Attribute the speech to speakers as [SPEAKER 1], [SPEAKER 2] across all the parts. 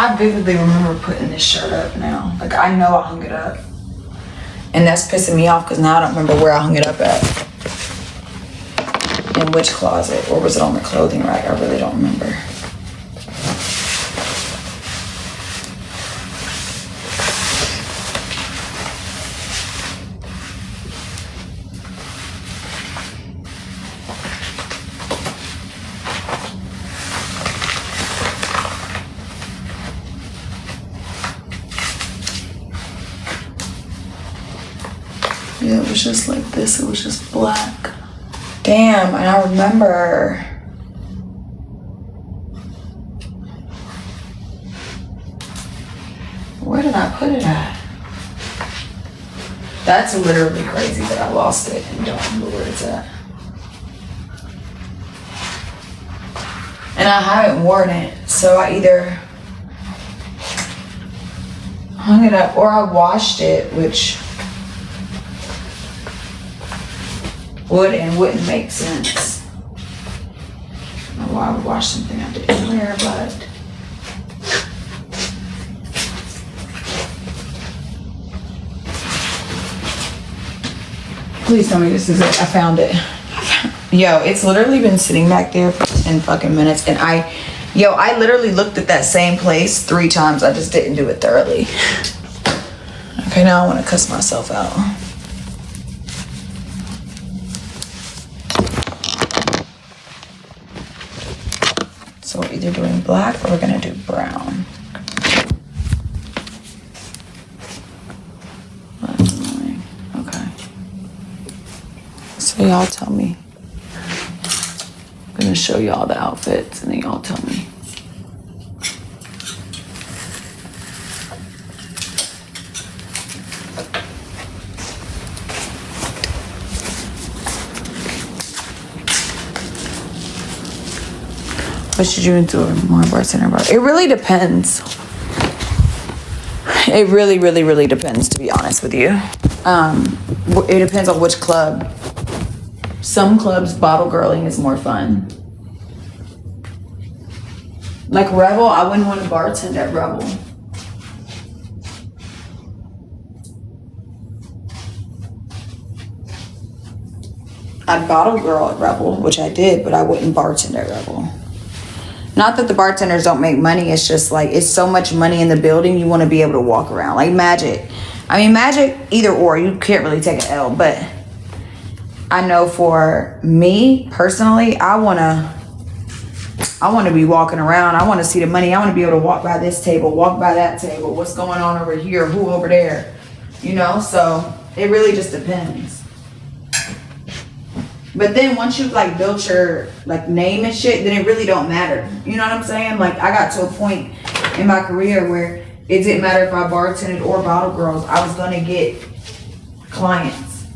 [SPEAKER 1] I vividly remember putting this shirt up now. Like, I know I hung it up. And that's pissing me off because now I don't remember where I hung it up at. In which closet. Or was it on the clothing rack? I really don't remember. Yeah, it was just like this. It was just black. Damn, and I remember. Where did I put it at? That's literally crazy that I lost it and don't remember where it's at. And I haven't worn it, so I either hung it up or I washed it, which would and wouldn't make sense. I don't know why I would wash something I didn't wear, but please tell me this is it. I found it. Yo, it's literally been sitting back there for 10 fucking minutes, and I literally looked at that same place 3 times. I just didn't do it thoroughly. Okay, now I want to cuss myself out. So we're either doing black or we're gonna do brown. That's annoying. Okay. So y'all tell me. I'm gonna show y'all the outfits and then y'all tell me. What should you do? More bartender bar? It really depends. It really, really, really depends, to be honest with you. It depends on which club. Some clubs, bottle girling is more fun. Like Rebel, I wouldn't want to bartend at Rebel. I'd bottle girl at Rebel, which I did, but I wouldn't bartend at Rebel. Not that the bartenders don't make money, it's just like, it's so much money in the building, you want to be able to walk around. Like Magic. I mean, Magic, either or, you can't really take an L, but I know for me, personally, I want to be walking around. I want to see the money. I want to be able to walk by this table, walk by that table. What's going on over here? Who over there? You know, so it really just depends. But then once you've like built your like name and shit, then it really don't matter. You know what I'm saying? Like I got to a point in my career where it didn't matter if I bartended or bottle girls. I was gonna get clients.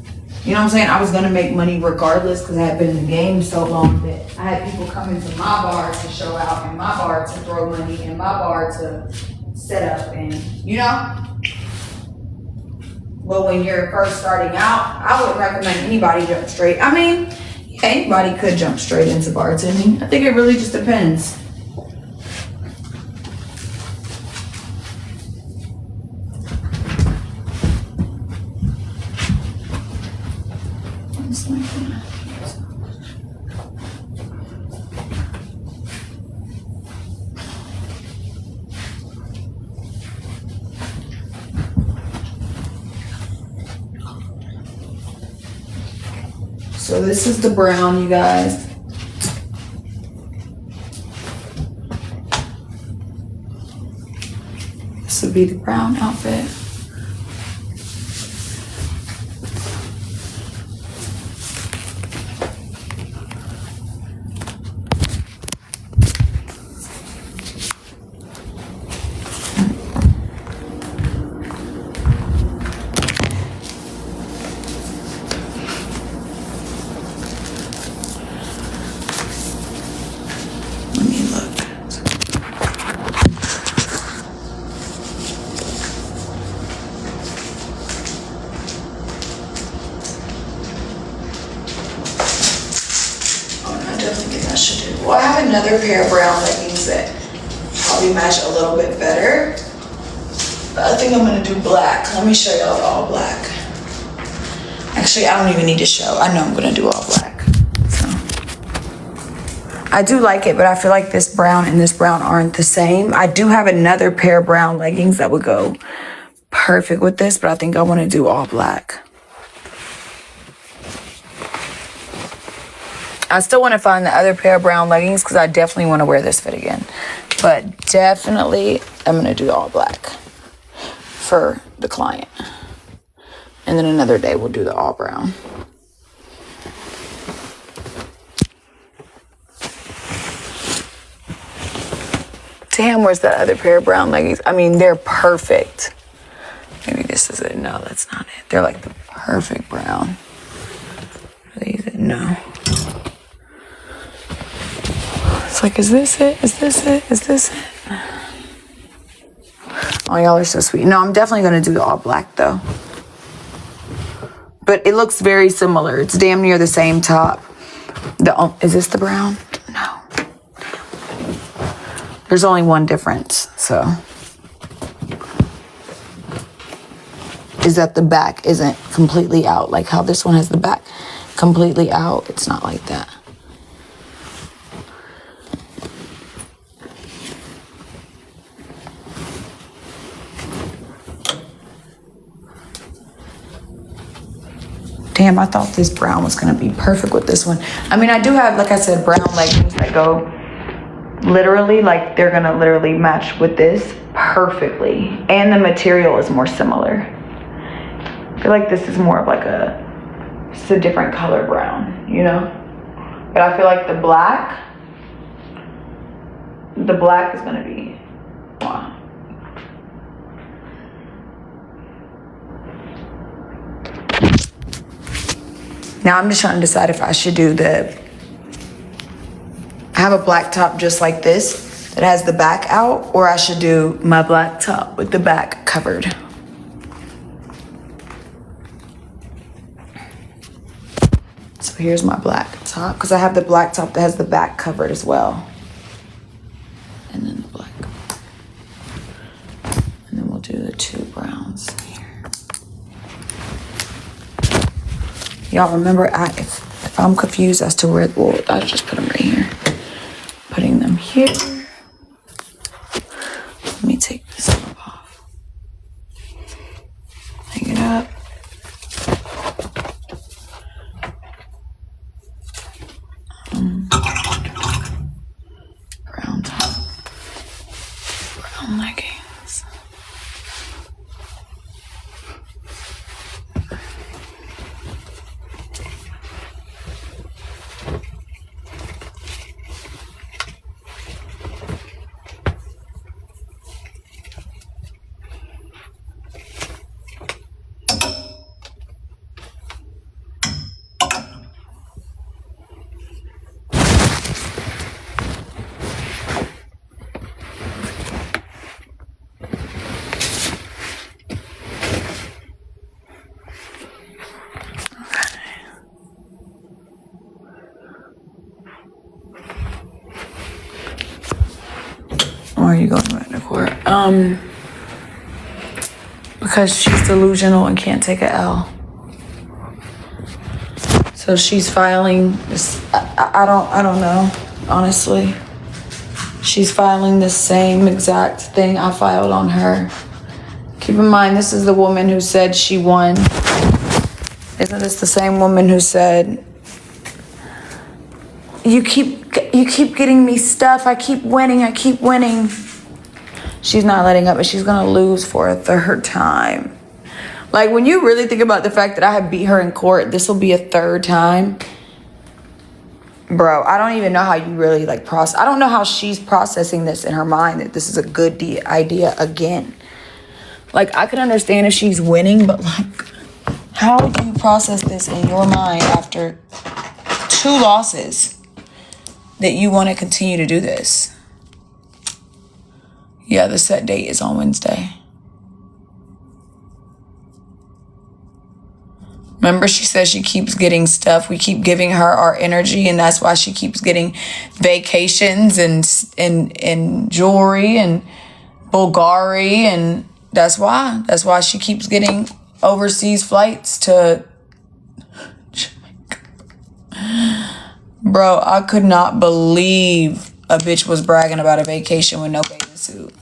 [SPEAKER 1] You know what I'm saying? I was gonna make money regardless because I had been in the game so long that I had people coming to my bar to show out and my bar to throw money and my bar to set up and you know? But when you're first starting out, I wouldn't recommend anybody jump straight. I mean, yeah, anybody could jump straight into bartending. I think it really just depends. So this is the brown, you guys. This would be the brown outfit. Another pair of brown leggings that do match a little bit better. But I think I'm gonna do black. Let me show y'all all black. Actually, I don't even need to show. I know I'm gonna do all black. So I do like it, but I feel like this brown and this brown aren't the same. I do have another pair of brown leggings that would go perfect with this, but I think I want to do all black. I still want to find the other pair of brown leggings because I definitely want to wear this fit again. But definitely, I'm going to do all black for the client. And then another day, we'll do the all brown. Damn, where's that other pair of brown leggings? I mean, they're perfect. Maybe this is it. No, that's not it. They're like the perfect brown. Are these it? No. It's like, is this it? Is this it? Is this it? Oh, y'all are so sweet. No, I'm definitely going to do the all black, though. But it looks very similar. It's damn near the same top. Is this the brown? No. There's only one difference, so. Is that the back isn't completely out. Like how this one has the back completely out. It's not like that. Damn, I thought this brown was gonna be perfect with this one. I mean, I do have, like I said, brown leggings that go literally, like they're gonna literally match with this perfectly. And the material is more similar. I feel like this is more of like just a different color brown, you know? But I feel like the black is gonna be, wow. Now I'm just trying to decide if I should do I have a black top just like this that has the back out, or I should do my black top with the back covered. So here's my black top, because I have the black top that has the back covered as well. And then the black. And then we'll do the two browns here. Y'all remember, if I'm confused as to where, well, I'll just put them right here. Putting them here. Let me take this off. Hang it up. Brown top. Brown leggings. Or are you going back to court? Because she's delusional and can't take a L. So she's filing this. I don't know, honestly. She's filing the same exact thing I filed on her. Keep in mind, this is the woman who said she won. Isn't this the same woman who said, you keep getting me stuff. I keep winning. She's not letting up, but she's gonna lose for a third time. Like, when you really think about the fact that I have beat her in court, this will be a third time. Bro, I don't even know how you really like process. I don't know how she's processing this in her mind, that this is a good idea again. Like, I could understand if she's winning, but like, how do you process this in your mind after 2 losses that you want to continue to do this? Yeah, the set date is on Wednesday. Remember, she says she keeps getting stuff. We keep giving her our energy, and that's why she keeps getting vacations and jewelry and Bulgari, and that's why she keeps getting overseas flights to. Bro, I could not believe a bitch was bragging about a vacation with no bathing suit.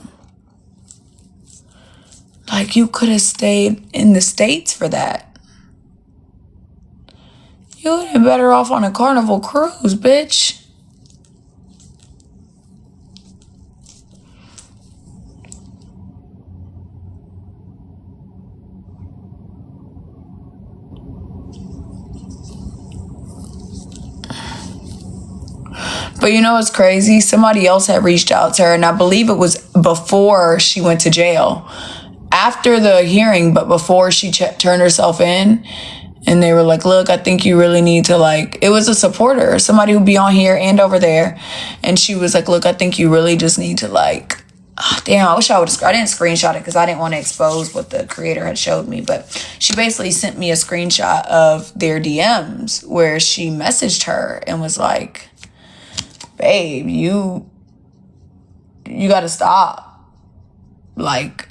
[SPEAKER 1] Like, you could have stayed in the States for that. You would have been better off on a Carnival cruise, bitch. But you know what's crazy? Somebody else had reached out to her, and I believe it was before she went to jail. After the hearing, but before she turned herself in. And they were like, look, I think you really need to, like, it was a supporter, somebody who'd be on here and over there. And she was like, look, I think you really just need to, like, damn, I wish I didn't screenshot it because I didn't want to expose what the creator had showed me. But she basically sent me a screenshot of their DMs where she messaged her and was like, babe, you got to stop. Like,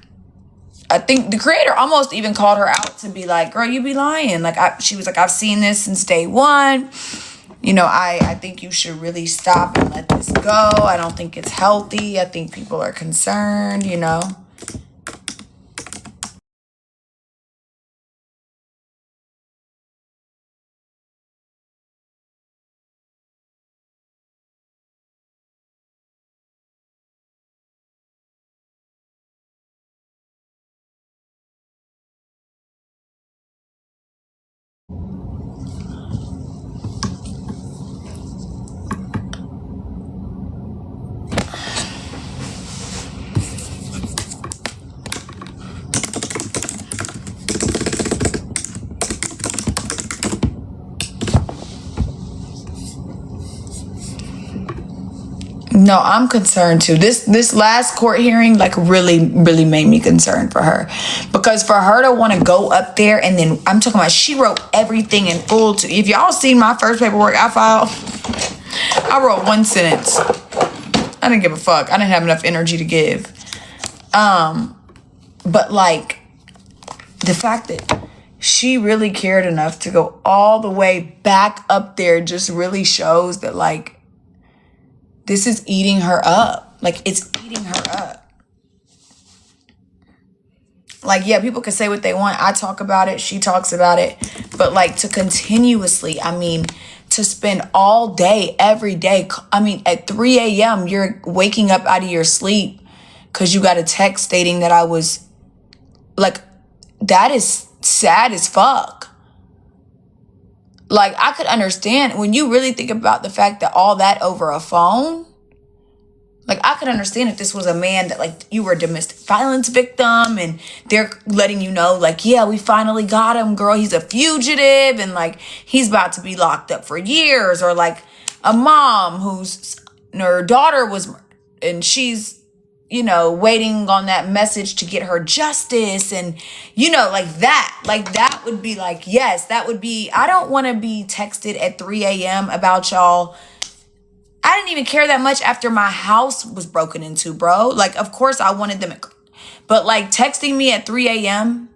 [SPEAKER 1] I think the creator almost even called her out to be like, girl, you be lying. Like, she was like, I've seen this since day one. You know, I think you should really stop and let this go. I don't think it's healthy. I think people are concerned, you know. No, I'm concerned too. This last court hearing, like, really made me concerned for her. Because for her to want to go up there and then, I'm talking about, she wrote everything in full. If y'all seen my first paperwork I filed, I wrote one sentence. I didn't give a fuck. I didn't have enough energy to give. But, like, the fact that she really cared enough to go all the way back up there just really shows that, like, this is eating her up. Like, it's eating her up. Like, yeah, people can say what they want. I talk about it. She talks about it. But, like, to continuously, I mean, to spend all day, every day. I mean, at 3 a.m., you're waking up out of your sleep because you got a text stating that I was, like, that is sad as fuck. Like, I could understand when you really think about the fact that all that over a phone. Like, I could understand if this was a man that, like, you were a domestic violence victim and they're letting you know, like, yeah, we finally got him, girl. He's a fugitive and, like, he's about to be locked up for years. Or, like, a mom her daughter was, and she's, you know, waiting on that message to get her justice. And, you know, like that would be like, yes, that would be, I don't want to be texted at 3 a.m. about y'all. I didn't even care that much after my house was broken into, bro. Like, of course I wanted them, but, like, texting me at 3 a.m.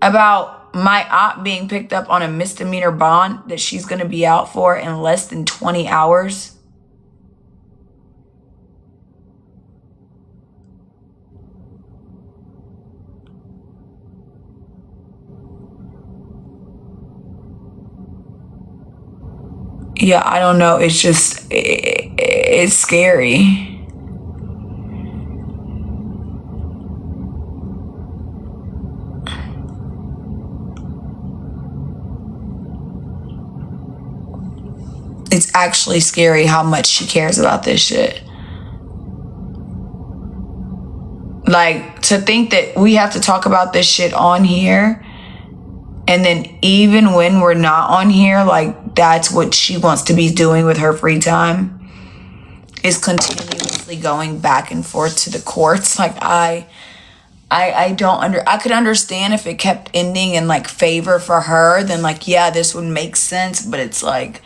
[SPEAKER 1] about my aunt being picked up on a misdemeanor bond that she's going to be out for in less than 20 hours. Yeah, I don't know. It's just, it's scary. It's actually scary how much she cares about this shit. Like, to think that we have to talk about this shit on here, and then even when we're not on here, like, that's what she wants to be doing with her free time, is continuously going back and forth to the courts. Like, I could understand if it kept ending in like favor for her, then like, yeah, this would make sense. But it's like,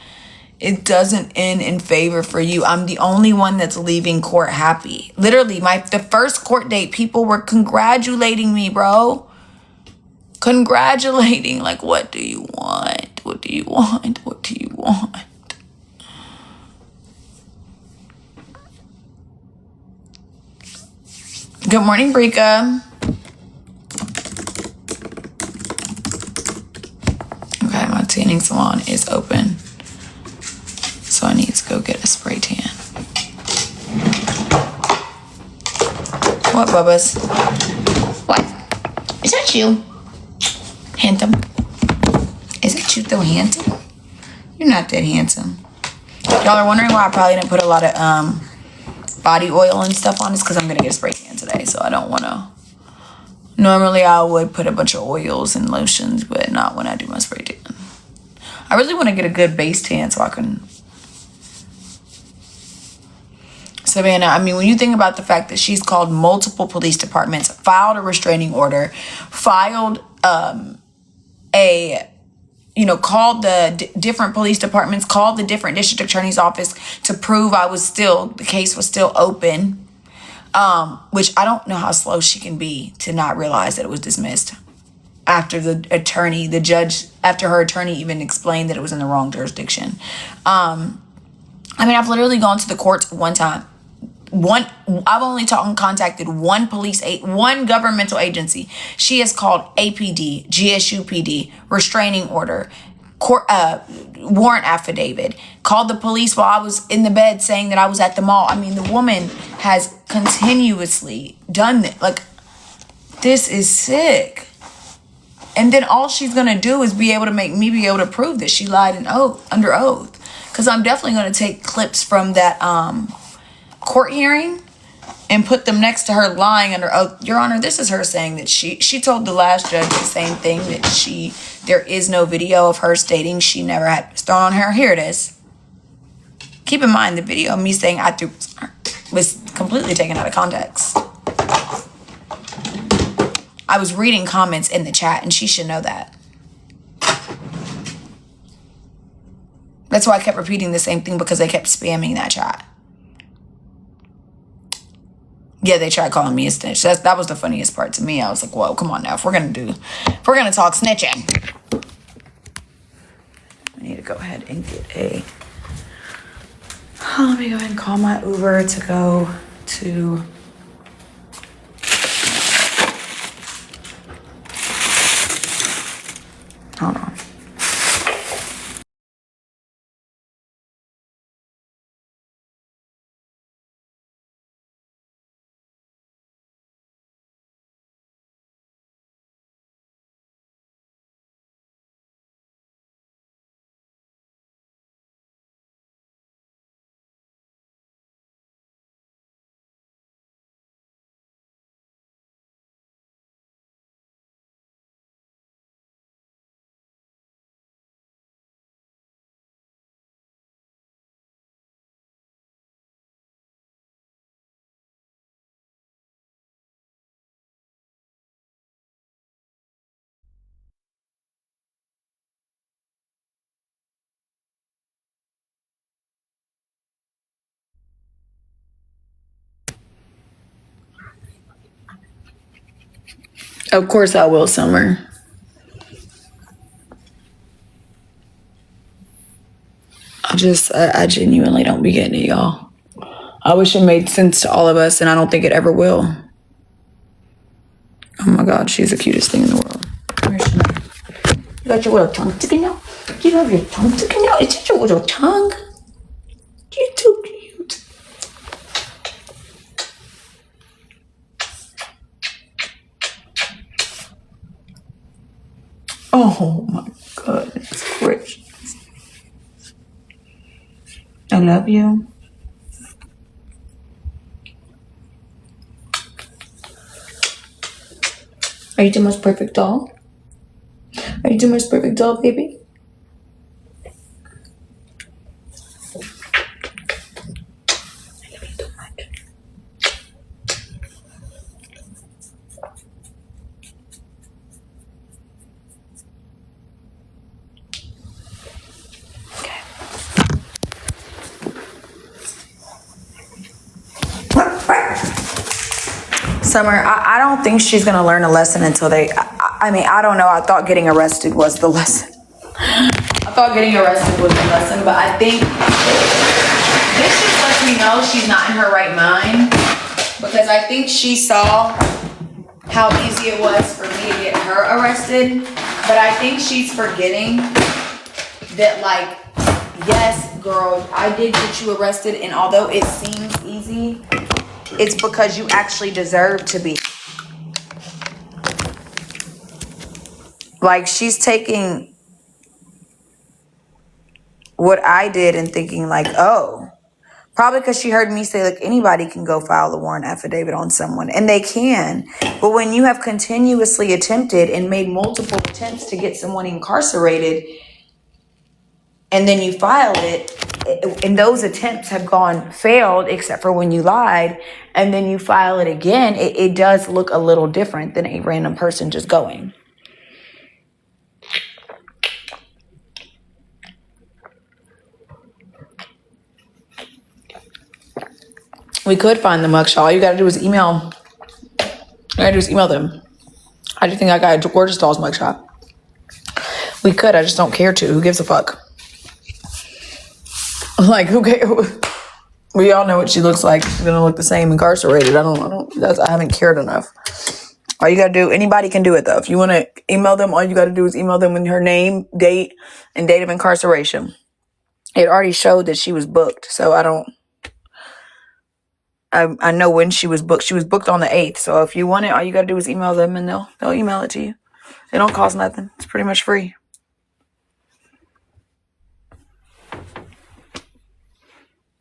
[SPEAKER 1] it doesn't end in favor for you. I'm the only one that's leaving court happy. Literally, the first court date, people were congratulating me, bro. Congratulating. Like, what do you want? What do you want? What do you want? Good morning, Brika. Okay, my tanning salon is open. So I need to go get a spray tan. What, Bubba's? What? Is that you? Handsome? Is that you though, handsome? You're not that handsome. Y'all are wondering why I probably didn't put a lot of body oil and stuff on. It's because I'm going to get a spray tan today. So I don't want to. Normally I would put a bunch of oils and lotions, but not when I do my spray tan. I really want to get a good base tan so I can... Savannah, I mean, when you think about the fact that she's called multiple police departments, filed a restraining order, called the different police departments, called the different district attorney's office to prove the case was still open, which I don't know how slow she can be to not realize that it was dismissed after after her attorney even explained that it was in the wrong jurisdiction. I mean, I've literally gone to the courts one time. I've only contacted one governmental agency. She has called APD, GSUPD, restraining order, court, warrant affidavit, called the police while I was in the bed saying that I was at the mall. I mean, the woman has continuously done this. Like, this is sick. And then all she's going to do is be able to make me be able to prove that she lied under oath. Because I'm definitely going to take clips from that court hearing and put them next to her lying under oath. Your Honor, this is her saying that she told the last judge the same thing, that there is no video of her stating she never had thrown on her. Here it is. Keep in mind, the video of me saying I threw was completely taken out of context. I was reading comments in the chat, and she should know that. That's why I kept repeating the same thing, because they kept spamming that chat. Yeah, they tried calling me a snitch. That was the funniest part to me. I was like, whoa, come on now. If we're gonna talk snitching, I need to go ahead and get let me go ahead and call my Uber to go to... Hold on. Of course I will, Summer. I genuinely don't be getting it, y'all. I wish it made sense to all of us, and I don't think it ever will. Oh my God, she's the cutest thing in the world. Where's she? You got your little tongue sticking out? You have your tongue sticking out? Is that your little tongue? You're too cute. Oh my goodness gracious. I love you. Are you the most perfect doll? Are you the most perfect doll, baby? I love you so much. Summer, I don't think she's gonna learn a lesson until I mean, I don't know. I thought getting arrested was the lesson. I thought getting arrested was the lesson, but I think this just lets me know she's not in her right mind, because I think she saw how easy it was for me to get her arrested, but I think she's forgetting that, like, yes, girl, I did get you arrested, and although it seems easy, it's because you actually deserve to be. Like, she's taking what I did and thinking like, oh, probably because she heard me say, like, anybody can go file a warrant affidavit on someone, and they can. But when you have continuously attempted and made multiple attempts to get someone incarcerated, and then you file it, and those attempts have failed, except for when you lied, and then you file it again, it does look a little different than a random person just going. We could find the mugshot. All you gotta do is email. You gotta do is email them. I do think I got a gorgeous doll's mugshot. We could. I just don't care to. Who gives a fuck? Like, who cares? We all know what she looks like. She's gonna look the same incarcerated. I haven't cared enough. All you gotta do. Anybody can do it though. If you want to email them, all you gotta do is email them with her name, date, and date of incarceration. It already showed that she was booked, so I know when she was booked. She was booked on the 8th. So if you want it, all you gotta do is email them, and they'll email it to you. It don't cost nothing. It's pretty much free.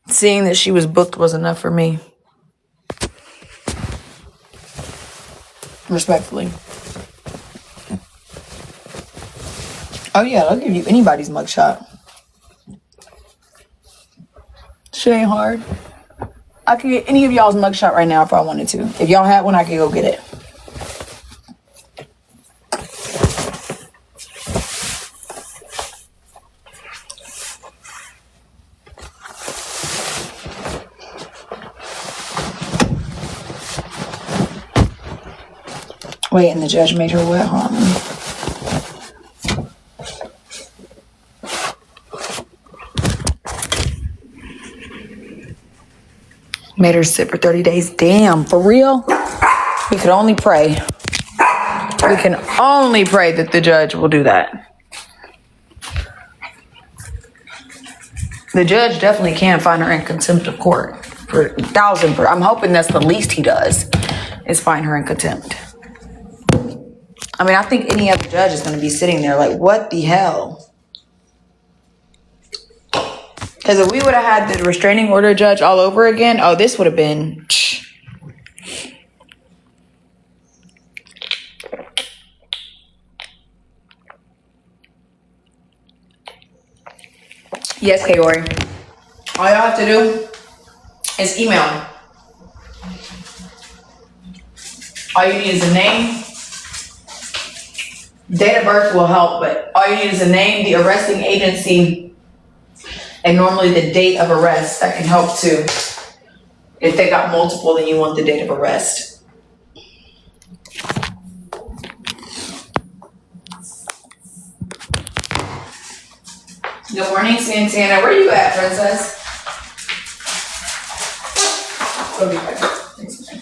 [SPEAKER 1] Seeing that she was booked was enough for me. Respectfully. Oh yeah, I'll give you anybody's mugshot. Shit ain't hard. I could get any of y'all's mugshot right now if I wanted to. If y'all had one, I could go get it. Wait, and the judge made her wet, huh? Made her sit for 30 days. Damn, for real? We could only pray. We can only pray that the judge will do that. The judge definitely can find her in contempt of court for 1,000. I'm hoping that's the least he does, is find her in contempt. I mean, I think any other judge is going to be sitting there like, what the hell? Because if we would have had the restraining order judge all over again, oh, this would have been... Yes, Kaori. All y'all have to do is email. All you need is a name. Date of birth will help, but all you need is a name, the arresting agency, and normally the date of arrest. That can help too. If they got multiple, then you want the date of arrest. Good morning, Santana. Where you at, princess? I'll be back. Thanks, man.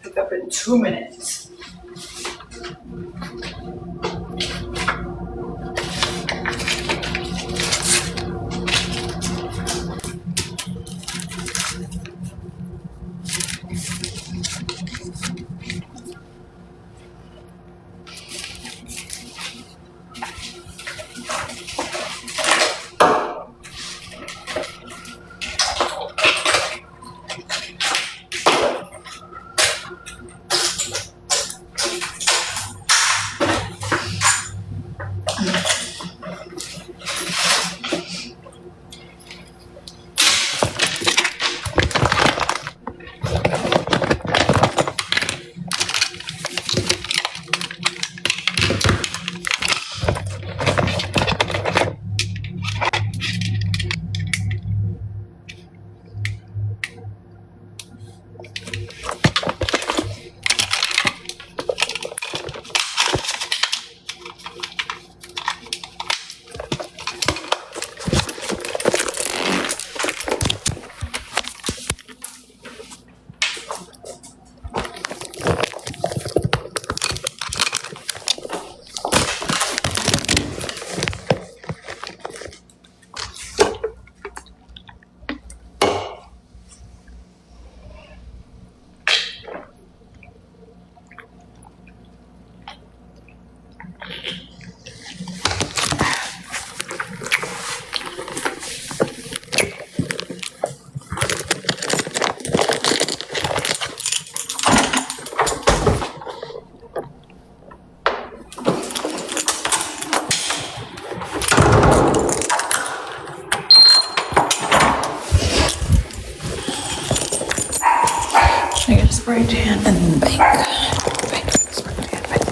[SPEAKER 1] Pick up in 2 minutes. spray tan and then bank. Bank, spray tan, bank.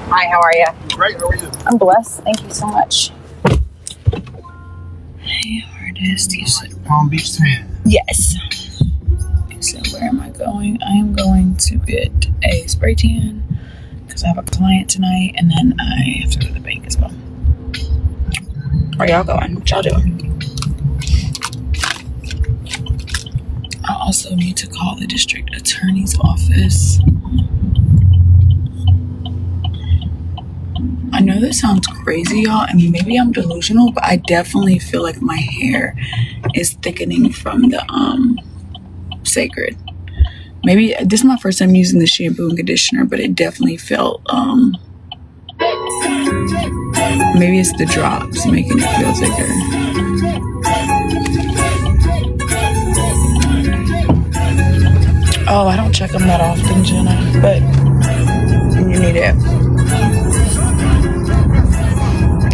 [SPEAKER 1] Hi, how are you?
[SPEAKER 2] Great, how are you?
[SPEAKER 1] I'm blessed. Thank you so much. Hey, artist. You said
[SPEAKER 2] Palm Beach tan.
[SPEAKER 1] yes. So where am I going? I am going to get a spray tan because I have a client tonight, and then I have to go to the bank as well. Where y'all going? What y'all doing? I also need to call the district attorney's office. I know this sounds crazy, y'all, and maybe I'm delusional, but I definitely feel like my hair is thickening from the Sacred. Maybe this is my first time using the shampoo and conditioner, but it definitely felt maybe it's the drops making it feel thicker. Oh, I don't check them that often, Jenna, but you need it.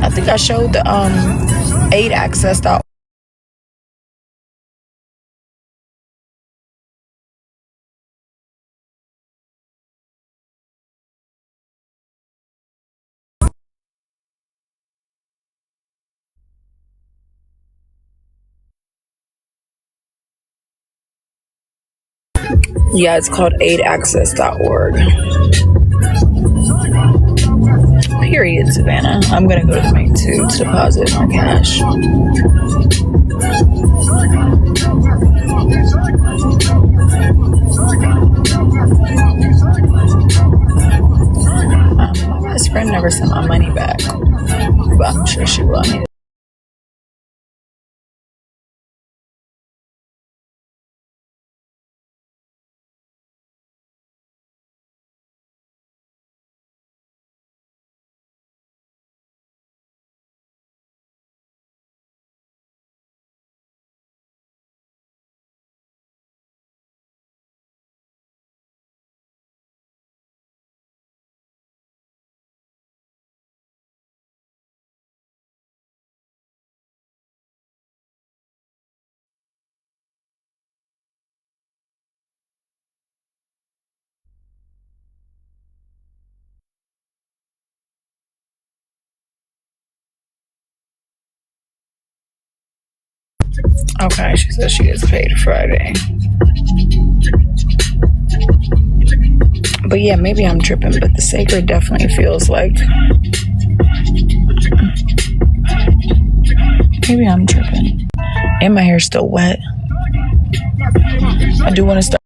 [SPEAKER 1] I think I showed the aidaccess.org. Yeah, it's called aidaccess.org. Period, Savannah. I'm gonna go to the bank too to deposit my cash. My best friend never sent my money back, but I'm sure she will. Okay, she says she gets paid Friday. But yeah, maybe I'm tripping, but the sacred definitely feels like... Maybe I'm tripping. And my hair's still wet. I do want to start...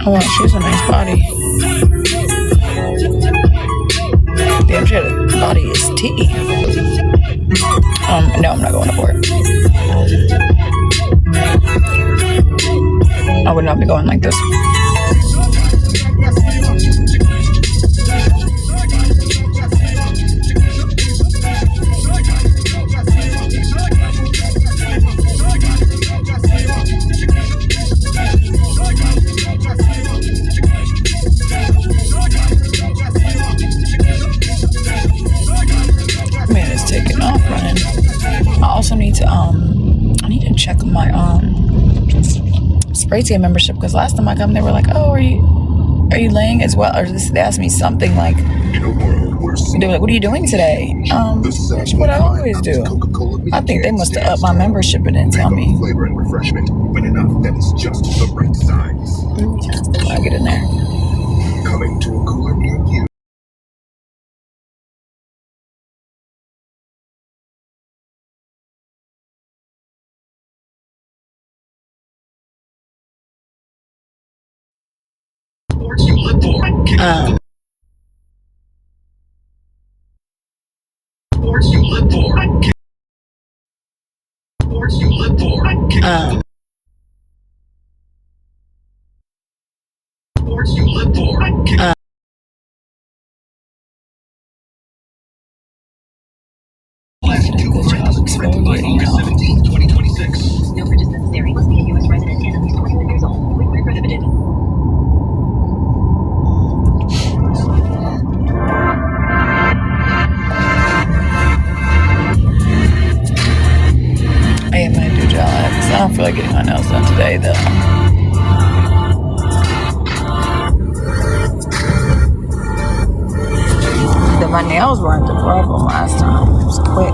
[SPEAKER 1] Oh wow, she has a nice body. Damn, she had a body is tea. No, I'm not going to work. I would not be going like this. Man, it's taking off running. I also need to I need to check my spray tan membership, because last time I come they were like, oh, are you laying as well? Or they asked me something like, they were like, what are you doing today? That's what I always do. I think they must have upped my membership and didn't tell me.
[SPEAKER 3] Flavor and refreshment, but enough that it's just the right size.
[SPEAKER 1] I'll get in there.
[SPEAKER 3] Coming to a cooler near you.
[SPEAKER 1] Good job exfoliating, y'all.
[SPEAKER 4] No purchase necessary. Must be a U.S. resident and at least 21 years old. Void where prohibited.
[SPEAKER 1] I am gonna do gel X. I don't feel like getting my nails done today, though. My nails weren't the problem last time. It was quick.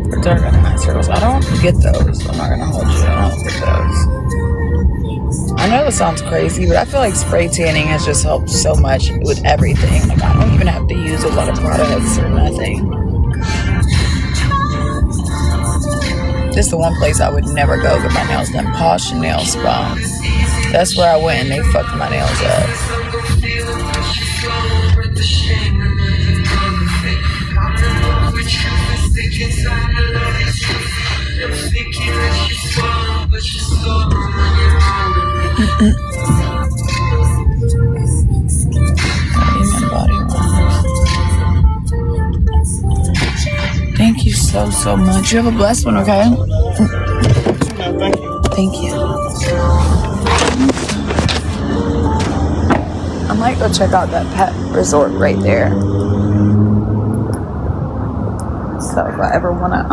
[SPEAKER 1] But they're gonna have circles. I don't get those. I'm not gonna hold you. I don't get those. I know this sounds crazy, but I feel like spray tanning has just helped so much with everything. Like, I don't even have to use a lot of products or nothing. This is the one place I would never go get my nails done. Posh Nail Spa. That's where I went and they fucked my nails up. Thank you so much. You have a blessed one, okay?
[SPEAKER 2] No, thank you.
[SPEAKER 1] Thank you. I might go check out that pet resort right there. So if I ever want to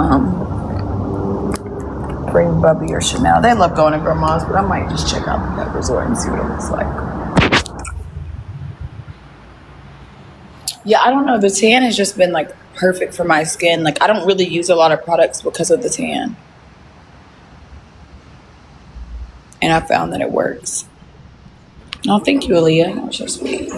[SPEAKER 1] bring Bubby or Chanel, they love going to grandma's, but I might just check out the pet resort and see what it looks like. Yeah, I don't know. The tan has just been like perfect for my skin. Like, I don't really use a lot of products because of the tan. And I found that it works. Oh, thank you, Aaliyah. That was so sweet.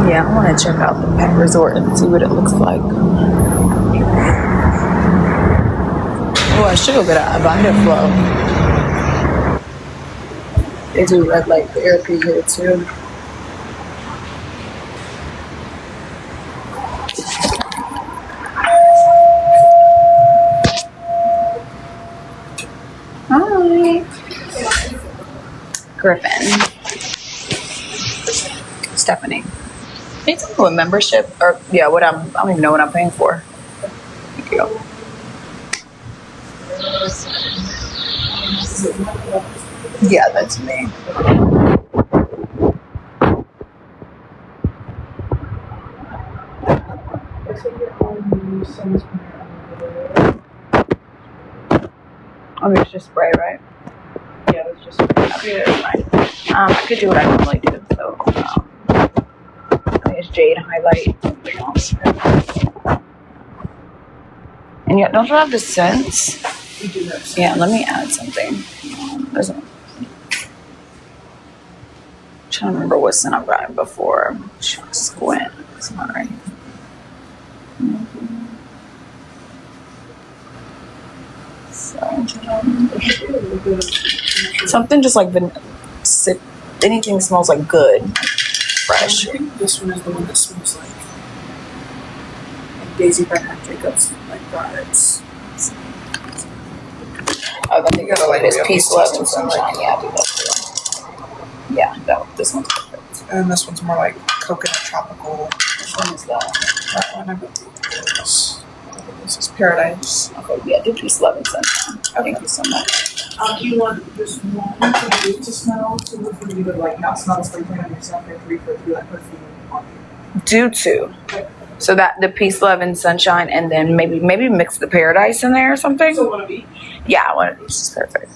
[SPEAKER 1] Yeah, I want to check out the pet resort and see what it looks like. Oh, I should go get an abundant flow. They do red light therapy here too. Hi. Griffin. Stephanie. Need to do a membership or yeah, I don't even know what I'm paying for. Thank you. Yeah, that's me. Oh, it's just spray, right?
[SPEAKER 2] Yeah, that's just.
[SPEAKER 1] Okay, that's fine. I could do what I normally do. So, I think it's Jade highlight. Something else. And yet, don't you have the scents?
[SPEAKER 2] We do have.
[SPEAKER 1] Yeah, let me add something. I'm trying to remember what scent I've gotten before. Squint. It's not right. Something just like anything smells like good, fresh.
[SPEAKER 2] I think this one is the one that smells like Daisy by Marc Jacobs, like products.
[SPEAKER 1] I think it's like this peace, love, and sunshine. Yeah, I do that too. Yeah, this one's perfect.
[SPEAKER 2] And this one's more like coconut tropical.
[SPEAKER 1] Which one is that?
[SPEAKER 2] That one I believe is. This is Paradise.
[SPEAKER 1] Okay, yeah, do peace, love, and sunshine. Thank you so much.
[SPEAKER 2] Do you want just one for you to smell, two for you to like not smell the spray on yourself, and three for you like perfume on you?
[SPEAKER 1] Do two. So that the peace, love, and sunshine, and then maybe mix the Paradise in there or something.
[SPEAKER 2] So one of each.
[SPEAKER 1] Yeah, one of these is perfect.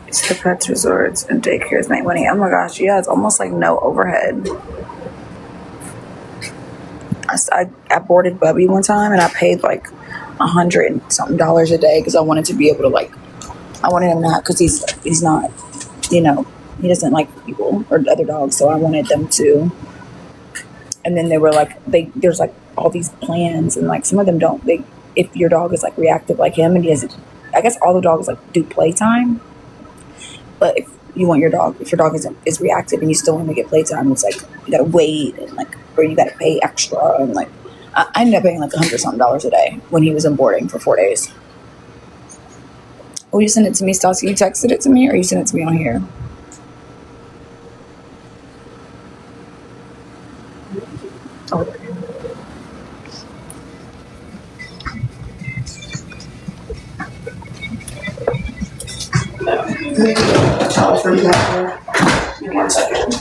[SPEAKER 1] It's the pets resorts and daycares make money. Oh my gosh, yeah, it's almost like no overhead. I boarded Bubby one time and I paid like $100 and something a day because I wanted to be able to I wanted him not because he's not, he doesn't like people or other dogs, so I wanted them to. And then they were like, there's like all these plans and like some of them don't. If your dog is like reactive like him and he has, I guess all the dogs like do playtime. But if your dog is reactive and you still want to get playtime, it's like you gotta wait and or you gotta pay extra and I ended up paying like $100 something a day when he was in boarding for 4 days. Oh, you sent it to me, Stassi. You texted it to me or you sent it to me on here? Oh.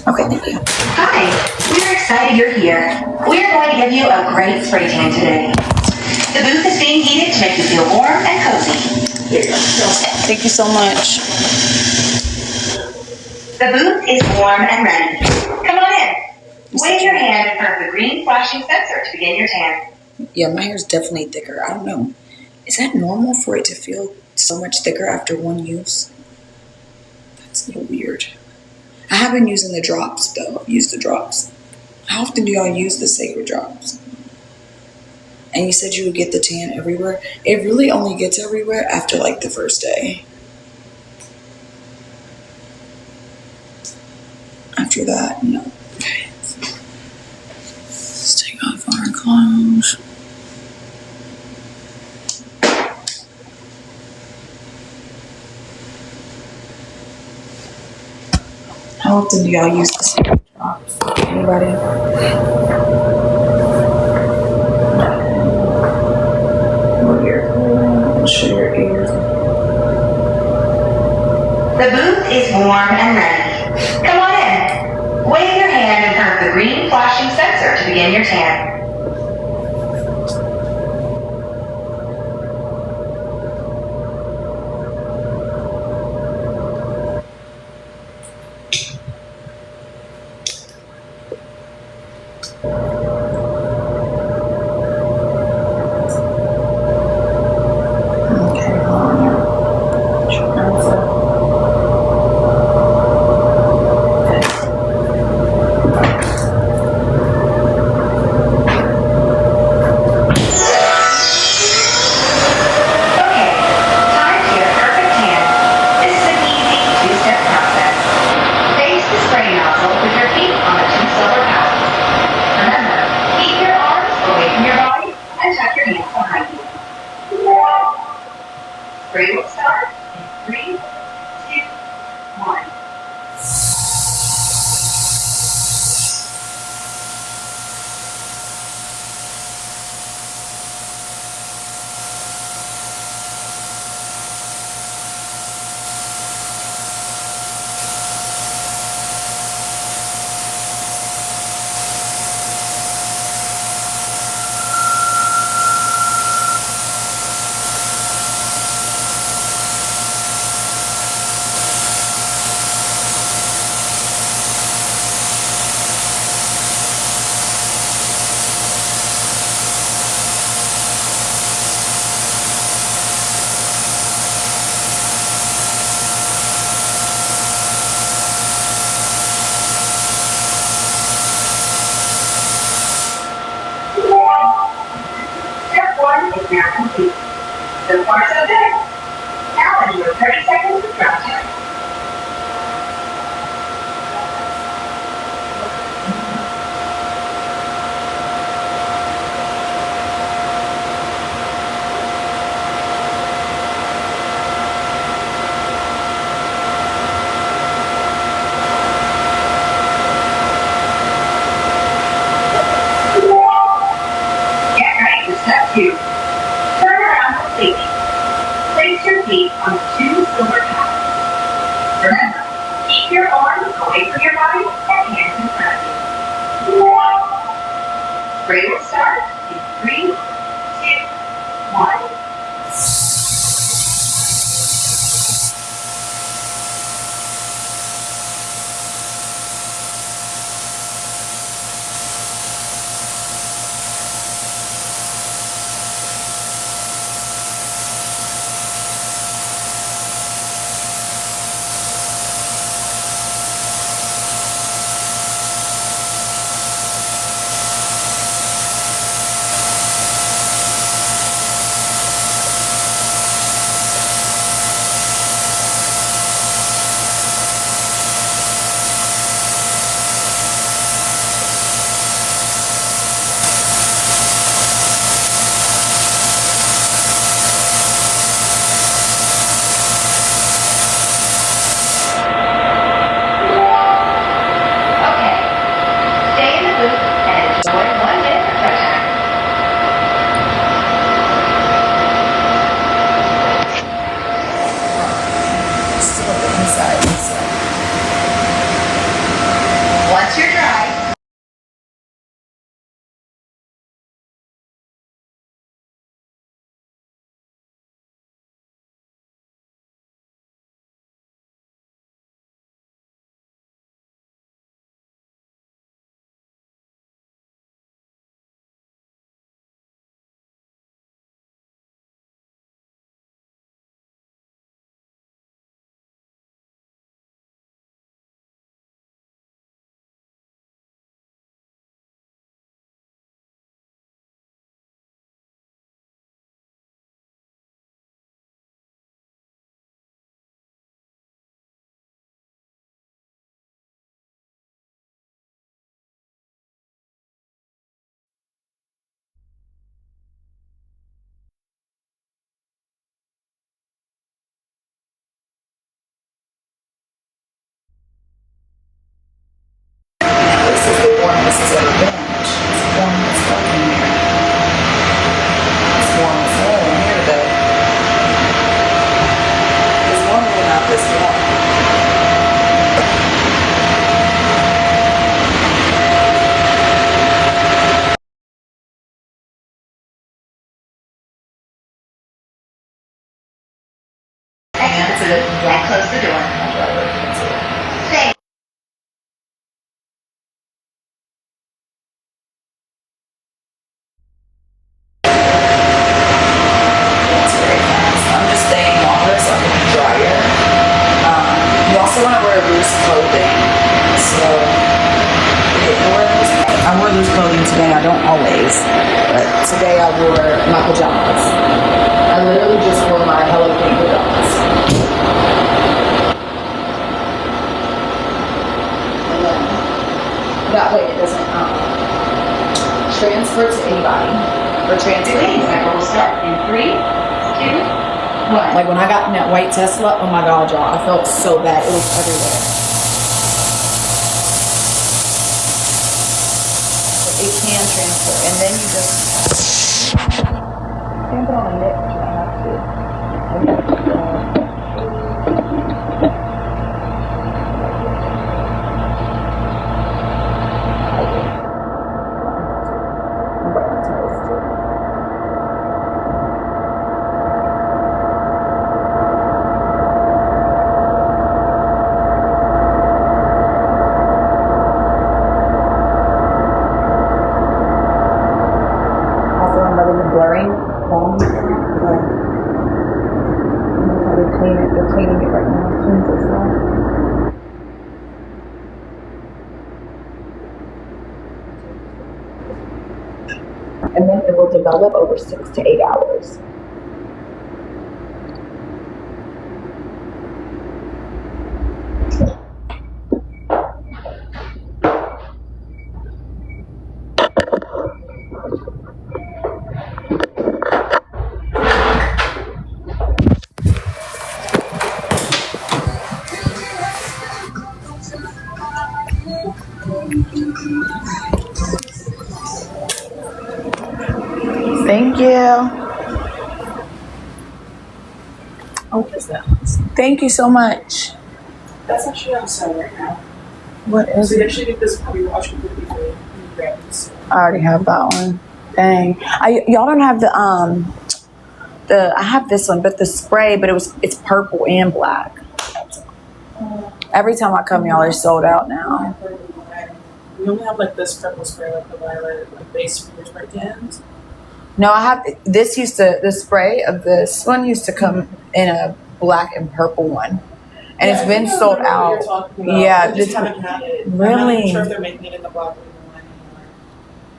[SPEAKER 1] Okay, thank you.
[SPEAKER 5] Hi, we're excited you're here. We're going to give you a great spray tan today. The booth is being heated to make you feel warm and cozy.
[SPEAKER 1] There you go. Thank you so much.
[SPEAKER 5] The booth is warm and ready. Come on in. Wave your hand in front of the green flashing sensor to begin your tan.
[SPEAKER 1] Yeah, my hair's definitely thicker. I don't know. Is that normal for it to feel so much thicker after one use? That's a little weird. I have been using the drops, though. I've used the drops. How often do y'all use the Sacred drops? And you said you would get the tan everywhere. It really only gets everywhere after, like, the first day. After that, no. Okay. Let's take off our clothes.
[SPEAKER 2] How often do y'all use this drop? Anybody?
[SPEAKER 5] The booth is warm and ready. Come on in. Wave your hand in front of the green flashing sensor to begin your tan. Spray will start in 3, 2, 1. Step 1 is now complete. So far so good. Now I need 30 seconds of drop time. Get ready for step 2. Turn around completely. Place your feet on the 2 silver pads. and close the door. Thank
[SPEAKER 1] That's very fast. I'm just staying longer so I can be drier. You also want to wear loose clothing. So, I wore loose clothing today. I don't always. But today I wore my pajamas. I literally just wore my Hello Kitty pajamas. And then, that way it doesn't transfer to anybody. Or transfer to
[SPEAKER 5] Today's
[SPEAKER 1] anybody.
[SPEAKER 5] cycle will start in 3, 2, 1.
[SPEAKER 1] Like when I got in that white Tesla, oh my god, y'all, I felt so bad. It was everywhere. But it can transfer, and then you just stamp it on the lip, but you don't have to. Blurring phone. They're cleaning it right now. Cleans itself. And then it will develop over 6 to 8 hours. Thank you.
[SPEAKER 2] Oh, what is that?
[SPEAKER 1] Thank you so much.
[SPEAKER 2] That's actually on sale right now.
[SPEAKER 1] What is
[SPEAKER 2] So you
[SPEAKER 1] it?
[SPEAKER 2] actually get this pre-wash completely free. Brands.
[SPEAKER 1] I already have that one. Dang. Y'all don't have the I have this one, but the spray, but it's purple and black. Every time I come, y'all are sold out now.
[SPEAKER 2] We only have like this purple spray, like the violet, like base spray tans.
[SPEAKER 1] No, I have the spray of this one used to come in a black and purple one. And it's been sold out. Yeah,
[SPEAKER 2] I just haven't had it.
[SPEAKER 1] Really?
[SPEAKER 2] I'm not even sure if they're making it in the black one anymore.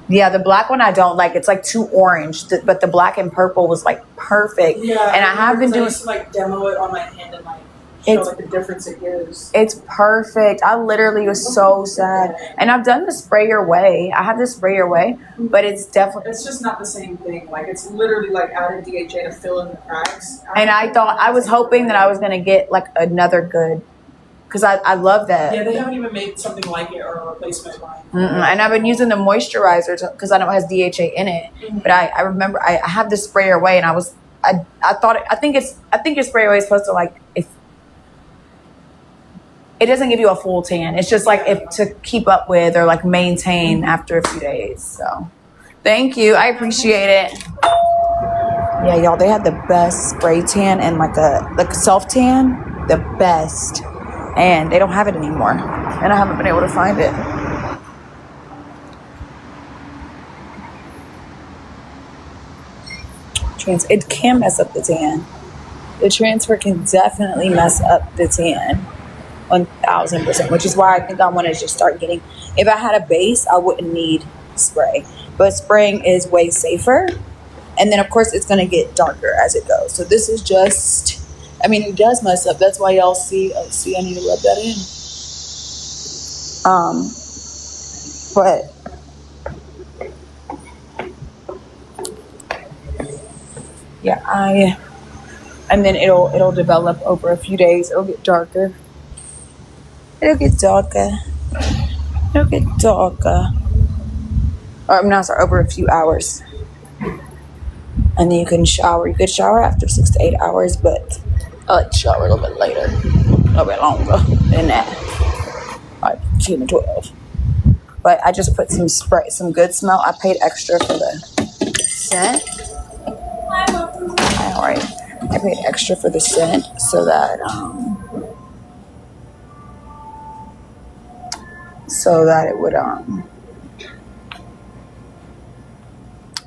[SPEAKER 1] Yeah, the black one I don't like. It's like too orange, but the black and purple was like perfect.
[SPEAKER 2] Yeah,
[SPEAKER 1] and I have been
[SPEAKER 2] I
[SPEAKER 1] doing.
[SPEAKER 2] used to like demo it on my hand and like show like the difference it gives.
[SPEAKER 1] It's perfect. I literally was so sad, and I've done the spray your way. I have the spray your way, but it's definitely.
[SPEAKER 2] It's just not the same thing. Like it's literally like added DHA to fill in the cracks.
[SPEAKER 1] And I was hoping that I was gonna get like another good, because I love that.
[SPEAKER 2] Yeah, they haven't even made something like it or a replacement line.
[SPEAKER 1] And I've been using the moisturizer because I know it has DHA in it.
[SPEAKER 2] Mm-hmm.
[SPEAKER 1] But I remember I have the spray your way, and I think your spray your way is supposed to like if. It doesn't give you a full tan. It's just like if to keep up with or like maintain after a few days. So thank you. I appreciate it. Yeah, y'all, they had the best spray tan and like a self tan, the best. And they don't have it anymore. And I haven't been able to find it. It can mess up the tan. The transfer can definitely mess up the tan. 1000%, which is why I think I want to just start getting. If I had a base, I wouldn't need spray, but spraying is way safer. And then of course it's going to get darker as it goes. So this is just, I mean, it does mess up. That's why y'all see. I need to rub that in. But yeah, and then it'll develop over a few days. It'll get darker. It'll get darker. Or I'm not sorry, over a few hours. And then you can shower. You could shower after 6 to 8 hours, but I like to shower a little bit later. A little bit longer than that. Like 10 to 12. But I just put some spray, some good smell. I paid extra for the scent. All right. I paid extra for the scent so that it would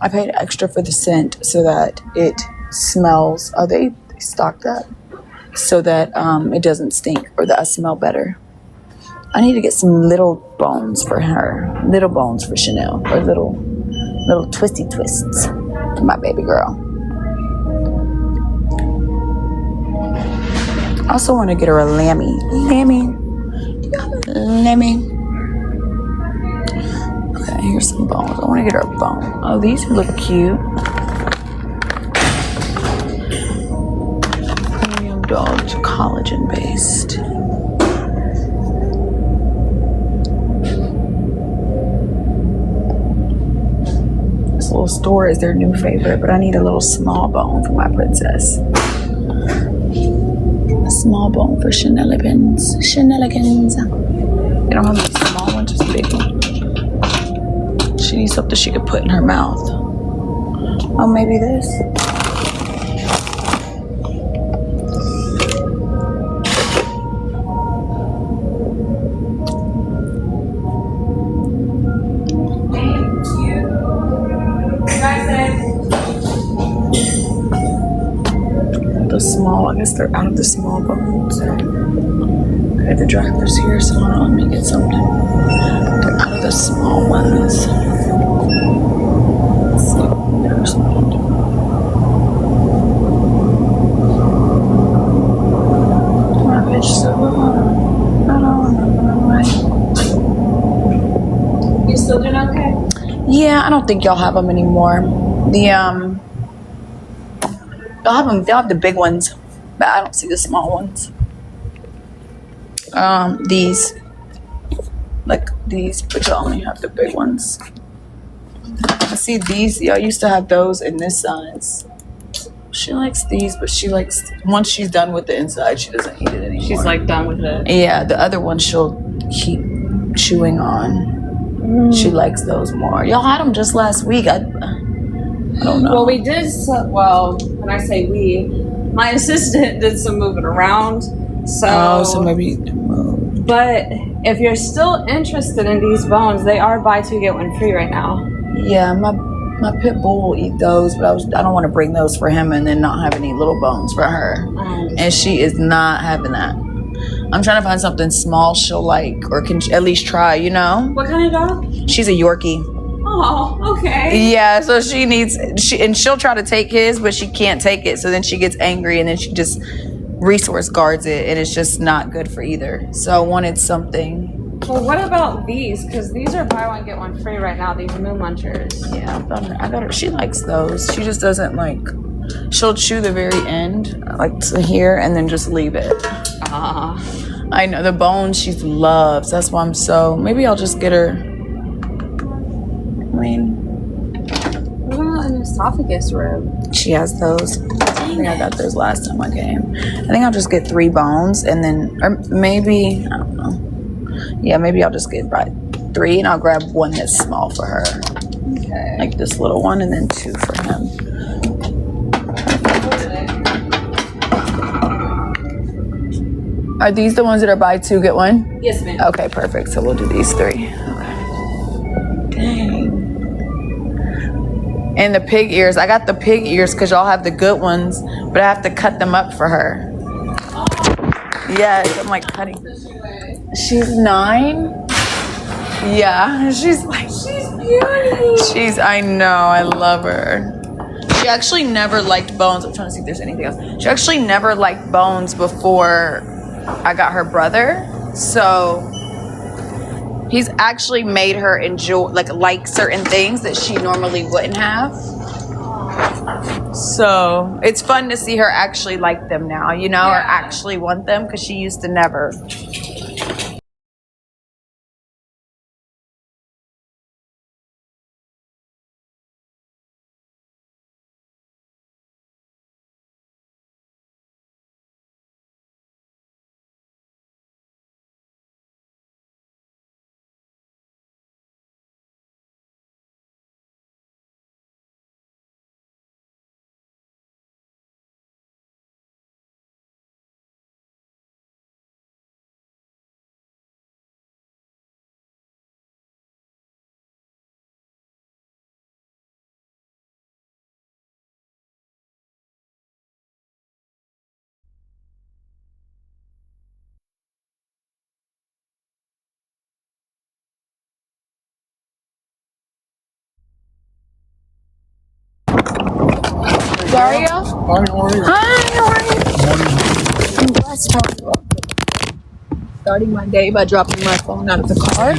[SPEAKER 1] I paid extra for the scent so that it smells. Oh, they stocked up so that it doesn't stink or that I smell better. I need to get some little bones for her, little bones for Chanel, or little twisty twists for my baby girl. I also want to get her a lammy. Lammy. Okay, here's some bones. I want to get her a bone. Oh, these look cute. Premium dogs, collagen based. This little store is their new favorite, but I need a little small bone for my princess. A small bone for Chanellicans. They don't have any small ones, just big ones. She needs something she could put in her mouth. Oh, maybe this. The small, I guess they're out of the small bones. Okay, the driver's here, so let me get something. They're out of the small ones. There's one. My bitch so
[SPEAKER 2] You still doing okay?
[SPEAKER 1] yeah, I don't think y'all have them anymore. They'll have them. They'll have the big ones, but I don't see the small ones. These, like these, but y'all only have the big ones. I see these. Y'all used to have those in this size. She likes these, but she likes once she's done with the inside, she doesn't eat it anymore.
[SPEAKER 2] She's like done with it.
[SPEAKER 1] Yeah, the other one she'll keep chewing on. She likes those more. Y'all had them just last week. I don't know.
[SPEAKER 2] Well, we did. Well, when I say we, my assistant did some moving around.
[SPEAKER 1] So maybe you can move.
[SPEAKER 2] But if you're still interested in these bones, they are buy two get one free right now.
[SPEAKER 1] Yeah, my pit bull will eat those, but I don't want to bring those for him and then not have any little bones for her. And she is not having that. I'm trying to find something small she'll like, or can at least try, you know?
[SPEAKER 2] What kind of dog?
[SPEAKER 1] She's a Yorkie.
[SPEAKER 2] Oh, okay.
[SPEAKER 1] Yeah, so she'll try to take his, but she can't take it. So then she gets angry and then she just resource guards it, and it's just not good for either. So I wanted something.
[SPEAKER 2] Well, what about these? Because these are buy one get one free right now. These Moon Munchers.
[SPEAKER 1] Yeah, I got her. She likes those. She just doesn't like. She'll chew the very end, like to here, and then just leave it. I know the bones she loves. That's why I'm so. Maybe I'll just get her. I mean,
[SPEAKER 2] what about an esophagus rib?
[SPEAKER 1] she has those. I think I got those last time I came. I think I'll just get 3 bones, and then, or maybe I don't know. Yeah, maybe I'll just get 3, and I'll grab one that's small for her.
[SPEAKER 2] Okay.
[SPEAKER 1] Like this little one, and then 2 for him. Are these the ones that are buy 2 get 1?
[SPEAKER 2] Yes, ma'am.
[SPEAKER 1] Okay, perfect. So we'll do these 3. Okay. Dang. And the pig ears. I got the pig ears because y'all have the good ones, but I have to cut them up for her. Yes, I'm like cutting. She's 9. Yeah, she's beauty. I know, I love her. She actually never liked bones. I'm trying to see if there's anything else. She actually never liked bones before I got her brother. So he's actually made her enjoy, like certain things that she normally wouldn't have. So it's fun to see her actually like them now, you know, or actually want them, because she used to never. are you?
[SPEAKER 6] Hi, how are you?
[SPEAKER 1] Hi, how are you? I'm blessed. How are you? Starting my day by dropping my phone out of the car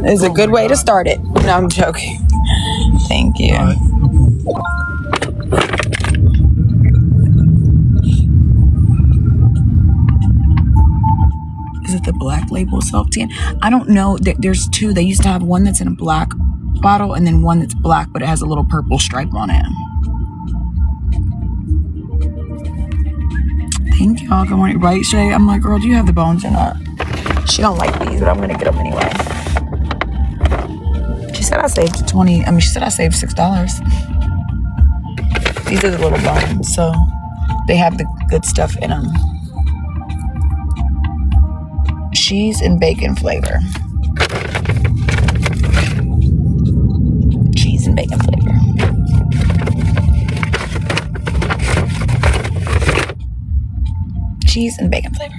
[SPEAKER 1] is a good way to start it. No, I'm joking. Thank you. Is it the black label self tan? I don't know. There's two. They used to have one that's in a black bottle and then one that's black, but it has a little purple stripe on it. Thank y'all. Good morning. Right, Shay? I'm like, girl, do you have the bones or not? She don't like these, but I'm gonna get them anyway. She said I saved she said I saved $6. These are the little bones, so they have the good stuff in them. Cheese and bacon flavor. Cheese and bacon flavor. Cheese and bacon flavor.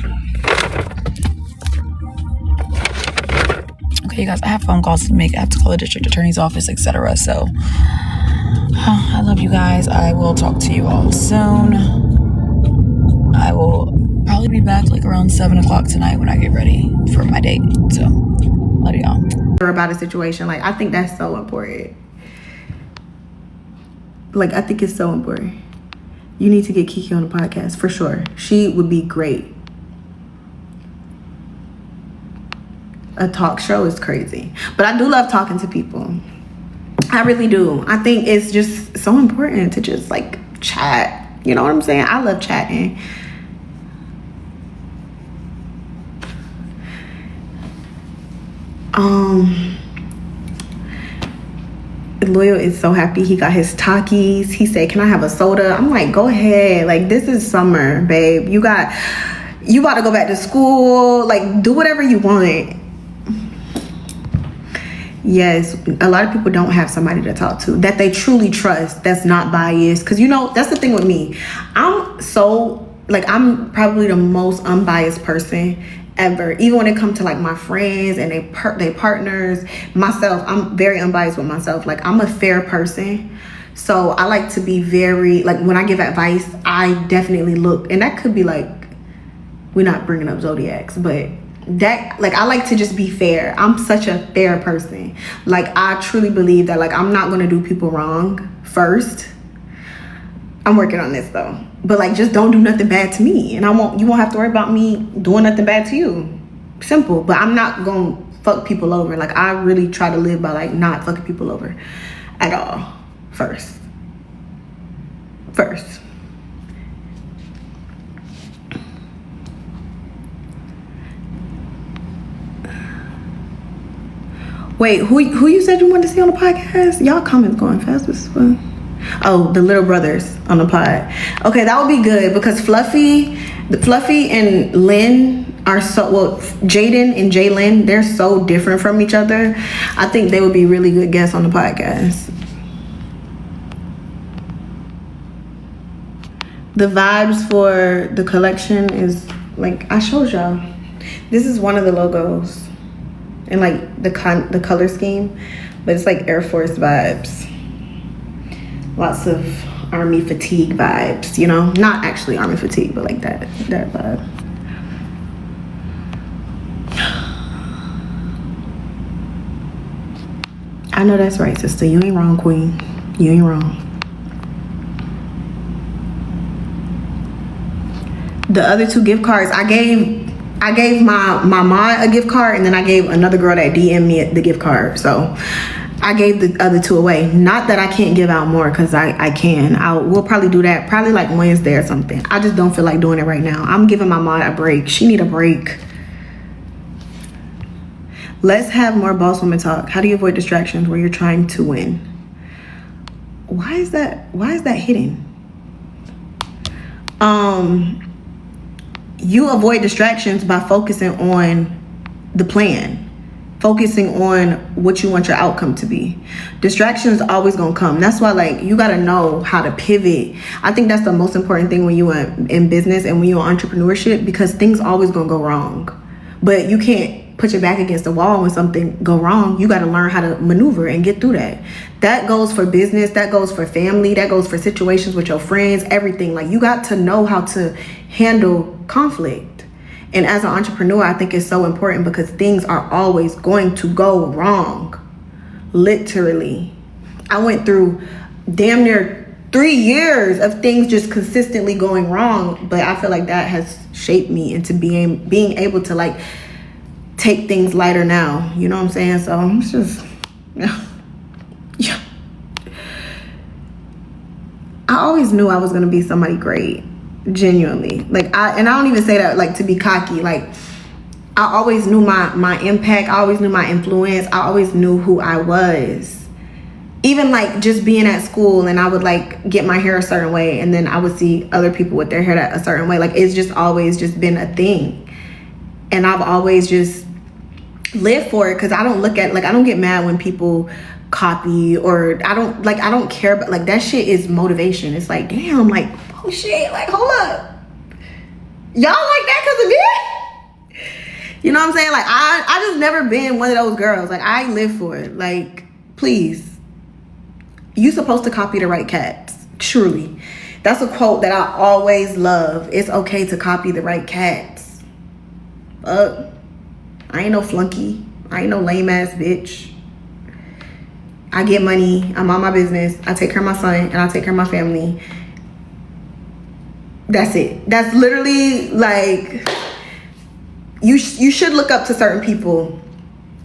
[SPEAKER 1] Okay, you guys, I have phone calls to make. I have to call the district attorney's office, etc. So, I love you guys. I will talk to you all soon. I will probably be back like around 7 o'clock tonight when I get ready for my date. So, love y'all.
[SPEAKER 7] About a situation, like, I think that's so important. Like, I think it's so important. You need to get Kiki on the podcast for sure. She would be great. A talk show is crazy, but I do love talking to people. I really do. I think it's just so important to just like chat. You know what I'm saying? I love chatting. Loyal is so happy he got his Takis. He said, can I have a soda? I'm like, go ahead. Like, this is summer, babe. You about to go back to school. Like, do whatever you want. Yes, a lot of people don't have somebody to talk to that they truly trust, that's not biased. Because, you know, that's the thing with me. I'm probably the most unbiased person ever. Even when it comes to like my friends and they partners, myself, I'm very unbiased with myself. Like, I'm a fair person. So I like to be very, like, when I give advice, I definitely look, and that could be like, we're not bringing up zodiacs, but that, like, I like to just be fair. I'm such a fair person. Like, I truly believe that, like, I'm not going to do people wrong first. I'm working on this though. But like, just don't do nothing bad to me, and you won't have to worry about me doing nothing bad to you. Simple. But I'm not going to fuck people over. Like, I really try to live by like not fucking people over at all. First. Wait, who you said you wanted to see on the podcast? Y'all comments going fast as fuck. Oh, the little brothers on the pod. Okay, that would be good because Fluffy and Lynn are so, well, Jaden and Jaylyn, they're so different from each other. I think they would be really good guests on the podcast. The vibes for the collection is like I showed y'all. This is one of the logos. And like the color scheme, but it's like Air Force vibes. Lots of army fatigue vibes, you know? Not actually army fatigue, but like that vibe. I know that's right, sister. You ain't wrong, queen. You ain't wrong. The other two gift cards, I gave my mod a gift card, and then I gave another girl that DM'd me the gift card. So I gave the other two away. Not that I can't give out more, because I can. We'll probably do that probably like Wednesday or something. I just don't feel like doing it right now. I'm giving my mod a break. She need a break. Let's have more boss woman talk. How do you avoid distractions when you're trying to win? Why is that hidden? You avoid distractions by focusing on the plan, focusing on what you want your outcome to be. Distractions always gonna come. That's why, like, you gotta know how to pivot. I think that's the most important thing when you are in business and when you're in entrepreneurship, because things always gonna go wrong. But you can't put your back against the wall when something go wrong. You got to learn how to maneuver and get through that. That goes for business, that goes for family, that goes for situations with your friends, everything. Like, you got to know how to handle conflict. And as an entrepreneur, I think it's so important because things are always going to go wrong. Literally. I went through damn near 3 years of things just consistently going wrong, but I feel like that has shaped me into being able to like take things lighter now. You know what I'm saying? So it's just, yeah. I always knew I was gonna be somebody great, genuinely. Like, I don't even say that like to be cocky. Like, I always knew my impact. I always knew my influence. I always knew who I was. Even like just being at school and I would like get my hair a certain way and then I would see other people with their hair a certain way. Like, it's just always just been a thing. And I've always just lived for it because I don't look at, like, I don't get mad when people copy or I don't care, but like that shit is motivation. It's like, damn, like, oh shit, like, hold up. Y'all like that because of me? You know what I'm saying? Like, I just never been one of those girls. Like, I live for it. Like, please. You supposed to copy the right cats. Truly. That's a quote that I always love. It's okay to copy the right cats. I ain't no flunky. I ain't no lame ass bitch. I get money. I'm on my business. I take care of my son and I take care of my family. That's it. That's literally like, you should look up to certain people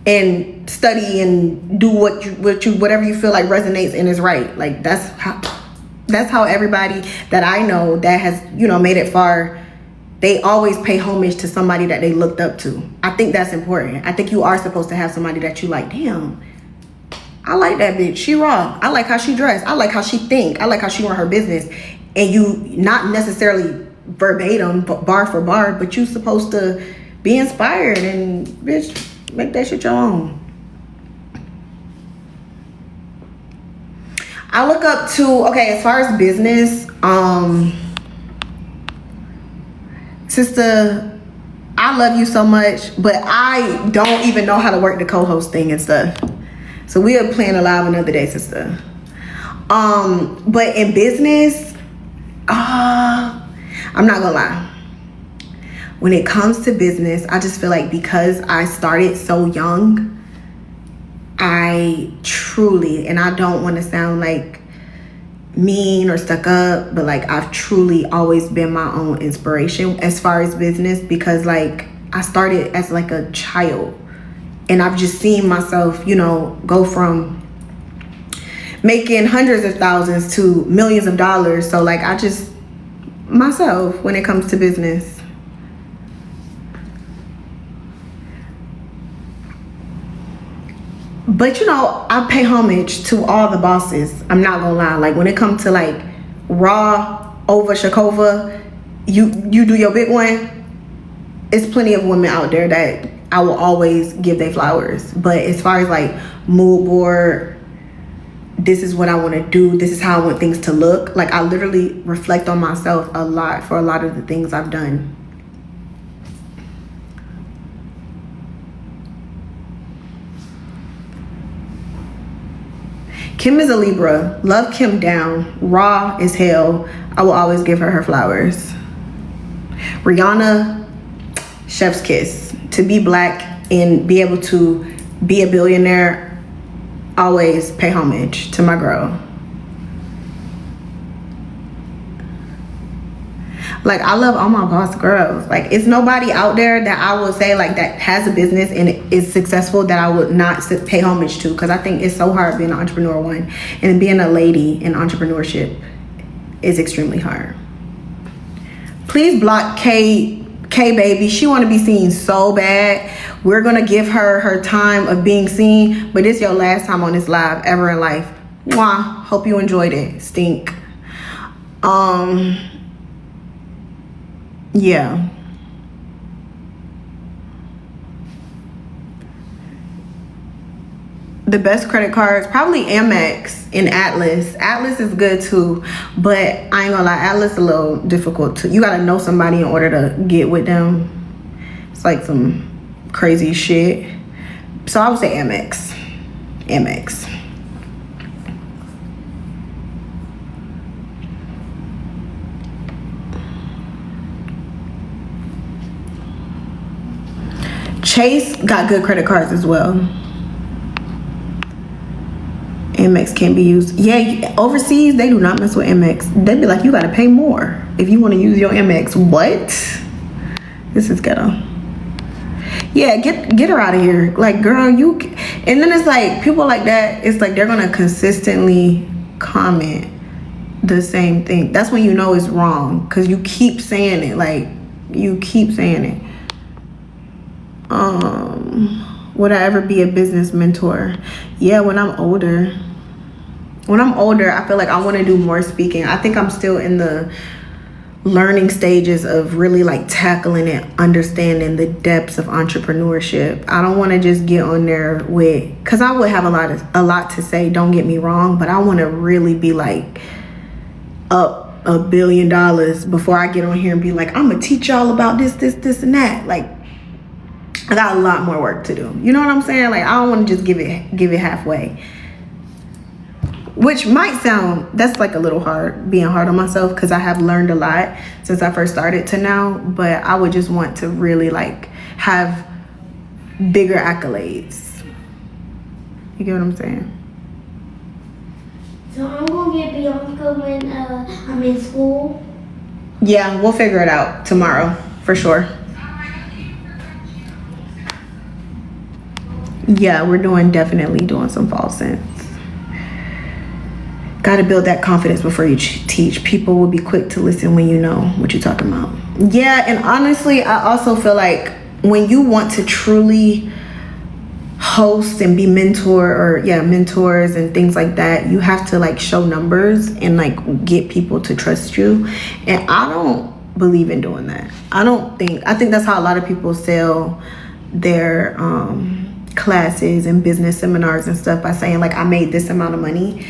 [SPEAKER 7] and study and do whatever you feel like resonates and is right. Like, that's how everybody that I know that has, you know, made it far, they always pay homage to somebody that they looked up to. I think that's important. I think you are supposed to have somebody that you like, damn, I like that bitch. She raw. I like how she dressed. I like how she think. I like how she run her business. And you not necessarily verbatim, but bar for bar, but you supposed to be inspired and, bitch, make that shit your own. I look up to, okay, as far as business, sister, I love you so much, but I don't even know how to work the co-host thing and stuff. So we'll plan a live another day, sister. But in business, I'm not gonna lie. When it comes to business, I just feel like because I started so young, I truly, and I don't want to sound like mean or stuck up, but like I've truly always been my own inspiration as far as business, because like I started as like a child and I've just seen myself, you know, go from making hundreds of thousands to millions of dollars. So like I just, myself, when it comes to business. But you know, I pay homage to all the bosses. I'm not gonna lie. Like when it comes to like Raw over Shakova, you do your big one. It's plenty of women out there that I will always give their flowers. But as far as like mood board, this is what I want to do, this is how I want things to look. Like I literally reflect on myself a lot for a lot of the things I've done. Kim is a Libra. Love Kim down. Raw as hell. I will always give her flowers. Rihanna, chef's kiss. To be black and be able to be a billionaire, always pay homage to my girl. Like I love all my boss girls. Like it's nobody out there that I would say like that has a business and is successful that I would not pay homage to, because I think it's so hard being an entrepreneur, one, and being a lady in entrepreneurship is extremely hard. Please block K baby. She want to be seen so bad. We're gonna give her her time of being seen, but it's your last time on this live ever in life. Mwah. Hope you enjoyed it. Stink. Yeah. The best credit cards, probably Amex and Atlas. Atlas is good too, but I ain't gonna lie, Atlas is a little difficult too. You gotta know somebody in order to get with them. It's like some crazy shit. So I would say Amex. Chase got good credit cards as well. Amex can be used. Yeah, overseas they do not mess with Amex. They be like, you gotta pay more if you want to use your Amex. What? This is ghetto. Yeah, get her out of here. Like, girl, you. And then it's like people like that. It's like they're gonna consistently comment the same thing. That's when you know it's wrong, because you keep saying it. Like, you keep saying it. Would I ever be a business mentor? Yeah, when I'm older. When I'm older, I feel like I want to do more speaking. I think I'm still in the learning stages of really like tackling and understanding the depths of entrepreneurship. I don't want to just get on there with, because I would have a lot to say, don't get me wrong, but I want to really be like up $1 billion before I get on here and be like, I'm gonna teach y'all about this and that. Like, I got a lot more work to do. You know what I'm saying? Like, I don't want to just give it halfway. Which might sound, that's like a little hard, being hard on myself, because I have learned a lot since I first started to now. But I would just want to really like have bigger accolades. You get what I'm saying?
[SPEAKER 6] So I'm gonna get Bianca when I'm in school.
[SPEAKER 7] Yeah, we'll figure it out tomorrow for sure. Yeah, we're definitely doing some fall scents. Gotta build that confidence before you teach. People will be quick to listen when you know what you're talking about. Yeah, and honestly, I also feel like when you want to truly host and be mentors and things like that, you have to like show numbers and like get people to trust you. And I don't believe in doing that. I think that's how a lot of people sell their classes and business seminars and stuff, by saying like, I made this amount of money.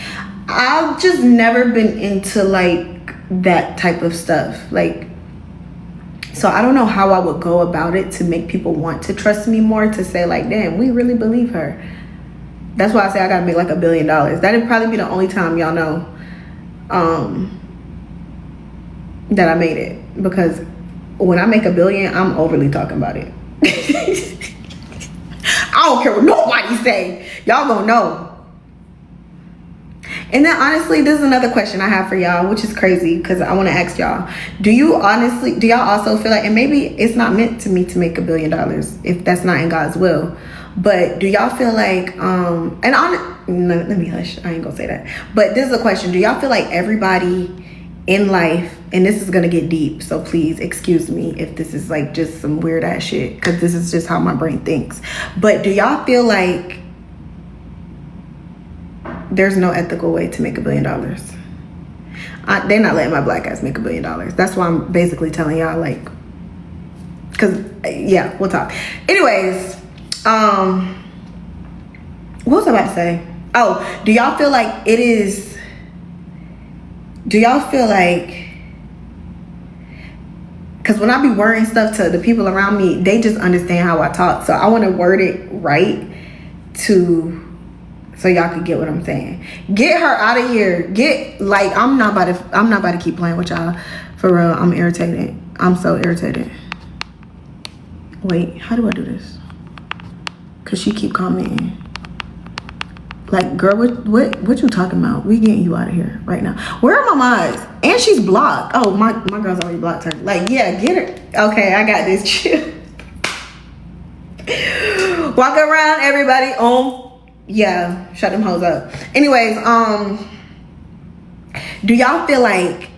[SPEAKER 7] I've just never been into like that type of stuff. Like, so I don't know how I would go about it to make people want to trust me more, to say like, damn, we really believe her. That's why I say I gotta make like $1 billion. That'd probably be the only time y'all know that I made it, because when I make $1 billion, I'm overly talking about it. I don't care what nobody say. Y'all gonna know. And then honestly, this is another question I have for y'all, which is crazy, because I want to ask y'all, do y'all also feel like, and maybe it's not meant to me to make $1 billion if that's not in God's will, but do y'all feel like, let me hush, I ain't gonna say that, but this is a question. Do y'all feel like everybody in life, and this is gonna get deep, so please excuse me if this is like just some weird ass shit, because this is just how my brain thinks, but do y'all feel like there's no ethical way to make $1 billion? They're not letting my black ass make $1 billion. That's why I'm basically telling y'all, like, because yeah, we'll talk. Anyways, what was I about to say? Oh, do y'all feel like because when I be wording stuff to the people around me, they just understand how I talk, so I want to word it right so y'all could get what I'm saying. Get her out of here. I'm not about to keep playing with y'all. For real, I'm irritated. I'm so irritated. Wait, how do I do this? Cause she keep commenting. Like, girl, what you talking about? We getting you out of here right now. Where are my mods? And she's blocked. Oh, my girl's already blocked her. Like, yeah, get her. Okay, I got this. Chill. Walk around, everybody. Yeah, shut them hoes up. Anyways, do y'all feel like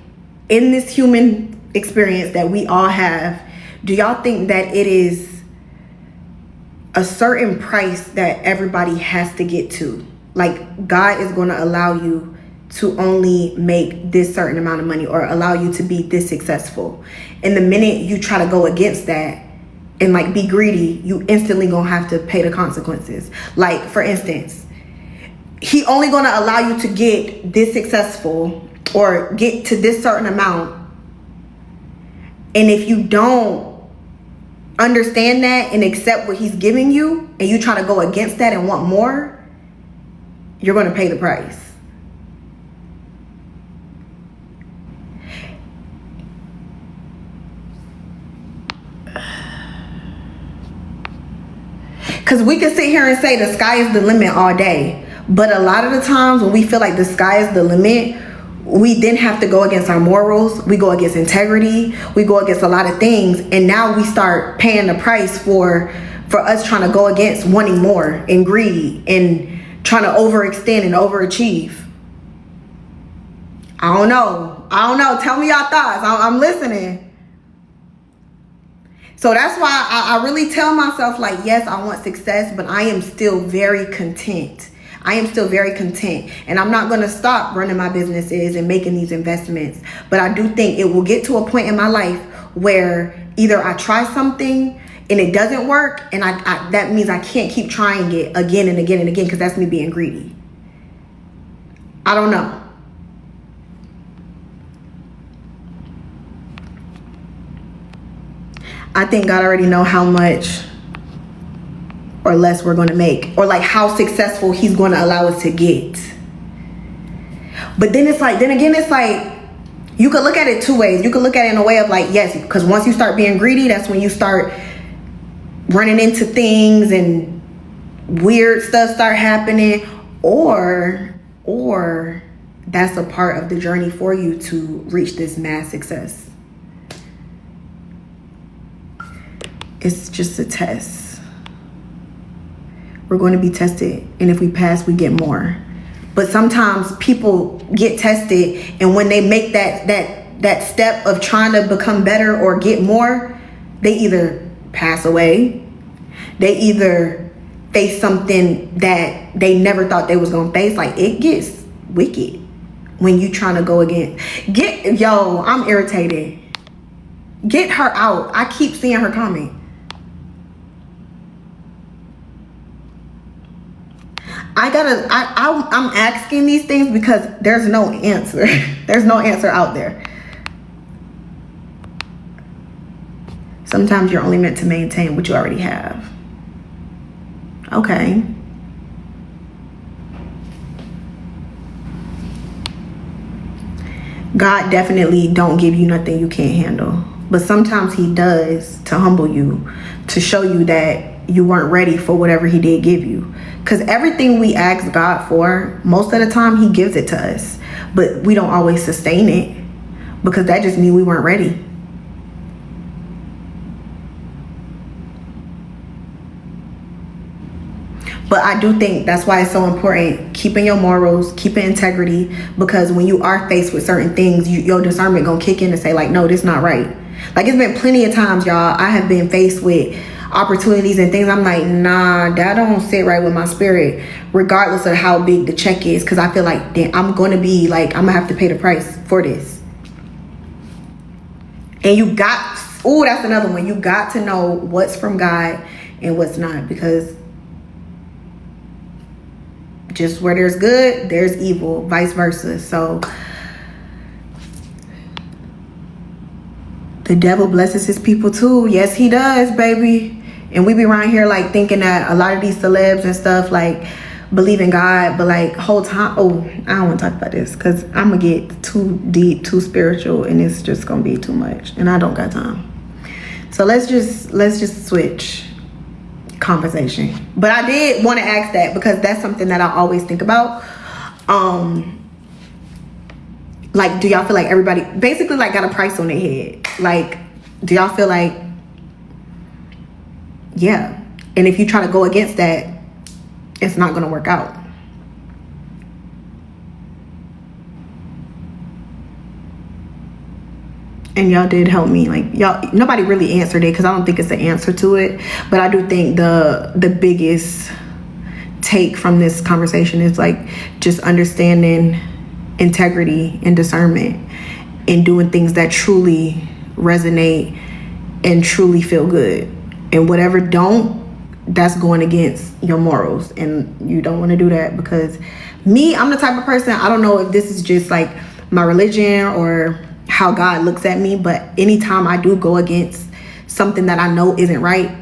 [SPEAKER 7] in this human experience that we all have, do y'all think that it is a certain price that everybody has to get to? Like, God is going to allow you to only make this certain amount of money, or allow you to be this successful. And the minute you try to go against that and like be greedy, you instantly gonna have to pay the consequences. Like, for instance, he only gonna allow you to get this successful or get to this certain amount, and if you don't understand that and accept what he's giving you, and you try to go against that and want more, you're going to pay the price. Because we can sit here and say the sky is the limit all day, but a lot of the times when we feel like the sky is the limit, we then have to go against our morals, we go against integrity, we go against a lot of things, and now we start paying the price for us trying to go against wanting more and greedy and trying to overextend and overachieve. I don't know. Tell me your thoughts. I'm listening. So that's why I really tell myself, like, yes, I want success, but I am still very content. And I'm not going to stop running my businesses and making these investments. But I do think it will get to a point in my life where either I try something and it doesn't work, and I that means I can't keep trying it again and again and again, because that's me being greedy. I don't know. I think God already know how much or less we're going to make, or like how successful he's going to allow us to get. But then it's like, you could look at it two ways. You could look at it in a way of like, yes, because once you start being greedy, that's when you start running into things and weird stuff start happening, or that's a part of the journey for you to reach this mass success. It's just a test. We're going to be tested, and if we pass, we get more. But sometimes people get tested, and when they make that step of trying to become better or get more, they either pass away, they either face something that they never thought they was gonna face. Like, it gets wicked when you trying to go against. I'm irritated. Get her out. I keep seeing her comment. I'm asking these things because there's no answer. There's no answer out there. Sometimes you're only meant to maintain what you already have. Okay. God definitely don't give you nothing you can't handle. But sometimes he does, to humble you, to show you that you weren't ready for whatever he did give you. Because everything we ask God for, most of the time he gives it to us. But we don't always sustain it, because that just means we weren't ready. But I do think that's why it's so important keeping your morals, keeping integrity, because when you are faced with certain things, your discernment gonna kick in and say, like, no, this not right. Like, it's been plenty of times, y'all, I have been faced with opportunities and things. I'm like, nah, that don't sit right with my spirit, regardless of how big the check is, because I feel like, damn, I'm gonna have to pay the price for this. And that's another one. You got to know what's from God and what's not, because just where there's good, there's evil, vice versa. So the devil blesses his people too. Yes, he does, baby. And we be around here like thinking that a lot of these celebs and stuff like believe in God, but like whole time, I don't want to talk about this because I'm gonna get too deep, too spiritual, and it's just gonna be too much, and I don't got time. So let's just switch conversation. But I did want to ask that because that's something that I always think about. Like, do y'all feel like everybody basically like got a price on their head? Like, do y'all feel like, yeah, and if you try to go against that, it's not gonna work out? And y'all did help me. Like, y'all, nobody really answered it because I don't think it's the answer to it. But I do think the biggest take from this conversation is like just understanding integrity and discernment and doing things that truly resonate and truly feel good. And whatever don't, that's going against your morals. And you don't want to do that, because I'm the type of person, I don't know if this is just like my religion or how God looks at me, but anytime I do go against something that I know isn't right,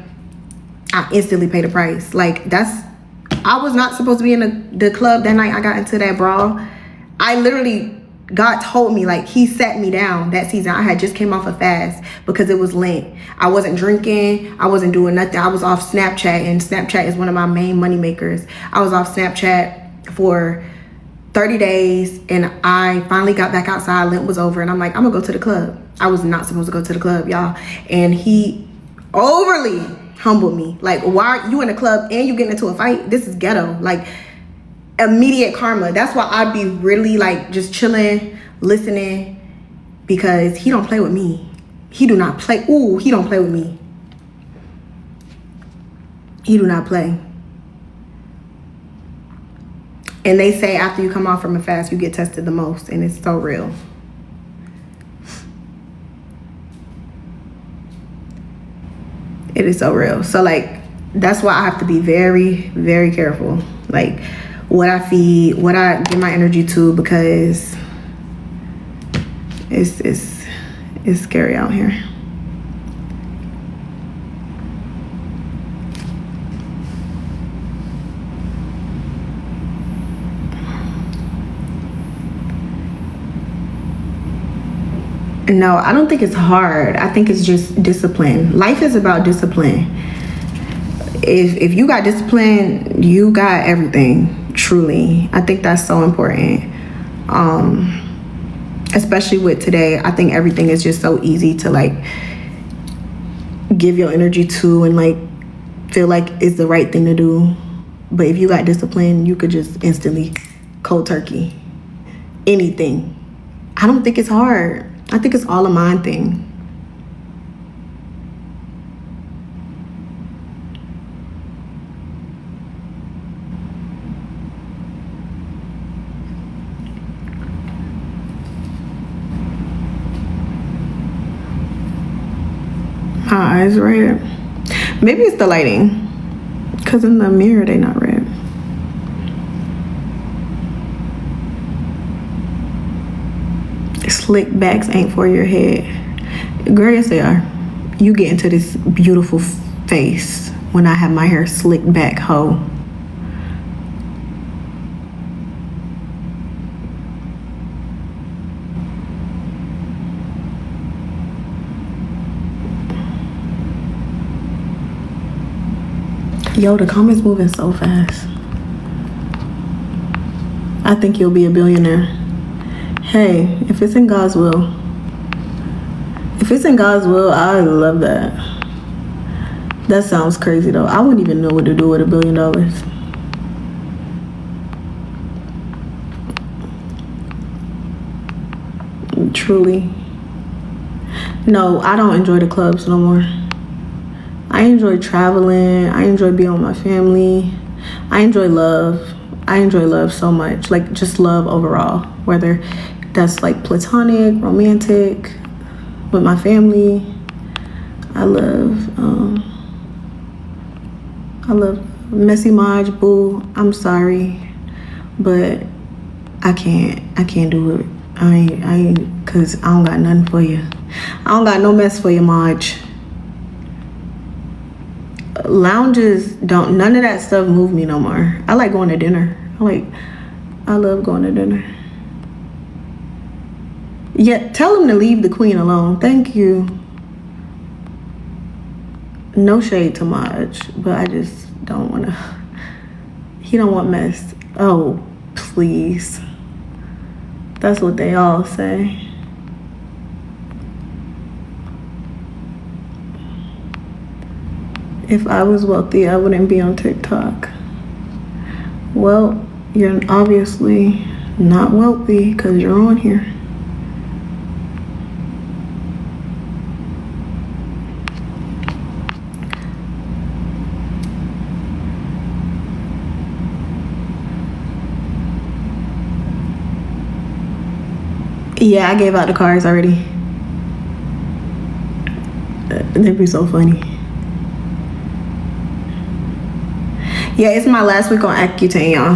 [SPEAKER 7] I instantly pay the price. Like, I was not supposed to be in the club that night I got into that brawl. I literally, God told me, like, he sat me down that season. I had just came off a fast because it was Lent. I wasn't drinking. I wasn't doing nothing. I was off Snapchat, and Snapchat is one of my main money makers. I was off Snapchat for 30 days, and I finally got back outside. Lent was over, and I'm like, I'm gonna go to the club. I was not supposed to go to the club, y'all. And he overly humbled me. Like, why are you in the club and you getting into a fight? This is ghetto. Like, immediate karma. That's why I'd be really like just chilling, listening, because he don't play with me. He do not play. Ooh, he don't play with me. He do not play. And they say after you come off from a fast, you get tested the most, and it's so real. It is so real. So like, that's why I have to be very, very careful. Like, what I feed, what I give my energy to, because it's scary out here. No, I don't think it's hard. I think it's just discipline. Life is about discipline. If you got discipline, you got everything. Truly, I think that's so important. Especially with today, I think everything is just so easy to like give your energy to and like feel like it's the right thing to do. But if you got discipline, you could just instantly cold turkey anything. I don't think it's hard. I think it's all a mind thing. My eyes red. Maybe it's the lighting, because in the mirror they not red. Slick backs ain't for your head. Girl, yes they are. You get into this beautiful face when I have my hair slicked back, ho. Yo, the comments moving so fast. I think you'll be a billionaire. Hey, if it's in God's will. If it's in God's will, I love that. That sounds crazy though. I wouldn't even know what to do with $1 billion. Truly. No, I don't enjoy the clubs no more. I enjoy traveling. I enjoy being with my family. I enjoy love. I enjoy love so much. Like, just love overall. Whether that's like platonic, romantic, with my family. I love Messy Maj, boo. I'm sorry, but I can't do it. I ain't, cause I don't got nothing for you. I don't got no mess for you, Maj. Lounges don't, none of that stuff move me no more. I like going to dinner. I love going to dinner. Yeah, tell him to leave the queen alone. Thank you. No shade to Maj, but I just don't want to. He don't want mess. Oh, please. That's what they all say. If I was wealthy, I wouldn't be on TikTok. Well, you're obviously not wealthy because you're on here. Yeah, I gave out the cards already. They'd be so funny. Yeah, it's my last week on Accutane, y'all.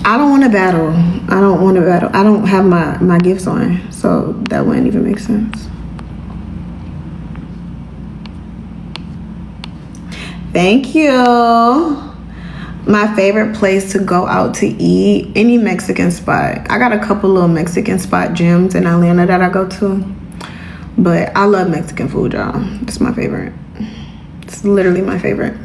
[SPEAKER 7] I don't want to battle. I don't have my gifts on, so that wouldn't even make sense. Thank you. My favorite place to go out to eat, any Mexican spot. I got a couple little Mexican spot gyms in Atlanta that I go to. But I love Mexican food, y'all. It's my favorite. It's literally my favorite.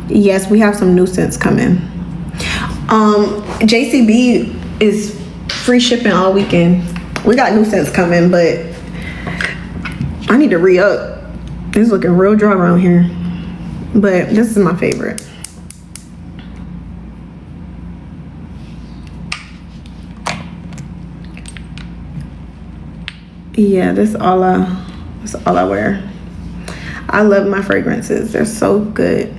[SPEAKER 7] Yes, we have some new scents coming. JCB is free shipping all weekend. We got new scents coming, but I need to re-up. It's looking real dry around here. But this is my favorite. Yeah, this is all I wear. I love my fragrances. They're so good.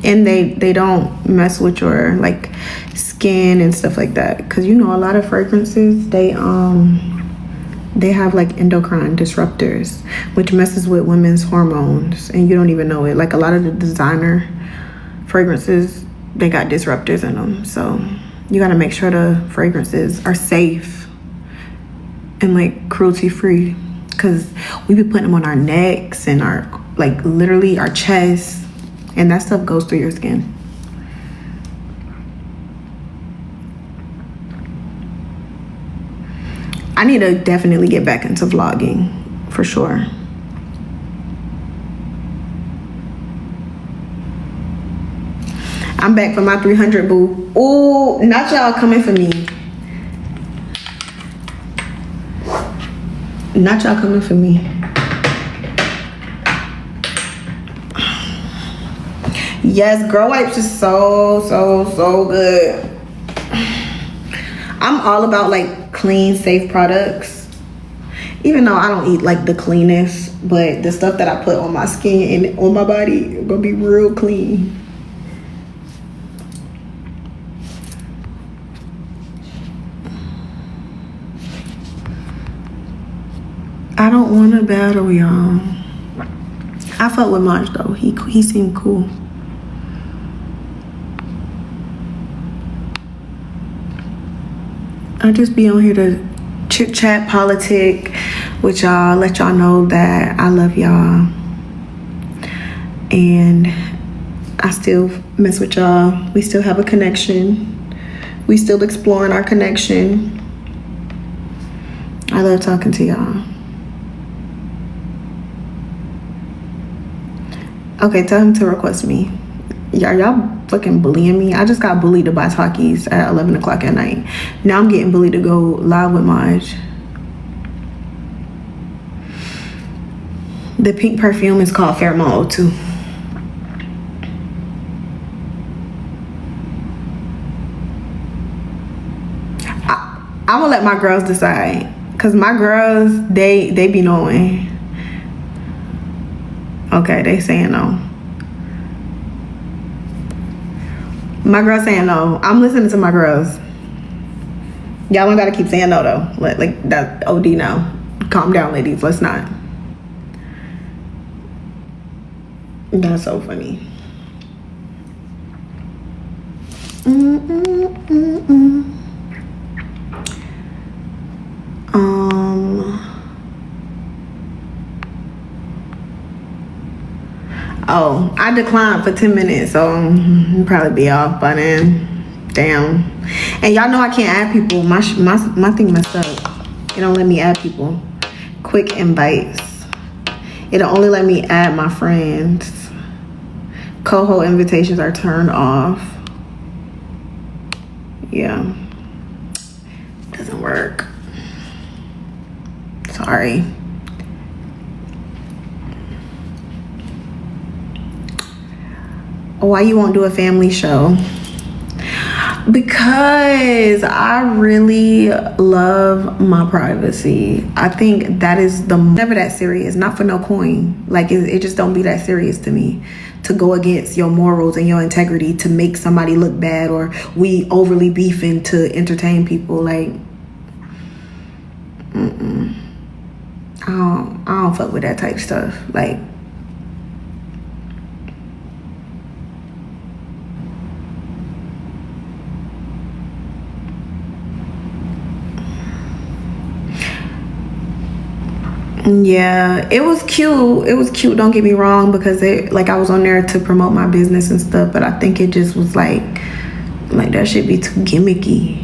[SPEAKER 7] And they don't mess with your like skin and stuff like that, because you know a lot of fragrances they have like endocrine disruptors, which messes with women's hormones, and you don't even know it. Like a lot of the designer fragrances, they got disruptors in them, so you got to make sure the fragrances are safe and like cruelty free, because we be putting them on our necks and our like literally our chest. And that stuff goes through your skin. I need to definitely get back into vlogging, for sure. I'm back for my 300, boo. Ooh, not y'all coming for me. Not y'all coming for me. Yes, Girl Wipes is so good. I'm all about like clean, safe products. Even though I don't eat like the cleanest, but the stuff that I put on my skin and on my body is gonna be real clean. I don't want to battle, y'all. I fuck with Maj though. He seemed cool. I just be on here to chit chat, politic with y'all, let y'all know that I love y'all, and I still mess with y'all. We still have a connection. We still exploring our connection. I love talking to y'all. Okay, tell him to request me. Y'all fucking bullying me. I just got bullied to buy Takis at 11 o'clock at night. Now I'm getting bullied to go live with Maj. The pink perfume is called Pheromone 02. I'm gonna let my girls decide, cause my girls they be knowing. Okay, they saying no. My girl saying no. I'm listening to my girls. Y'all don't gotta keep saying no though. Like that OD now. Calm down, ladies. Let's not. That's so funny. Oh, I declined for 10 minutes, so I'll probably be off by then. Damn. And y'all know I can't add people. My thing messed up. It don't let me add people. Quick invites. It'll only let me add my friends. Coho invitations are turned off. Yeah. Doesn't work. Sorry. Why you won't do a family show? Because I really love my privacy. I think that is never that serious. Not for no coin. Like it just don't be that serious to me to go against your morals and your integrity to make somebody look bad, or we overly beefing to entertain people. Like, I don't fuck with that type of stuff. Like, . Yeah, it was cute. It was cute. Don't get me wrong, because I was on there to promote my business and stuff. But I think it just was like that should be too gimmicky.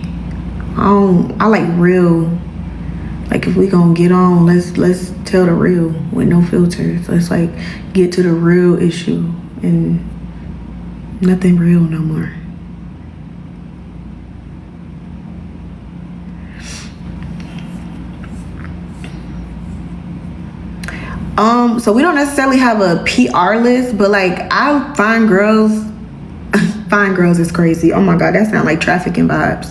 [SPEAKER 7] I like real. Like, if we gonna get on, let's tell the real with no filters. Let's like get to the real issue, and nothing real no more. So we don't necessarily have a PR list, but like I find girls is crazy. Oh my God, that sounds like trafficking vibes.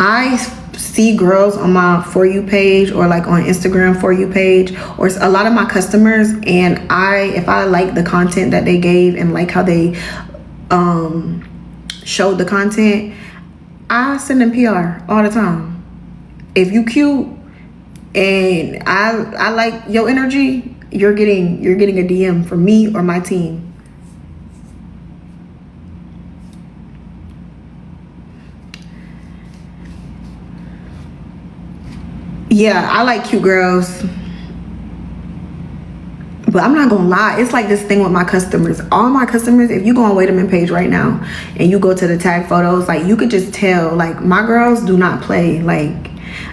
[SPEAKER 7] I see girls on my For You page, or like on Instagram For You page, or a lot of my customers, and if I like the content that they gave and like how they showed the content, I send them PR all the time. If you cute and I like your energy, you're getting a DM from me or my team. Yeah, I like cute girls. But I'm not gonna lie, it's like this thing with my customers. All my customers, if you go on Wayda page right now and you go to the tag photos, like you could just tell, like my girls do not play. Like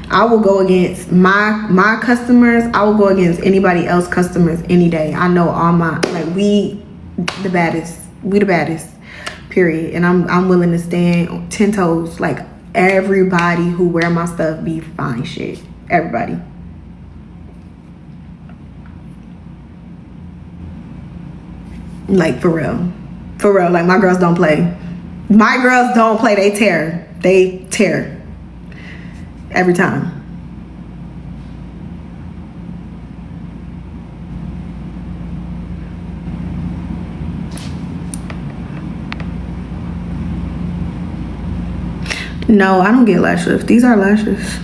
[SPEAKER 7] I will go against my customers. I will go against anybody else customers any day. I know all my, like we the baddest, period. And I'm willing to stand 10 toes. Like everybody who wear my stuff be fine shit. Everybody. Like for real, like my girls don't play. They tear every time. No, I don't get lash lifts. These are lashes.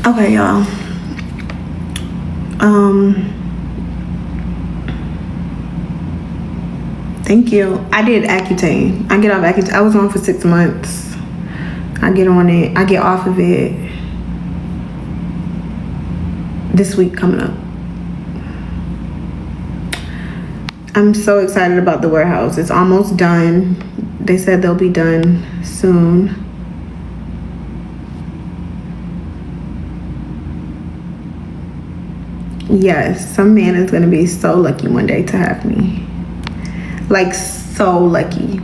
[SPEAKER 7] Okay, y'all. Thank you. I did Accutane. I get off Accutane. I was on for 6 months. I get on it. I get off of it this week coming up. I'm so excited about the warehouse. It's almost done. They said they'll be done soon. Yes, some man is gonna be so lucky one day to have me. Like so lucky.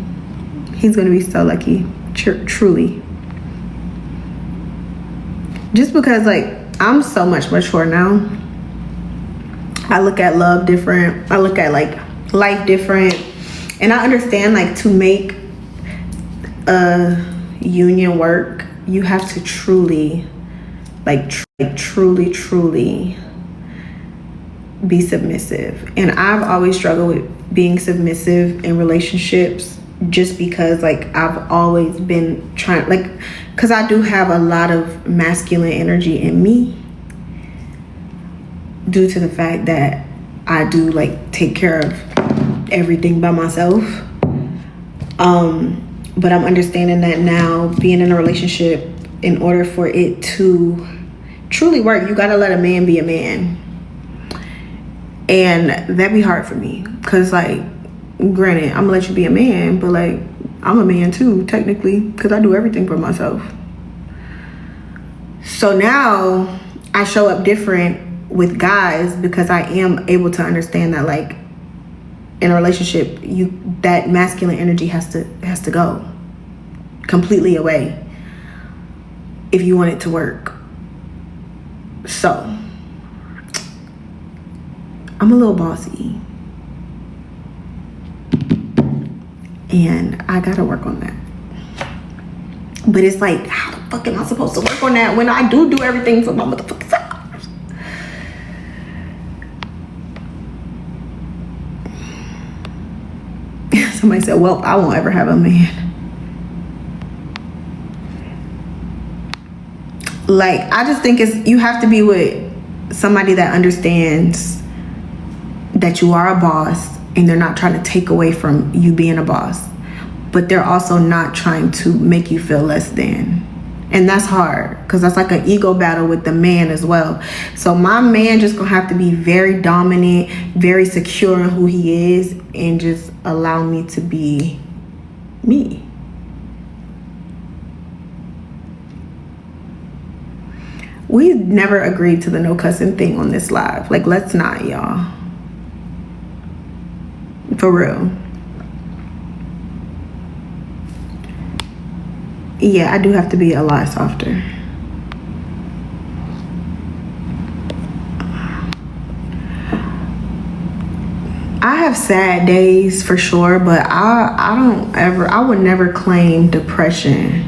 [SPEAKER 7] He's gonna be so lucky, truly. Just because like I'm so much mature now. I look at love different. I look at like life different, and I understand like to make a union work, you have to truly, truly be submissive. And I've always struggled with being submissive in relationships, just because like I've always been trying, like, because I do have a lot of masculine energy in me, due to the fact that I do like take care of everything by myself. But I'm understanding that now, being in a relationship, in order for it to truly work, you gotta let a man be a man. And that'd be hard for me, because like, granted, I'm gonna let you be a man, but like, I'm a man too, technically, because I do everything for myself. So now I show up different with guys, because I am able to understand that like in a relationship, that masculine energy has to go completely away if you want it to work. So I'm a little bossy, and I gotta work on that. But it's like, how the fuck am I supposed to work on that when I do everything for my motherfucking self? Somebody said, well, I won't ever have a man. Like, I just think you have to be with somebody that understands that you are a boss, and they're not trying to take away from you being a boss, but they're also not trying to make you feel less than. And that's hard, because that's like an ego battle with the man as well. So my man just gonna have to be very dominant, very secure in who he is, and just allow me to be me. We never agreed to the no cussing thing on this live. Like, let's not, y'all. For real. Yeah, I do have to be a lot softer. I have sad days for sure, but I would never claim depression,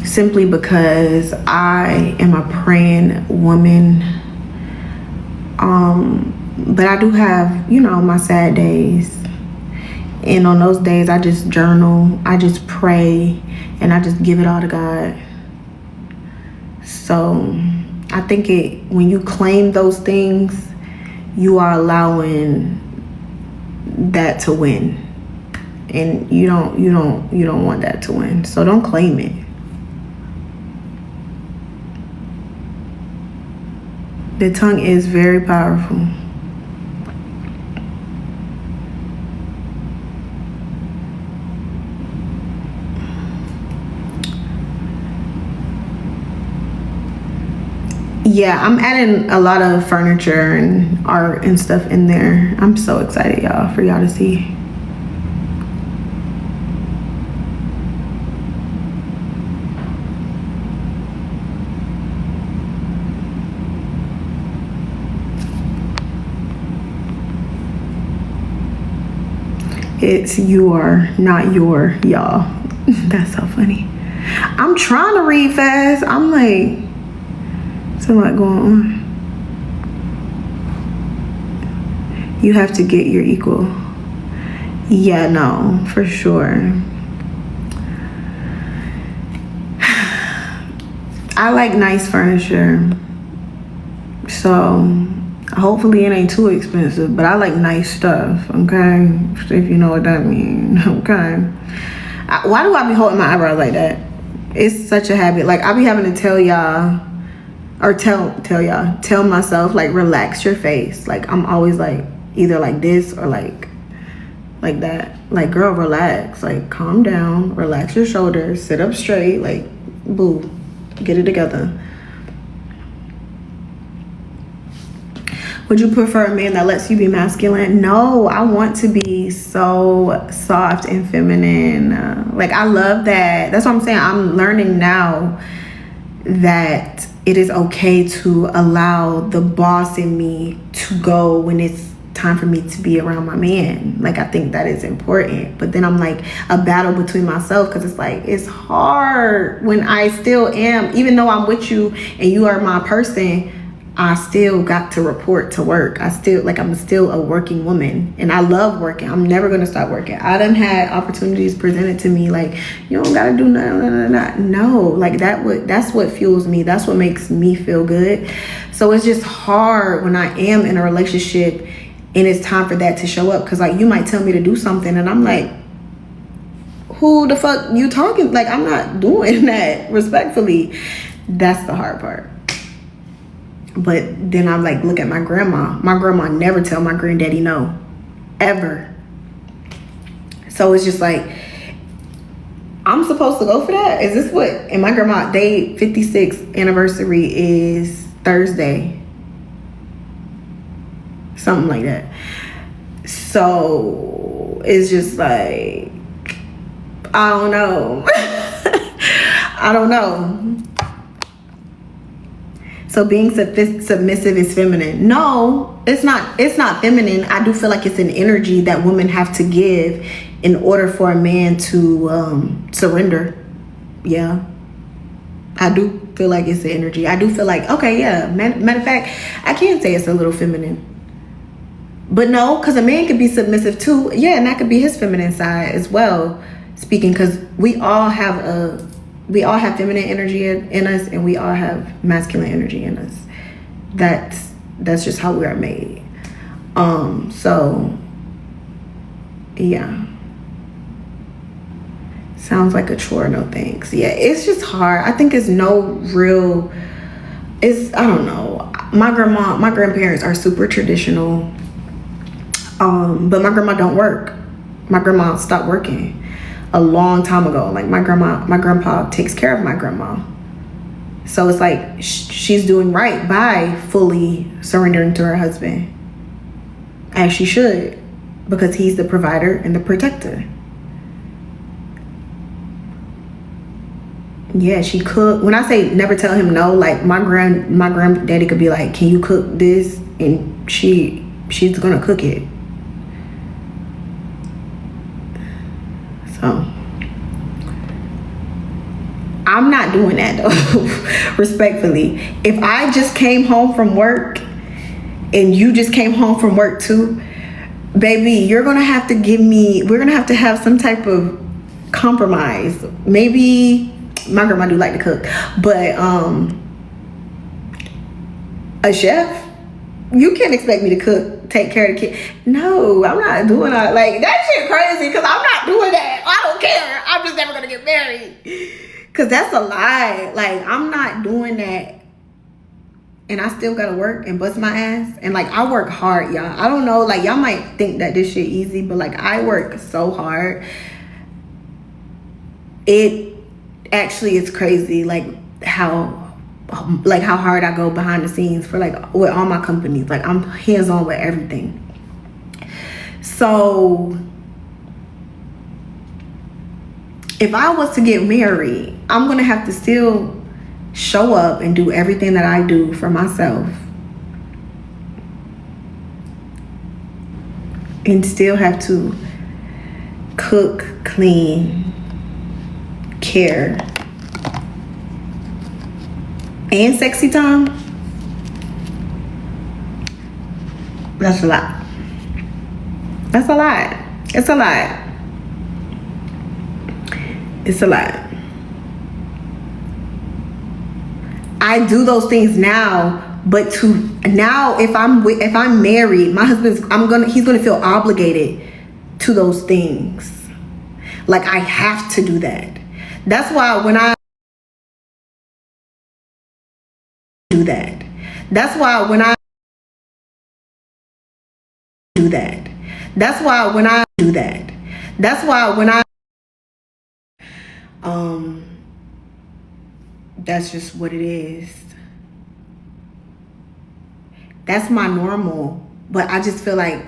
[SPEAKER 7] simply because I am a praying woman. But I do have, my sad days. And on those days, I just journal, I just pray, and I just give it all to God. So I think when you claim those things, you are allowing that to win. And you don't want that to win. So don't claim it. The tongue is very powerful. Yeah, I'm adding a lot of furniture and art and stuff in there. I'm so excited, y'all, for y'all to see. It's your, not your, y'all. That's so funny. I'm trying to read fast. I'm like, there's a lot going on. You have to get your equal. Yeah, no, for sure. I like nice furniture. So hopefully it ain't too expensive, but I like nice stuff, okay? If you know what that means, okay? Why do I be holding my eyebrows like that? It's such a habit. Like, I be having to tell y'all, or tell myself, like, relax your face. Like, I'm always like either like this or like that. Like, girl, relax. Like, calm down, relax your shoulders, sit up straight. Like, boo, get it together. Would you prefer a man that lets you be masculine? No, I want to be so soft and feminine. Like, I love that. That's what I'm saying. I'm learning now that it is okay to allow the boss in me to go when it's time for me to be around my man. Like, I think that is important. But then I'm like a battle between myself, because it's like, it's hard when I still am, even though I'm with you and you are my person, I still got to report to work. I'm still a working woman, and I love working. I'm never gonna stop working. I done had opportunities presented to me, like, you don't gotta do nothing. No, like, that's what fuels me. That's what makes me feel good. So it's just hard when I am in a relationship and it's time for that to show up, because like, you might tell me to do something and I'm like, who the fuck you talking? Like, I'm not doing that, respectfully. That's the hard part. But then I like look at my grandma. My grandma never tell my granddaddy no, ever. So it's just like, I'm supposed to go for that? Is this what? And my grandma, they 56th anniversary is Thursday, something like that. So it's just like, I don't know. I don't know. So being submissive is feminine. No, it's not. It's not feminine. I do feel like it's an energy that women have to give in order for a man to surrender. Yeah, I do feel like it's the energy. I do feel like, okay, yeah. Matter of fact, I can say it's a little feminine. But no, because a man could be submissive too. Yeah, and that could be his feminine side as well. Speaking, because we all have feminine energy in us, and we all have masculine energy in us. That's just how we are made. So yeah. Sounds like a chore, no thanks. Yeah, it's just hard. I think it's no real, I don't know. My grandparents are super traditional. But my grandma don't work. My grandma stopped working a long time ago. Like my grandpa takes care of my grandma. So it's like she's doing right by fully surrendering to her husband. As she should, because he's the provider and the protector. Yeah, she cooked. When I say never tell him no, like my granddaddy could be like, "Can you cook this?" And she's gonna cook it. So I'm not doing that though. Respectfully, if I just came home from work and you just came home from work too, baby, you're gonna have to we're gonna have to have some type of compromise. Maybe my grandma do like to cook, but a chef, you can't expect me to cook, take care of the kid. No, I'm not doing that. Like, that shit crazy, because I'm not doing that. I don't care. I'm just never gonna get married, because that's a lie. Like, I'm not doing that. And I still gotta work and bust my ass. And like, I work hard, y'all. I don't know, like, y'all might think that this shit easy, but like, I work so hard. It actually is crazy, like how hard I go behind the scenes for like with all my companies. Like, I'm hands-on with everything. So if I was to get married, I'm gonna have to still show up and do everything that I do for myself, and still have to cook, clean, care, and sexy time. That's a lot. That's a lot. It's a lot. It's a lot. I do those things now, but if I'm married, my husband's he's gonna feel obligated to those things. Like, I have to do that. That's why when I do that. That's why when I do that. That's why when I do that. That's why when I that's just what it is. That's my normal. But I just feel like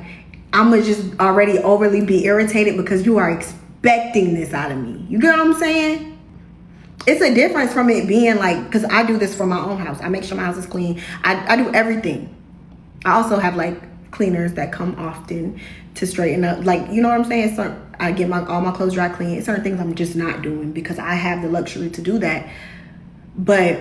[SPEAKER 7] I'm gonna just already overly be irritated because you are expecting this out of me. You get what I'm saying? It's a difference from it being like, because I do this for my own house. I make sure my house is clean. I do everything. I also have like cleaners that come often to straighten up. Like, you know what I'm saying? So I get all my clothes dry clean. Certain things I'm just not doing because I have the luxury to do that. But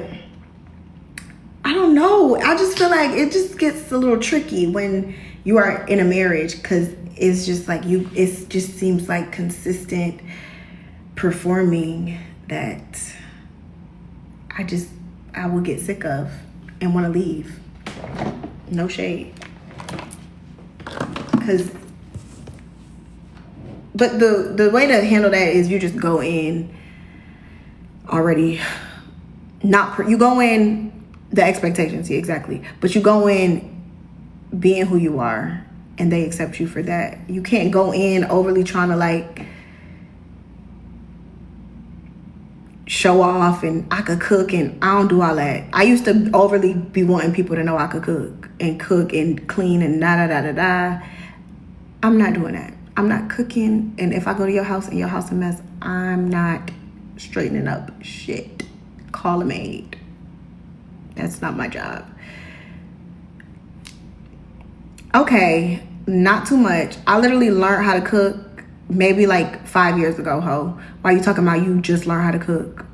[SPEAKER 7] I don't know. I just feel like it just gets a little tricky when you are in a marriage, because it's just like it just seems like consistent performing that I will get sick of and want to leave. No shade. But the way to handle that is you just go in already you go in the expectations, yeah, exactly. But you go in being who you are, and they accept you for that. You can't go in overly trying to like show off and I could cook, and I don't do all that. I used to overly be wanting people to know I could cook and clean and da. I'm not doing that. I'm not cooking, and if I go to your house and your house a mess, I'm not straightening up shit. Call a maid. That's not my job. Okay, not too much. I literally learned how to cook maybe like 5 years ago, ho. Why you talking about you just learned how to cook?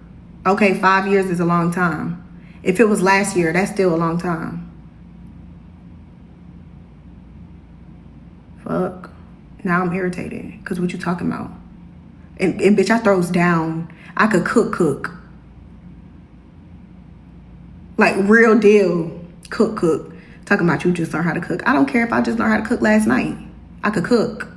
[SPEAKER 7] Okay, 5 years is a long time. If it was last year, that's still a long time. Fuck. Now I'm irritated because what you talking about? And bitch, I throws down. I could cook. Like real deal cook. Talking about you just learned how to cook. I don't care if I just learned how to cook last night. I could cook.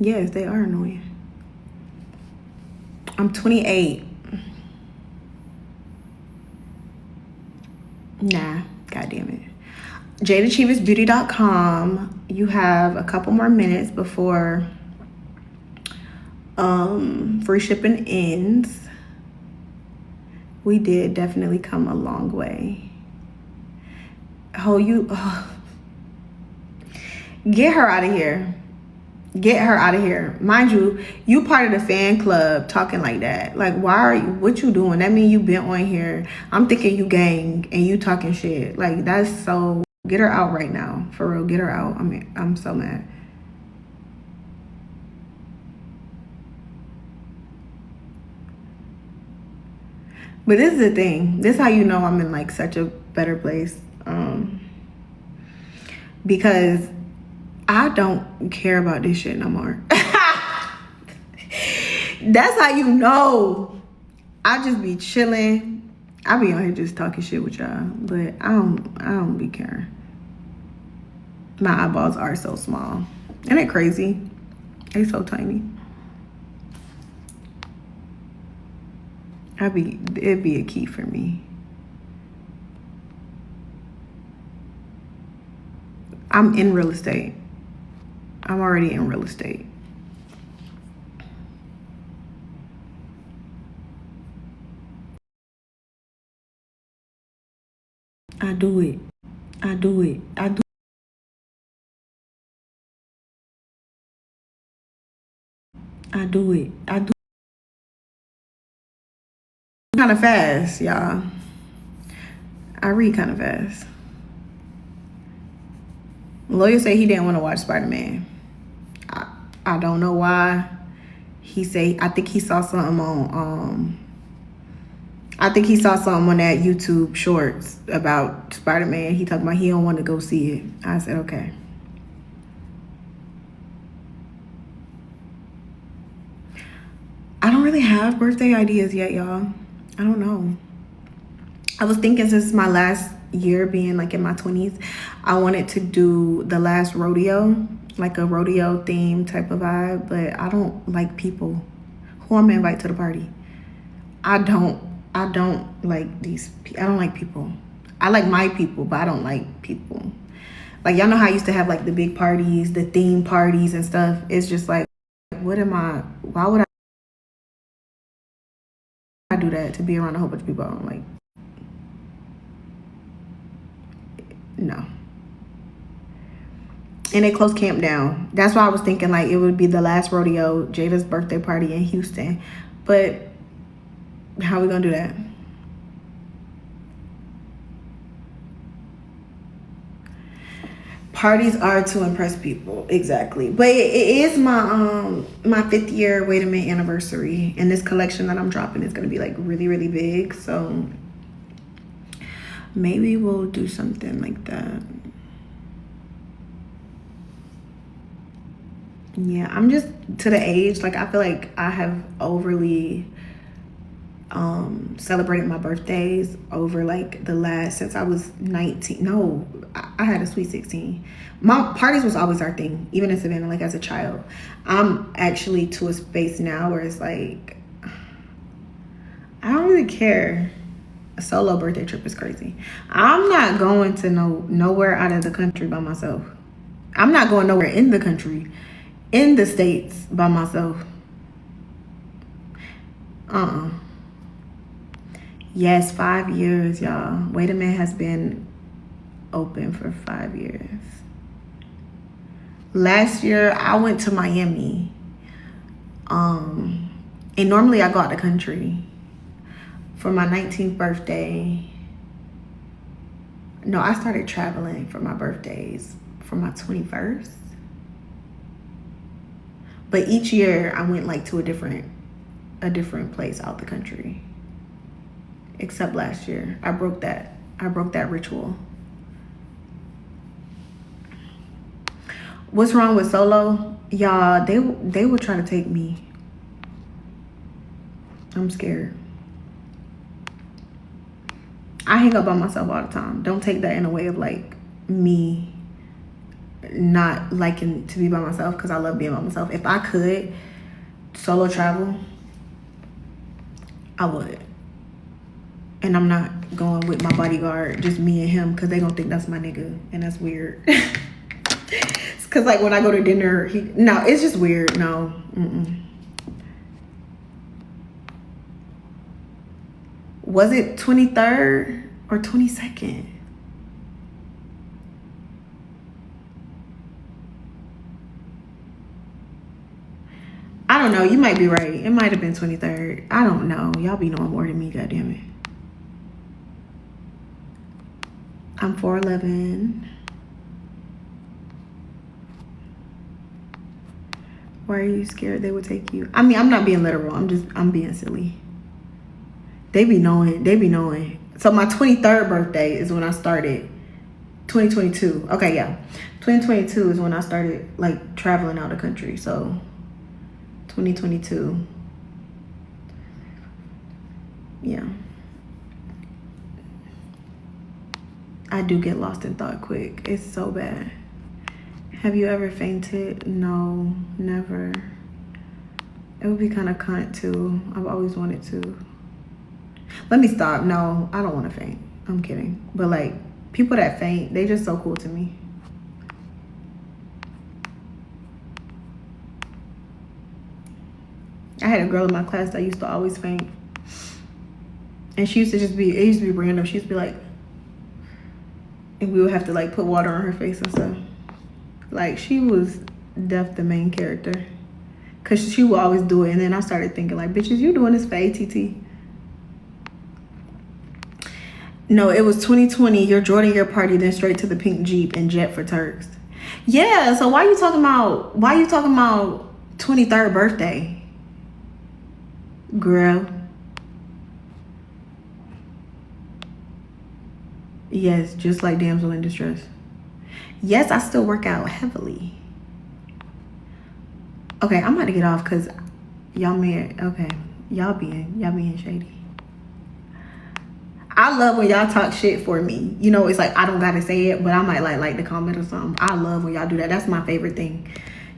[SPEAKER 7] Yes, they are annoying. I'm 28. Nah, god damn it. JaydaChivasBeauty.com. You have a couple more minutes before free shipping ends. We did definitely come a long way. Get her out of here. Get her out of here. Mind you, you part of the fan club talking like that. Like, why are you, what you doing? That mean you been on here. I'm thinking you gang and you talking shit. Like, that's so, get her out right now. For real, get her out. I mean, I'm so mad. But this is the thing. This is how you know I'm in like such a better place. Because I don't care about this shit no more. That's how you know. I just be chilling. I be on here just talking shit with y'all, but I don't be caring. My eyeballs are so small. Isn't it crazy? They so tiny. It'd be a key for me. I'm in real estate. I'm already in real estate. I do it. I do it. I do. I do it. I do. Kind of fast, y'all. I read kind of fast. Lawyer said he didn't want to watch Spider-Man. I don't know why. He say I think he saw something on that YouTube shorts about Spider-Man. He talking about he don't want to go see it. I said okay. I don't really have birthday ideas yet, y'all. I don't know. I was thinking since my last year being like in my 20s, I wanted to do the last rodeo, like a rodeo theme type of vibe, but I don't like people. Who I'm gonna invite to the party? I don't like these. I don't like people. I like my people, but I don't like people. Like, y'all know how I used to have like the big parties, the theme parties and stuff. It's just like, why would I do that to be around a whole bunch of people I don't like? No. And they closed camp down. That's why I was thinking like it would be the last rodeo, Jayda's birthday party in Houston. But how are we gonna do that? Parties are to impress people, exactly. But it is my 5th year Wait a Minute anniversary, and this collection that I'm dropping is gonna be like really, really big. So maybe we'll do something like that. Yeah, I'm just to the age, like I feel like I have overly celebrated my birthdays over like the last, since I was 19. No, I had a sweet 16. My parties was always our thing, even in Savannah, like as a child. I'm actually to a space now where it's like, I don't really care. A solo birthday trip is crazy. I'm not going to nowhere out of the country by myself. I'm not going nowhere in the country, in the States by myself. Yes, 5 years, y'all. Wait a Minute has been open for 5 years. Last year, I went to Miami. And normally I go out the country for my 19th birthday. No, I started traveling for my birthdays for my 21st. But each year I went like to a different place out the country. Except last year. I broke that ritual. What's wrong with solo? Y'all, they will try to take me. I'm scared. I hang up by myself all the time. Don't take that in a way of like me not liking to be by myself, because I love being by myself. If I could solo travel, I would. And I'm not going with my bodyguard, just me and him, because they gonna think that's my nigga, and that's weird. Because like when I go to dinner, no, it's just weird. No. Was it 23rd or 22nd? I don't know. You might be right. It might have been 23rd. I don't know. Y'all be knowing more than me, goddammit. I'm 4'11". Why are you scared they would take you? I mean, I'm not being literal. I'm being silly. They be knowing. So my 23rd birthday is when I started. 2022. Okay, yeah. 2022 is when I started like traveling out of country. So 2022. Yeah. I do get lost in thought quick. It's so bad. Have you ever fainted? No, never. It would be kind of cunt too. I've always wanted to. Let me stop. No, I don't want to faint. I'm kidding. But like, people that faint, they just so cool to me. I had a girl in my class that used to always faint. And she used to just be, it used to be random. She used to be like, and we would have to like put water on her face and stuff. Like, she was the main character. Because she would always do it. And then I started thinking like, bitches, you doing this for ATT. No, it was 2020, your Jordan year party, then straight to the pink Jeep and jet for Turks. Yeah, so why you talking about 23rd birthday? Girl. Yes, just like damsel in distress. Yes, I still work out heavily. Okay, I'm about to get off because y'all being shady. I love when y'all talk shit for me. You know, it's like I don't gotta say it, but I might like the comment or something. I love when y'all do that. That's my favorite thing.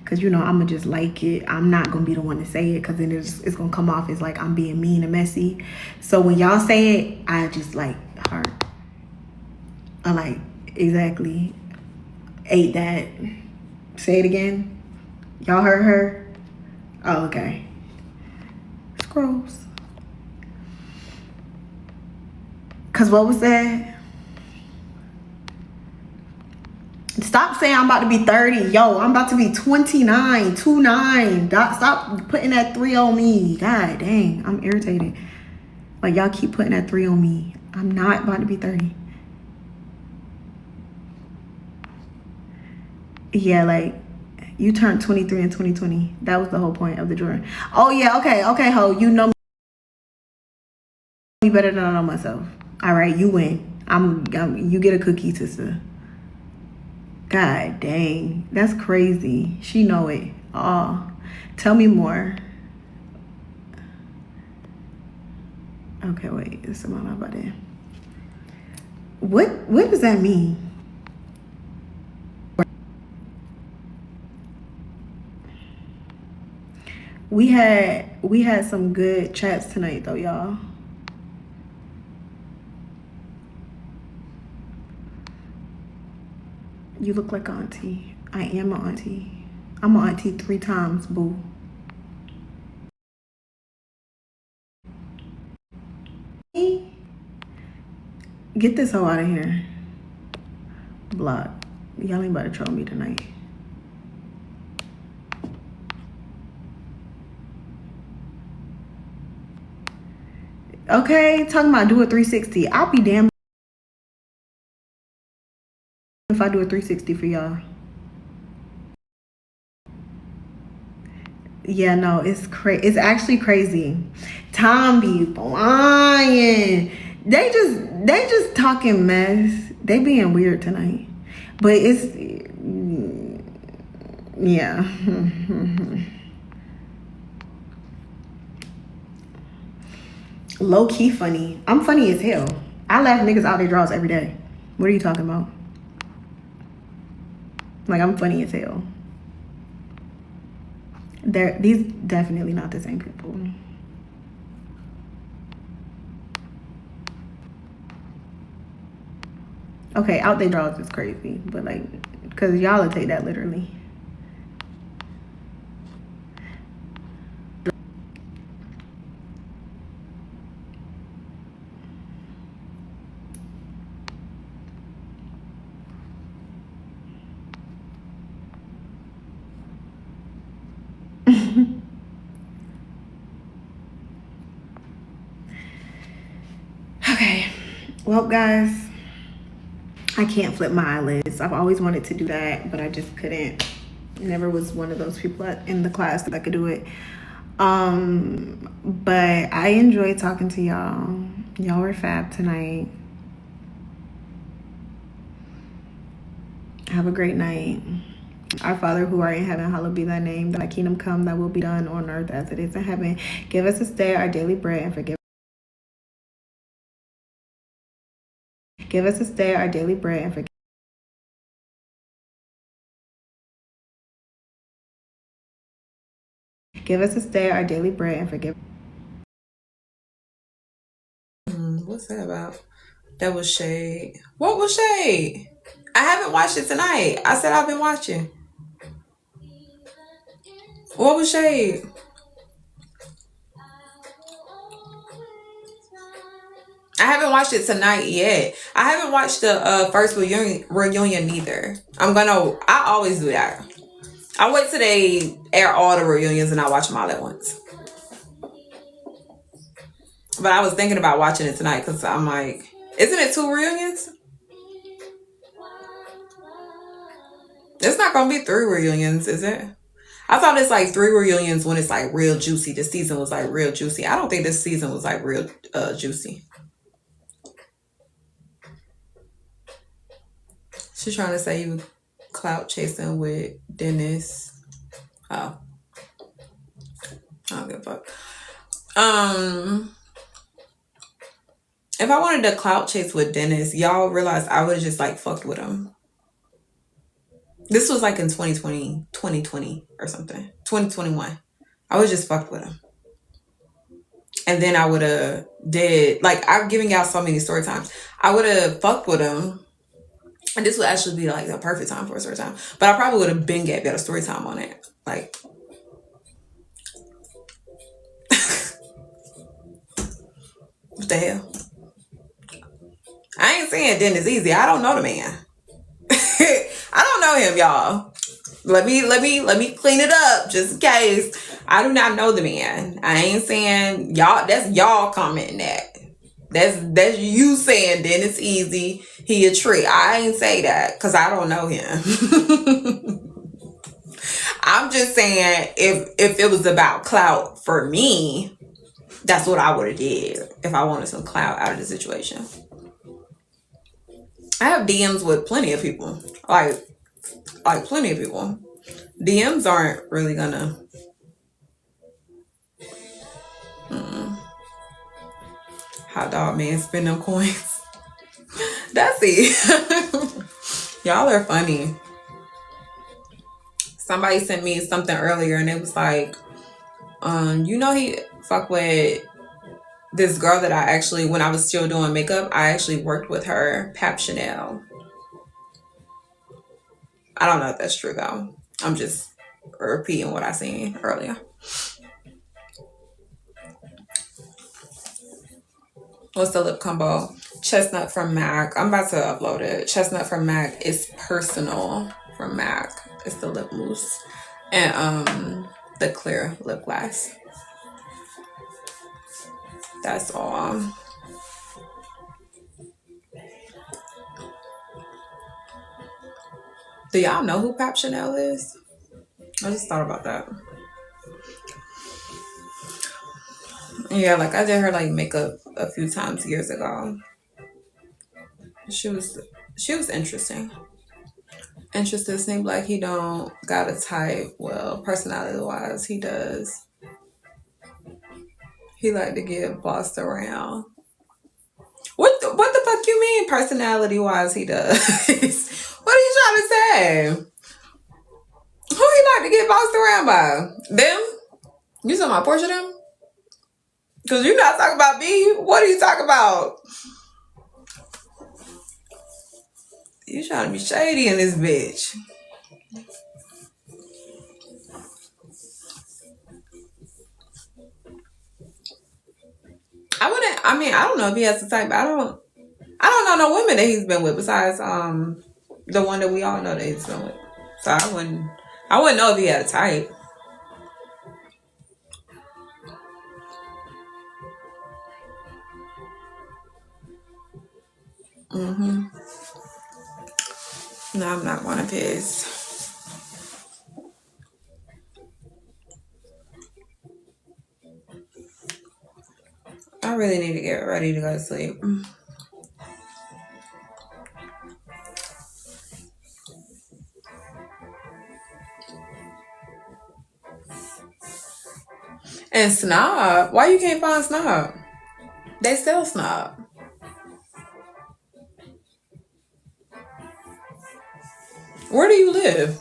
[SPEAKER 7] Cause you know, I'ma just like it. I'm not gonna be the one to say it, cause then it's gonna come off as like I'm being mean and messy. So when y'all say it, I just like heart. I like exactly ate that. Say it again. Y'all heard her? Oh, okay. Scrolls. Cause what was that? Stop saying I'm about to be 30. Yo, I'm about to be 29. 29. Stop putting that 3 on me. God dang, I'm irritated. Like, y'all keep putting that 3 on me. I'm not about to be 30. Yeah, like, you turned 23 in 2020. That was the whole point of the Jordan. Oh yeah, okay, ho. You know me better than I know myself. All right, you win. You get a cookie, sister. God dang, that's crazy. She know it. Oh, tell me more. Okay, wait. It's about that. What does that mean? We had some good chats tonight though, y'all. You look like an auntie. I am an auntie. I'm an auntie 3 times, boo. Get this hoe out of here. Block. Y'all ain't about to troll me tonight. Okay, talking about do a 360. I'll be damned if I do a 360 for y'all. Yeah, no, it's actually crazy. Tom be lying. They just talking mess. They being weird tonight. But it's Yeah. Low key funny. I'm funny as hell. I laugh niggas out their drawers every day. What are you talking about? Like, I'm funny as hell. These definitely not the same people. Okay, out their drawers is crazy, but like, cause y'all will take that literally. Okay, well guys, I can't flip my eyelids. I've always wanted to do that, but I just couldn't. Never was one of those people in the class that could do it. But I enjoyed talking to y'all. Y'all were fab tonight. Have a great night. Our Father who art in heaven, hallowed be thy name. Thy kingdom come, thy will be done on earth as it is in heaven. Give us this day our daily bread and forgive. Give us this day our daily bread and forgive. Give us this day our daily bread and forgive.
[SPEAKER 1] What's that about? That was Shade. What was Shade? I haven't watched it tonight. I said I've been watching. What was Shade? I haven't watched it tonight yet. I haven't watched the first reunion neither. I always do that. I wait till they air all the reunions and I watch them all at once. But I was thinking about watching it tonight because I'm like, isn't it 2 reunions? It's not going to be 3 reunions, is it? I thought it's like 3 reunions when it's like real juicy. This season was like real juicy. I don't think this season was like real juicy. She's trying to say you were clout chasing with Dennis. Oh. I don't give a fuck. If I wanted to clout chase with Dennis, y'all realize I would have just like fucked with him. This was like in 2020 or something. 2021. I would just fucked with him. And then I would have I'm giving y'all so many story times. I would have fucked with him. And this would actually be like the perfect time for a story time. But I probably would have been gave y'all a story time on it. Like, what the hell? I ain't saying Dennis easy. I don't know the man. I don't know him, y'all. Let me clean it up just in case. I do not know the man. I ain't saying y'all. That's y'all commenting that. That's you saying Dennis easy. He a trick. I ain't say that because I don't know him. I'm just saying if it was about clout for me, that's what I would have did if I wanted some clout out of the situation. I have DMs with plenty of people. Like plenty of people. DMs aren't really gonna hot dog man spend them coins. That's it. Y'all are funny. Somebody sent me something earlier and it was like, he fuck with this girl that I actually, when I was still doing makeup, I actually worked with her, Pap Chanel. I don't know if that's true though. I'm just repeating what I seen earlier. What's the lip combo? Chestnut from MAC. I'm about to upload it. Chestnut from MAC is personal from MAC. It's the lip mousse. And the clear lip gloss. That's all. Do y'all know who Pap Chanel is? I just thought about that. Yeah, like I did her like makeup a few times years ago. She was interesting.
[SPEAKER 8] Interested. Seems like he don't got a type. Well, personality wise, he does. He like to get bossed around. What the fuck you mean personality wise he does? What are you trying to say? Who he like to get bossed around by? Them? You talking about Portia them? Cause you not talking about me. What are you talking about? You trying to be shady in this bitch. I don't know if he has the type, but I don't know no women that he's been with besides the one that we all know that he's been with. So I wouldn't know if he had a type. No, I'm not one of his. I really need to get ready to go to sleep. And Snob, why you can't find Snob? They sell Snob. Where do you live?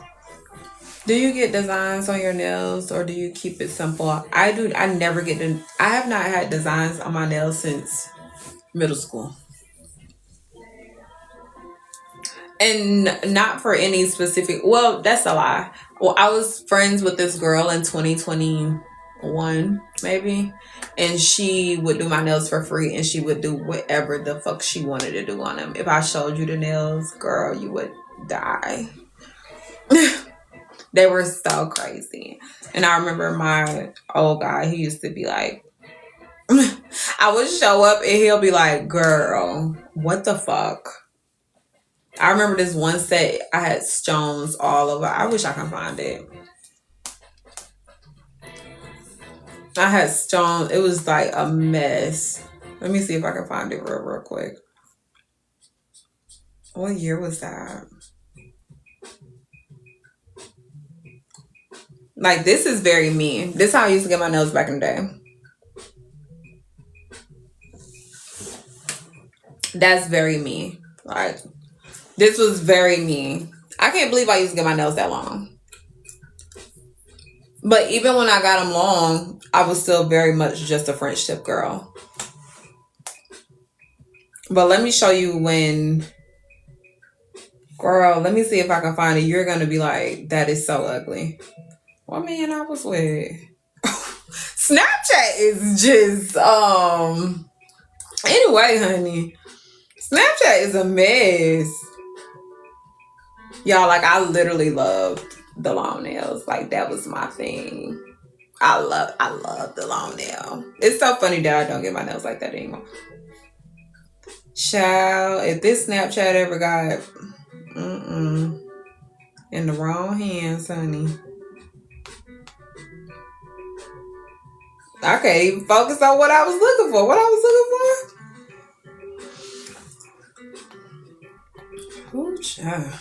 [SPEAKER 8] Do you get designs on your nails or do you keep it simple? I do. I never get them. I have not had designs on my nails since middle school. And not for any specific, well, that's a lie. Well, I was friends with this girl in 2021, maybe. And she would do my nails for free and she would do whatever the fuck she wanted to do on them. If I showed you the nails, girl, you would die. They were so crazy. And I remember my old guy, he used to be like, I would show up and he'll be like, girl, what the fuck? I remember this one set, I had stones all over. I wish I could find it. I had stones. It was like a mess. Let me see if I can find it real quick. What year was that? Like, this is very me. This is how I used to get my nails back in the day. That's very me. Like, this was very me. I can't believe I used to get my nails that long. But even when I got them long, I was still very much just a French tip girl. But let me show you when... Girl, let me see if I can find it. You're going to be like, that is so ugly. What man I was with? Snapchat is just... Anyway, honey. Snapchat is a mess. Y'all, like, I literally loved the long nails. Like, that was my thing. I love the long nail. It's so funny that I don't get my nails like that anymore. Child, if this Snapchat ever got in the wrong hands, honey, I can't even focus on what I was looking for. What I was looking for? Ooh, child.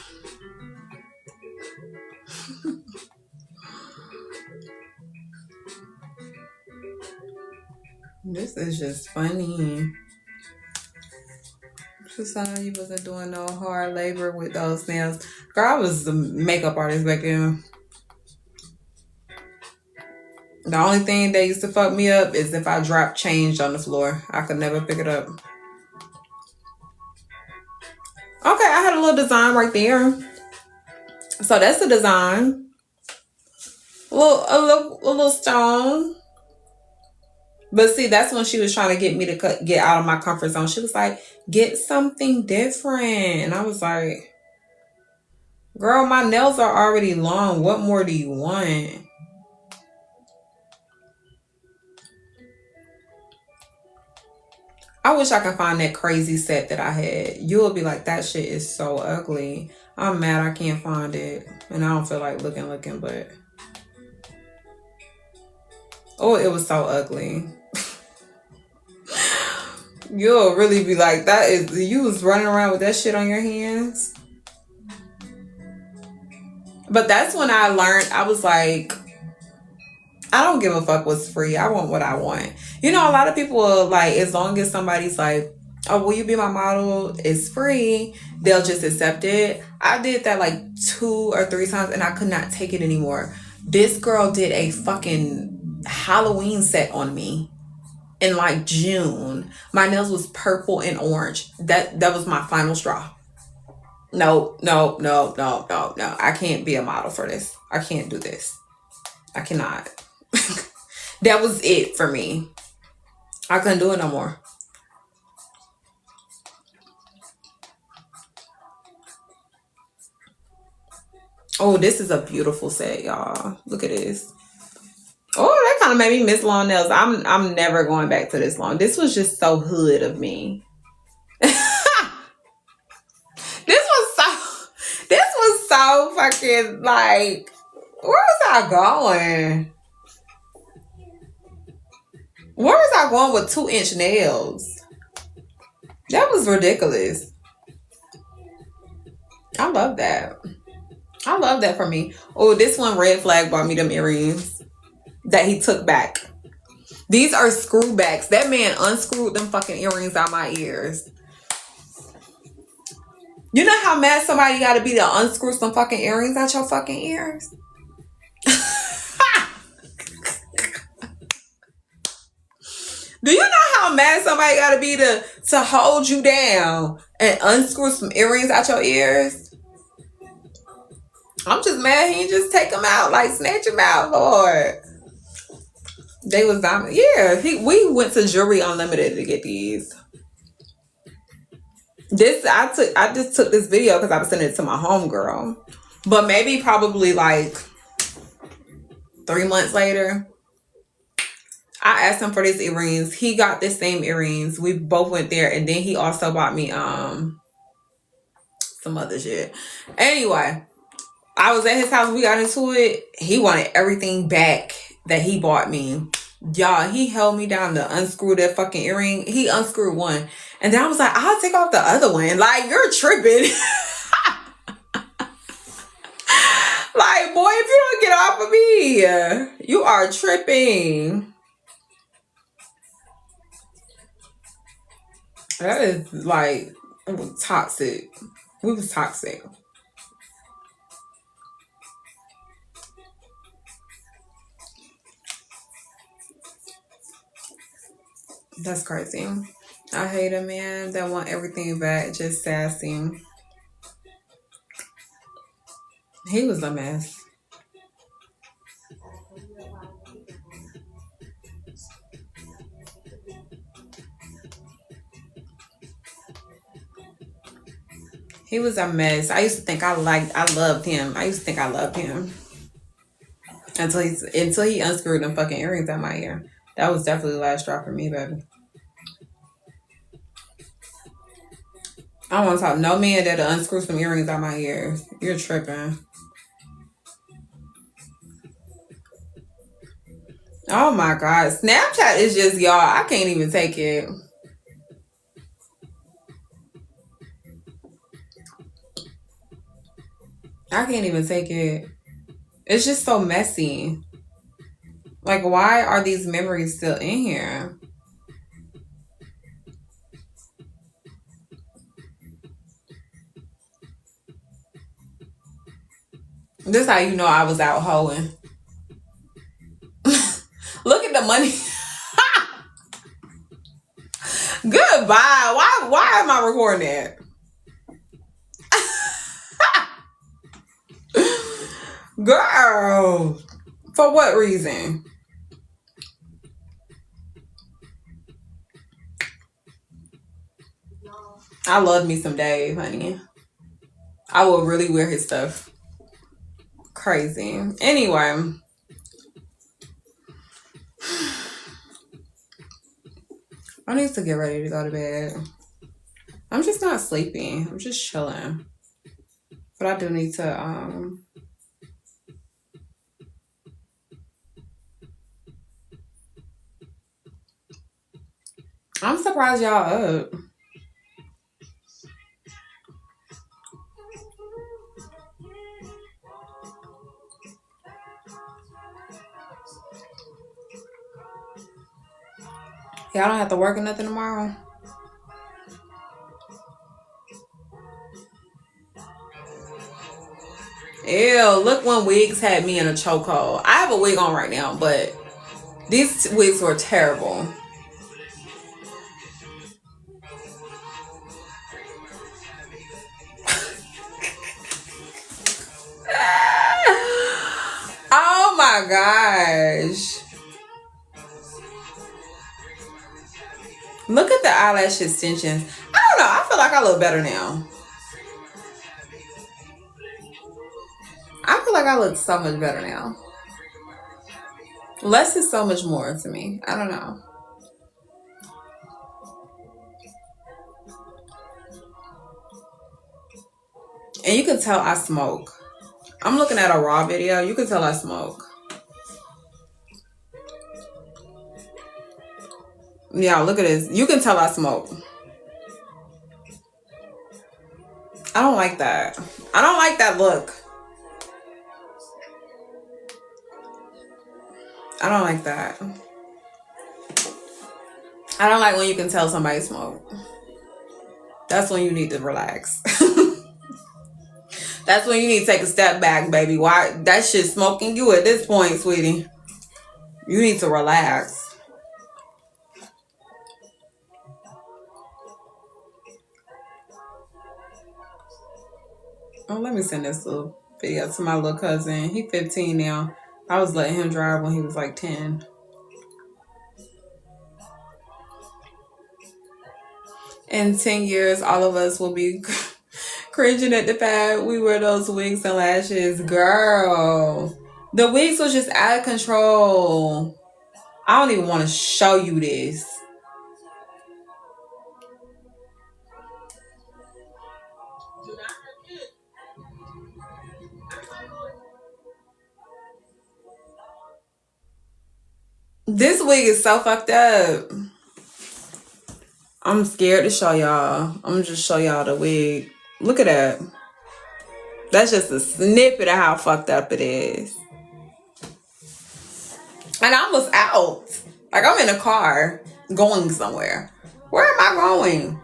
[SPEAKER 8] This is just funny. Just I know you wasn't doing no hard labor with those nails. Girl, I was the makeup artist back then. The only thing that used to fuck me up is if I dropped change on the floor. I could never pick it up. Okay, I had a little design right there. So that's the design. A little stone. But see, that's when she was trying to get me to get out of my comfort zone. She was like, get something different. And I was like, girl, my nails are already long. What more do you want? I wish I could find that crazy set that I had. You'll be like, that shit is so ugly. I'm mad I can't find it. And I don't feel like looking, but... Oh, it was so ugly. You'll really be like, that is... You was running around with that shit on your hands? But that's when I learned, I was like, I don't give a fuck what's free. I want what I want. You know, a lot of people are like, as long as somebody's like, oh, will you be my model? It's free. They'll just accept it. I did that like 2 or 3 times and I could not take it anymore. This girl did a fucking Halloween set on me in like June. My nails was purple and orange. That was my final straw. No. I can't be a model for this. I can't do this. I cannot. That was it for me. I couldn't do it no more. Oh, this is a beautiful set, y'all. Look at this. Oh, that kind of made me miss long nails. I'm never going back to this long. This was just so hood of me. This was so fucking like, where was I going? Where was I going with 2-inch nails? That was ridiculous. I love that. I love that for me. Oh, this one, Red Flag, bought me them earrings that he took back. These are screwbacks. That man unscrewed them fucking earrings out my ears. You know how mad somebody gotta be to unscrew some fucking earrings out your fucking ears? Do you know how mad somebody gotta be to hold you down and unscrew some earrings out your ears? I'm just mad he didn't just take them out, like snatch them out, Lord. They was diamond. Yeah, we went to Jewelry Unlimited to get these. I just took this video because I was sending it to my homegirl. But maybe probably like 3 months later, I asked him for these earrings. He got the same earrings. We both went there, and then he also bought me some other shit. Anyway, I was at his house. We got into it. He wanted everything back that he bought me. Y'all, he held me down to unscrew that fucking earring. He unscrewed one. And then I was like, I'll take off the other one. Like, you're tripping. Like, boy, if you don't get off of me, you are tripping. That is like, it was toxic. We was toxic. That's crazy. I hate a man that want everything back, just sassy. He was a mess. He was a mess. I used to think I loved him. Until he unscrewed them fucking earrings out my ear. That was definitely the last straw for me, baby. I don't want to talk no man that unscrew some earrings out my ears. You're tripping. Oh my God. Snapchat is just, y'all, I can't even take it. I can't even take it. It's just so messy. Like, why are these memories still in here? This is how you know I was out hoeing. Look at the money. Goodbye. Why am I recording that? Girl. For what reason? I love me some Dave, honey. I will really wear his stuff. Crazy. Anyway. I need to get ready to go to bed. I'm just not sleeping. I'm just chilling. But I do need to I'm surprised y'all up. Y'all don't have to work or nothing tomorrow. Ew, look when wigs had me in a chokehold. I have a wig on right now, but these wigs were terrible. Oh my gosh. Look at the eyelash extensions. I don't know. I feel like I look better now. I feel like I look so much better now. Less is so much more to me. I don't know. And you can tell I smoke. I'm looking at a raw video. You can tell I smoke. Yeah, look at this. You can tell I smoke. I don't like that. I don't like that look. I don't like that. I don't like when you can tell somebody smoke. That's when you need to relax. That's when you need to take a step back, baby. Why? That shit smoking you at this point, sweetie. You need to relax. Oh, let me send this little video to my little cousin. He 15 now. I was letting him drive when he was like 10. In 10 years, all of us will be cringing at the fact we wear those wigs and lashes. Girl, the wigs was just out of control. I don't even want to show you this. This wig is so fucked up. I'm scared to show y'all. I'm gonna just show y'all the wig. Look at that. That's just a snippet of how fucked up it is. And I was out. Like, I'm in a car going somewhere. Where am I going?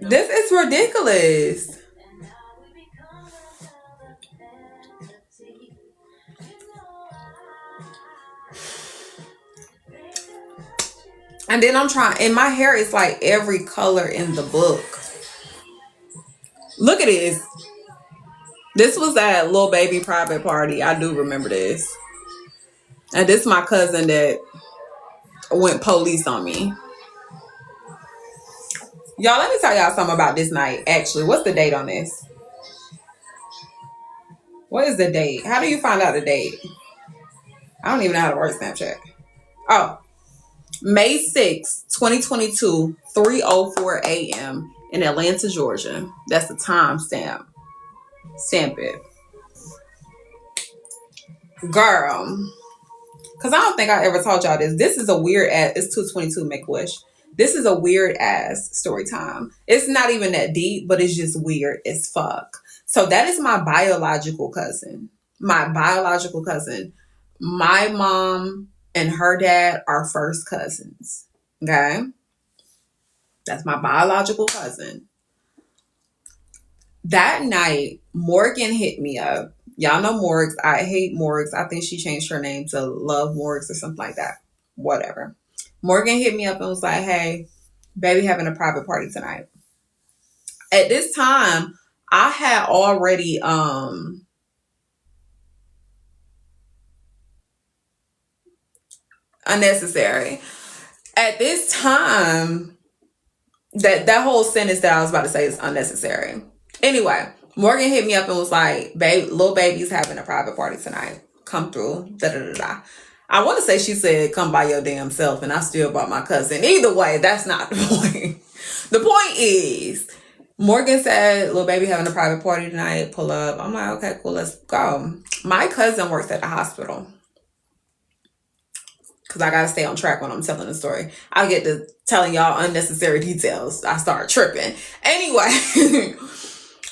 [SPEAKER 8] This is ridiculous. And then I'm trying, and my hair is like every color in the book. Look at this. This was at Lil Baby private party. I do remember this. And this is my cousin that went police on me. Y'all, let me tell y'all something about this night. Actually, what's the date on this? What is the date? How do you find out the date? I don't even know how to work Snapchat. Oh, May 6th, 2022, 3:04 a.m. in Atlanta, Georgia. That's the time stamp. Stamp it. Girl. Because I don't think I ever told y'all this. This is a weird ass. It's 2:22, Make-A-Wish. This is a weird ass story time. It's not even that deep, but it's just weird as fuck. So that is my biological cousin. My biological cousin. My mom and her dad are first cousins. Okay? That's my biological cousin. That night, Morgan hit me up. Y'all know Morgs. I hate Morgs. I think she changed her name to Love Morgs or something like that. Whatever. Morgan hit me up and was like, hey, baby having a private party tonight. At this time, I had already unnecessary. At this time, that whole sentence that I was about to say is unnecessary. Anyway, Morgan hit me up and was like, babe, Lil Baby's having a private party tonight. Come through. Da-da-da-da. I want to say she said, come by your damn self, and I still brought my cousin. Either way, that's not the point. The point is, Morgan said, Lil Baby having a private party tonight. Pull up. I'm like, okay, cool, let's go. My cousin works at the hospital. Because I got to stay on track when I'm telling the story. I get to telling y'all unnecessary details. I start tripping. Anyway,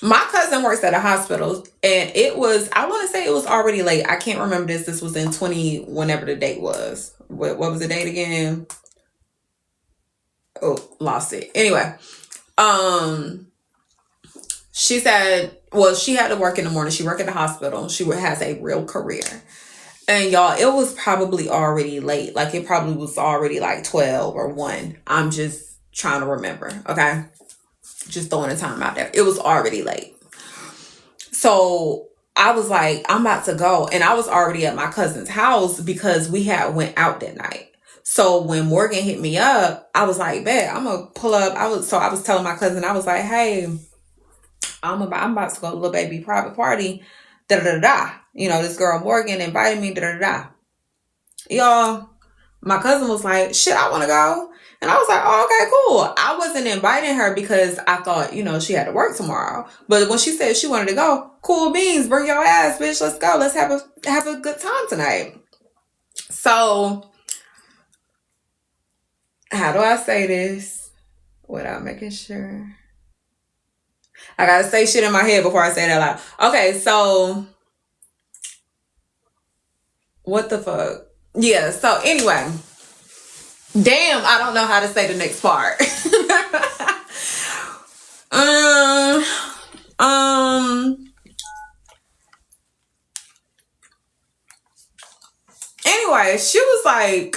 [SPEAKER 8] My cousin works at a hospital, and it was, I want to say it was already late. I can't remember this. This was in 20, whenever the date was. What was the date again? Oh, lost it. Anyway, she said, well, she had to work in the morning. She worked at the hospital. She has a real career. And y'all, it was probably already late. Like, it probably was already like 12 or 1. I'm just trying to remember, okay? Just throwing the time out there. It was already late. So I was like, I'm about to go. And I was already at my cousin's house because we had went out that night. So when Morgan hit me up, I was like, bet, I'm going to pull up. I was telling my cousin, I was like, hey, I'm about to go to Little Baby private party. Da-da-da-da. You know, this girl Morgan invited me. Da-da-da-da. Y'all, my cousin was like, shit, I want to go. And I was like, oh, okay, cool. I wasn't inviting her because I thought, you know, she had to work tomorrow. But when she said she wanted to go, cool beans, bring your ass, bitch. Let's go. Let's have a good time tonight. So, how do I say this without making sure? I gotta say shit in my head before I say it out loud. Okay, so what the fuck? Yeah, so anyway. Damn, I don't know how to say the next part. Anyway, she was like,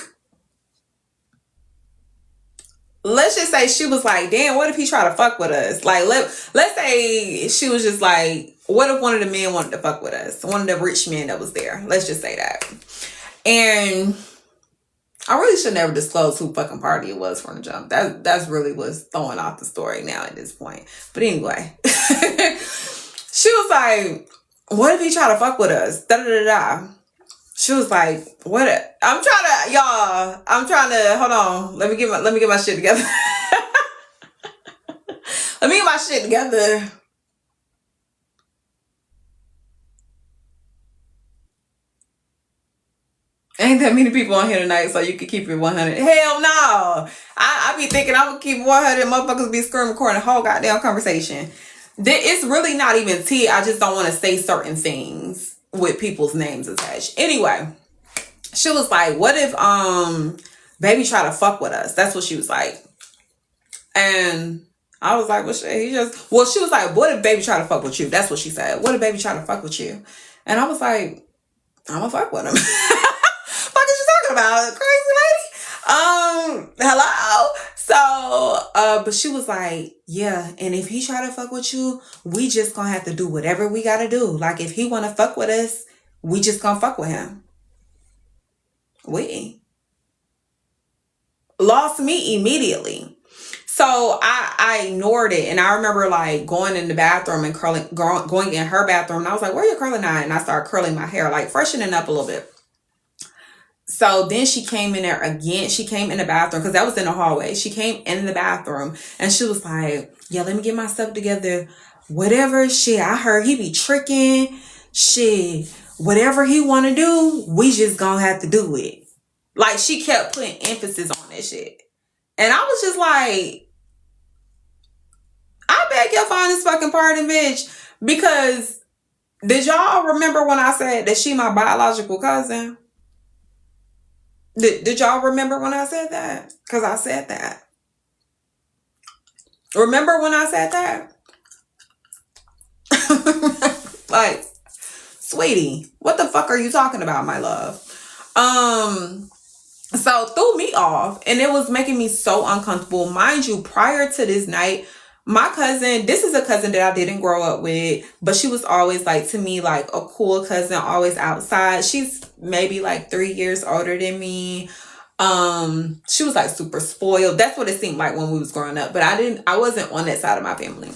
[SPEAKER 8] let's just say she was like, damn, what if he try to fuck with us? Like, let's say she was just like, what if one of the men wanted to fuck with us? One of the rich men that was there. Let's just say that. And I really should never disclose who fucking party it was from the jump. That's really what's throwing off the story now at this point. But anyway, she was like, what if he try to fuck with us? Da da da da. She was like, what? I'm trying to, hold on. Let me get my shit together. Let me get my shit together. Ain't that many people on here tonight so you can keep it 100. Hell no. I be thinking I'm going to keep 100. Motherfuckers be screaming, recording the whole goddamn conversation. It's really not even tea. I just don't want to say certain things with people's names attached. Anyway, she was like, what if baby try to fuck with us? That's what she was like. And I was like, well, shit, she was like, what if baby try to fuck with you? That's what she said. What if baby try to fuck with you? And I was like, I'm gonna fuck with him. Fuck is you talking about, crazy lady? Hello. So, but she was like, yeah, and if he try to fuck with you, we just gonna have to do whatever we gotta do. Like, if he wanna fuck with us, we just gonna fuck with him. We lost me immediately. So I ignored it, and I remember like going in the bathroom and going in her bathroom, and I was like, where are you curling at? And I started curling my hair, like freshening up a little bit. So then she came in there again. She came in the bathroom because that was in the hallway. She came in the bathroom and she was like, yeah, let me get myself together. Whatever shit, I heard he be tricking. Shit, whatever he want to do, we just gonna have to do it. Like, she kept putting emphasis on that shit. And I was just like, I beg your finest fucking pardon, bitch. Because did y'all remember when I said that she my biological cousin? Did y'all remember when I said that? Because I said that. Remember when I said that? Like, sweetie, what the fuck are you talking about, my love? So threw me off, and it was making me so uncomfortable. Mind you, prior to this night, my cousin, this is a cousin that I didn't grow up with, but she was always like, to me, like a cool cousin, always outside. She's maybe like 3 years older than me. She was like super spoiled. That's what it seemed like when we was growing up, but I wasn't on that side of my family.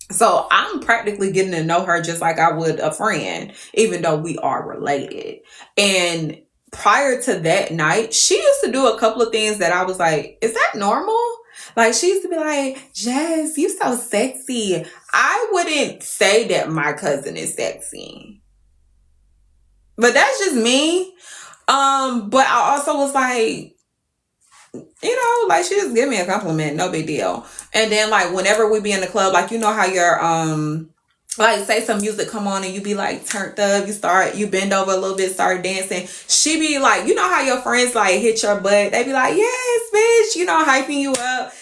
[SPEAKER 8] So I'm practically getting to know her just like I would a friend, even though we are related. And prior to that night, she used to do a couple of things that I was like, is that normal? Like, she used to be like, Jazz, you so sexy. I wouldn't say that my cousin is sexy, but that's just me. But I also was like, you know, like, she just gave me a compliment, no big deal. And then like whenever we be in the club, like you know how your like say some music come on and you be like turned up, you bend over a little bit, start dancing. She be like, you know how your friends like hit your butt? They be like, yes, bitch, you know, hyping you up.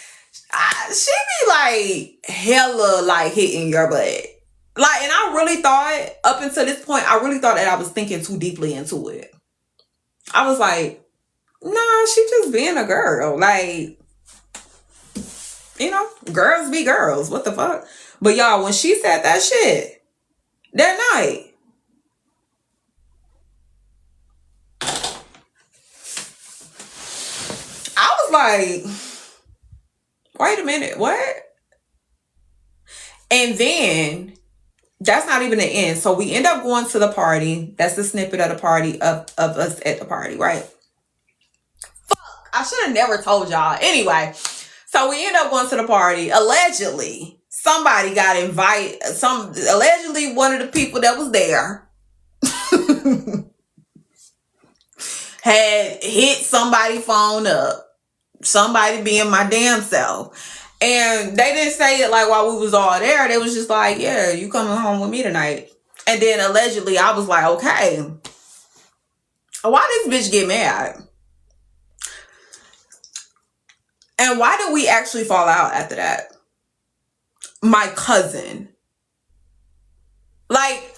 [SPEAKER 8] She be like hella like hitting your butt. Like, and I really thought up until this point, I really thought that I was thinking too deeply into it. I was like, nah, she just being a girl. Like, you know, girls be girls. What the fuck? But y'all, when she said that shit that night, I was like, wait a minute, what? And then that's not even the end. So we end up going to the party. That's the snippet of the party of us at the party, right? Fuck, I should have never told y'all. Anyway, so we end up going to the party. Allegedly, somebody got invited. Allegedly, one of the people that was there had hit somebody's phone up. Somebody being my damn self. And they didn't say it like while we was all there. They was just like, yeah, you coming home with me tonight. And then allegedly I was like, okay, why this bitch get mad? And why did we actually fall out after that? My cousin. Like,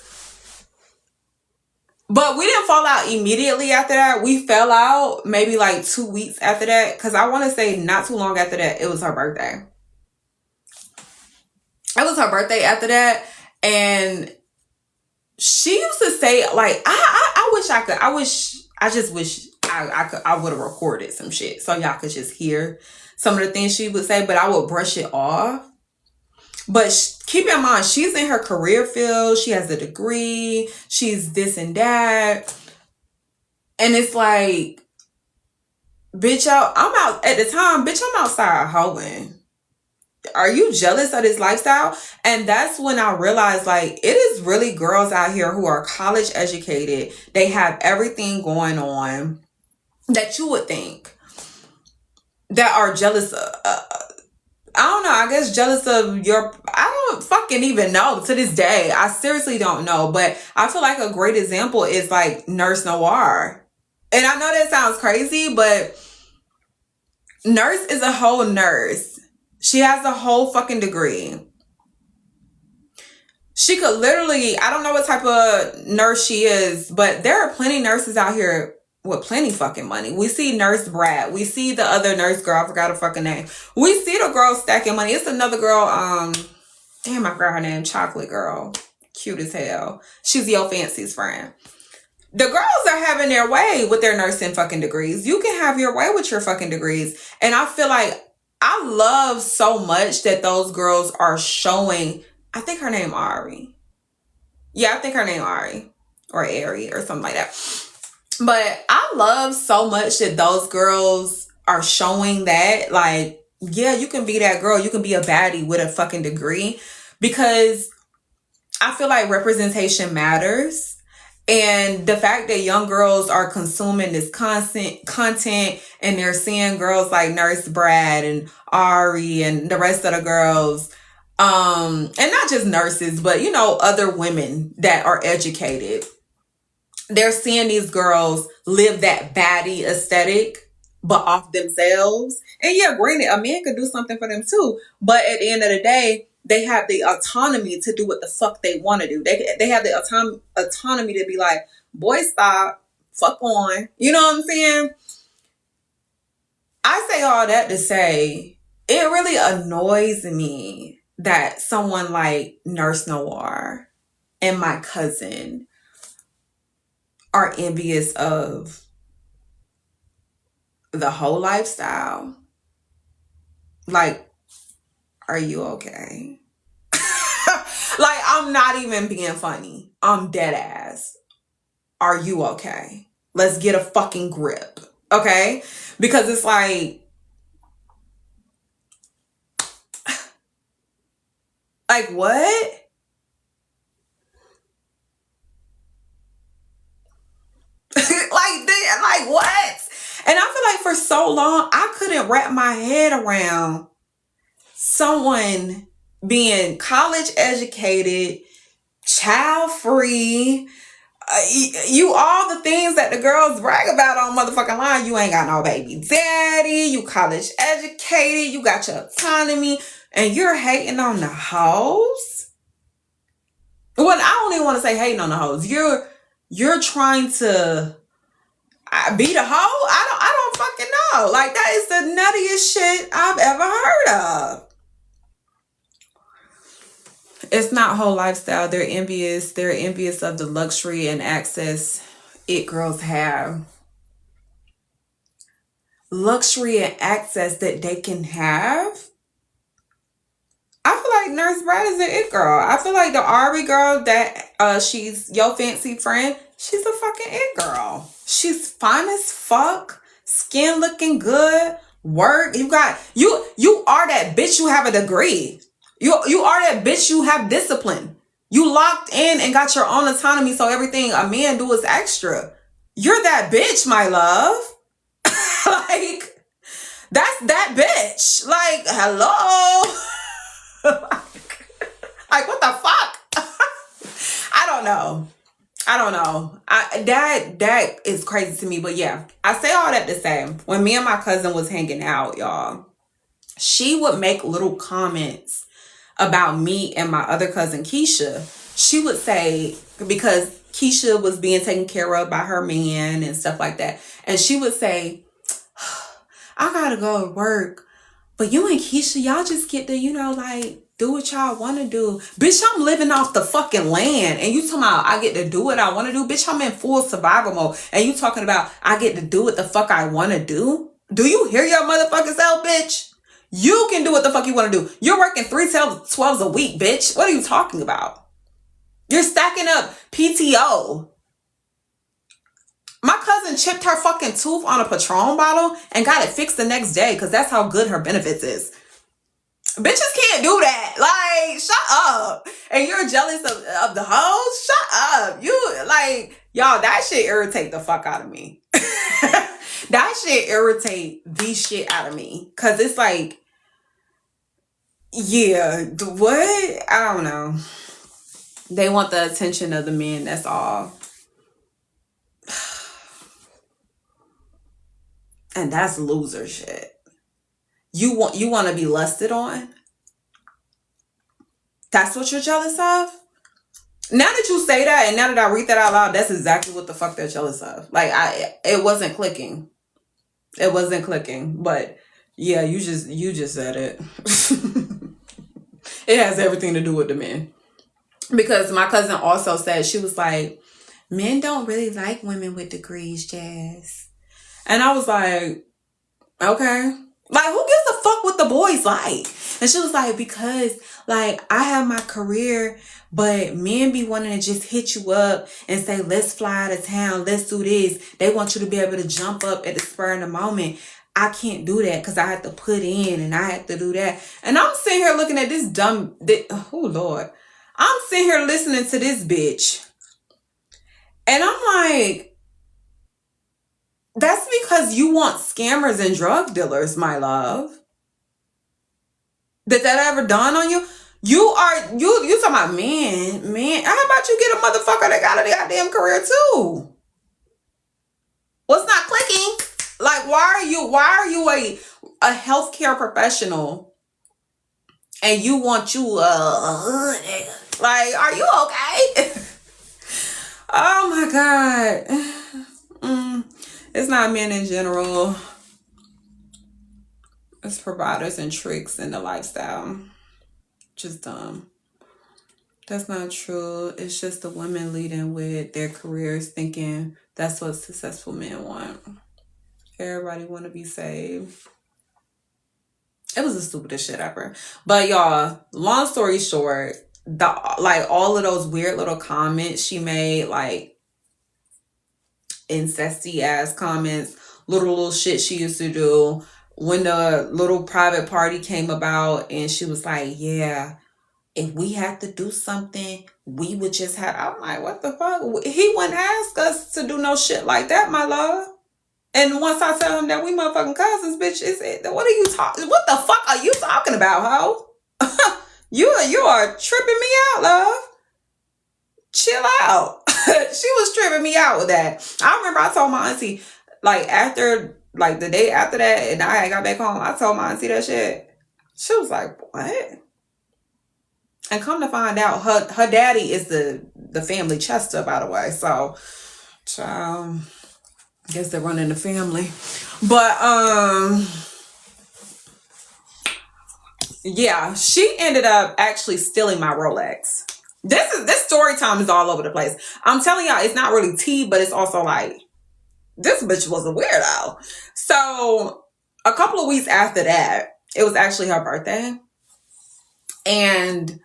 [SPEAKER 8] but we didn't fall out immediately after that. We fell out maybe like 2 weeks after that. Because I want to say not too long after that, it was her birthday. It was her birthday after that. And she used to say, like, I just wish I would have recorded some shit so y'all could just hear some of the things she would say, but I would brush it off. But keep in mind, she's in her career field. She has a degree. She's this and that. And it's like, bitch, I'm out at the time, bitch, I'm outside hoeing. Are you jealous of this lifestyle? And that's when I realized, like, it is really girls out here who are college educated. They have everything going on that you would think that are jealous of. I don't know. I guess jealous of your... I don't fucking even know to this day. I seriously don't know. But I feel like a great example is like Nurse Noir. And I know that sounds crazy, but Nurse is a whole nurse. She has a whole fucking degree. She could literally... I don't know what type of nurse she is, but there are plenty nurses out here with plenty fucking money. We see Nurse Brad. We see the other nurse girl. I forgot her fucking name. We see the girl stacking money. It's another girl. Damn, I forgot her name. Chocolate girl. Cute as hell. She's Yo Fancy's friend. The girls are having their way with their nursing fucking degrees. You can have your way with your fucking degrees. And I feel like I love so much that those girls are showing. I think her name Ari. Yeah, I think her name Ari. Or Ari or something like that. But I love so much that those girls are showing that, like, yeah, you can be that girl. You can be a baddie with a fucking degree. Because I feel like representation matters. And the fact that young girls are consuming this content and they're seeing girls like Nurse Brad and Ari and the rest of the girls, and not just nurses, but, you know, other women that are educated. They're seeing these girls live that baddie aesthetic, but off themselves. And yeah, granted, a man could do something for them too. But at the end of the day, they have the autonomy to do what the fuck they want to do. They have the autonomy to be like, boy, stop, fuck on. You know what I'm saying? I say all that to say, it really annoys me that someone like Nurse Noir and my cousin are envious of the whole lifestyle. Like, are you okay? Like, I'm not even being funny. I'm dead ass. Are you okay? Let's get a fucking grip. Okay? Because it's like what? like what? And I feel like for so long, I couldn't wrap my head around someone being college educated, child free, you all the things that the girls brag about on motherfucking line. You ain't got no baby daddy, you college educated, you got your autonomy, and you're hating on the hoes? Well, I don't even want to say hating on the hoes. You're trying to be the hoe? I don't fucking know. Like, that is the nuttiest shit I've ever heard of. It's not whole lifestyle. They're envious. They're envious of the luxury and access it girls have. Luxury and access that they can have. I feel like Nurse Brad is an it girl. I feel like the Ari girl that she's your fancy friend, she's a fucking it girl. She's fine as fuck, skin looking good, work. You are that bitch. You have a degree. You are that bitch. You have discipline. You locked in and got your own autonomy. So everything a man do is extra. You're that bitch, my love. Like, that's that bitch. Like, hello. Like, what the fuck? I don't know. That is crazy to me. But yeah, I say all that to say, when me and my cousin was hanging out, y'all, she would make little comments about me and my other cousin Keisha. She would say, because Keisha was being taken care of by her man and stuff like that, and she would say, I gotta go to work, but you and Keisha, y'all just get to, like, do what y'all want to do. Bitch, I'm living off the fucking land. And you talking about I get to do what I want to do? Bitch, I'm in full survival mode. And you talking about I get to do what the fuck I want to do? Do you hear your motherfucking self, bitch? You can do what the fuck you want to do. You're working 312s a week, bitch. What are you talking about? You're stacking up PTO. My cousin chipped her fucking tooth on a Patron bottle and got it fixed the next day because that's how good her benefits is. Bitches can't do that. Like, shut up. And you're jealous of the hoes? Shut up. You, like, y'all, that shit irritate the fuck out of me. That shit irritate the shit out of me. Because it's like, yeah, what? I don't know. They want the attention of the men, that's all. And that's loser shit. You want to be lusted on? That's what you're jealous of? Now that you say that, and now that I read that out loud, that's exactly what the fuck they're jealous of. Like, it wasn't clicking. It wasn't clicking. But yeah, you just said it. It has everything to do with the men. Because my cousin also said, she was like, men don't really like women with degrees, Jazz. And I was like, okay. Like, who gives a fuck what the boys like? And she was like, because, like, I have my career, but men be wanting to just hit you up and say, let's fly out of town, let's do this. They want you to be able to jump up at the spur of the moment. I can't do that because I have to put in and I have to do that. And I'm sitting here looking at this oh, Lord. I'm sitting here listening to this bitch. And I'm like, that's because you want scammers and drug dealers, my love. Did that ever dawn on you? You talking about man. How about you get a motherfucker that got a goddamn career too? What's not clicking? Like, why are you a healthcare professional and you want you like, are you okay? Oh my God. It's not men in general. It's providers and tricks in the lifestyle. Just dumb. That's not true. It's just the women leading with their careers thinking that's what successful men want. Everybody want to be saved. It was the stupidest shit ever. But y'all, long story short, all of those weird little comments she made, like incesty ass comments, little shit she used to do. When the little private party came about and she was like, yeah, if we had to do something, we would just have, I'm like, what the fuck? He wouldn't ask us to do no shit like that, my love. And once I tell him that we motherfucking cousins, bitch, what the fuck are you talking about, ho? you are tripping me out, love. Chill out. She was tripping me out with that. I remember I told my auntie, like the day after that, and I got back home, I told my auntie that shit. She was like, what? And come to find out, her daddy is the family Chester, by the way. So, child, I guess they're running the family. But yeah, she ended up actually stealing my Rolex. This story time is all over the place. I'm telling y'all, it's not really tea, but it's also like, this bitch was a weirdo. So a couple of weeks after that, it was actually her birthday, and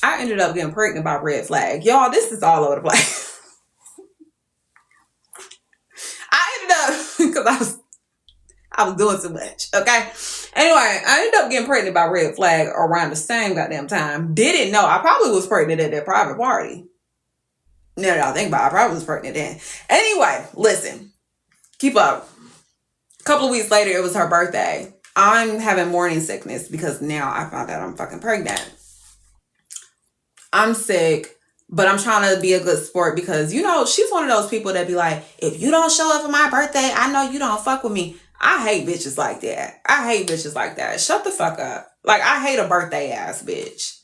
[SPEAKER 8] I ended up getting pregnant by Red Flag. Y'all, this is all over the place. I ended up, because I was doing too much, okay? Anyway, I ended up getting pregnant by Red Flag around the same goddamn time. Didn't know. I probably was pregnant at that private party. Now that I think about it, I probably was pregnant then. Anyway, listen. Keep up. A couple of weeks later, it was her birthday. I'm having morning sickness because now I found out I'm fucking pregnant. I'm sick, but I'm trying to be a good sport because, you know, she's one of those people that be like, if you don't show up for my birthday, I know you don't fuck with me. I hate bitches like that. Shut the fuck up. Like, I hate a birthday ass bitch.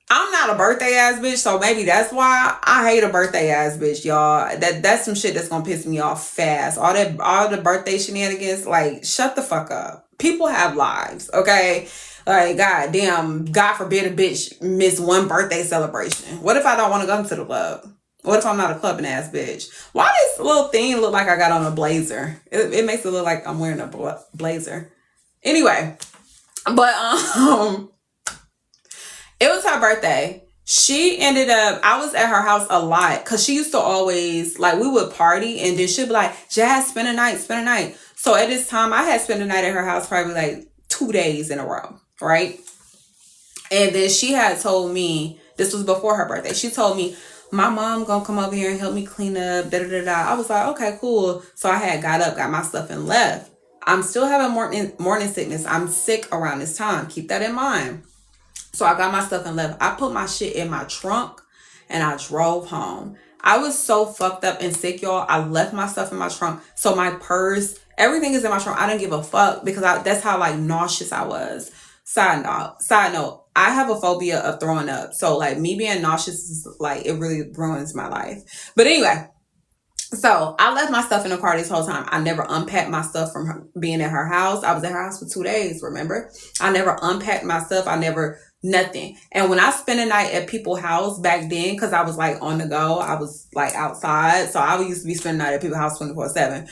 [SPEAKER 8] I'm not a birthday ass bitch, so maybe that's why I hate a birthday ass bitch, y'all. That's some shit that's gonna piss me off fast. All the birthday shenanigans, like, shut the fuck up. People have lives, okay? Like, goddamn, God forbid a bitch miss one birthday celebration. What if I don't want to come to the club? What if I'm not a clubbing ass bitch? Why does little thing look like I got on a blazer? It makes it look like I'm wearing a blazer. Anyway, but it was her birthday. She ended up, I was at her house a lot because she used to always, like, we would party and then she'd be like, Jazz, spend a night. So at this time, I had spent a night at her house probably like 2 days in a row, right? And then she had told me, this was before her birthday, she told me, my mom gonna come over here and help me clean up, da-da-da-da. I was like, okay, cool. So I had got up, got my stuff, and left. I'm still having morning sickness. I'm sick around this time. Keep that in mind. So I got my stuff and left. I put my shit in my trunk, and I drove home. I was so fucked up and sick, y'all. I left my stuff in my trunk. So my purse, everything is in my trunk. I didn't give a fuck because that's how, like, nauseous I was. Side note, I have a phobia of throwing up. So, like, me being nauseous is, like, it really ruins my life. But anyway, so I left my stuff in the car this whole time. I never unpacked my stuff from her being at her house. I was at her house for 2 days, remember? I never unpacked my stuff. Nothing. And when I spent a night at people's house back then, because I was, like, on the go, I was, like, outside. So I used to be spending the night at people's house 24/7.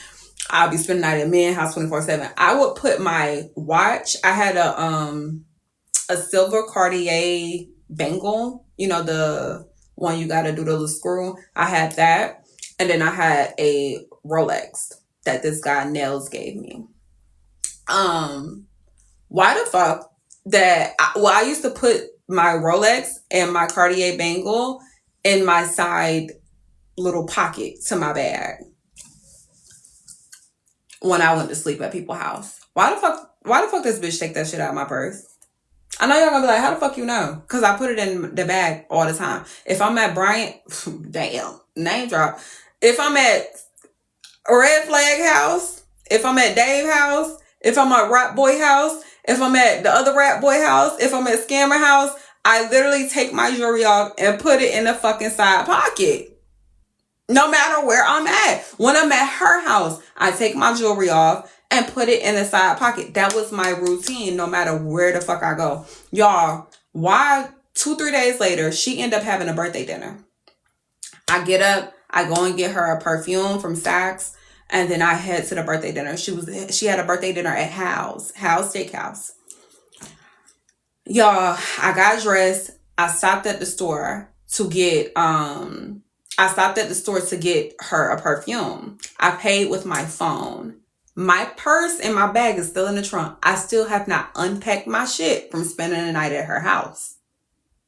[SPEAKER 8] I'll be spending the night at men's house 24/7. I would put my watch. I had a silver Cartier bangle, you know, the one you gotta do the little screw. I had that, and then I had a Rolex that this guy Nels gave me. Why the fuck I used to put my Rolex and my Cartier bangle in my side little pocket to my bag when I went to sleep at people's house. Why the fuck this bitch take that shit out of my purse? I know y'all gonna be like, how the fuck you know? Because I put it in the bag all the time. If I'm at Bryant, damn, name drop. If I'm at Red Flag house, if I'm at Dave house, if I'm at Rap Boy house, if I'm at the other Rap Boy house, if I'm at Scammer house, I literally take my jewelry off and put it in the fucking side pocket. No matter where I'm at. When I'm at her house, I take my jewelry off and put it in the side pocket. That was my routine no matter where the fuck I go. Y'all, why 2-3 days later, she ended up having a birthday dinner. I get up, I go and get her a perfume from Saks, and then I head to the birthday dinner. She had a birthday dinner at Hal's Steakhouse. Y'all, I got dressed. I stopped at the store to get her a perfume. I paid with my phone. My purse and my bag is still in the trunk. I still have not unpacked my shit from spending the night at her house.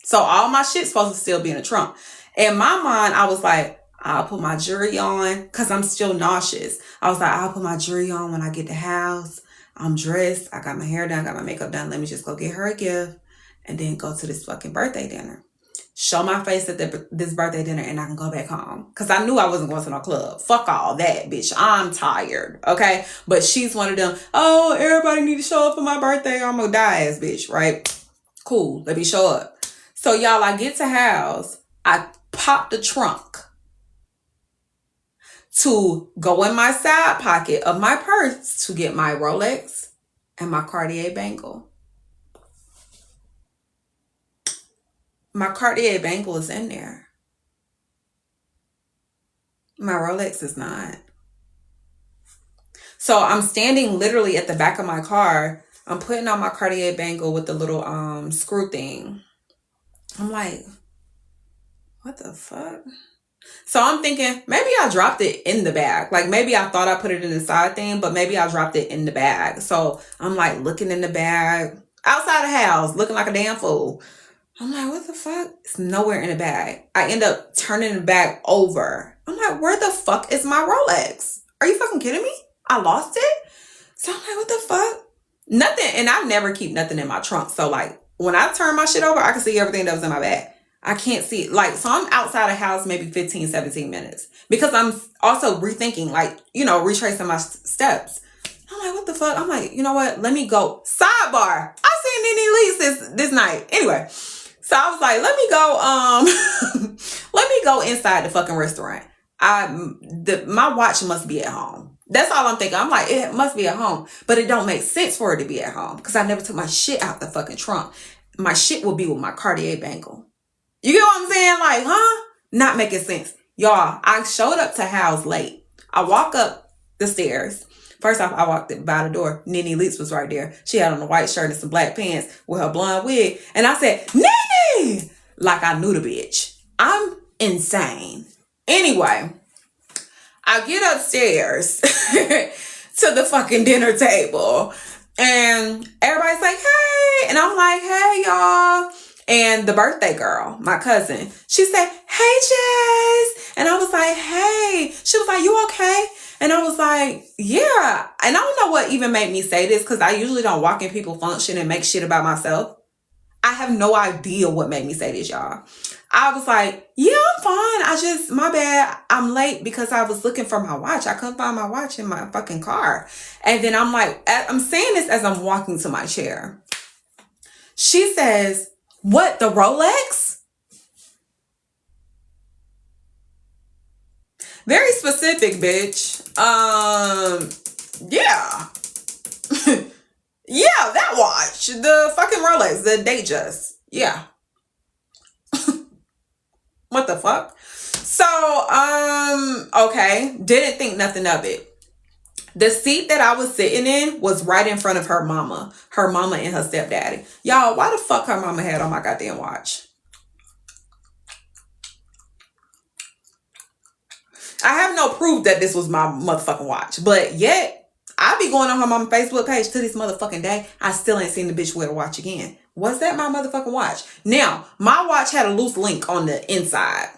[SPEAKER 8] So all my shit's supposed to still be in the trunk. In my mind, I was like, I'll put my jewelry on because I'm still nauseous. I was like, I'll put my jewelry on when I get the house. I'm dressed. I got my hair done. I got my makeup done. Let me just go get her a gift and then go to this fucking birthday dinner. Show my face at this birthday dinner and I can go back home. Because I knew I wasn't going to no club. Fuck all that, bitch. I'm tired, okay? But she's one of them, oh, everybody need to show up for my birthday or I'm going to die ass bitch, right? Cool, let me show up. So, y'all, I get to house. I pop the trunk to go in my side pocket of my purse to get my Rolex and my Cartier bangle. My Cartier bangle is in there. My Rolex is not. So I'm standing literally at the back of my car. I'm putting on my Cartier bangle with the little screw thing. I'm like, what the fuck? So I'm thinking, maybe I dropped it in the bag. Like maybe I thought I put it in the side thing, but maybe I dropped it in the bag. So I'm like looking in the bag, outside the house, looking like a damn fool. I'm like, what the fuck? It's nowhere in the bag. I end up turning the bag over. I'm like, where the fuck is my Rolex? Are you fucking kidding me? I lost it? So I'm like, what the fuck? Nothing. And I never keep nothing in my trunk. So like, when I turn my shit over, I can see everything that was in my bag. I can't see, like, so I'm outside the house maybe 15, 17 minutes. Because I'm also rethinking, like, you know, retracing my steps. I'm like, what the fuck? I'm like, you know what? Let me go. Sidebar. I seen Nene Lee's this night. Anyway. So I was like, let me go inside the fucking restaurant. My watch must be at home. That's all I'm thinking. I'm like, it must be at home, but it don't make sense for it to be at home because I never took my shit out the fucking trunk. My shit will be with my Cartier bangle. You get what I'm saying? Like, huh? Not making sense. Y'all, I showed up to house late. I walk up the stairs. First off, I walked by the door. Nene Leaks was right there. She had on a white shirt and some black pants with her blonde wig. And I said, Nene! Like I knew the bitch. I'm insane. Anyway, I get upstairs to the fucking dinner table. And everybody's like, hey. And I'm like, hey, y'all. And the birthday girl, my cousin, she said, hey, Jazz. And I was like, hey. She was like, you okay? And I was like, yeah. And I don't know what even made me say this because I usually don't walk in people's function and make shit about myself. I have no idea what made me say this, y'all. I was like, yeah, I'm fine. My bad. I'm late because I was looking for my watch. I couldn't find my watch in my fucking car. And then I'm like, I'm saying this as I'm walking to my chair. She says, what, the Rolex? Very specific, bitch. Yeah. Yeah, that watch. The fucking Rolex, the Datejust. Yeah. What the fuck? So, okay. Didn't think nothing of it. The seat that I was sitting in was right in front of her mama. Her mama and her stepdaddy. Y'all, why the fuck her mama had on my goddamn watch? I have no proof that this was my motherfucking watch. But yet, I be going on her mama's Facebook page to this motherfucking day. I still ain't seen the bitch wear the watch again. Was that my motherfucking watch? Now, my watch had a loose link on the inside.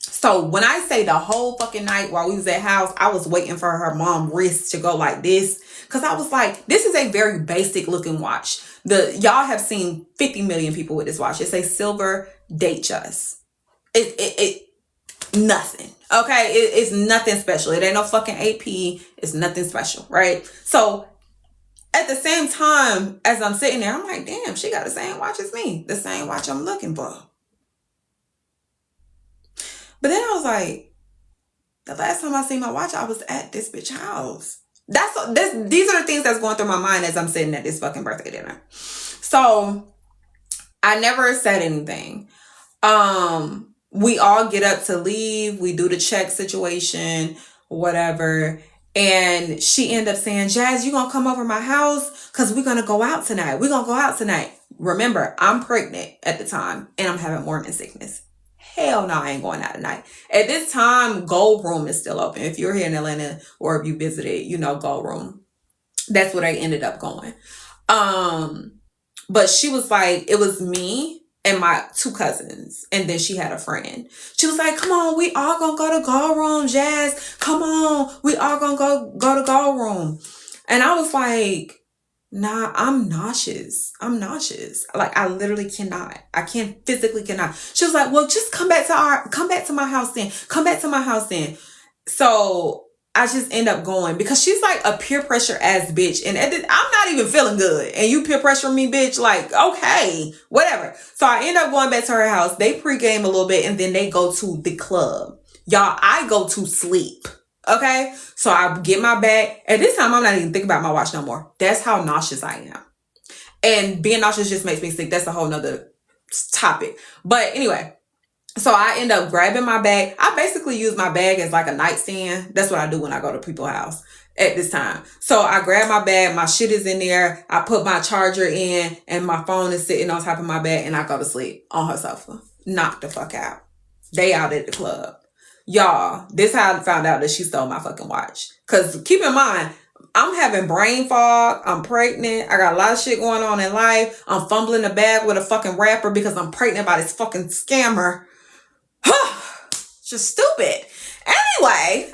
[SPEAKER 8] So when I say the whole fucking night while we was at house, I was waiting for her mom wrist to go like this. Because I was like, this is a very basic looking watch. Y'all have seen 50 million people with this watch. It's a silver Datejust. Nothing. Okay, it's nothing special. It ain't no fucking AP. It's nothing special, right? So at the same time as I'm sitting there, I'm like, damn, she got the same watch as me. The same watch I'm looking for. But then I was like, the last time I seen my watch, I was at this bitch house. These are the things that's going through my mind as I'm sitting at this fucking birthday dinner. So I never said anything. We all get up to leave. We do the check situation, whatever. And she ended up saying, Jazz, you gonna come over my house? Because we're gonna go out tonight. We're gonna go out tonight. Remember, I'm pregnant at the time and I'm having morning sickness. Hell no, I ain't going out tonight. At this time, Gold Room is still open. If you're here in Atlanta or if you visited, you know Gold Room. That's where I ended up going. But she was like, it was me, and my 2 cousins, and then she had a friend. She was like, come on, we all gonna go to go room, Jazz. Come on, we all gonna go to go room. And I was like, nah, I'm nauseous. Like, I literally cannot. I physically cannot. She was like, well, just come back to my house then. So I just end up going because she's like a peer pressure ass bitch. And I'm not even feeling good. And you peer pressure me, bitch. Like, okay, whatever. So I end up going back to her house. They pregame a little bit and then they go to the club. Y'all, I go to sleep. Okay? So I get my bag. At this time, I'm not even thinking about my watch no more. That's how nauseous I am. And being nauseous just makes me sick. That's a whole nother topic. But anyway. So I end up grabbing my bag. I basically use my bag as like a nightstand. That's what I do when I go to people's house at this time. So I grab my bag. My shit is in there. I put my charger in and my phone is sitting on top of my bed and I go to sleep on her sofa. Knock the fuck out. They out at the club. Y'all, this how I found out that she stole my fucking watch. Because keep in mind, I'm having brain fog. I'm pregnant. I got a lot of shit going on in life. I'm fumbling the bag with a fucking rapper because I'm pregnant by this fucking scammer. Just stupid. Anyway,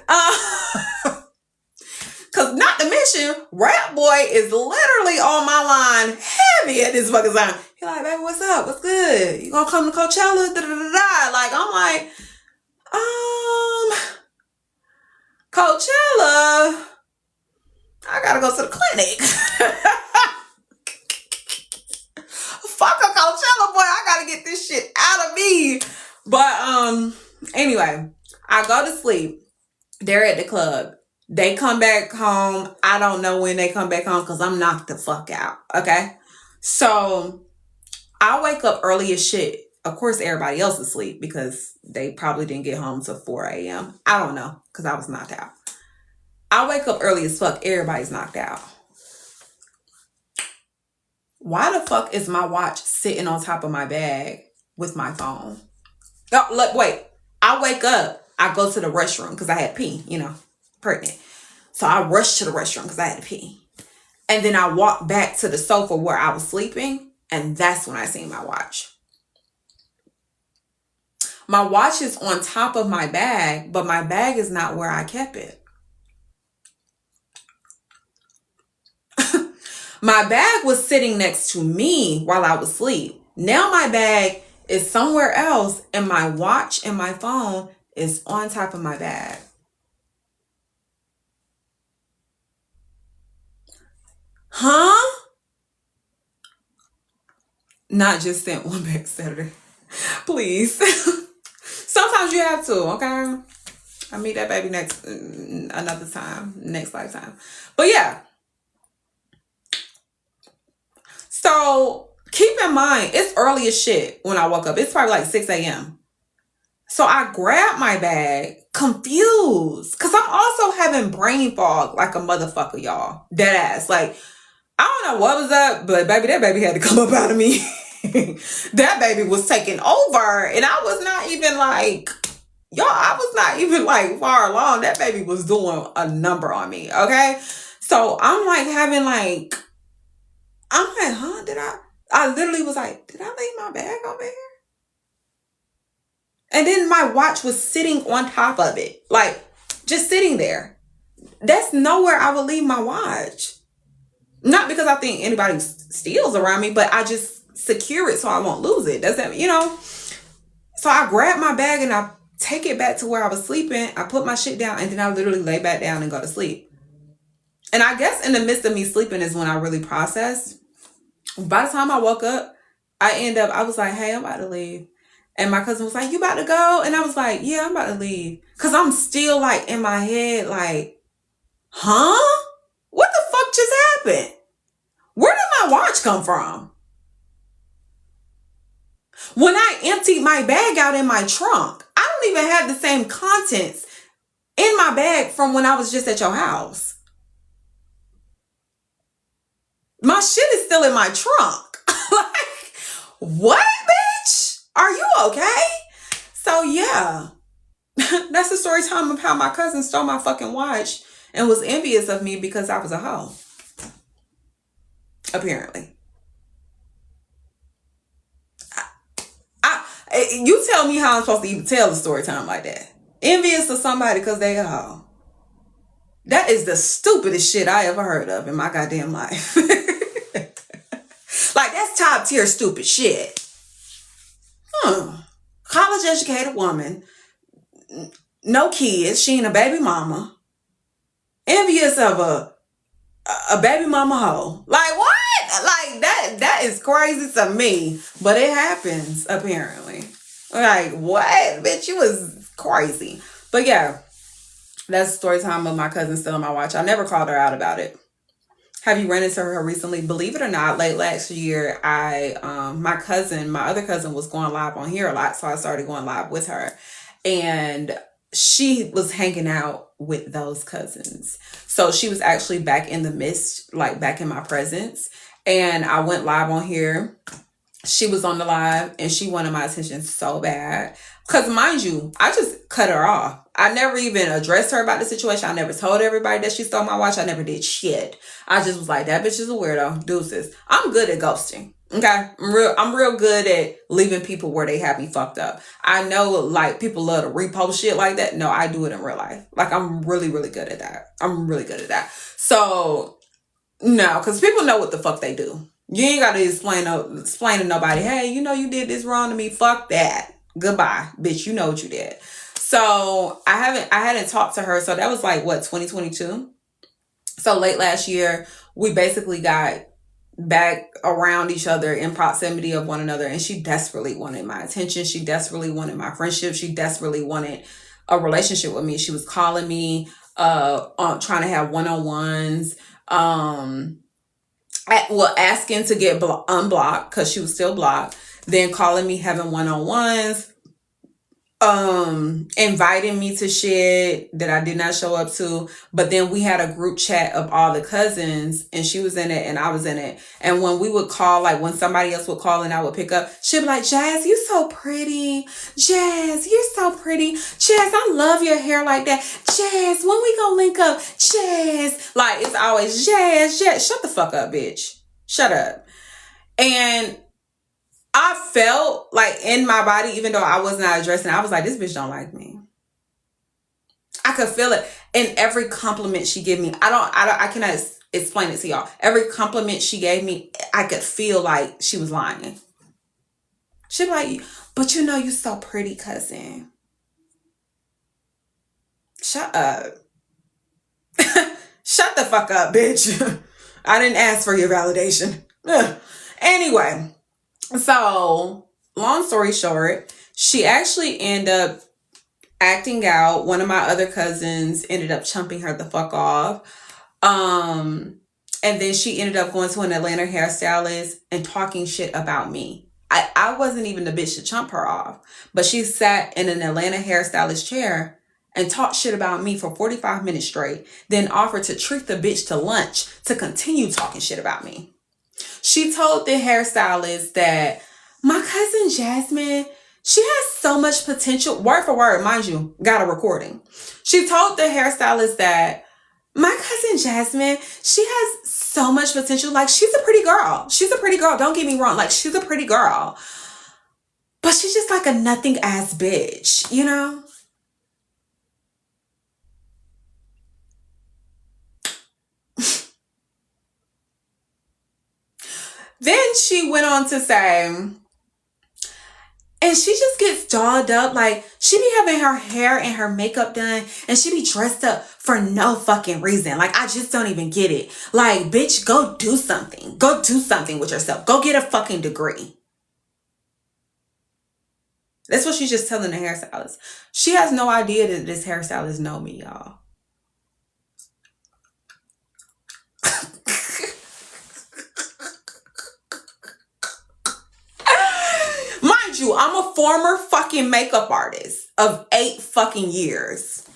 [SPEAKER 8] cause not to mention, Rap Boy is literally on my line heavy at this fucking time. He like, baby, what's up? What's good? You gonna come to Coachella? Da-da-da-da. Like, I'm like, Coachella. I gotta go to the clinic. Fuck a Coachella, boy. I gotta get this shit out of me. But anyway, I go to sleep. They're at the club. They come back home. I don't know when they come back home because I'm knocked the fuck out. Okay? So I wake up early as shit. Of course, everybody else is asleep because they probably didn't get home till 4 a.m. I don't know because I was knocked out. I wake up early as fuck. Everybody's knocked out. Why the fuck is my watch sitting on top of my bag with my phone? Oh, look, wait. I wake up. I go to the restroom because I had pee, pregnant. So I rushed to the restroom because I had to pee. And then I walked back to the sofa where I was sleeping. And that's when I seen my watch. My watch is on top of my bag, but my bag is not where I kept it. My bag was sitting next to me while I was asleep. Now my bag is somewhere else and my watch and my phone is on top of my bag. Huh? Not just sent one back Saturday. Please. Sometimes you have to, okay? I'll meet that baby another time, next lifetime. But yeah. So keep in mind, it's early as shit when I woke up. It's probably like 6 a.m. So I grabbed my bag, confused. Because I'm also having brain fog like a motherfucker, y'all. Dead ass. Like, I don't know what was up, but baby, that baby had to come up out of me. That baby was taking over. And I was not even like, far along. That baby was doing a number on me, okay? So I'm like huh? I literally was like, did I leave my bag over here? And then my watch was sitting on top of it. Like, just sitting there. That's nowhere I would leave my watch. Not because I think anybody steals around me, but I just secure it so I won't lose it. Does that, So I grab my bag and I take it back to where I was sleeping. I put my shit down and then I literally lay back down and go to sleep. And I guess in the midst of me sleeping is when I really processed. By the time I woke up, I was like, hey, I'm about to leave. And my cousin was like, you about to go? And I was like, yeah, I'm about to leave. Because I'm still like in my head like, huh? What the fuck just happened? Where did my watch come from? When I emptied my bag out in my trunk, I don't even have the same contents in my bag from when I was just at your house. My shit is still in my trunk. Like, what, bitch? Are you okay? So, yeah. That's the story time of how my cousin stole my fucking watch and was envious of me because I was a hoe. Apparently. You tell me how I'm supposed to even tell a story time like that. Envious of somebody because they a hoe. That is the stupidest shit I ever heard of in my goddamn life. Like, that's top tier stupid shit. College educated woman, no kids, she ain't a baby mama, envious of a baby mama hoe. Like, what? Like, that is crazy to me. But it happens, apparently. Like, what? Bitch, you was crazy. But yeah, that's the story time of my cousin stealing my watch. I never called her out about it. Have you ran into her recently? Believe it or not, late last year, my other cousin was going live on here a lot, so I started going live with her. And she was hanging out with those cousins. So she was actually back in the midst, like back in my presence. And I went live on here. She was on the live and she wanted my attention so bad. Because mind you, I just cut her off. I never even addressed her about the situation. I never told everybody that she stole my watch. I never did shit. I just was like, that bitch is a weirdo. Deuces. I'm good at ghosting. Okay? I'm real good at leaving people where they have me fucked up. I know, like, people love to repost shit like that. No, I do it in real life. Like, I'm really, really good at that. I'm really good at that. So, no, because people know what the fuck they do. You ain't got to explain to nobody, hey, you know you did this wrong to me. Fuck that. Goodbye, bitch. You know what you did. So I hadn't talked to her. So that was like, what, 2022? So late last year, we basically got back around each other in proximity of one another. And she desperately wanted my attention. She desperately wanted my friendship. She desperately wanted a relationship with me. She was calling me, trying to have one-on-ones, asking to get unblocked because she was still blocked. Then calling me, having one-on-ones, inviting me to shit that I did not show up to. But then we had a group chat of all the cousins and she was in it and I was in it. And when we would call, like when somebody else would call and I would pick up, she'd be like, Jazz, you so pretty. Jazz, you're so pretty. Jazz, I love your hair like that. Jazz, when we gonna link up? Jazz. Like, it's always Jazz. Shut the fuck up, bitch. Shut up. And I felt like in my body, even though I was not addressing it, I was like, this bitch don't like me. I could feel it in every compliment she gave me. I cannot explain it to y'all. Every compliment she gave me, I could feel like she was lying. She'd be like, but you know, you so pretty, cousin. Shut up. Shut the fuck up, bitch. I didn't ask for your validation. Anyway. So, long story short, she actually ended up acting out. One of my other cousins ended up chumping her the fuck off. And then she ended up going to an Atlanta hairstylist and talking shit about me. I wasn't even the bitch to chump her off. But she sat in an Atlanta hairstylist chair and talked shit about me for 45 minutes straight. Then offered to treat the bitch to lunch to continue talking shit about me. She told the hairstylist that my cousin Jazzmine, she has so much potential. Word for word, mind you, got a recording. She told the hairstylist that my cousin Jazzmine, she has so much potential. Like, she's a pretty girl. She's a pretty girl. Don't get me wrong. Like, she's a pretty girl. But she's just like a nothing ass bitch, you know? Then she went on to say, and she just gets dolled up. Like, she be having her hair and her makeup done and she be dressed up for no fucking reason. Like, I just don't even get it. Like, bitch, go do something. Go do something with yourself. Go get a fucking degree. That's what she's just telling the hairstylist. She has no idea that this hairstylist know me, y'all. Mind you, I'm a former fucking makeup artist of 8 fucking years.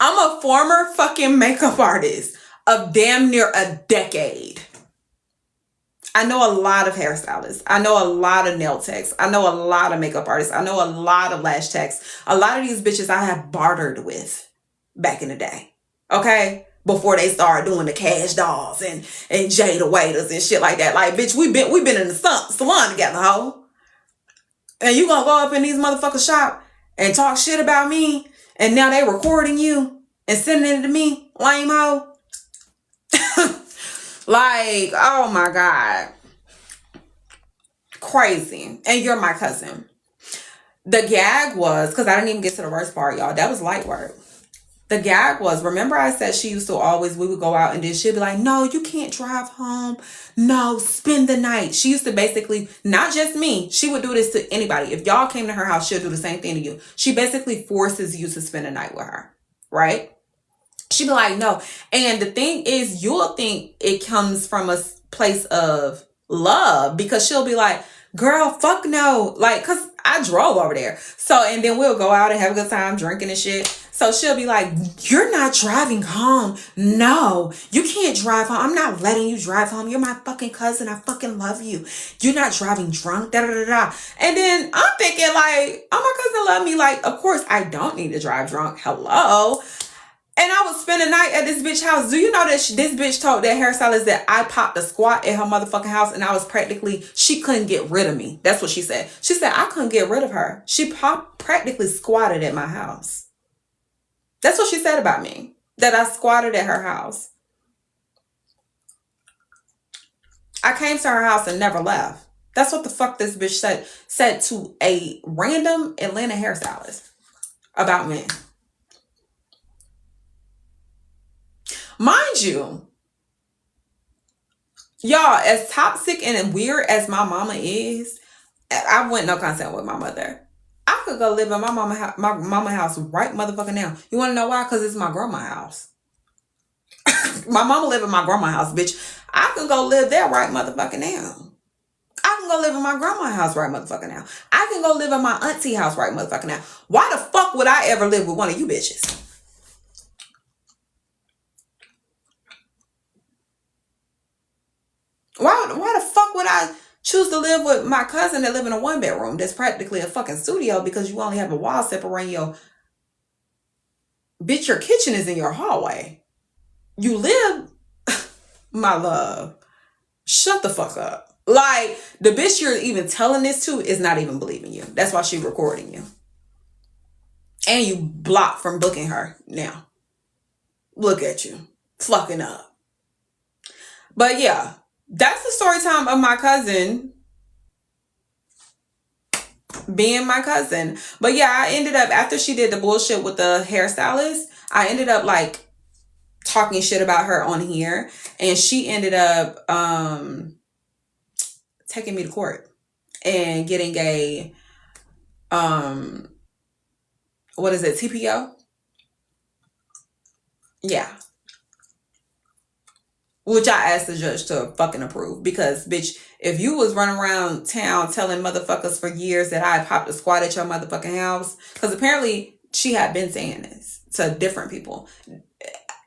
[SPEAKER 8] I'm a former fucking makeup artist of damn near a decade. I know a lot of hairstylists. I know a lot of nail techs. I know a lot of makeup artists. I know a lot of lash techs. A lot of these bitches I have bartered with back in the day. Okay? before they started doing the cash dolls and Jayda Waydas and shit like that. Like, bitch, we been in the salon together, ho. And you gonna go up in these motherfuckers shop and talk shit about me, and now they recording you and sending it to me, lame ho. Like, oh my God. Crazy. And you're my cousin. The gag was, because I didn't even get to the worst part, y'all. That was light work. The gag was, remember I said she used to always, we would go out and then she'd be like, no, you can't drive home. No, spend the night. She used to basically, not just me, she would do this to anybody. If y'all came to her house, she'll do the same thing to you. She basically forces you to spend a night with her, right? She'd be like, no. And the thing is, you'll think it comes from a place of love because she'll be like, girl, fuck no. Like, because I drove over there. So, and then we'll go out and have a good time drinking and shit. So she'll be like, you're not driving home. No, you can't drive home. I'm not letting you drive home. You're my fucking cousin. I fucking love you. You're not driving drunk. Da da da da. And then I'm thinking like, oh, my cousin love me. Like, of course I don't need to drive drunk. Hello. And I would spend a night at this bitch house. Do you know that this bitch told that hairstylist that I popped a squat at her motherfucking house and I was practically, she couldn't get rid of me. That's what she said. She said I couldn't get rid of her. She practically squatted at my house. That's what she said about me. That I squatted at her house. I came to her house and never left. That's what the fuck this bitch said to a random Atlanta hairstylist about me. Mind you, y'all, as toxic and weird as my mama is, I went no consent with my mother. I could go live in my mama house right motherfucking now. You want to know why? Because it's my grandma house. My mama live in my grandma house, bitch. I can go live there right motherfucking now. I can go live in my grandma's house right motherfucking now. I can go live in my auntie house right motherfucking now. Why the fuck would I ever live with one of you bitches? Why the fuck would I choose to live with my cousin that live in a 1-bedroom that's practically a fucking studio because you only have a wall separating your... Bitch, your kitchen is in your hallway. You live... My love. Shut the fuck up. Like, the bitch you're even telling this to is not even believing you. That's why she's recording you. And you blocked from booking her now. Look at you. Fucking up. But yeah. That's the story time of my cousin being my cousin. But yeah, I ended up, after she did the bullshit with the hairstylist, I ended up like talking shit about her on here. And she ended up taking me to court and getting a, what is it, TPO? Yeah. Which I asked the judge to fucking approve. Because, bitch, if you was running around town telling motherfuckers for years that I popped a squat at your motherfucking house. Because apparently she had been saying this to different people.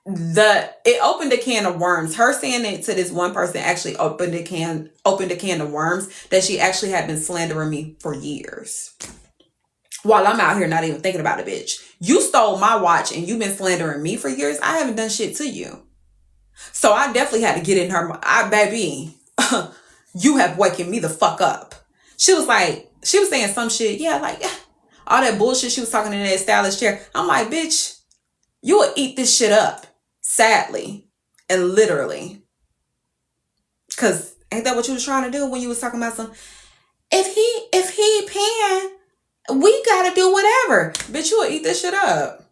[SPEAKER 8] It opened a can of worms. Her saying it to this one person actually opened a can of worms that she actually had been slandering me for years. While I'm out here not even thinking about it, bitch. You stole my watch and you've been slandering me for years. I haven't done shit to you. So I definitely had to get in her. Baby, you have waking me the fuck up. She was saying some shit. Yeah, like all that bullshit she was talking in that stylist chair. I'm like, bitch, you will eat this shit up. Sadly and literally. Because ain't that what you was trying to do when you was talking about some, if he paying, we gotta do whatever. Bitch, you will eat this shit up.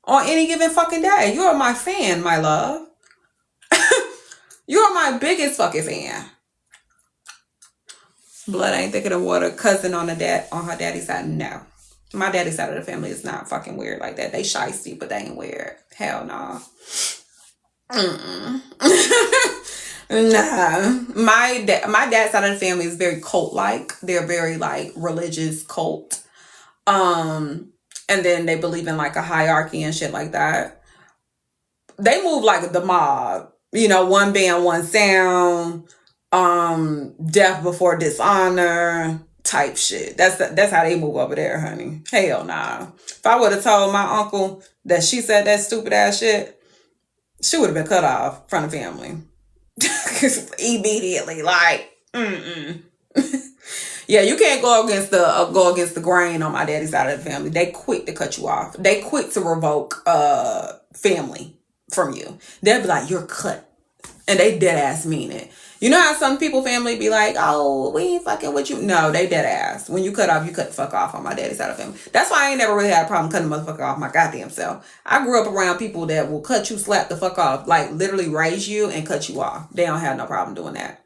[SPEAKER 8] On any given fucking day. You are my fan, my love. You're my biggest fucking fan. Blood ain't thicker than water. Cousin on her daddy's side. No. My daddy's side of the family is not fucking weird like that. They shysty, but they ain't weird. Hell no. Nah. My dad's side of the family is very cult-like. They're very like religious cult. And then they believe in like a hierarchy and shit like that. They move like the mob. You know, one band, one sound, death before dishonor type shit. That's how they move over there, honey. Hell nah. If I would have told my uncle that she said that stupid ass shit, she would have been cut off from the family. Immediately, like, yeah, you can't go against the grain on my daddy's side of the family. They quick to cut you off. They quick to revoke family from you. They'll be like, you're cut. And they dead ass mean it. You know how some people family be like, oh, we ain't fucking with you. No, they dead ass. When you cut off, you cut the fuck off on my daddy's side of the family. That's why I ain't never really had a problem cutting the motherfucker off my goddamn self. I grew up around people that will cut you, slap the fuck off, like literally raise you and cut you off. They don't have no problem doing that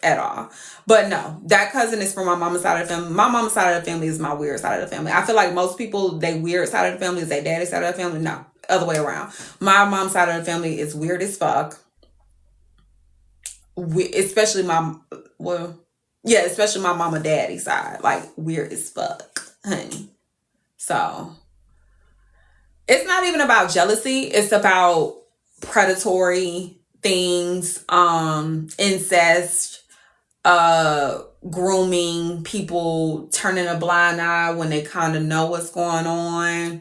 [SPEAKER 8] at all. But no, that cousin is from my mama's side of the family. My mama's side of the family is my weird side of the family. I feel like most people, they weird side of the family is their daddy's side of the family. No, other way around. My mom's side of the family is weird as fuck. Especially my mama daddy side, like weird as fuck, honey. So it's not even about jealousy, it's about predatory things, incest, grooming, people turning a blind eye when they kind of know what's going on,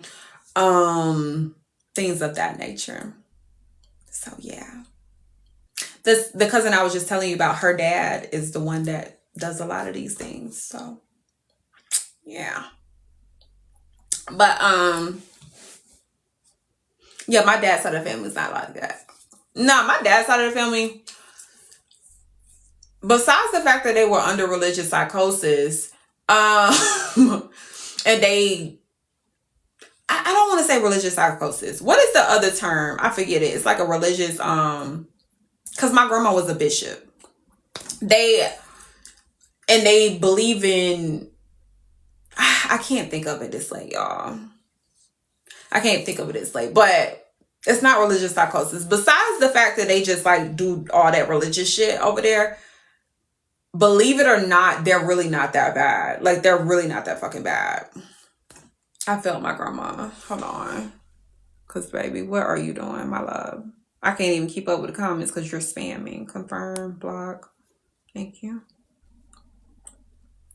[SPEAKER 8] things of that nature. So yeah. The cousin I was just telling you about, her dad is the one that does a lot of these things. So, yeah. But, yeah, my dad's side of the family is not like that. No, my dad's side of the family, besides the fact that they were under religious psychosis, and they, I don't want to say religious psychosis. What is the other term? I forget it. It's like a religious, because my grandma was a bishop. They believe in, I can't think of it this way, y'all. I can't think of it this way, but it's not religious psychosis. Besides the fact that they just like do all that religious shit over there, believe it or not, they're really not that bad. Like, they're really not that fucking bad. I felt my grandma. Hold on. Because, baby, what are you doing, my love? I can't even keep up with the comments because you're spamming. Confirm, block. Thank you.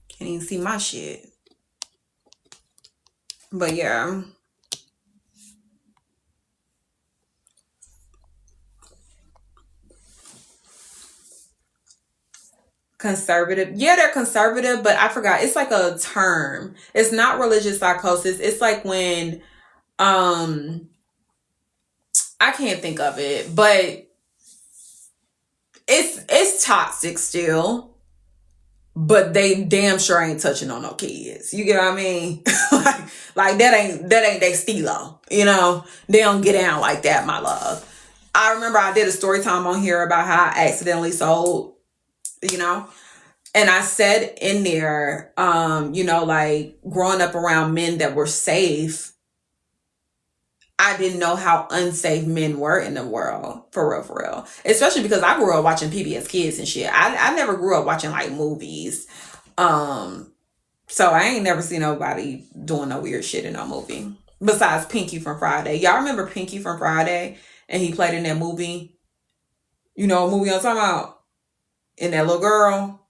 [SPEAKER 8] Can't even see my shit. But yeah. Conservative. Yeah, they're conservative, but I forgot. It's like a term. It's not religious psychosis. It's like when, I can't think of it, but it's toxic still, but they damn sure ain't touching on no kids. You get what I mean? like that ain't they stilo, you know? They don't get down like that, my love. I remember I did a story time on here about how I accidentally sold, you know? And I said in there, you know, like growing up around men that were safe, I didn't know how unsafe men were in the world, for real. Especially because I grew up watching PBS Kids and shit. I never grew up watching like movies. So I ain't never seen nobody doing no weird shit in no movie. Besides Pinky from Friday. Y'all remember Pinky from Friday? And he played in that movie. You know what movie I'm talking about? And that little girl.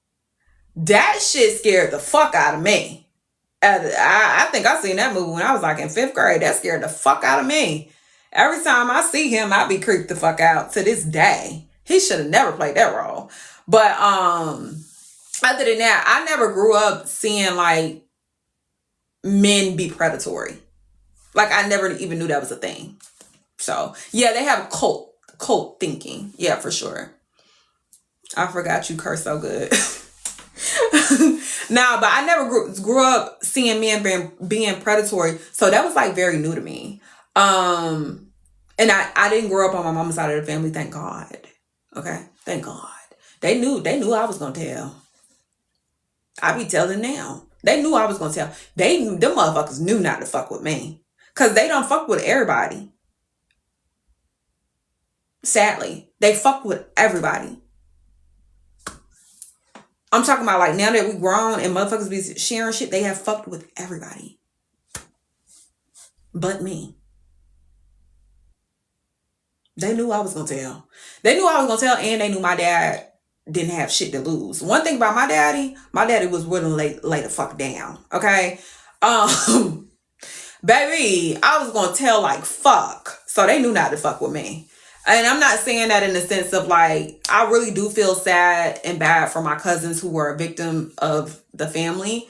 [SPEAKER 8] That shit scared the fuck out of me. I think I seen that movie when I was like in 5th grade. That scared the fuck out of me. Every time I see him, I be creeped the fuck out to this day. He should have never played that role. But other than that, I never grew up seeing like men be predatory. Like I never even knew that was a thing. So yeah, they have cult thinking. Yeah, for sure. I forgot you curse so good. Nah, but I never grew up seeing men being predatory, so that was like very new to me. And I didn't grow up on my mama's side of the family, thank God. Okay, thank God. They knew I was gonna tell. I be telling now. They knew I was gonna tell. Them motherfuckers knew not to fuck with me, cause they don't fuck with everybody. Sadly, they fuck with everybody. I'm talking about like now that we grown and motherfuckers be sharing shit, they have fucked with everybody. But me. They knew I was going to tell. They knew I was going to tell, and they knew my dad didn't have shit to lose. One thing about my daddy was willing to lay the fuck down. Okay? Baby, I was going to tell like fuck. So So they knew not to fuck with me. And I'm not saying that in the sense of like, I really do feel sad and bad for my cousins who were a victim of the family.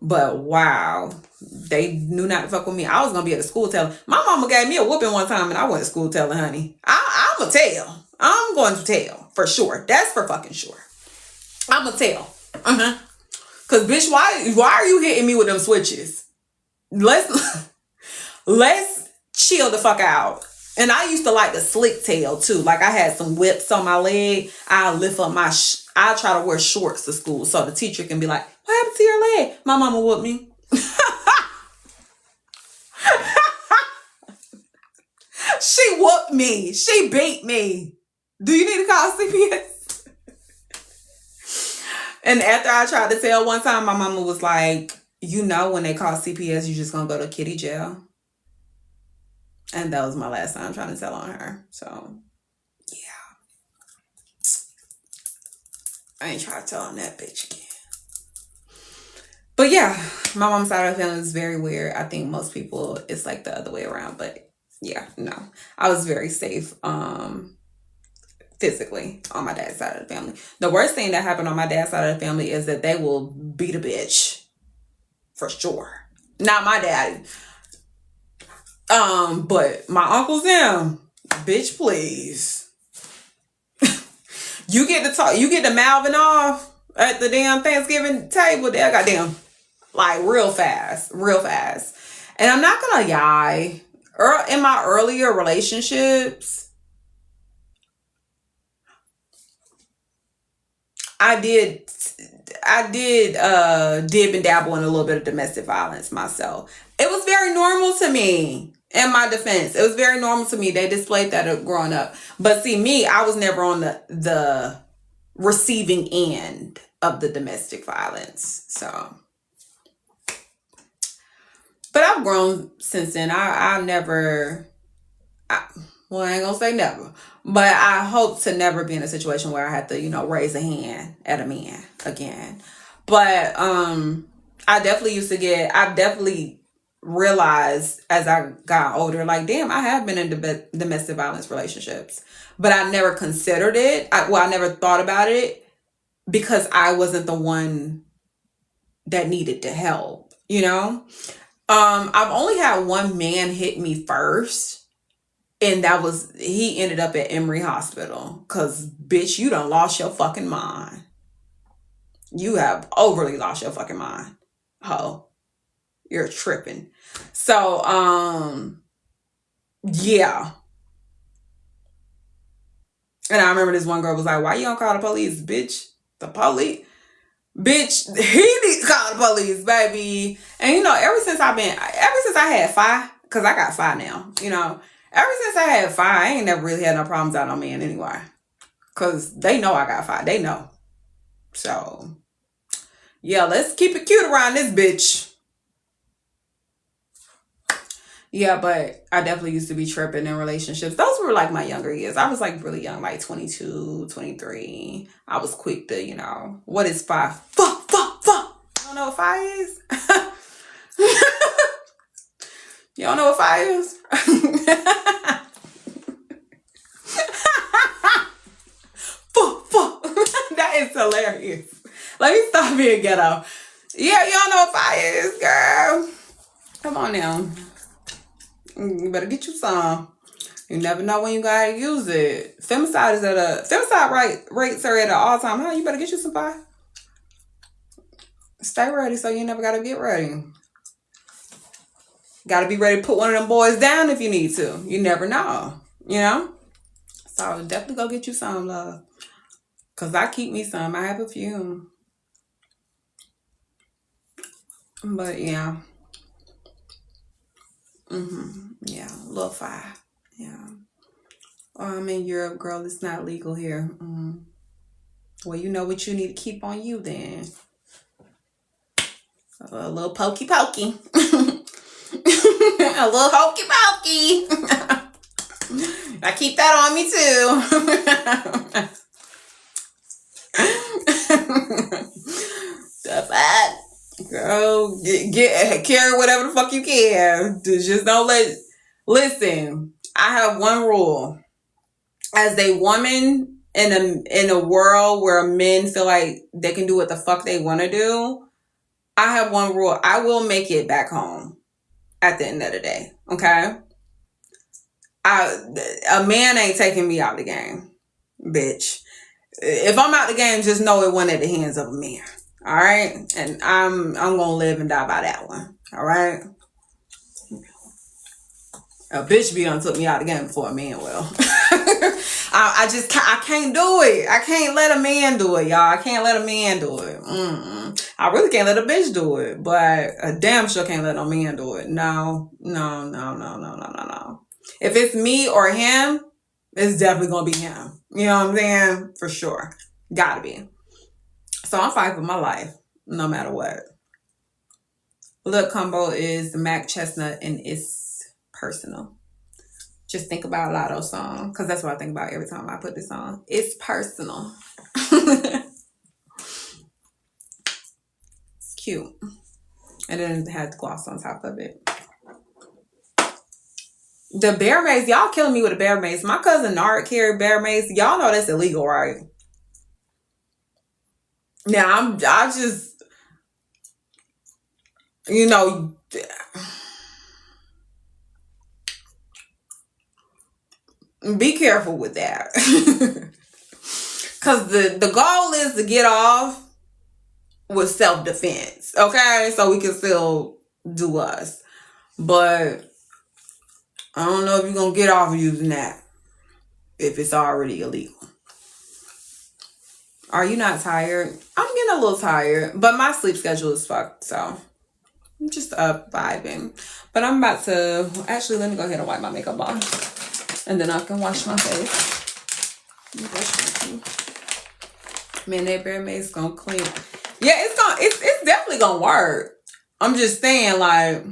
[SPEAKER 8] But wow, they knew not to fuck with me. I was going to be at the school telling. My mama gave me a whooping one time and I went to school telling, honey. I'm going to tell. I'm going to tell for sure. That's for fucking sure. I'm going to tell. Because bitch, why are you hitting me with them switches? Let's chill the fuck out. And I used to like the slick tail too. Like I had some whips on my leg. I'll lift up my, I try to wear shorts to school so the teacher can be like, what happened to your leg? My mama whooped me. She whooped me. She beat me. Do you need to call CPS? And after I tried to tell one time, my mama was like, you know, when they call CPS, you're just going to go to kitty jail. And that was my last time trying to tell on her. So, yeah. I ain't trying to tell on that bitch again. But yeah, my mom's side of the family is very weird. I think most people, it's like the other way around. But yeah, no. I was very safe physically on my dad's side of the family. The worst thing that happened on my dad's side of the family is that they will beat a bitch. For sure. Not my daddy. But my uncles, them, bitch, please. You get the Malvin off at the damn Thanksgiving table. There, goddamn, like real fast. And I'm not gonna lie. In my earlier relationships, I did dib and dabble in a little bit of domestic violence myself. It was very normal to me. In my defense, it was very normal to me. They displayed that growing up. But see, me, I was never on the receiving end of the domestic violence. So, but I've grown since then. I ain't gonna say never, but I hope to never be in a situation where I have to, raise a hand at a man again. But I definitely realized as I got older, like, damn, I have been in domestic violence relationships, but I never considered it. I never thought about it because I wasn't the one that needed to help, I've only had one man hit me first, and he ended up at Emory Hospital because, bitch, you done lost your fucking mind. You have overly lost your fucking mind. Ho. You're tripping. So, yeah. And I remember this one girl was like, why you don't call the police, bitch? The police? Bitch, he needs to call the police, baby. And, ever since I had Phi, because I got Phi now, ever since I had Phi, I ain't never really had no problems out on man anyway. Because they know I got Phi. They know. So, yeah, let's keep it cute around this bitch. Yeah, but I definitely used to be tripping in relationships. Those were like my younger years. I was like really young, like 22, 23. I was quick to, what is Phi? Fuck. You don't know what Phi is? You don't know what Phi is? Fuck. That is hilarious. Let me stop being ghetto. Yeah, you don't know what Phi is, girl. Come on now. You better get you some. You never know when you gotta use it. Femicide rates are at an all-time high. You better get you some Phi. Stay ready so you never gotta get ready. Gotta be ready to put one of them boys down if you need to. You never know. So definitely go get you some, love. Cause I keep me some. I have a few. But yeah. Yeah, a little Phi. Yeah. I'm in Europe, girl. It's not legal here. Well, you know what you need to keep on you then. A little pokey. A little hokey pokey. I keep that on me too. The fuck? Girl, get carry whatever the fuck you can. Just don't listen. I have one rule. As a woman in a world where men feel like they can do what the fuck they want to do, I have one rule. I will make it back home at the end of the day. Okay? A man ain't taking me out the game, bitch. If I'm out the game, just know it wasn't at the hands of a man. All right? And I'm gonna live and die by that one. All right? A bitch be done took me out of the game before a man will. I can't do it. I can't let a man do it, y'all. I can't let a man do it. I really can't let a bitch do it, but a damn sure can't let a man do it. No. If it's me or him, it's definitely gonna be him. You know what I'm saying? For sure. Gotta be. So I'm fighting for my life, no matter what. Look, combo is the Mac Chestnut and it's personal. Just think about Lotto's song, because that's what I think about every time I put this on. It's personal. It's cute. And then it had gloss on top of it. The bear mace, y'all killing me with a bear mace. My cousin Nard carried bear mace. Y'all know that's illegal, right? Now I just, you know, be careful with that. Because the goal is to get off with self-defense. Okay? So we can still do us. But I don't know if you're going to get off using that if it's already illegal. Are you not tired? I'm getting a little tired. But my sleep schedule is fucked. So I'm just up vibing. But I'm about to... Actually, let me go ahead and wipe my makeup off. And then I can wash my face. Man, that bear mace gonna clean. Yeah, it's definitely gonna work. I'm just saying, like,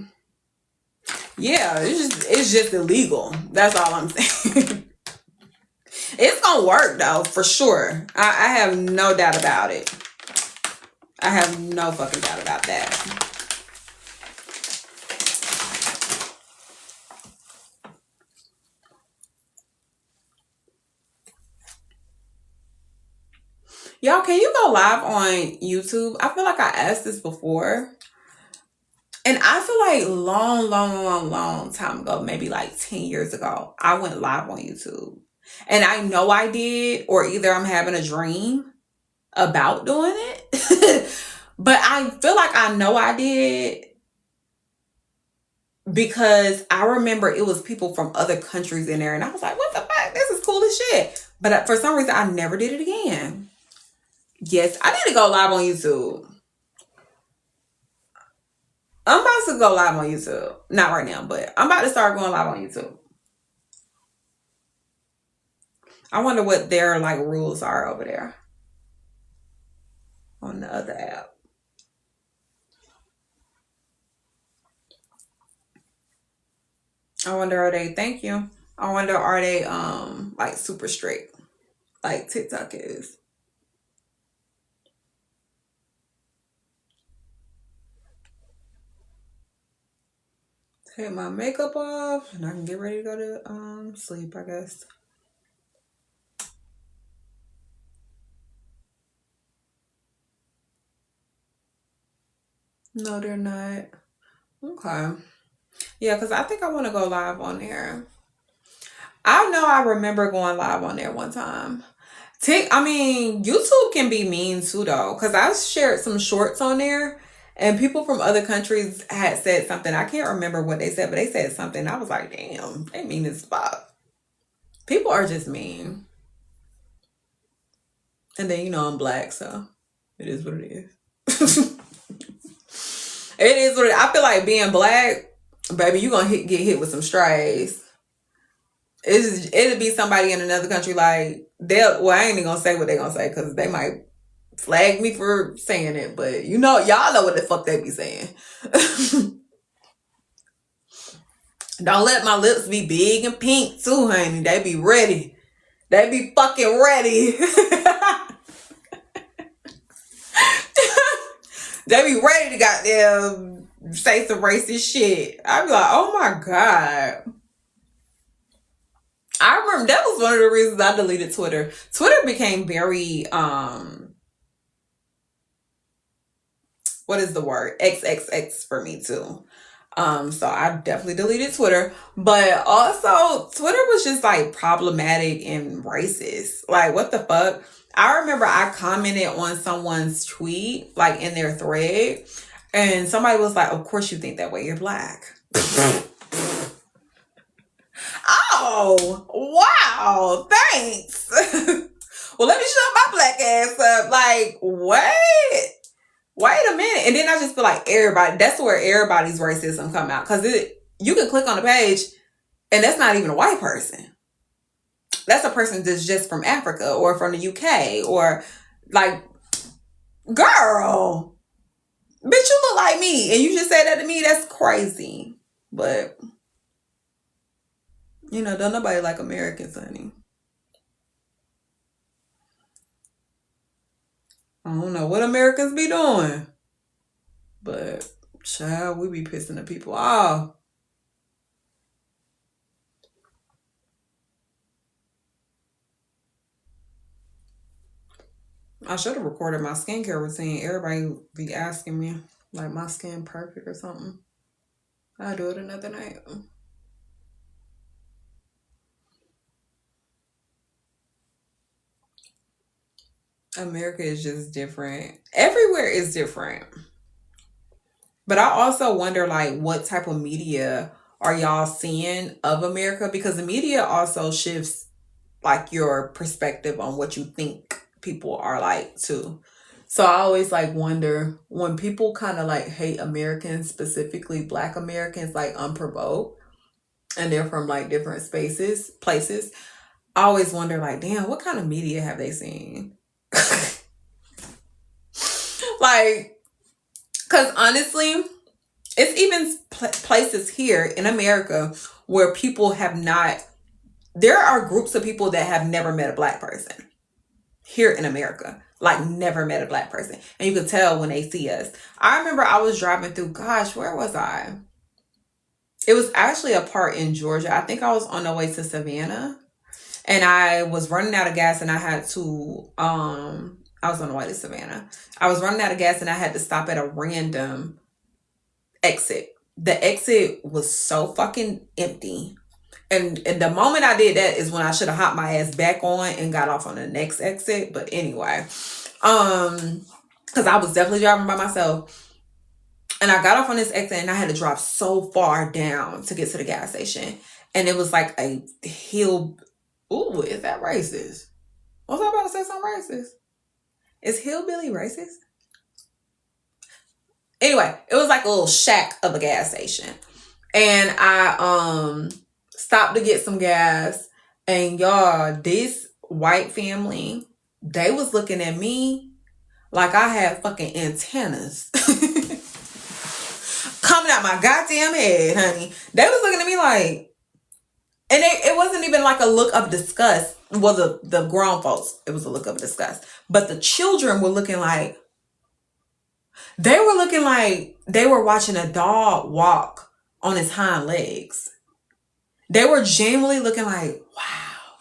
[SPEAKER 8] yeah, it's just illegal. That's all I'm saying. It's gonna work though, for sure. I have no doubt about it. I have no fucking doubt about that. Y'all, can you go live on YouTube? I feel like I asked this before. And I feel like long time ago, maybe like 10 years ago, I went live on YouTube. And I know I did, or either I'm having a dream about doing it. But I feel like I know I did because I remember it was people from other countries in there. And I was like, what the fuck? This is cool as shit. But for some reason, I never did it again. Yes, I need to go live on YouTube. I'm about to go live on YouTube. Not right now, but I'm about to start going live on YouTube. I wonder what their like rules are over there on the other app. I wonder, are they, thank you. I wonder, are they like super strict like TikTok is? Take my makeup off and I can get ready to go to sleep, I guess. No, they're not. Okay. Yeah, because I think I want to go live on there. I know I remember going live on there one time. YouTube can be mean too, though, because I shared some shorts on there and people from other countries had said something. I can't remember what they said, but they said something. I was like, damn, they mean as fuck. People are just mean. And then, I'm black, so it is what it is. It is what it is. I feel like being black, baby, you gonna get hit with some strays. It'll be somebody in another country like, I ain't even gonna say what they gonna say because they might flag me for saying it, but y'all know what the fuck they be saying. Don't let my lips be big and pink too, honey. They be ready. They be fucking ready. They be ready to goddamn say some racist shit. I be like, oh my God. I remember that was one of the reasons I deleted Twitter. Twitter became very what is the word? XXX for me too. So I definitely deleted Twitter. But also Twitter was just like problematic and racist. Like, what the fuck? I remember I commented on someone's tweet, like in their thread, and somebody was like, of course you think that way, you're black. Oh, wow, thanks. Well, let me shut my black ass up. Like, what? Wait a minute. And then I just feel like everybody, that's where everybody's racism come out. Because you can click on the page and that's not even a white person. That's a person that's just from Africa or from the UK or like, girl, bitch, you look like me. And you just said that to me. That's crazy. But, you know, don't nobody like Americans, honey. I don't know what Americans be doing. But, child, we be pissing the people off. I should have recorded my skincare routine. Everybody be asking me, like, my skin perfect or something. I'll do it another night. America is just different. Everywhere is different. But I also wonder, like, what type of media are y'all seeing of America? Because the media also shifts, like, your perspective on what you think people are like, too. So I always, like, wonder when people kind of, like, hate Americans, specifically Black Americans, like, unprovoked, and they're from, like, different places. I always wonder, like, damn, what kind of media have they seen? Like, because honestly, it's even places here in America where people have not, there are groups of people that have never met a Black person here in America. Like, never met a Black person. And you can tell when they see us. I remember I was driving through, gosh, where was I? It was actually a part in Georgia. I think I was on the way to Savannah. And I was running out of gas and I had to, I was on the way to Savannah. I was running out of gas and I had to stop at a random exit. The exit was so fucking empty. And the moment I did that is when I should have hopped my ass back on and got off on the next exit. But anyway, because I was definitely driving by myself. And I got off on this exit and I had to drive so far down to get to the gas station. And it was like a hill. Ooh, is that racist? Was I about to say something racist? Is hillbilly racist? Anyway, it was like a little shack of a gas station. And I stopped to get some gas. And y'all, this white family, they was looking at me like I had fucking antennas coming out my goddamn head, honey. They was looking at me like, and it wasn't even like a look of disgust. Well, the grown folks, it was a look of disgust. But the children were looking like, they were watching a dog walk on his hind legs. They were genuinely looking like, wow,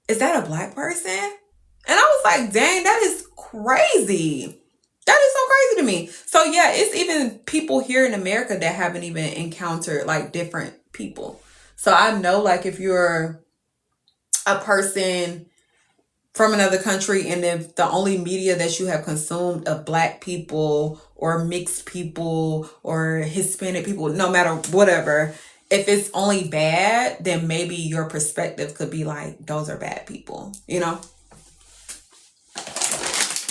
[SPEAKER 8] is that a Black person? And I was like, dang, that is crazy. That is so crazy to me. So yeah, it's even people here in America that haven't even encountered like different people. So I know, like, if you're a person from another country and if the only media that you have consumed of Black people or mixed people or Hispanic people, no matter whatever, if it's only bad, then maybe your perspective could be like, those are bad people, you know?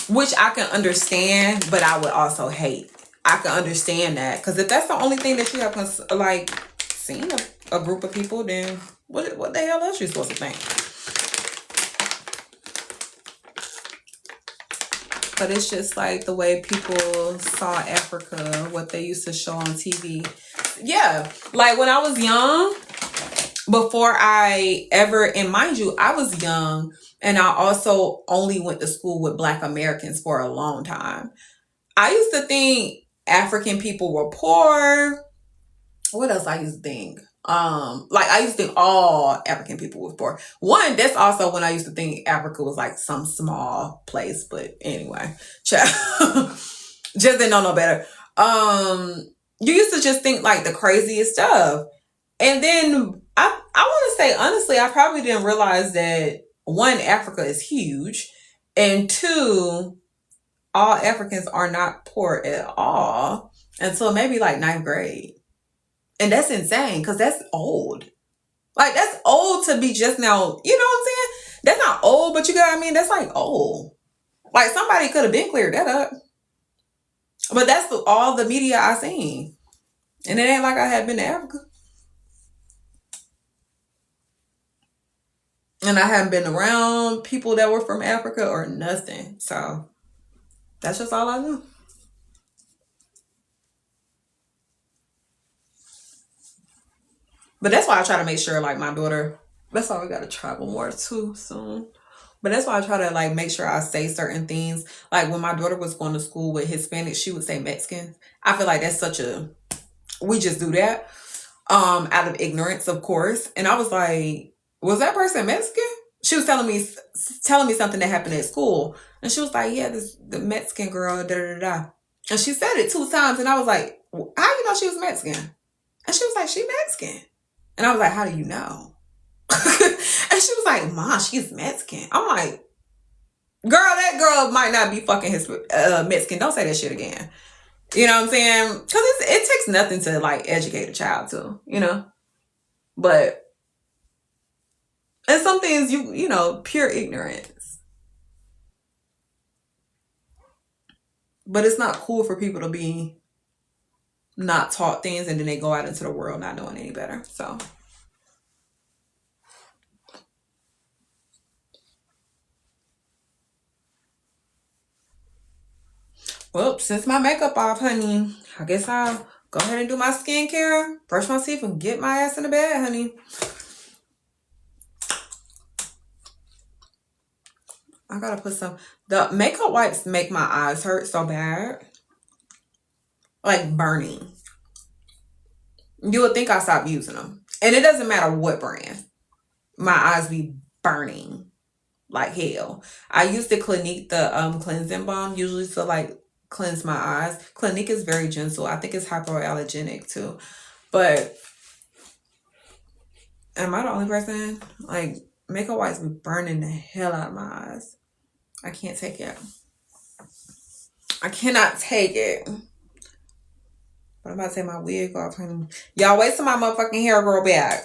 [SPEAKER 8] Which I can understand, but I would also hate. I can understand that. Because if that's the only thing that you have, like, seen a group of people, then what the hell else are you supposed to think? But it's just like the way people saw Africa, what they used to show on TV. Yeah, like when I was young, before I ever, and mind you, I was young, and I also only went to school with Black Americans for a long time. I used to think African people were poor. What else I used to think? Like I used to think all African people were poor. One, that's also when I used to think Africa was like some small place, but anyway, just didn't know no better. You used to just think like the craziest stuff. And then I want to say honestly, I probably didn't realize that one, Africa is huge, and two, all Africans are not poor at all until maybe like 9th grade. And that's insane because that's old. Like, that's old to be just now, you know what I'm saying? That's not old, but you got what I mean? That's like old. Like, somebody could have been cleared that up. But that's all the media I seen. And it ain't like I had been to Africa. And I haven't been around people that were from Africa or nothing. So, that's just all I knew. But that's why I try to make sure, like, my daughter, that's why we got to travel more too soon. But that's why I try to, like, make sure I say certain things. Like, when my daughter was going to school with Hispanic, she would say Mexican. I feel like that's such a, we just do that out of ignorance, of course. And I was like, was that person Mexican? She was telling me something that happened at school. And she was like, yeah, the Mexican girl, da-da-da-da. And she said it 2 times. And I was like, how you know she was Mexican? And she was like, she Mexican. And I was like, how do you know? And she was like, Mom, she's Mexican. I'm like, girl, that girl might not be fucking Mexican. Don't say that shit again. You know what I'm saying? Because it takes nothing to, like, educate a child too, you know? But, and some things, you know, pure ignorance. But it's not cool for people to be not taught things and then they go out into the world not knowing any better. So well, since my makeup off, honey, I guess I'll go ahead and do my skincare, brush my teeth, and get my ass in the bed, honey. I gotta put some, the makeup wipes make my eyes hurt so bad. Like burning. You would think I stopped using them. And it doesn't matter what brand. My eyes be burning like hell. I use the Clinique, the cleansing balm, usually to like cleanse my eyes. Clinique is very gentle. I think it's hypoallergenic too. But am I the only person? Like, makeup wipes be burning the hell out of my eyes. I can't take it. I cannot take it. But I'm about to take my wig off, honey. Y'all wait till my motherfucking hair grow back.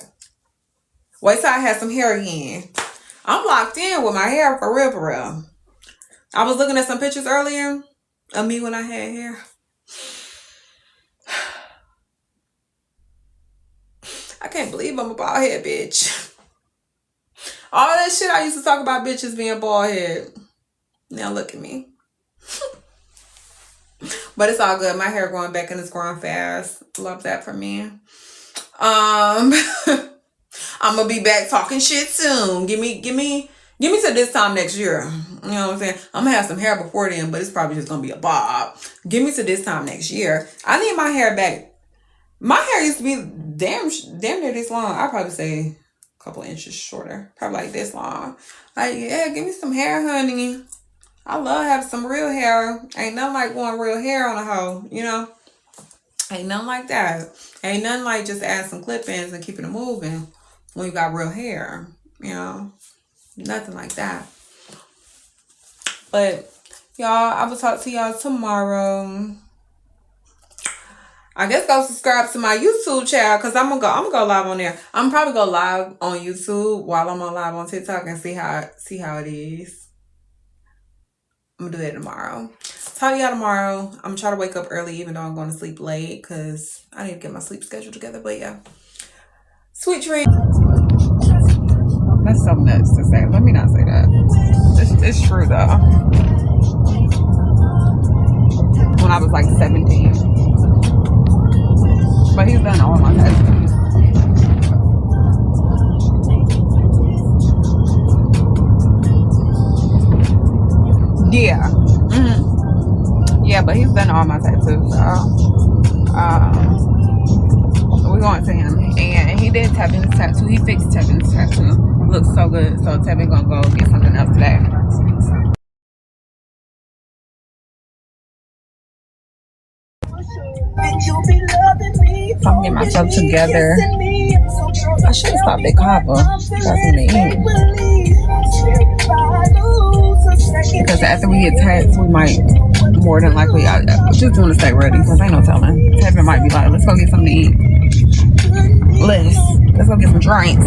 [SPEAKER 8] Wait till I have some hair again. I'm locked in with my hair for real, for real. I was looking at some pictures earlier of me when I had hair. I can't believe I'm a bald head bitch. All that shit I used to talk about bitches being bald head. Now look at me. But it's all good. My hair growing back and it's growing fast. Love that for me. I'm gonna be back talking shit soon. Give me to this time next year. You know what I'm saying? I'm gonna have some hair before then, but it's probably just gonna be a bob. Give me to this time next year. I need my hair back. My hair used to be damn near this long. I'd probably say a couple inches shorter. Probably like this long. Like, yeah, give me some hair, honey. I love having some real hair. Ain't nothing like going real hair on a hoe, you know? Ain't nothing like that. Ain't nothing like just add some clip-ins and keeping it moving when you got real hair, you know? Nothing like that. But, y'all, I will talk to y'all tomorrow. I guess go subscribe to my YouTube channel because I'm gonna go live on there. I'm probably go live on YouTube while I'm on live on TikTok and see how it is. I'm gonna do that tomorrow. Talk to y'all tomorrow. I'm gonna try to wake up early even though I'm going to sleep late because I need to get my sleep schedule together. But yeah. Sweet dreams. That's so nuts to say. Let me not say that. It's true though. When I was like 17. But he's done all my tattoos. Yeah. Mm-hmm. Yeah, but he's done all my tattoos. So we're going to him. And he he did Tevin's tattoo. He fixed Tevin's tattoo. Looks so good. So Tevin gonna go get something else today. So I'm getting myself together. I should have stopped at Cava. Got something to eat. Because after we get tats, we might more than likely. I just want to stay ready because ain't no telling. Tevin might be like, let's go get something to eat. Let's go get some drinks.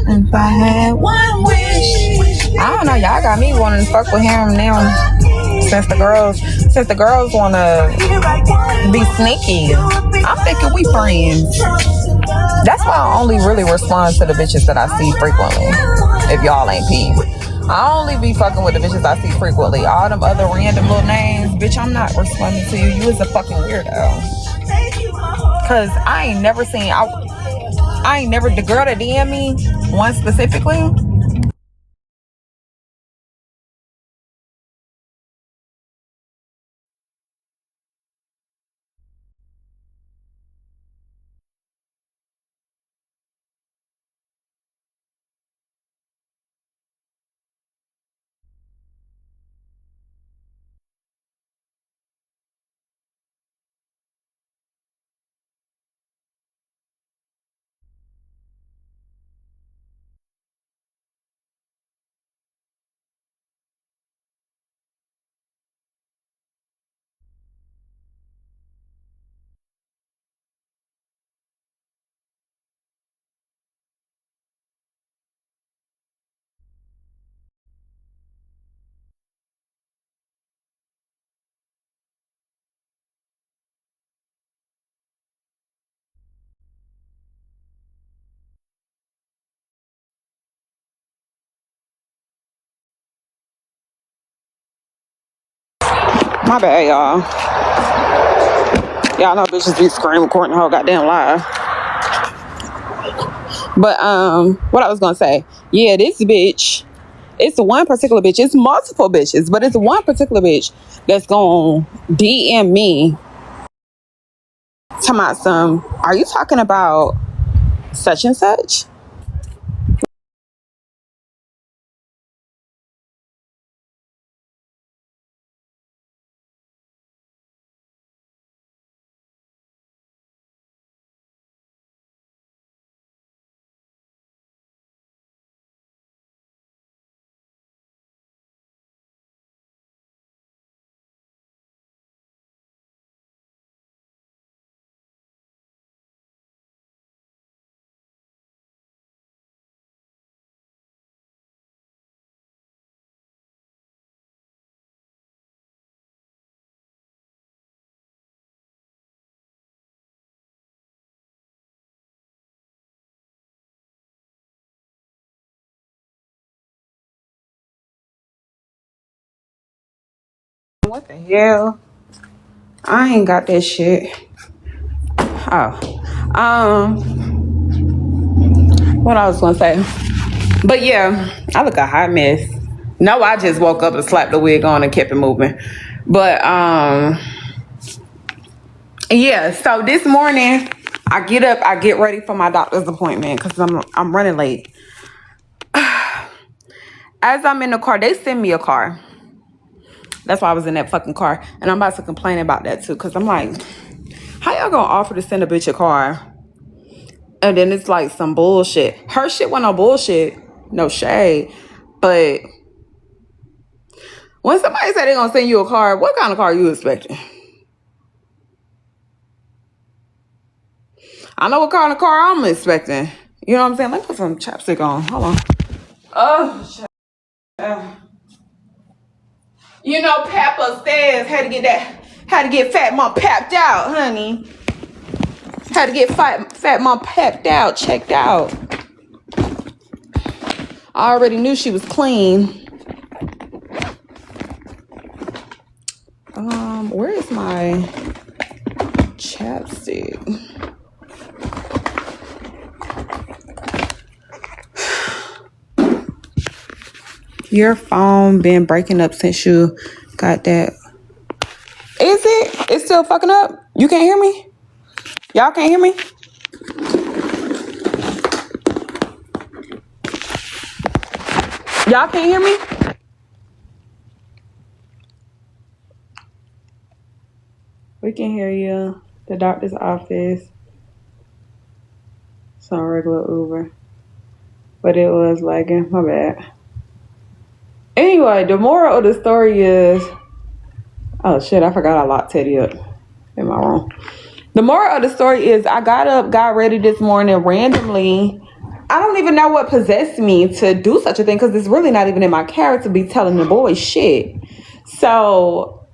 [SPEAKER 8] If I had one wish. I don't know, y'all got me wanting to fuck with him now. Since the girls wanna be sneaky. I'm thinking we friends. That's why I only really respond to the bitches that I see frequently. If y'all ain't peep. I only be fucking with the bitches I see frequently. All them other random little names, bitch, I'm not responding to you. You is a fucking weirdo. Cause I ain't never, the girl that DM me, one specifically, my bad, y'all. Y'all know bitches be screaming, recording the whole goddamn live. But what I was gonna say, yeah, this bitch, it's one particular bitch. It's multiple bitches, but it's one particular bitch that's gonna DM me. Talking about some, are you talking about such and such? What the hell? I ain't got that shit. Oh. What I was gonna say. But yeah, I look a hot mess. No, I just woke up and slapped the wig on and kept it moving. But yeah, so this morning I get up, I get ready for my doctor's appointment because I'm running late. As I'm in the car, they send me a car. That's why I was in that fucking car. And I'm about to complain about that too. Cause I'm like, how y'all gonna offer to send a bitch a car? And then it's like some bullshit. Her shit wasn't no bullshit. No shade. But when somebody say they're gonna send you a car, what kind of car are you expecting? I know what kind of car I'm expecting. You know what I'm saying? Let me put some chapstick on. Hold on. Oh, shit. You know, Pap upstairs had to get Fat Mom papped out, honey. Had to get Fat Mom papped out, checked out. I already knew she was clean. Where is my chapstick? Your phone been breaking up since you got that. Is it? It's still fucking up? You can't hear me? Y'all can't hear me? Y'all can't hear me? We can hear you. The doctor's office. Some regular Uber. But it was lagging. My bad. Anyway, the moral of the story is... Oh shit, I forgot I locked Teddy up in my room. The moral of the story is I got up, got ready this morning randomly. I don't even know what possessed me to do such a thing because it's really not even in my character to be telling the boys shit. So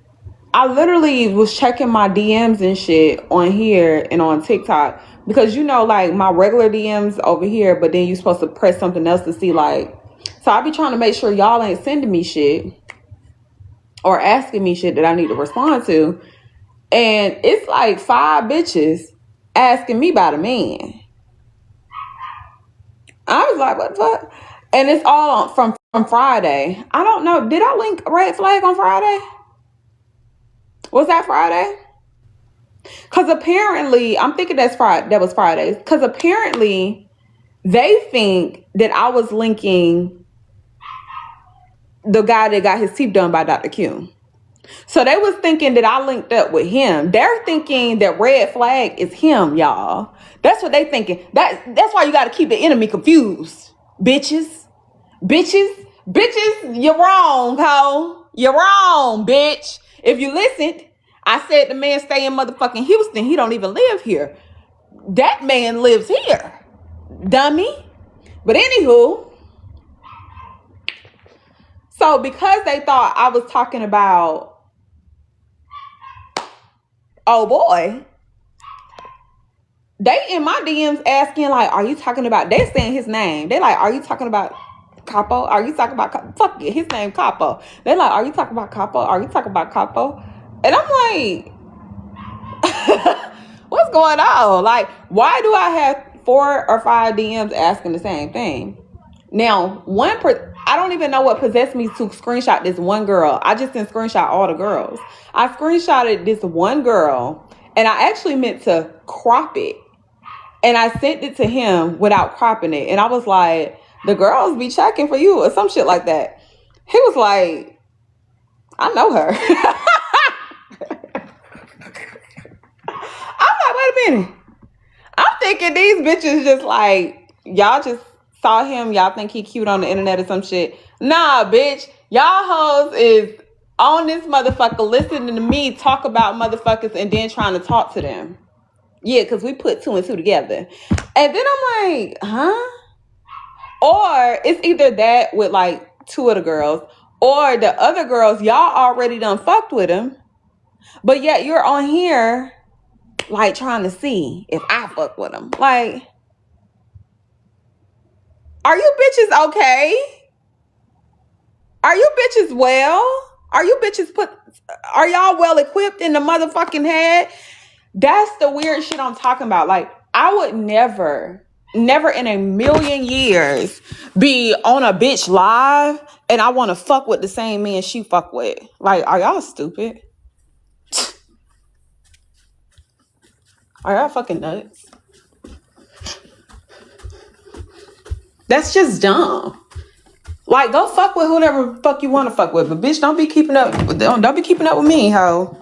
[SPEAKER 8] I literally was checking my DMs and shit on here and on TikTok because you know, like my regular DMs over here, but then you're supposed to press something else to see like. So I be trying to make sure y'all ain't sending me shit or asking me shit that I need to respond to. And it's like 5 bitches asking me about a man. I was like, what the fuck? And it's all from Friday. I don't know. Did I link Red Flag on Friday? Was that Friday? Because apparently, I'm thinking that's Friday. That was Friday. Because apparently, they think that I was linking the guy that got his teeth done by Dr. Q. So they was thinking that I linked up with him. They're thinking that Red Flag is him, y'all. That's what they thinking. That's why you got to keep the enemy confused. Bitches. You're wrong, ho. You're wrong, bitch. If you listened, I said the man stay in motherfucking Houston. He don't even live here. That man lives here. Dummy. But anywho, so because they thought I was talking about oh boy, they in my DMs asking like, are you talking about, they saying his name. They like, are you talking about Capo? Are you talking about, fuck it, his name Capo. They like, are you talking about Capo? Are you talking about Capo? And I'm like, what's going on? Like, why do I have 4 or 5 DMs asking the same thing? Now, I don't even know what possessed me to screenshot this one girl. I just didn't screenshot all the girls. I screenshotted this one girl, and I actually meant to crop it. And I sent it to him without cropping it. And I was like, the girls be checking for you or some shit like that. He was like, I know her. I'm like, wait a minute. I'm thinking these bitches just like, y'all just saw him, y'all think he cute on the internet or some shit. Nah, bitch. Y'all hoes is on this motherfucker listening to me talk about motherfuckers and then trying to talk to them. Yeah, because we put 2 and 2 together. And then I'm like, huh? Or it's either that with like 2 of the girls or the other girls, y'all already done fucked with them. But yet you're on here like trying to see if I fuck with them. Like, are you bitches okay? Are you bitches well? Are you bitches are y'all well equipped in the motherfucking head? That's the weird shit I'm talking about. Like, I would never in a million years be on a bitch live and I want to fuck with the same man she fuck with. Like, are y'all stupid? Are y'all fucking nuts? That's just dumb. Like, go fuck with whoever fuck you want to fuck with, but bitch, don't be keeping up. Don't be keeping up with me, ho.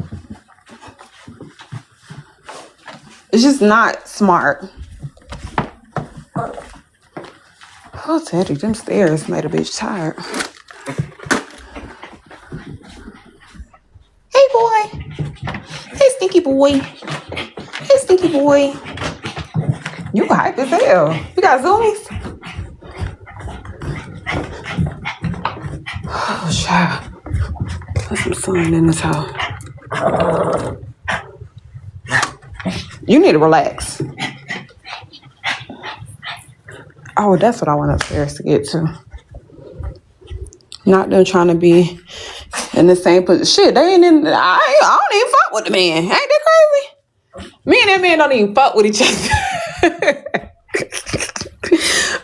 [SPEAKER 8] It's just not smart. Oh, Teddy, them stairs made a bitch tired. Hey, boy. Hey, stinky boy. Hey, stinky boy. You hype as hell. You got zoomies? Oh, child. Put some sun in this house. You need to relax. Oh, that's what I went upstairs to get to. Not them trying to be in the same position. Shit, they ain't in. I don't even fuck with the man. Ain't that crazy? Me and that man don't even fuck with each other. Me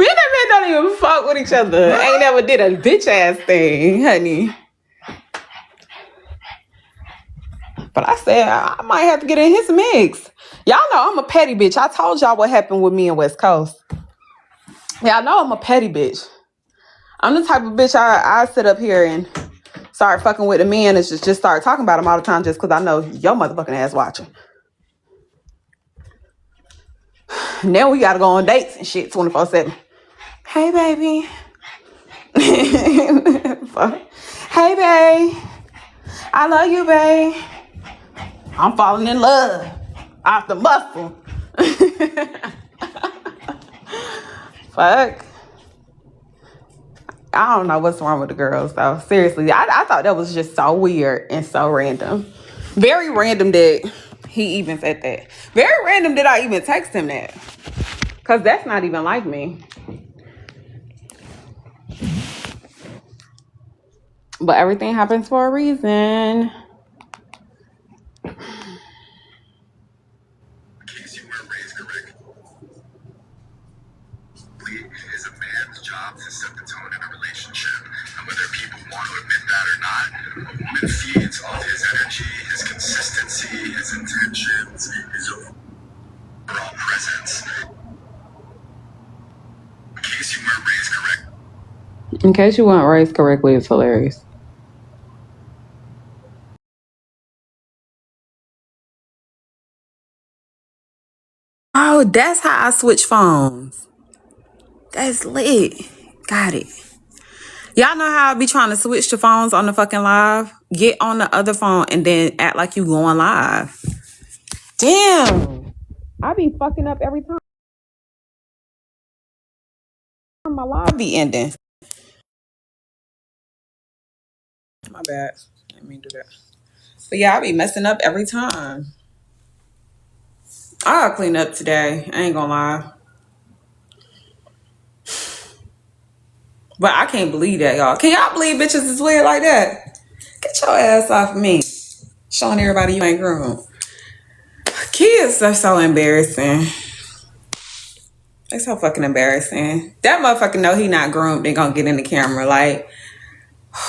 [SPEAKER 8] and that man don't don't even fuck with each other. Ain't never did a bitch ass thing, honey. But I said I might have to get in his mix. Y'all know I'm a petty bitch. I told y'all what happened with me in West Coast. Y'all know I'm a petty bitch. I'm the type of bitch I sit up here and start fucking with the men and just start talking about them all the time just because I know your motherfucking ass watching. Now we gotta go on dates and shit 24/7. Hey, baby. Hey, babe. I love you, babe. I'm falling in love off the muscle. Fuck. I don't know what's wrong with the girls, though. Seriously, I thought that was just so weird and so random. Very random that he even said that. Very random that I even text him that. Because that's not even like me. But everything happens for a reason.
[SPEAKER 3] Is a man's job to set the tone in a relationship. And whether people want to admit that or not, a woman feeds off his energy, his consistency, his intentions, his overall presence. In case you weren't raised correctly.
[SPEAKER 8] In case you weren't raised correctly, it's hilarious. Oh, that's how I switch phones. That's lit. Got it. Y'all know how I be trying to switch the phones on the fucking live? Get on the other phone and then act like you going live. Damn. I be fucking up every time my live be ending. My bad. Let me do that. But yeah, I be messing up every time. I'll clean up today. I ain't gonna lie. But I can't believe that, y'all. Can y'all believe bitches is weird like that? Get your ass off of me. Showing everybody you ain't groomed. Kids are so embarrassing. They so fucking embarrassing. That motherfucker know he not groomed. They gonna get in the camera like,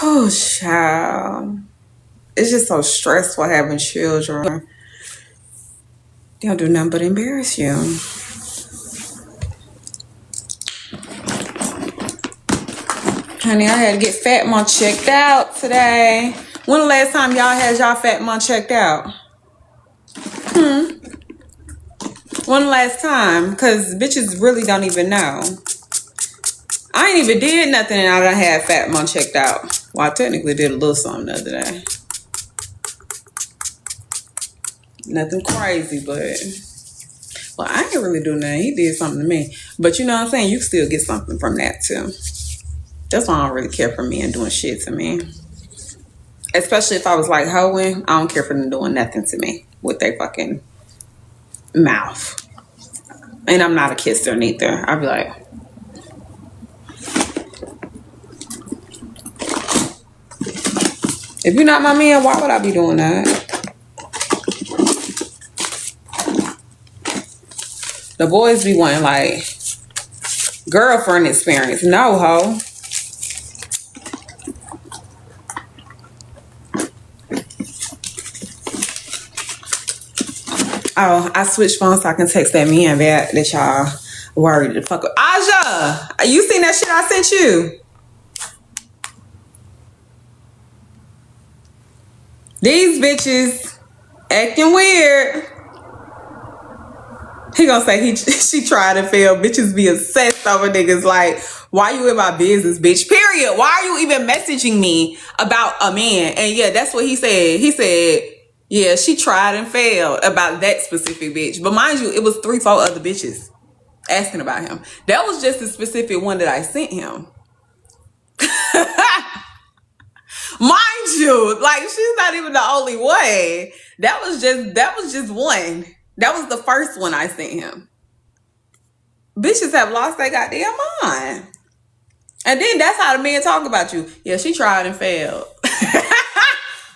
[SPEAKER 8] oh, child. It's just so stressful having children. They don't do nothing but embarrass you. Honey, I had to get Fat Month checked out today. When the last time y'all had y'all Fat Month checked out? When the last time? Because bitches really don't even know. I ain't even did nothing and I done had Fat Month checked out. Well, I technically did a little something the other day. Nothing crazy, but... Well, I ain't really do nothing. He did something to me. But you know what I'm saying? You can still get something from that, too. That's why I don't really care for men doing shit to me. Especially if I was like hoeing, I don't care for them doing nothing to me with their fucking mouth. And I'm not a kisser neither. I'd be like... If you're not my man, why would I be doing that? The boys be wanting like girlfriend experience. No, ho. Oh, I switched phones so I can text that man back that y'all worried the fuck up. Aja, you seen that shit I sent you? These bitches acting weird. He gonna say she tried and failed. Bitches be obsessed over niggas like, why you in my business, bitch? Period. Why are you even messaging me about a man? And yeah, that's what he said. He said, yeah, she tried and failed about that specific bitch. But mind you, it was 3-4 other bitches asking about him. That was just the specific one that I sent him. Mind you, like she's not even the only one. That was just one. That was the first one I sent him. Bitches have lost their goddamn mind. And then that's how the men talk about you. Yeah, she tried and failed.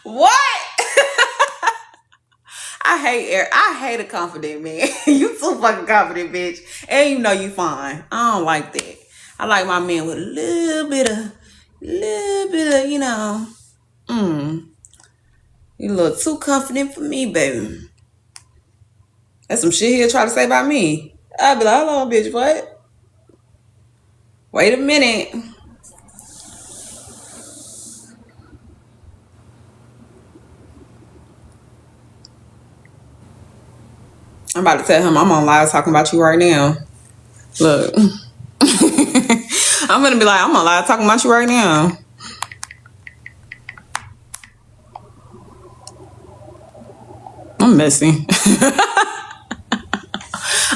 [SPEAKER 8] What? I hate a confident man. You too fucking confident, bitch. And you know you fine. I don't like that. I like my men with a little bit of, you know, you a little too confident for me, baby. That's some shit he'll try to say about me. I'll be like, hold on, bitch, what? Wait a minute. I'm about to tell him I'm on live talking about you right now. Look. I'm gonna be like, I'm on live talking about you right now. I'm messy.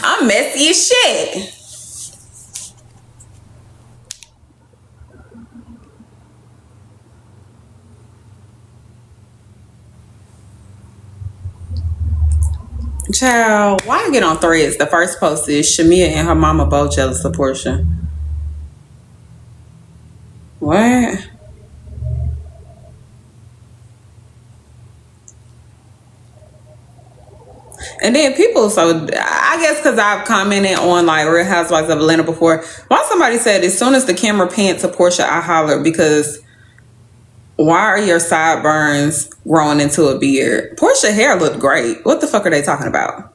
[SPEAKER 8] I'm messy as shit. Child, why I get on Threads? The first post is Shamia and her mama both jealous of Portia. What? And then people, so I guess because I've commented on like Real Housewives of Atlanta before, why somebody said as soon as the camera panned to Portia, I hollered because why are your sideburns growing into a beard? Portia hair looked great. What the fuck are they talking about?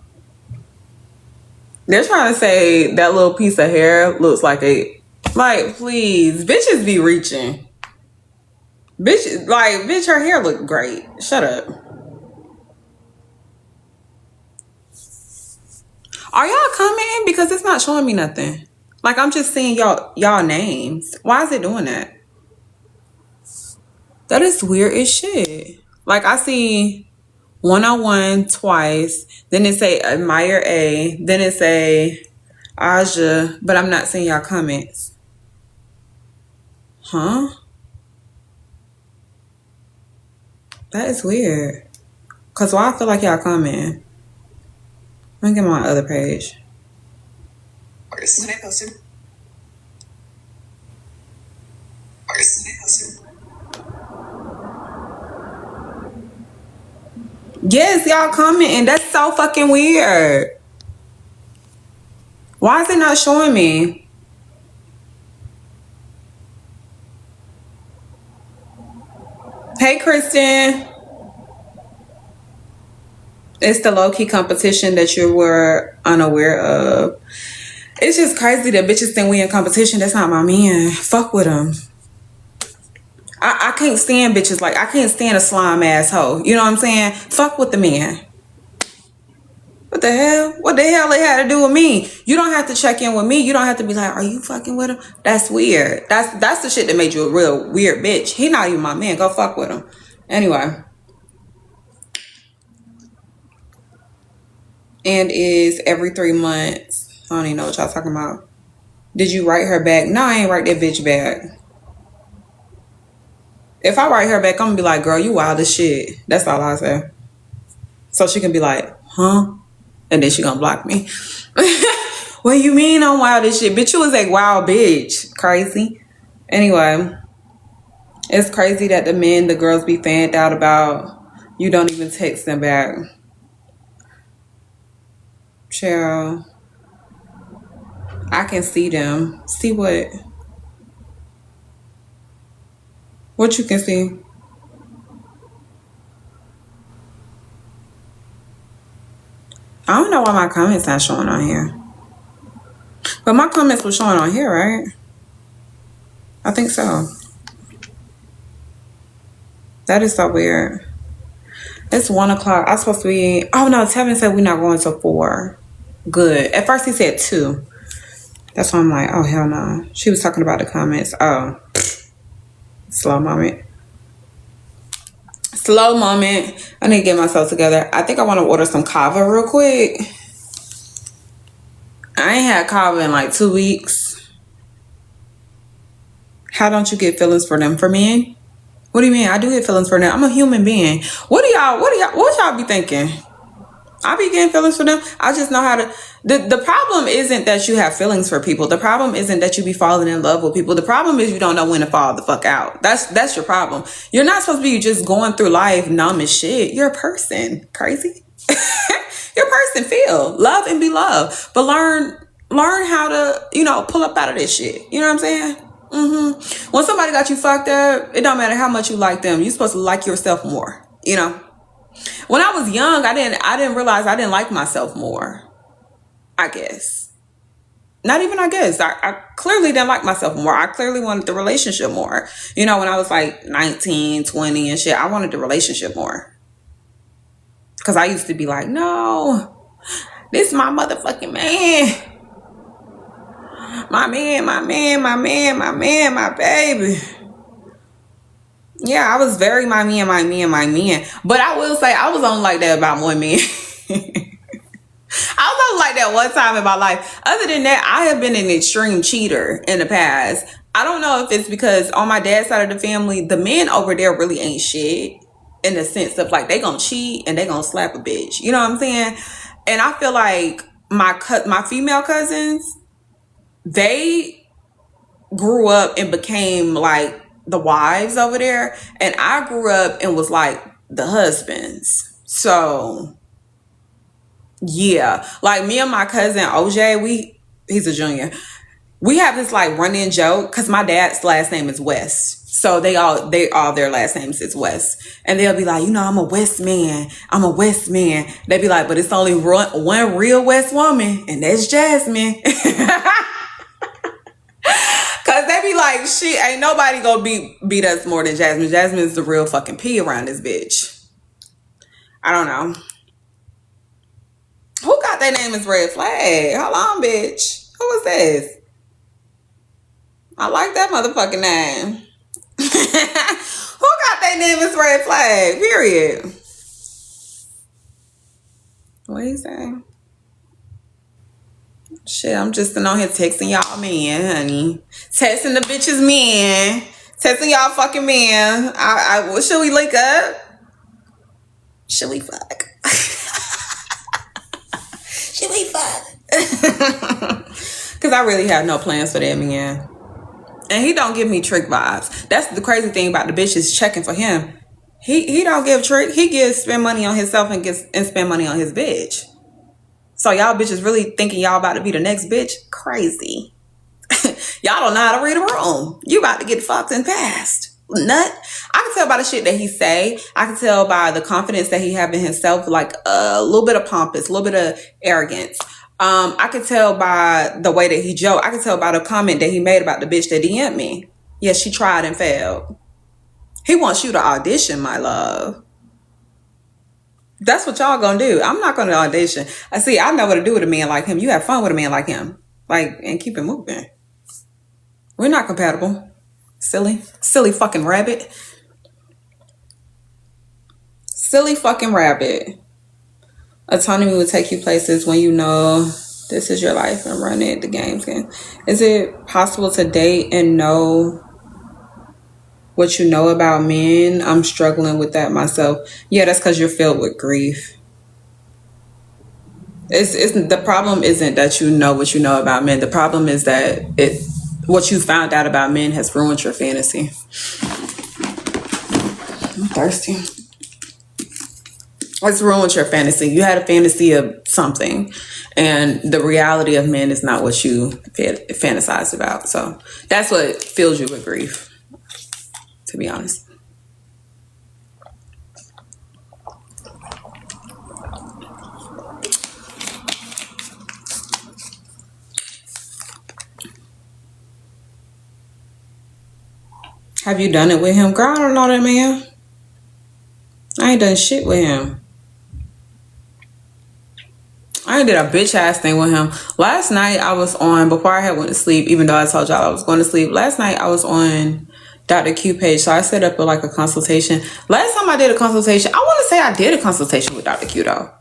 [SPEAKER 8] They're trying to say that little piece of hair looks like please, bitches be reaching. Bitch, her hair looked great. Shut up. Are y'all commenting? Because it's not showing me nothing. Like, I'm just seeing y'all names. Why is it doing that? That is weird as shit. Like, I see 101 twice. Then it say Admire A. Then it say Aja. But I'm not seeing y'all comments. Huh? That is weird. Because why I feel like y'all commenting? Let me get my other page.
[SPEAKER 3] When I posted.
[SPEAKER 8] Yes, y'all commenting. That's so fucking weird. Why is it not showing me? Hey, Kristen. It's the low-key competition that you were unaware of. It's just crazy that bitches think we in competition. That's not my man. Fuck with him. I can't stand bitches. Like, I can't stand a slime asshole. You know what I'm saying? Fuck with the man. What the hell? What the hell it had to do with me? You don't have to check in with me. You don't have to be like, are you fucking with him? That's weird. That's the shit that made you a real weird bitch. He not even my man. Go fuck with him. Anyway. And is every 3 months. I don't even know what y'all talking about. Did you write her back? No, I ain't write that bitch back. If I write her back, I'm gonna be like, girl, you wild as shit. That's all I say. So she can be like, huh? And then she gonna block me. What you mean I'm wild as shit? Bitch, you was a wild bitch. Crazy. Anyway, it's crazy that the girls be fanned out about. You don't even text them back. Cheryl. I can see them. See what? What you can see? I don't know why my comments not showing on here. But my comments were showing on here, right? I think so. That is so weird. It's 1 o'clock. I'm supposed to be... Oh, no. Tevin said we're not going till 4. Good. At first he said 2. That's why I'm like, oh, hell no. She was talking about the comments. Oh. Slow moment. Slow moment. I need to get myself together. I think I want to order some kava real quick. I ain't had kava in like 2 weeks. How don't you get feelings for them? For men? What do you mean? I do get feelings for them. I'm a human being. What y'all be thinking? I be getting feelings for them. I just know how to... The problem isn't that you have feelings for people. The problem isn't that you be falling in love with people. The problem is you don't know when to fall the fuck out. That's your problem. You're not supposed to be just going through life numb as shit. You're a person. Crazy? You're a person. Feel. Love and be loved. But learn how to, pull up out of this shit. You know what I'm saying? When somebody got you fucked up, it don't matter how much you like them. You're supposed to like yourself more. When I was young, I didn't realize I didn't like myself more. I guess. Not even I guess. I clearly didn't like myself more. I clearly wanted the relationship more. When I was like 19, 20 and shit, I wanted the relationship more. Because I used to be like, no, this is my motherfucking man. My man, my baby. Yeah, I was very my man. But I will say I was only like that about one man. I was only like that one time in my life. Other than that, I have been an extreme cheater in the past. I don't know if it's because on my dad's side of the family, the men over there really ain't shit. In the sense of like, they gonna cheat and they gonna slap a bitch. You know what I'm saying? And I feel like my female cousins, they grew up and became like the wives over there. And I grew up and was like the husbands. So, yeah. Like me and my cousin OJ, he's a junior. We have this like run-in joke because my dad's last name is West. So they all their last names is West. And they'll be like, I'm a West man. They be like, but it's only one real West woman, and that's Jazzmine. Cause they be like, shit, ain't nobody gonna beat us more than Jazzmine. Jazzmine's the real fucking P around this bitch. I don't know. Who got their name as Red Flag? Hold on, bitch. Who was this? I like that motherfucking name. Who got their name as Red Flag? Period. What you say? Shit, I'm just on here texting y'all men, honey. Texting the bitches men. Texting y'all fucking men. Should we link up? Should we fuck? Should we fuck? Because I really have no plans for that man. And he don't give me trick vibes. That's the crazy thing about the bitches checking for him. He don't give trick. He spend money on himself and spend money on his bitch. So y'all bitches really thinking y'all about to be the next bitch? Crazy. Y'all don't know how to read a room. You about to get fucked and passed. Nut. I can tell by the shit that he say. I can tell by the confidence that he have in himself, like a little bit of pompous, a little bit of arrogance. I could tell by the way that he joked. I could tell by the comment that he made about the bitch that DM'd me. Yeah, she tried and failed. He wants you to audition, my love. That's what y'all gonna do. I'm not gonna audition. I know what to do with a man like him. You have fun with a man like him. And keep it moving. We're not compatible. Silly fucking rabbit. Silly fucking rabbit. Autonomy will take you places when you know this is your life and run it. The game's game. Is it possible to date and know what you know about men? I'm struggling with that myself. Yeah, that's because you're filled with grief. It's the problem isn't that you know what you know about men. The problem is that what you found out about men has ruined your fantasy. I'm thirsty. It's ruined your fantasy. You had a fantasy of something, and the reality of men is not what you fantasized about. So that's what fills you with grief, to be honest. Have you done it with him? Girl, I don't know that man. I ain't done shit with him. I ain't did a bitch ass thing with him. Last night I was on, before I had went to sleep, even though I told y'all I was going to sleep, last night I was on Dr. Q page. So I set up a consultation. Last time I did a consultation, I want to say I did a consultation with Dr. Q though.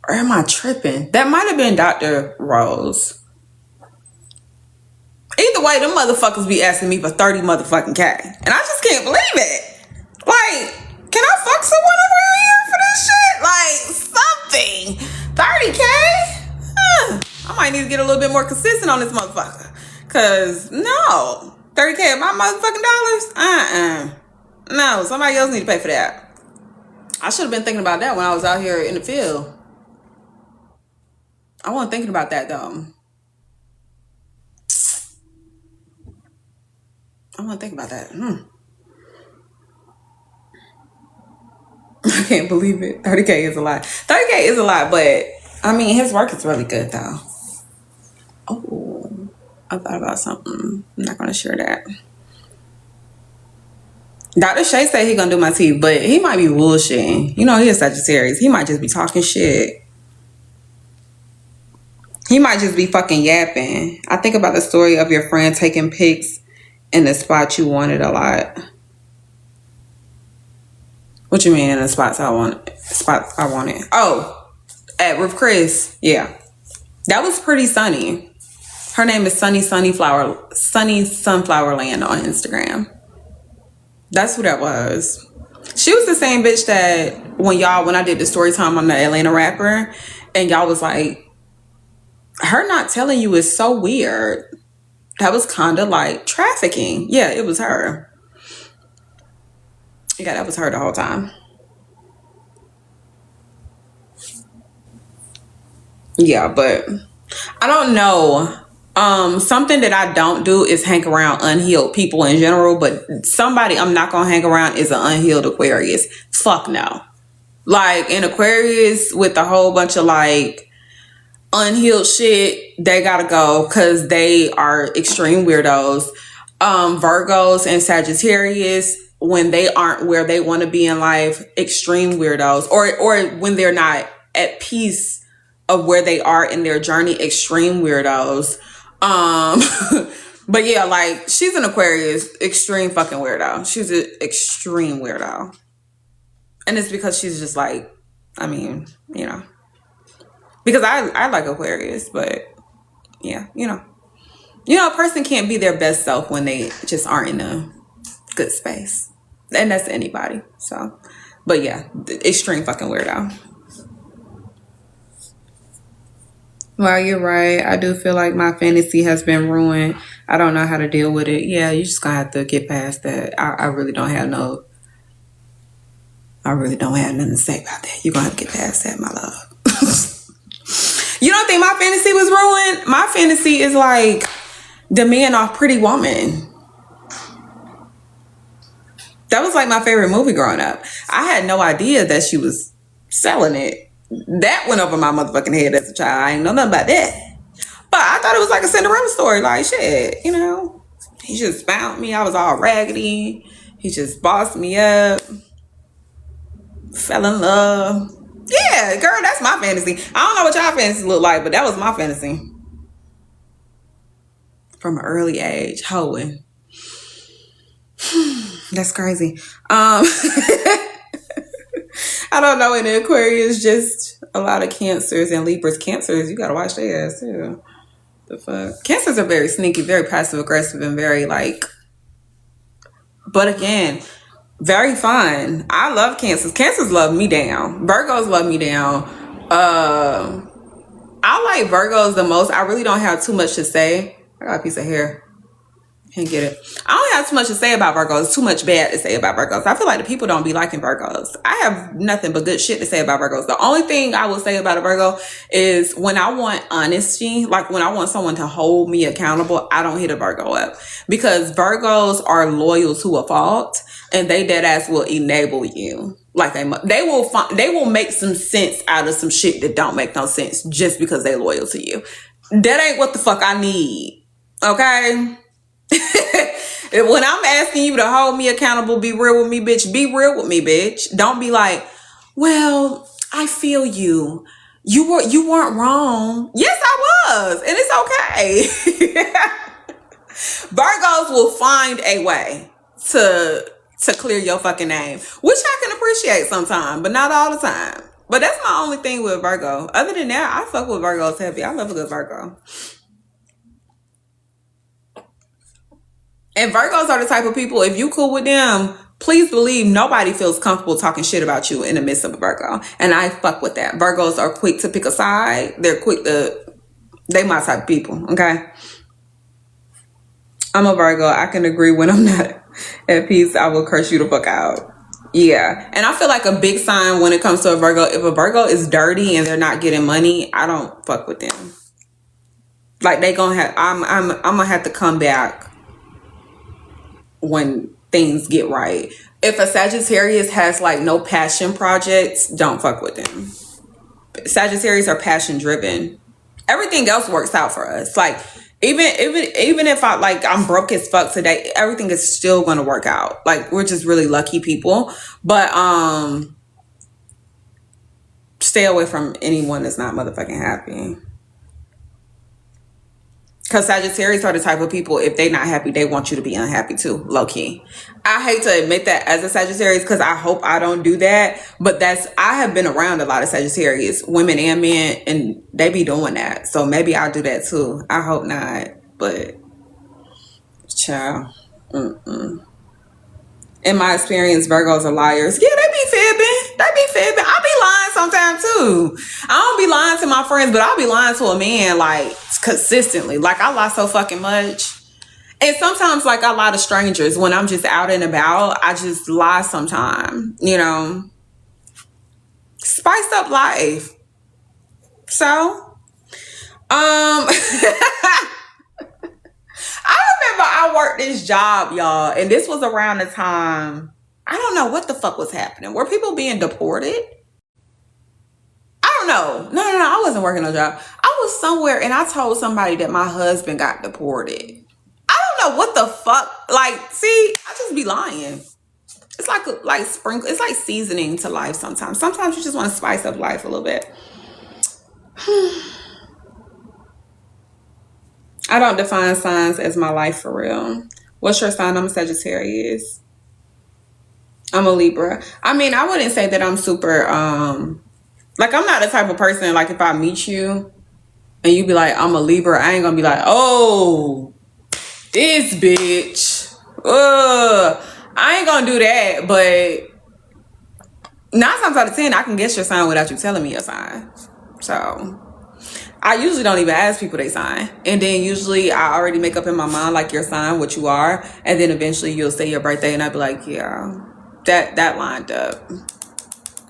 [SPEAKER 8] Or am I tripping? That might have been Dr. Rose. Either way, them motherfuckers be asking me for 30 motherfucking K. And I just can't believe it. Like, can I fuck someone around here for this shit? Like, something. 30K? I might need to get a little bit more consistent on this motherfucker. Cause no. 30K of my motherfucking dollars? No, somebody else need to pay for that. I should have been thinking about that when I was out here in the field. I wasn't thinking about that though. I want to think about that. I can't believe it. 30K is a lot. 30K is a lot, but I mean, his work is really good though. Oh, I thought about something. I'm not going to share that. Dr. Shay said he gonna do my teeth, but he might be bullshitting. You know, he is Sagittarius. He might just be talking shit. He might just be fucking yapping. I think about the story of your friend taking pics in the spot you wanted a lot. What you mean in the spots I wanted? Oh, at Roof Chris. Yeah. That was pretty sunny. Her name is Sunny Sunflower Land on Instagram. That's who that was. She was the same bitch that when I did the story time on the Atlanta rapper, and y'all was like, her not telling you is so weird. That was kind of like trafficking. Yeah, it was her. Yeah, that was her the whole time. Yeah, but I don't know. Something that I don't do is hang around unhealed people in general, but somebody I'm not gonna hang around is an unhealed Aquarius. Fuck no. Like in Aquarius with a whole bunch of like unhealed shit, they gotta go because they are extreme weirdos. Virgos and Sagittarius, when they aren't where they want to be in life, extreme weirdos, or when they're not at peace of where they are in their journey, extreme weirdos. But yeah, like she's an Aquarius, extreme fucking weirdo. She's an extreme weirdo. And it's because she's just like, I mean, you know, because I like Aquarius, but yeah, you know, a person can't be their best self when they just aren't in a good space. And that's anybody. So, but yeah, extreme fucking weirdo. Well, you're right. I do feel like my fantasy has been ruined. I don't know how to deal with it. Yeah, you just gonna have to get past that. I really don't have nothing to say about that. You're gonna have to get past that, my love. You don't think my fantasy was ruined? My fantasy is like the man off Pretty Woman. That was like my favorite movie growing up. I had no idea that she was selling it. That went over my motherfucking head as a child. I ain't know nothing about that. But I thought it was like a Cinderella story. Like, shit, you know. He just found me. I was all raggedy. He just bossed me up. Fell in love. Yeah, girl, that's my fantasy. I don't know what y'all fantasy look like, but that was my fantasy. From an early age, hoeing. That's crazy. I don't know. In the Aquarius, just a lot of Cancers and Libras. Cancers, you gotta watch their ass too. The fuck. Cancers are very sneaky, very passive aggressive, and very like. But again, very fun. I love Cancers. Cancers love me down. Virgos love me down. I like Virgos the most. I really don't have too much to say. I got a piece of hair. Can't get it. I don't have too much to say about Virgos. Too much bad to say about Virgos. I feel like the people don't be liking Virgos. I have nothing but good shit to say about Virgos. The only thing I will say about a Virgo is when I want honesty, like when I want someone to hold me accountable, I don't hit a Virgo up. Because Virgos are loyal to a fault and they dead ass will enable you. Like they will make some sense out of some shit that don't make no sense just because they loyal to you. That ain't what the fuck I need. Okay? When I'm asking you to hold me accountable, be real with me, bitch. Be real with me, bitch. Don't be like, well, I feel you. You weren't wrong. Yes, I was, and it's okay. Virgos will find a way to clear your fucking name, which I can appreciate sometimes, but not all the time. But that's my only thing with Virgo. Other than that, I fuck with Virgos heavy. I love a good Virgo. And Virgos are the type of people, if you cool with them, please believe nobody feels comfortable talking shit about you in the midst of a Virgo. And I fuck with that. Virgos are quick to pick a side. They my type of people, okay? I'm a Virgo. I can agree when I'm not at peace, I will curse you the fuck out. Yeah. And I feel like a big sign when it comes to a Virgo, if a Virgo is dirty and they're not getting money, I don't fuck with them. Like I'm gonna have to come back when things get right. If a Sagittarius has like no passion projects, don't fuck with them. Sagittarius are passion driven. Everything else works out for us. Like even if I'm broke as fuck today, everything is still gonna work out. Like we're just really lucky people. But stay away from anyone that's not motherfucking happy. Because Sagittarius are the type of people, if they not happy, they want you to be unhappy too, low key. I hate to admit that as a Sagittarius because I hope I don't do that. But I have been around a lot of Sagittarius, women and men, and they be doing that. So maybe I'll do that too. I hope not. But, child. In my experience, Virgos are liars. Yeah, they be fibbing. I be lying sometimes too. I don't be lying to my friends, but I'll be lying to a man like consistently. Like I lie so fucking much. And sometimes like I lie to strangers when I'm just out and about. I just lie sometimes, you know. Spice up life. So, I remember I worked this job, y'all, and this was around the time, I don't know what the fuck was happening. Were people being deported? I don't know. No, I wasn't working no job. I was somewhere and I told somebody that my husband got deported. I don't know what the fuck. Like, see, I just be lying. It's like sprinkle. It's like seasoning to life sometimes. Sometimes you just want to spice up life a little bit. I don't define signs as my life for real. What's your sign? I'm a Sagittarius. I'm a Libra. I mean, I wouldn't say that I'm super, like I'm not the type of person, like if I meet you and you be like, I'm a Libra, I ain't gonna be like, oh, this bitch. I ain't gonna do that, but 9 times out of 10, I can guess your sign without you telling me your sign. So I usually don't even ask people their sign. And then usually I already make up in my mind like your sign, what you are. And then eventually you'll say your birthday and I'll be like, yeah, that lined up.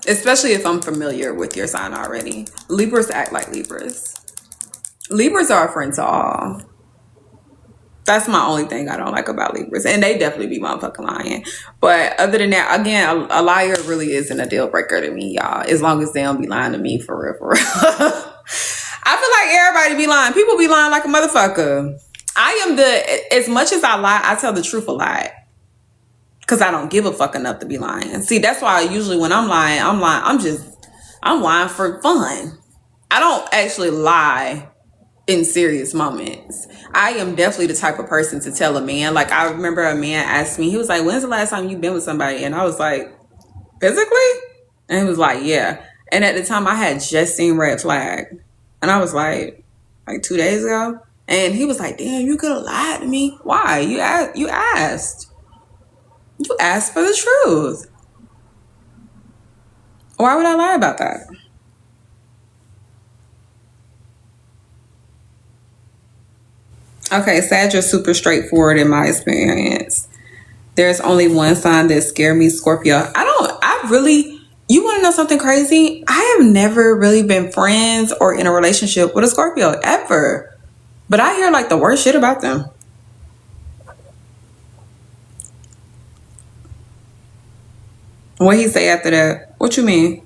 [SPEAKER 8] Especially if I'm familiar with your sign already. Libras act like Libras. Libras are a friend to all. That's my only thing I don't like about Libras. And they definitely be motherfucking lying. But other than that, again, a liar really isn't a deal breaker to me, y'all. As long as they don't be lying to me for real, for real. I feel like everybody be lying. People be lying like a motherfucker. As much as I lie, I tell the truth a lot. Because I don't give a fuck enough to be lying. See, that's why usually when I'm lying, I'm lying for fun. I don't actually lie in serious moments. I am definitely the type of person to tell a man. Like, I remember a man asked me, he was like, when's the last time you've been with somebody? And I was like, physically? And he was like, yeah. And at the time, I had just seen Red Flag. And I was like 2 days ago. And he was like, damn, you could have lied to me. Why? You asked. You asked for the truth. Why would I lie about that? Okay, Sag is super straightforward in my experience. There's only one sign that scared me, Scorpio. You want to know something crazy? I have never really been friends or in a relationship with a Scorpio, ever. But I hear like the worst shit about them. What he say after that? What you mean?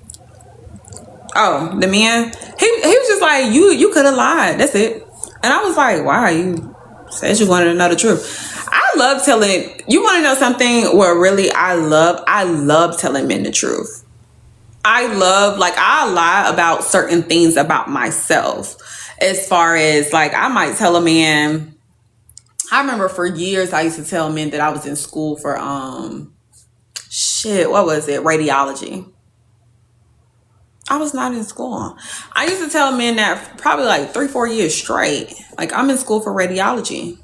[SPEAKER 8] Oh, the man? He was just like, you could have lied. That's it. And I was like, why? You said you wanted to know the truth. I love telling, you want to know something where really I love telling men the truth. I lie about certain things about myself. As far as like, I might tell a man, I remember for years I used to tell men that I was in school for, what was it? Radiology. I was not in school. I used to tell men that probably like 3-4 years straight. Like, I'm in school for radiology.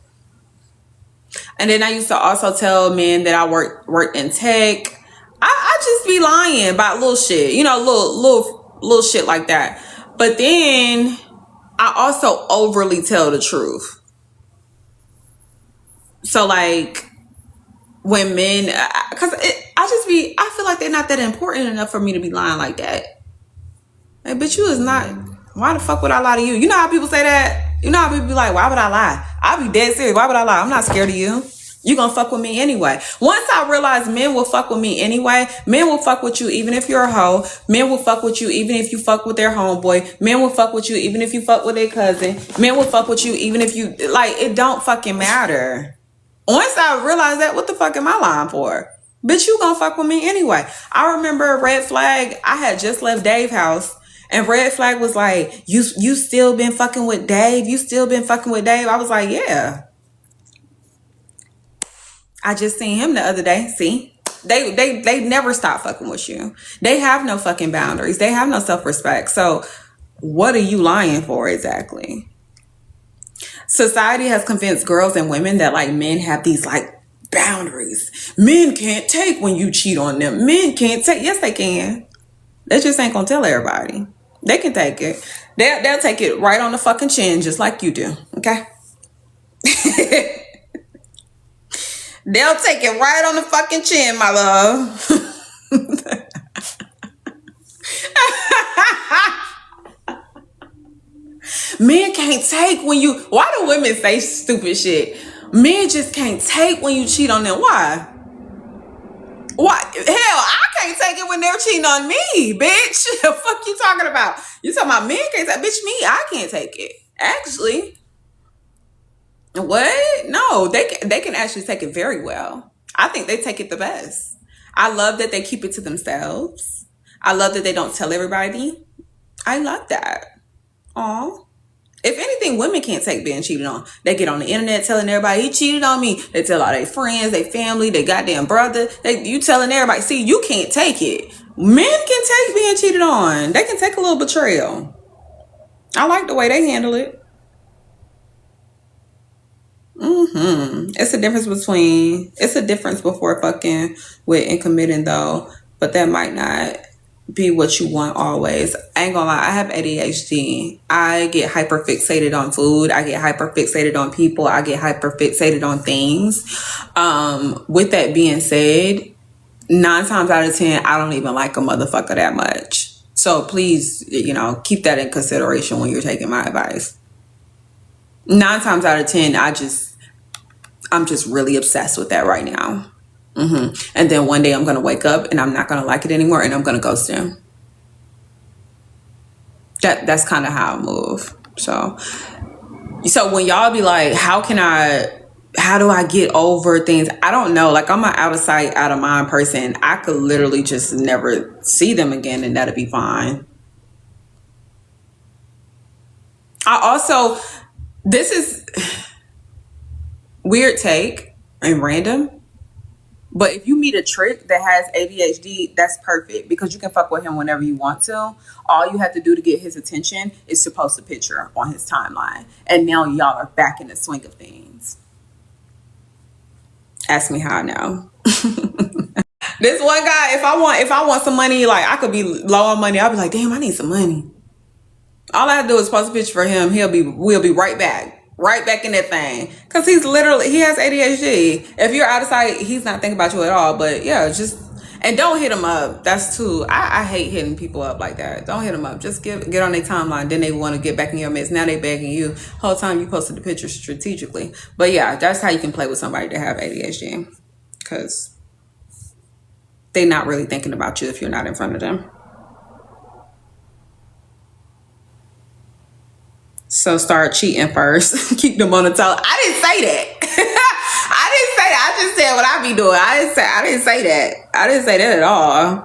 [SPEAKER 8] And then I used to also tell men that I worked in tech. I just be lying about little shit, little shit like that. But then I also overly tell the truth. So like when men, because I feel like they're not that important enough for me to be lying like that. Like, bitch, you is not, why the fuck would I lie to you? You know how people say that? You know how people be like, why would I lie? I'll be dead serious. Why would I lie? I'm not scared of you. You gonna fuck with me anyway. Once I realized men will fuck with me anyway, men will fuck with you even if you're a hoe. Men will fuck with you even if you fuck with their homeboy. Men will fuck with you even if you fuck with their cousin. Men will fuck with you even if you, like, it don't fucking matter. Once I realized that, what the fuck am I lying for? Bitch, you gonna fuck with me anyway. I remember Red Flag, I had just left Dave's house. And Red Flag was like, you still been fucking with Dave? You still been fucking with Dave? I was like, yeah. I just seen him the other day. See, they never stop fucking with you. They have no fucking boundaries. They have no self-respect. So what are you lying for exactly? Society has convinced girls and women that like men have these like boundaries. Men can't take when you cheat on them. Men can't take. Yes, they can. They just ain't gonna tell everybody. They can take it. They'll take it right on the fucking chin, just like you do. Okay. They'll take it right on the fucking chin, my love. Men can't take when you... Why do women say stupid shit? Men just can't take when you cheat on them. Why? Why? Hell, I can't take it when they're cheating on me, bitch. The fuck you talking about? You talking about men can't take... Bitch, me, I can't take it. Actually... What? No, they can actually take it very well. I think they take it the best. I love that they keep it to themselves. I love that they don't tell everybody. I love that. Aw. If anything, women can't take being cheated on. They get on the internet telling everybody he cheated on me. They tell all their friends, their family, their goddamn brother. You telling everybody. See, you can't take it. Men can take being cheated on. They can take a little betrayal. I like the way they handle it. It's a difference before fucking with and committing though, but that might not be what you want always. I ain't gonna lie, I have ADHD. I get hyper fixated on food. I get hyper fixated on people. I get hyper fixated on things. With that being said, 9 times out of 10, I don't even like a motherfucker that much. So please, keep that in consideration when you're taking my advice. 9 times out of 10, I'm just really obsessed with that right now. And then one day I'm going to wake up and I'm not going to like it anymore and I'm going to ghost him. That's kind of how I move. So when y'all be like, how do I get over things? I don't know. Like, I'm an out of sight, out of mind person. I could literally just never see them again and that'll be fine. This is weird take and random, but if you meet a trick that has ADHD, that's perfect because you can fuck with him whenever you want to. All you have to do to get his attention is to post a picture on his timeline, and now y'all are back in the swing of things. Ask me how I know. This one guy, if I want some money, like I could be low on money, I'll be like, damn, I need some money. All I have to do is post a picture for him. We'll be right back in that thing. Cause he has ADHD. If you're out of sight, he's not thinking about you at all. But yeah, and don't hit him up. That's too, I hate hitting people up like that. Don't hit them up. Just get on their timeline. Then they want to get back in your midst. Now they begging you. Whole time you posted the picture strategically. But yeah, that's how you can play with somebody that have ADHD. Cause they're not really thinking about you if you're not in front of them. So start cheating first. Keep them on the toe. I didn't say that. I just said what I be doing. I didn't say that. I didn't say that at all.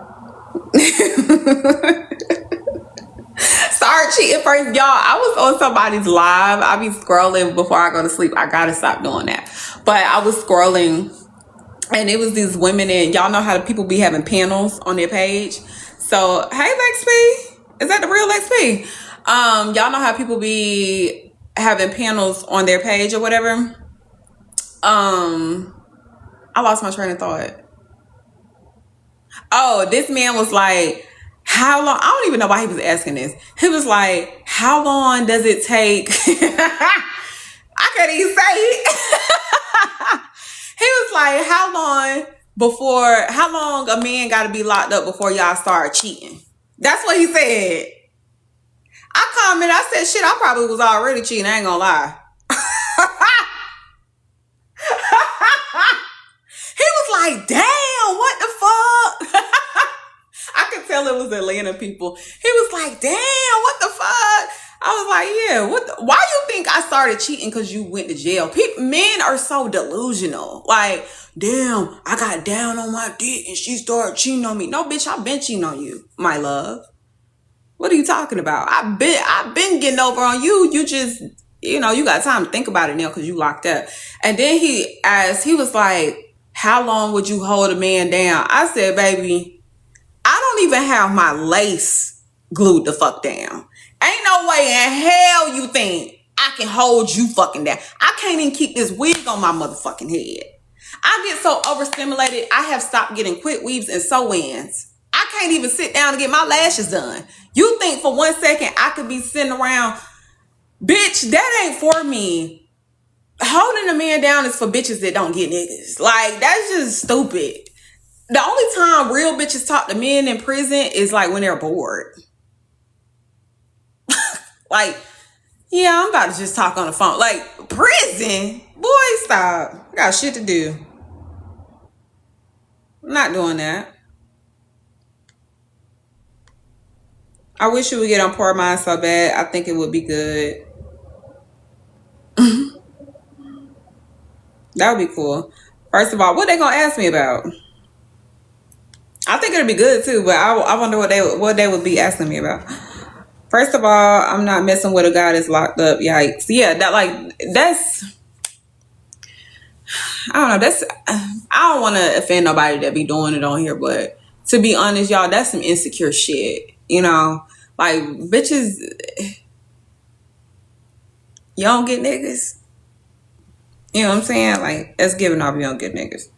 [SPEAKER 8] Start cheating first. Y'all, I was on somebody's live. I be scrolling before I go to sleep. I gotta stop doing that. But I was scrolling and it was these women, and y'all know how the people be having panels on their page. So, hey Lex P. Is that the real Lex P? Y'all know how people be having panels on their page or whatever. I lost my train of thought. Oh, this man was like, how long? I don't even know why he was asking this. He was like, how long does it take? I couldn't even say it. He was like, how long a man got to be locked up before y'all start cheating? That's what he said. I commented, I said, shit, I probably was already cheating. I ain't gonna lie. like, damn, what the fuck? I could tell it was Atlanta people. He was like, damn, what the fuck? I was like, yeah, why you think I started cheating because you went to jail? Men are so delusional. Like, damn, I got down on my dick and she started cheating on me. No, bitch, I've been cheating on you, my love. What are you talking about? I've been getting over on you. You just, you got time to think about it now because you locked up. And then he was like, how long would you hold a man down? I said, baby, I don't even have my lace glued the fuck down. Ain't no way in hell you think I can hold you fucking down. I can't even keep this wig on my motherfucking head. I get so overstimulated, I have stopped getting quick weaves and sew-ins. I can't even sit down and get my lashes done. You think for 1 second I could be sitting around, bitch, that ain't for me. Holding a man down is for bitches that don't get niggas. Like, that's just stupid. The only time real bitches talk to men in prison is like when they're bored. Like, yeah, I'm about to just talk on the phone. Like, prison? Boy, stop. I got shit to do. I'm not doing that. I wish you would get on Poor Mind so bad. I think it would be good. That would be cool. First of all, what they gonna ask me about? I think it'd be good too, but I wonder what they would be asking me about. First of all, I'm not messing with a guy that's locked up. Yikes. Yeah, that's I don't know. That's I don't want to offend nobody that be doing it on here, but to be honest, y'all, that's some insecure shit. Like, bitches, you don't get niggas. You know what I'm saying? Like, that's giving off you don't get niggas.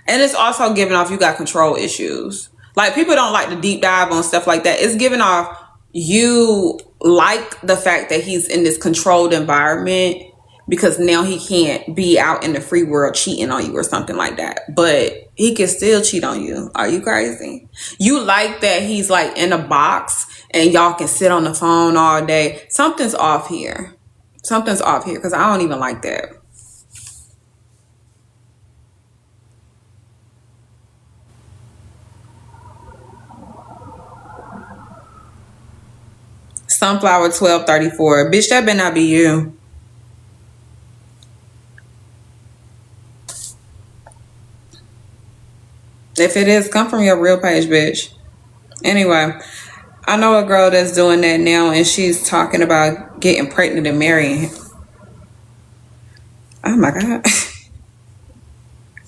[SPEAKER 8] And it's also giving off you got control issues. Like, people don't like to deep dive on stuff like that. It's giving off you like the fact that he's in this controlled environment because now he can't be out in the free world cheating on you or something like that. But he can still cheat on you. Are you crazy? You like that he's like in a box and y'all can sit on the phone all day. Something's off here. Something's off here because I don't even like that. Sunflower 1234. Bitch, that better not be you. If it is, come from your real page, bitch. Anyway, I know a girl that's doing that now and she's talking about getting pregnant and marrying him. Oh my God.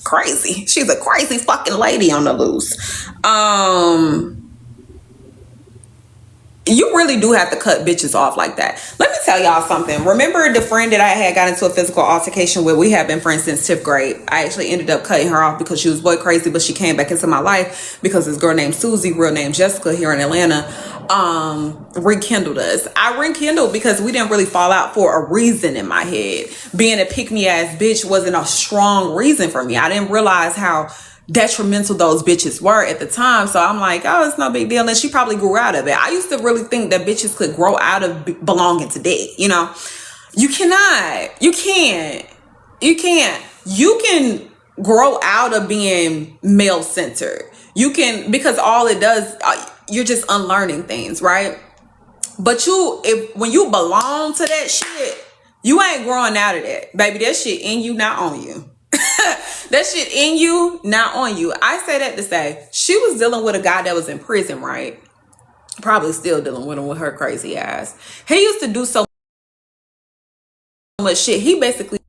[SPEAKER 8] Crazy. She's a crazy fucking lady on the loose. You really do have to cut bitches off like that. Let me tell y'all something. Remember the friend that I had got into a physical altercation with? We have been friends since 10th grade. I actually ended up cutting her off because she was boy crazy, but she came back into my life because this girl named Susie, real name Jessica, here in Atlanta, rekindled us. I rekindled because we didn't really fall out for a reason in my head. Being a pick-me-ass bitch wasn't a strong reason for me. I didn't realize how detrimental those bitches were at the time. So I'm like, oh, it's no big deal. And she probably grew out of it. I used to really think that bitches could grow out of belonging to dick. You cannot. You can't. You can grow out of being male centered. You can, because all it does, you're just unlearning things, right? But when you belong to that shit, you ain't growing out of that, baby. That shit in you, not on you. That shit in you, not on you. I say that to say she was dealing with a guy that was in prison, right? Probably still dealing with him with her crazy ass. He used to do so much shit. He basically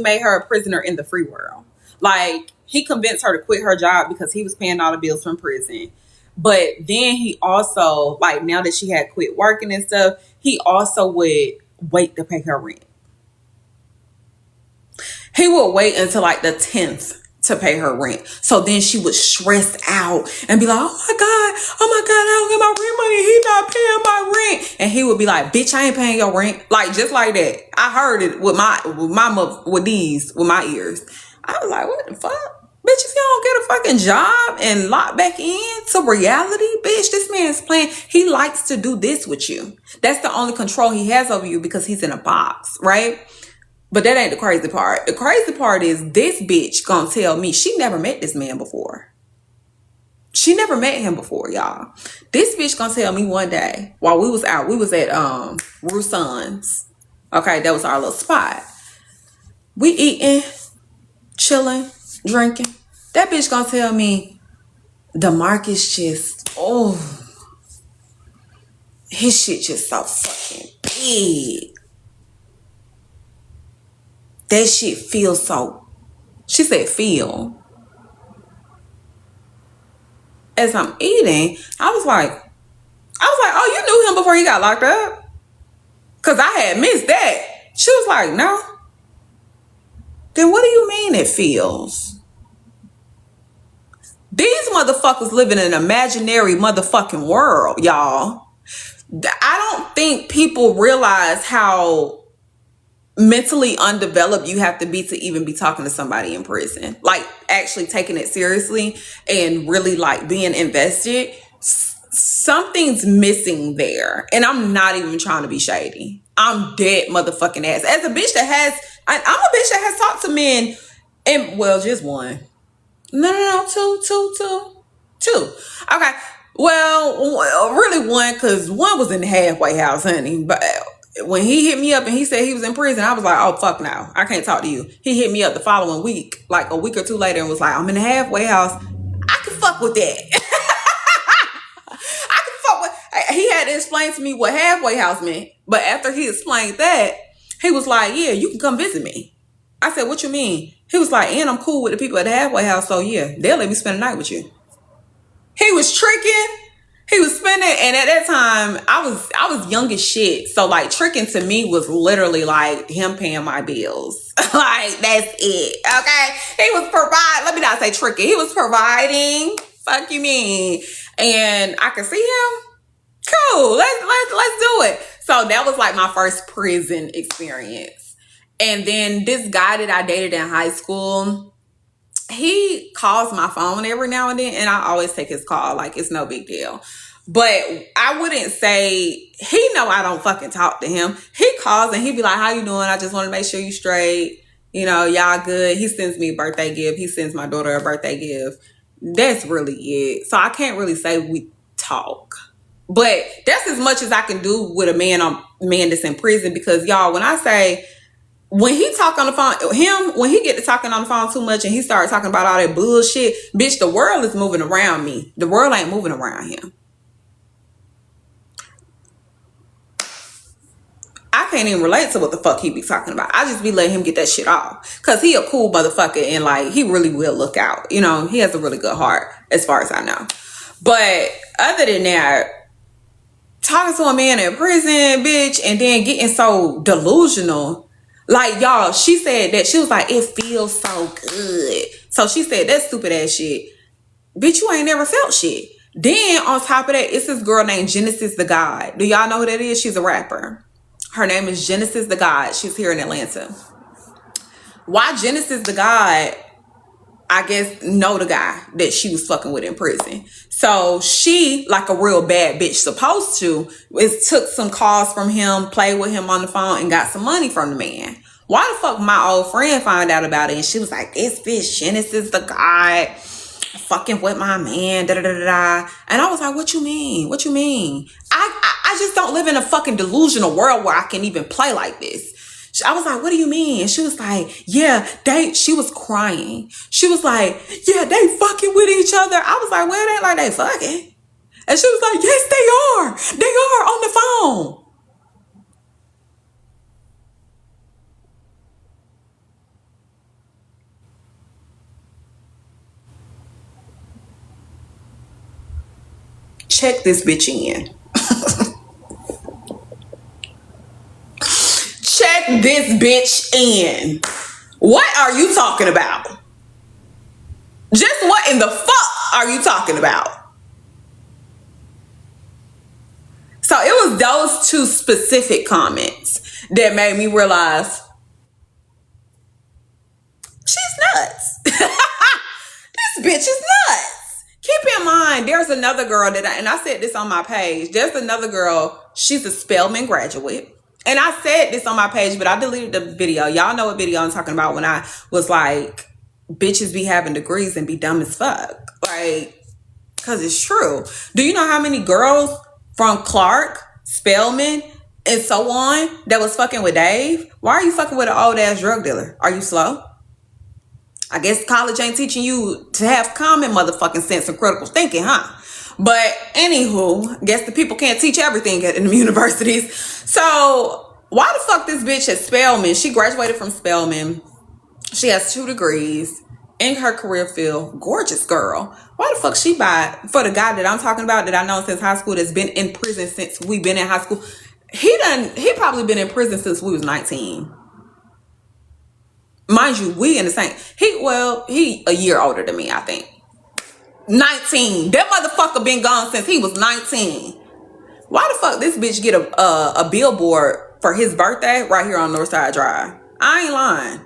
[SPEAKER 8] made her a prisoner in the free world. Like, he convinced her to quit her job because he was paying all the bills from prison. But then he also, like, now that she had quit working and stuff, he also would wait to pay her rent. He would wait until like the 10th to pay her rent. So then she would stress out and be like, oh my God, I don't get my rent money. He not paying my rent. And he would be like, bitch, I ain't paying your rent. Like, just like that. I heard it with my ears. I was like, what the fuck? Bitch, if you don't get a fucking job and lock back in to reality, bitch, this man's playing. He likes to do this with you. That's the only control he has over you because he's in a box, right? But that ain't the crazy part. The crazy part is this bitch gonna tell me she never met this man before. She never met him before, y'all. This bitch gonna tell me one day while we was out, we was at Roussan's. Okay, that was our little spot. We eating, chilling, drinking. That bitch gonna tell me DeMarcus just, his shit just so fucking big. That shit feels so, she said feel. As I'm eating, I was like, oh, you knew him before he got locked up? Because I had missed that. She was like, no. Then what do you mean it feels? These motherfuckers live in an imaginary motherfucking world, y'all. I don't think people realize how mentally undeveloped you have to be to even be talking to somebody in prison. Like, actually taking it seriously and really, like, being invested. Something's missing there. And I'm not even trying to be shady. I'm dead motherfucking ass. As a bitch that has, I'm a bitch that has talked to men, and, well, just one. No, two. Okay. Well, really one, because one was in the halfway house, honey. But when he hit me up and he said he was in prison, I was like, oh, fuck no. I can't talk to you. He hit me up the following week, like a week or two later, and was like, I'm in the halfway house. I can fuck with that. I can fuck with. He had to explain to me what halfway house meant. But after he explained that, he was like, yeah, you can come visit me. I said, what you mean? He was like, and I'm cool with the people at the halfway house, so yeah, they'll let me spend the night with you. He was tricking. He was spending, and at that time, I was young as shit. So like tricking to me was literally like him paying my bills. Like, that's it. Okay. He was providing, let me not say tricking. He was providing. Fuck you mean. And I could see him. Cool. Let's do it. So that was like my first prison experience. And then this guy that I dated in high school, he calls my phone every now and then, and I always take his call. Like, it's no big deal. But I wouldn't say, he know I don't fucking talk to him. He calls and he be like, how you doing? I just want to make sure you straight. You know, y'all good. He sends me a birthday gift. He sends my daughter a birthday gift. That's really it. So I can't really say we talk. But that's as much as I can do with a man that's in prison, because y'all, when I say, when he talk on the phone, when he get to talking on the phone too much and he started talking about all that bullshit, bitch, the world is moving around me. The world ain't moving around him. I can't even relate to what the fuck he be talking about. I just be letting him get that shit off. Cause he a cool motherfucker and like, he really will look out. You know, he has a really good heart as far as I know. But other than that, talking to a man in prison, bitch, and then getting so delusional. Like, y'all, she said that, she was like, it feels so good. So she said that stupid ass shit. Bitch, you ain't never felt shit. Then on top of that, it's this girl named Genesis the God. Do y'all know who that is? She's a rapper. Her name is Genesis the God. She's here in Atlanta. Why Genesis the God, I guess, know the guy that she was fucking with in prison. So she, like a real bad bitch supposed to, took some calls from him, played with him on the phone, and got some money from the man. Why the fuck my old friend found out about it? And she was like, this bitch Genesis the God fucking with my man, da-da-da-da-da. And I was like, what you mean? What you mean? I just don't live in a fucking delusional world where I can even play like this. I was like, what do you mean? And she was like, yeah, she was crying. She was like, yeah, they fucking with each other. I was like, well, it ain't like they fucking. And she was like, yes, they are. They are on the phone. Check this bitch in. Check this bitch in. What are you talking about? Just what in the fuck are you talking about? So it was those two specific comments that made me realize she's nuts. This bitch is nuts. Keep in mind, there's another girl and I said this on my page. There's another girl. She's a Spelman graduate. And I said this on my page, but I deleted the video. Y'all know what video I'm talking about when I was like, bitches be having degrees and be dumb as fuck. Like, because it's true. Do you know how many girls from Clark, Spelman, and so on that was fucking with Dave? Why are you fucking with an old ass drug dealer? Are you slow? I guess college ain't teaching you to have common motherfucking sense and critical thinking, huh? But anywho, guess the people can't teach everything in the universities. So why the fuck this bitch at Spelman? She graduated from Spelman. She has 2 degrees in her career field. Gorgeous girl. Why the fuck she buy for the guy that I'm talking about that I know since high school that's been in prison since we've been in high school? He probably been in prison since we was 19. Mind you, we in the same. He a year older than me, I think. 19. That motherfucker been gone since he was 19. Why the fuck this bitch get a billboard for his birthday right here on Northside Drive? I ain't lying.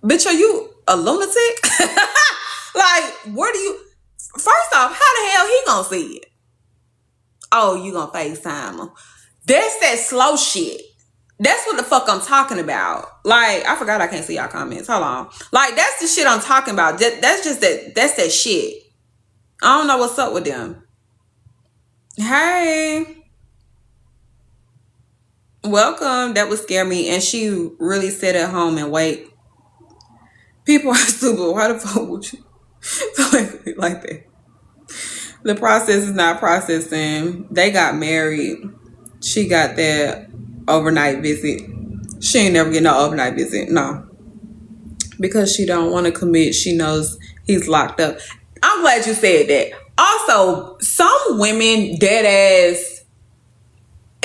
[SPEAKER 8] Bitch, are you a lunatic? Like, where do you... First off, how the hell he gonna see it? Oh, you gonna FaceTime him. That's that slow shit. That's what the fuck I'm talking about. Like, I forgot I can't see y'all comments. Hold on. Like, that's the shit I'm talking about. That's that shit. I don't know what's up with them. Hey. Welcome. That would scare me. And she really sit at home and wait. People are stupid. Why the fuck would you like that? The process is not processing. They got married. She got that overnight visit. She ain't never get no overnight visit. No. Because she don't want to commit. She knows he's locked up. I'm glad you said that. Also, some women dead ass.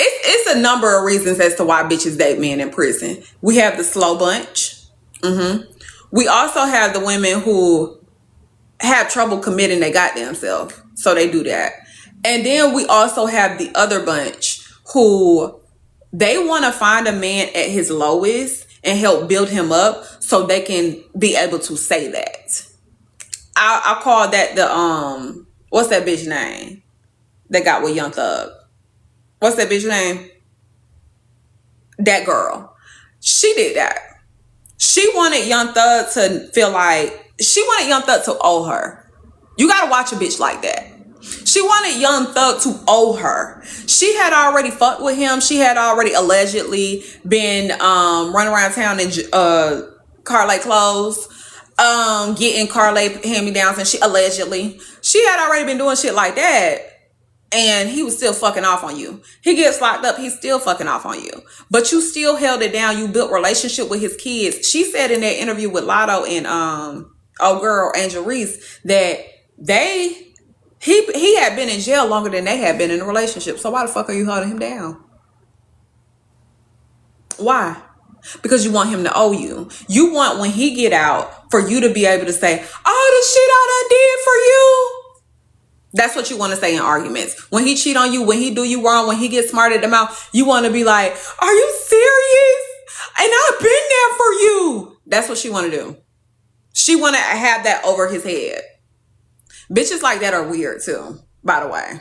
[SPEAKER 8] It's a number of reasons as to why bitches date men in prison. We have the slow bunch. We also have the women who have trouble committing their goddamn self. So they do that. And then we also have the other bunch who they want to find a man at his lowest and help build him up so they can be able to say that. I call that the, what's that bitch name that got with Young Thug? What's that bitch name? That girl. She did that. She wanted Young Thug to feel like, she wanted Young Thug to owe her. You gotta watch a bitch like that. She wanted Young Thug to owe her. She had already fucked with him. She had already allegedly been running around town in Carlay clothes, getting Carlay hand-me-downs, and she had already been doing shit like that. And he was still fucking off on you. He gets locked up. He's still fucking off on you. But you still held it down. You built relationship with his kids. She said in that interview with Lotto and old girl Angel Reese that he had been in jail longer than they had been in a relationship. So why the fuck are you holding him down? Why? Because you want him to owe you. You want when he get out for you to be able to say, oh, the shit I done did for you. That's what you want to say in arguments. When he cheat on you, when he do you wrong, when he gets smart at the mouth, you want to be like, are you serious? And I've been there for you. That's what she want to do. She want to have that over his head. Bitches like that are weird too, by the way.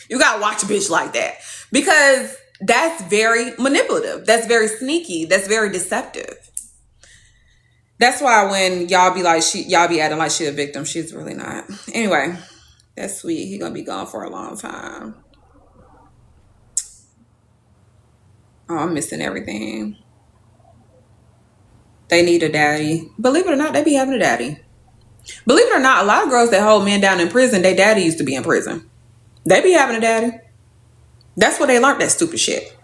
[SPEAKER 8] You got to watch a bitch like that. Because that's very manipulative. That's very sneaky. That's very deceptive. That's why when y'all be like, y'all be acting like she a victim, she's really not. Anyway, that's sweet. He gonna be gone for a long time. Oh, I'm missing everything. They need a daddy. Believe it or not, they be having a daddy. Believe it or not, a lot of girls that hold men down in prison, their daddy used to be in prison. They be having a daddy. That's where they learned that stupid shit.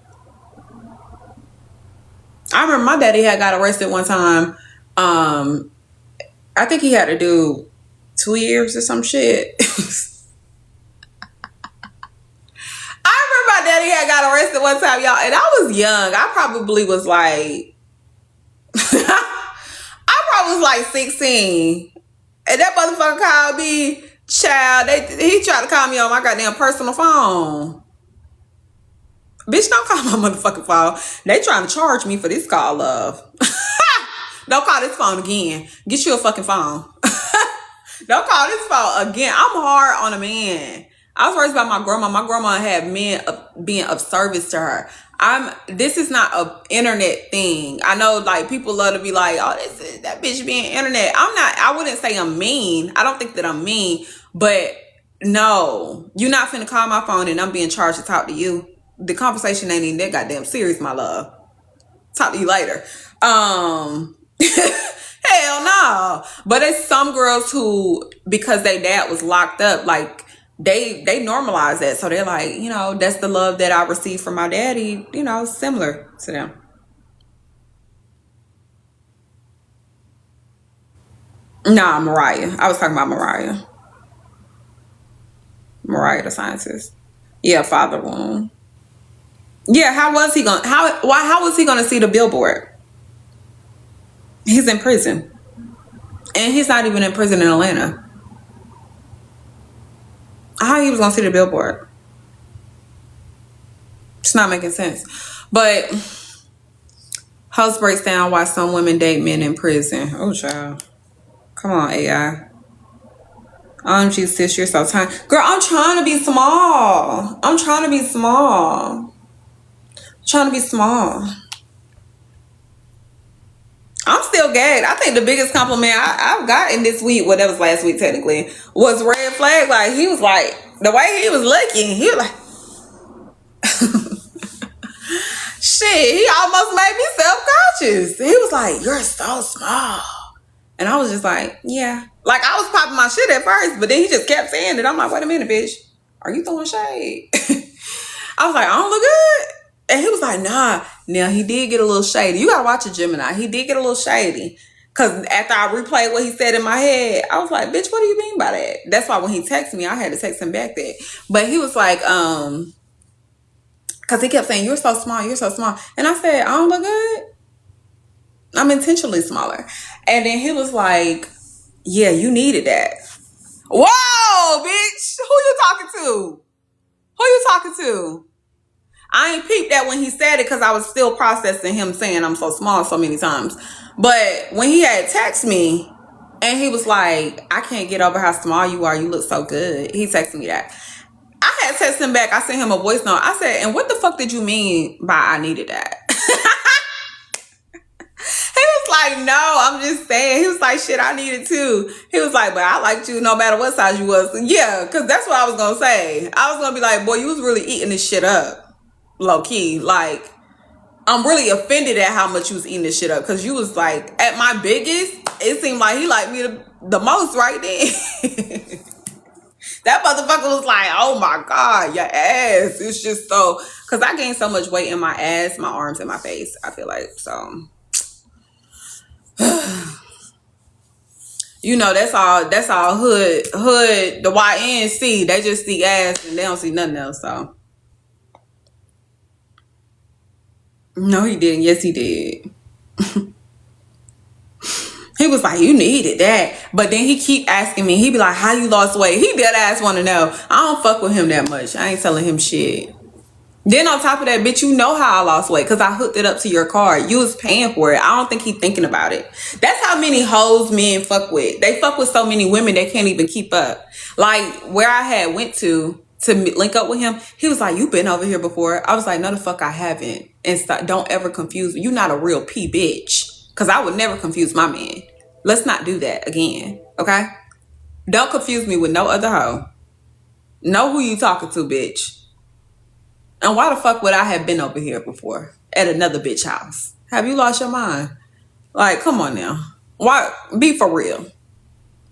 [SPEAKER 8] I remember my daddy had got arrested one time. I think he had to do 2 years or some shit. I remember my daddy had got arrested one time, y'all, and I was young. I probably was like, I probably was like 16. And that motherfucker called me, child. He tried to call me on my goddamn personal phone. Bitch, don't call my motherfucking phone. They trying to charge me for this call, love. Don't call this phone again. Get you a fucking phone. Don't call this phone again. I'm hard on a man. I was raised by my grandma. My grandma had men being of service to her. This is not a internet thing. I know like people love to be like, oh, this is that bitch being internet. I wouldn't say I'm mean. I don't think that I'm mean, but no, you're not finna call my phone and I'm being charged to talk to you. The conversation ain't even that goddamn serious, my love. Talk to you later. Hell no. But it's some girls who, because their dad was locked up, like they normalize that. So they're like, you know, that's the love that I received from my daddy, you know, similar to them. Nah, Mariah. I was talking about Mariah. Mariah the scientist. Yeah, father wound. Yeah, how was he gonna see the billboard? He's in prison. And he's not even in prison in Atlanta. How he was gonna see the billboard? It's not making sense. But host breaks down why some women date men in prison. Oh, child. Come on, AI. OMG, sis, you're so tiny. Girl, I'm trying to be small. I'm trying to be small. I'm still gagged. I think the biggest compliment I've gotten this week, well, that was last week technically, was red flag. Like, he was like, the way he was looking, he was like, shit, he almost made me self-conscious. He was like, you're so small. And I was just like, yeah. Like, I was popping my shit at first, but then he just kept saying it. I'm like, wait a minute, bitch. Are you throwing shade? I was like, I don't look good. And he was like, nah. Now, he did get a little shady. You gotta watch it, Gemini. He did get a little shady. Because after I replayed what he said in my head, I was like, bitch, what do you mean by that? That's why when he texted me, I had to text him back that. But he was like, because he kept saying, you're so small. And I said, I don't look good. I'm intentionally smaller. And then he was like, yeah, you needed that. Whoa, bitch. Who you talking to? I ain't peeped that when he said it because I was still processing him saying I'm so small so many times. But when he had texted me and he was like, I can't get over how small you are. You look so good. He texted me that. I had texted him back. I sent him a voice note. I said, and what the fuck did you mean by I needed that? He was like, no, I'm just saying. He was like, shit, I need it too. He was like, but I liked you no matter what size you was. Yeah, because that's what I was going to say. I was going to be like, boy, you was really eating this shit up. Low key. Like, I'm really offended at how much you was eating this shit up. Because you was like, at my biggest, it seemed like he liked me the most right then. That motherfucker was like, oh my God, your ass. It's just so, because I gained so much weight in my ass, my arms, and my face, I feel like. So, you know, that's all hood, the YNC. They just see ass and they don't see nothing else. So, no, he didn't. Yes, he did. He was like, you needed that. But then he keep asking me. He be like, how you lost weight? He dead ass want to know. I don't fuck with him that much. I ain't telling him shit. Then on top of that, bitch, you know how I lost weight because I hooked it up to your card. You was paying for it. I don't think he thinking about it. That's how many hoes men fuck with. They fuck with so many women they can't even keep up. Like where I had went to link up with him, he was like, you been over here before? I was like, no the fuck I haven't. And don't ever confuse me. You not a real P bitch. Because I would never confuse my man. Let's not do that again. Okay? Don't confuse me with no other hoe. Know who you talking to, bitch. And why the fuck would I have been over here before? At another bitch house? Have you lost your mind? Like, come on now. Why? Be for real.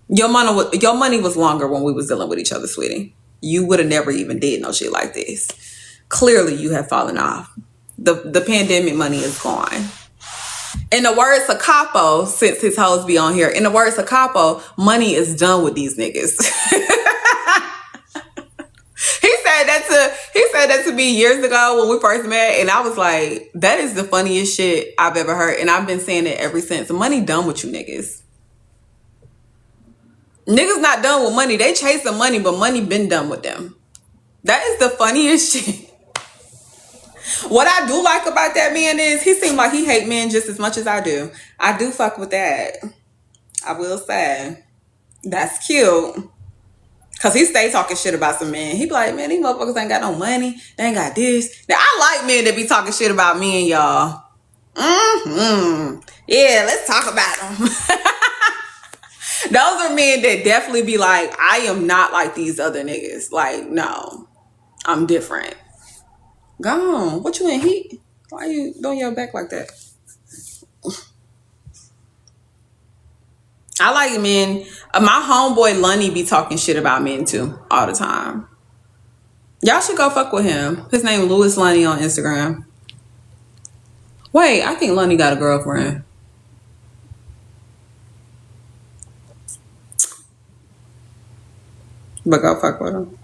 [SPEAKER 8] Your money was longer when we was dealing with each other, sweetie. You would have never even did no shit like this. Clearly, you have fallen off. The pandemic money is gone. In the words of Capo, since his hoes be on here, in the words of Capo, money is done with these niggas. He said that to me years ago when we first met, and I was like, that is the funniest shit I've ever heard. And I've been saying it ever since. Money done with you niggas. Niggas not done with money. They chasing money, but money been done with them. That is the funniest shit. What I do like about that man is he seemed like he hate men just as much as I do. I do fuck with that. I will say. That's cute. Cause he stay talking shit about some men. He be like, man, these motherfuckers ain't got no money. They ain't got this. Now I like men that be talking shit about men, y'all. Yeah, let's talk about them. Those are men that definitely be like, I am not like these other niggas. Like, no, I'm different. Go on. What you in heat? Why you doing your back like that? I like men. My homeboy Lunny be talking shit about men too all the time. Y'all should go fuck with him. His name Louis Lunny on Instagram. Wait, I think Lunny got a girlfriend. But go fuck with him.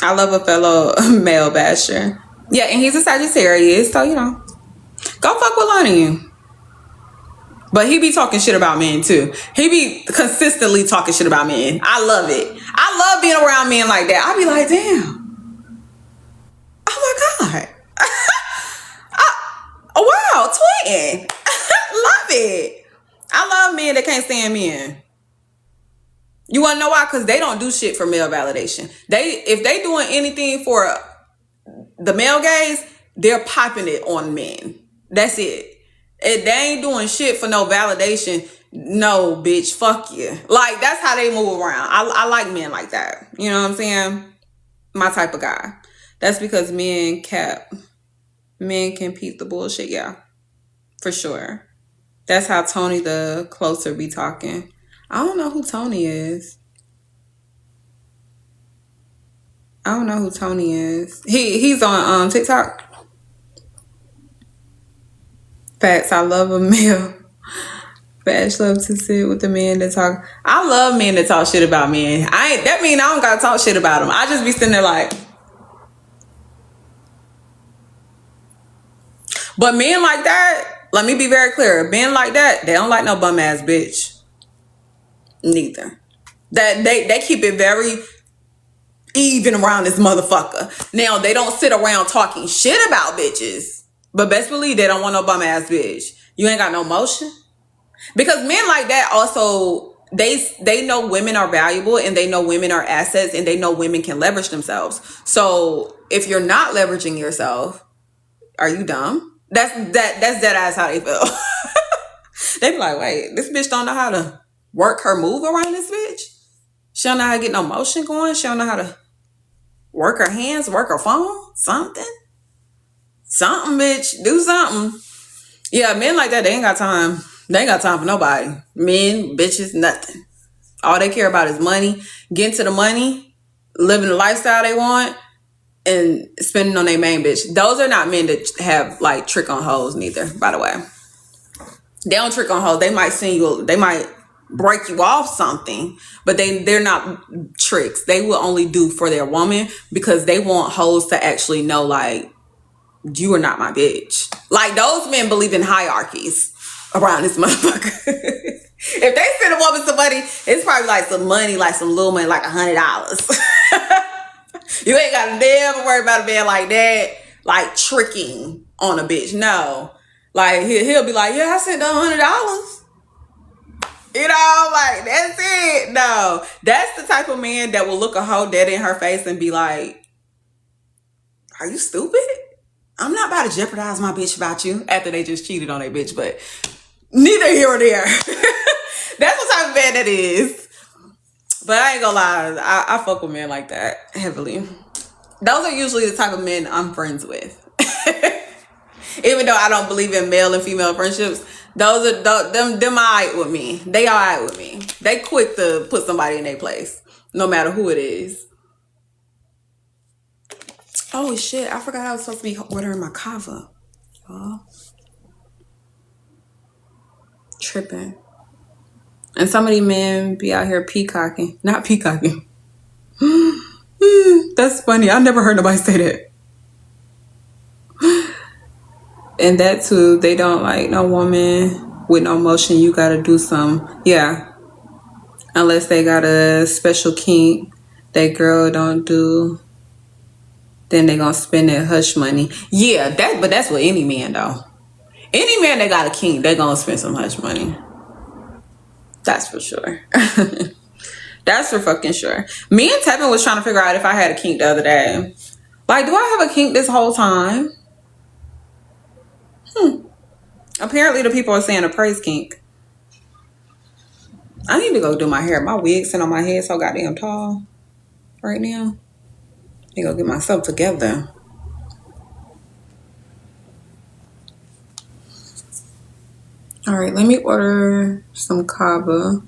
[SPEAKER 8] I love a fellow male basher. Yeah, and he's a Sagittarius, so you know. Go fuck with Lunny. But he be talking shit about men too. He be consistently talking shit about men. I love it. I love being around men like that. I be like, damn. Oh my God. Wow, twin. Love it. I love men that can't stand men. You want to know why? Because they don't do shit for male validation. If they doing anything for the male gaze, they're popping it on men. That's it. If they ain't doing shit for no validation, no, bitch, fuck you. Like, that's how they move around. I like men like that. You know what I'm saying? My type of guy. That's because men can peep the bullshit, yeah. For sure. That's how Tony the Closer be talking. I don't know who Tony is. He's on TikTok. Facts, I love a male. Facts, love to sit with the men that talk. I love men that talk shit about men. That mean I don't gotta talk shit about them. I just be sitting there like. But men like that, let me be very clear. Men like that, they don't like no bum ass bitch. Neither. That they keep it very even around this motherfucker. Now they don't sit around talking shit about bitches. But best believe they don't want no bum ass bitch. You ain't got no motion. Because men like that also, they know women are valuable and they know women are assets and they know women can leverage themselves. So if you're not leveraging yourself, are you dumb? That's dead ass how they feel. They be like, wait, this bitch don't know how to work her move around this bitch. She don't know how to get no motion going. She don't know how to work her hands, work her phone, something, bitch, do something. Yeah, men like that, they ain't got time. They ain't got time for nobody. Men, bitches, nothing. All they care about is money, getting to the money, living the lifestyle they want, and spending on their main bitch. Those are not men that have like trick on hoes neither, by the way. They don't trick on hoes. They might send you, they might break you off something, but they're not tricks. They will only do for their woman because they want hoes to actually know, like, you are not my bitch. Like, those men believe in hierarchies around this motherfucker. If they send a woman some money, it's probably like some money, like some little money, like $100. You ain't got to never worry about a man like that, like tricking on a bitch. No. Like, he'll be like, yeah, I sent them $100. You know, like, that's it. No. That's the type of man that will look a hoe dead in her face and be like, are you stupid? I'm not about to jeopardize my bitch about you after they just cheated on their bitch, but neither here or there. That's what type of man that is. But I ain't gonna lie, I fuck with men like that heavily. Those are usually the type of men I'm friends with. Even though I don't believe in male and female friendships, those are them alright with me. They alright with me. They quick to put somebody in their place, no matter who it is. Oh shit, I forgot I was supposed to be ordering my kava. Oh. Tripping. And some of these men be out here peacocking. Not peacocking. That's funny. I never heard nobody say that. And that too, they don't like no woman with no motion. You gotta do some. Yeah. Unless they got a special kink that girl don't do. Then they gonna spend their hush money. Yeah, but that's with any man though. Any man that got a kink, they gonna spend some hush money. That's for sure. That's for fucking sure. Me and Tevin was trying to figure out if I had a kink the other day. Like, do I have a kink this whole time? Apparently the people are saying a praise kink. I need to go do my hair. My wig's sitting on my head so goddamn tall right now. I need to go get myself together. Alright, let me order some kava.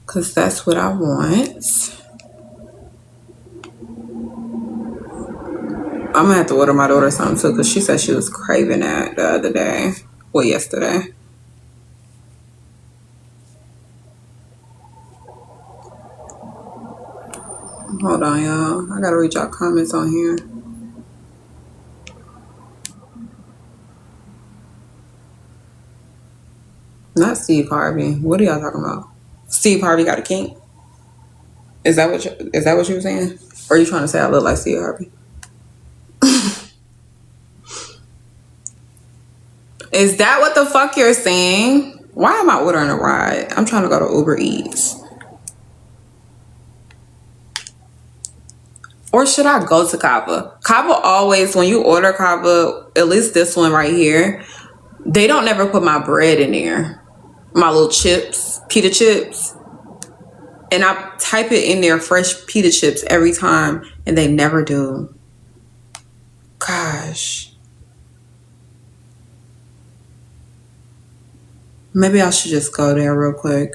[SPEAKER 8] Because that's what I want. I'm going to have to order my daughter something too. Because she said she was craving that the other day. Well, yesterday. Hold on, y'all. I gotta read y'all comments on here. Not Steve Harvey. What are y'all talking about? Steve Harvey got a kink? Is that what you were saying? Or are you trying to say I look like Steve Harvey? Is that what the fuck you're saying? Why am I ordering a ride? I'm trying to go to Uber Eats. Or should I go to Kava? Kava always, when you order Kava, at least this one right here, they don't never put my bread in there. My little chips, pita chips. And I type it in there, fresh pita chips, every time. And they never do. Gosh. Maybe I should just go there real quick.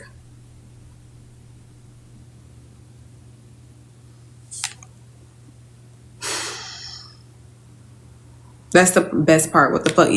[SPEAKER 8] That's the best part. What the fuck?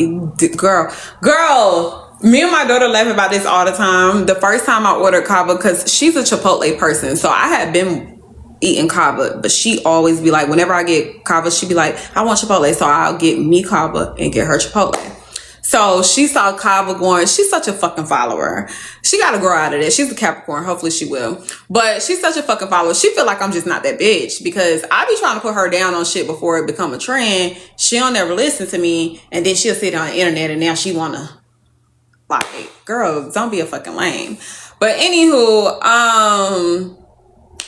[SPEAKER 8] Girl, me and my daughter laugh about this all the time. The first time I ordered kava, because she's a Chipotle person. So I had been eating kava, but she always be like, whenever I get kava, she be like, I want Chipotle. So I'll get me kava and get her Chipotle. So she saw kava going. She's such a fucking follower. She got to grow out of this. She's a Capricorn. Hopefully she will. But she's such a fucking follower. She feel like I'm just not that bitch, because I be trying to put her down on shit before it become a trend. She don't ever listen to me. And then she'll sit on the internet and now she want to, like, girl, don't be a fucking lame. But anywho,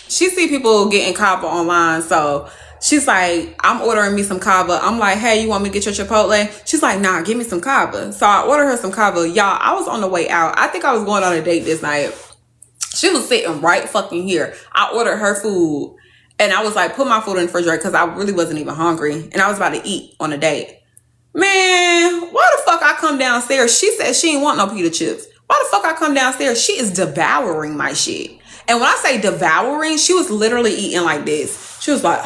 [SPEAKER 8] she see people getting kava online. So she's like, I'm ordering me some kava. I'm like, hey, you want me to get your Chipotle? She's like, nah, give me some kava. So I ordered her some kava. Y'all, I was on the way out. I think I was going on a date this night. She was sitting right fucking here. I ordered her food. And I was like, put my food in the refrigerator because I really wasn't even hungry. And I was about to eat on a date. Man, why the fuck I come downstairs? She said she didn't want no pita chips. Why the fuck I come downstairs? She is devouring my shit. And when I say devouring, she was literally eating like this. She was like...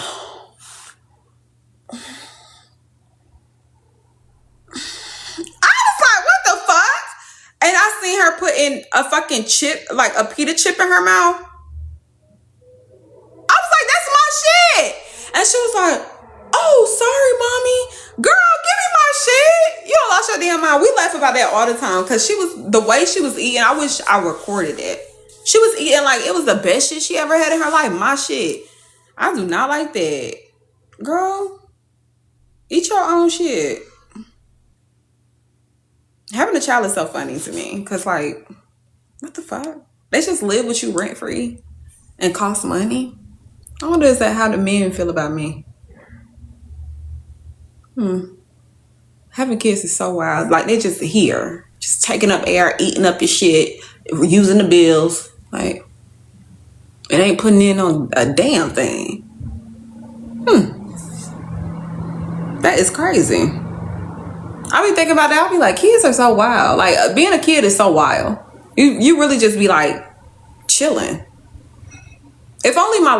[SPEAKER 8] And I seen her putting a fucking chip, like a pita chip in her mouth. I was like, that's my shit. And she was like, oh, sorry, mommy. Girl, give me my shit. You don't lost your damn mind. We laugh about that all the time because the way she was eating, I wish I recorded it. She was eating like it was the best shit she ever had in her life. My shit. I do not like that. Girl, eat your own shit. Having a child is so funny to me because, like, what the fuck? They just live with you rent free and cost money. I wonder is that how the men feel about me? Having kids is so wild. Like, they just here, just taking up air, eating up your shit, using the bills. Like, it ain't putting in on a damn thing. That is crazy. I be thinking about that. I be like, kids are so wild. Like, being a kid is so wild. You really just be like chilling. If only my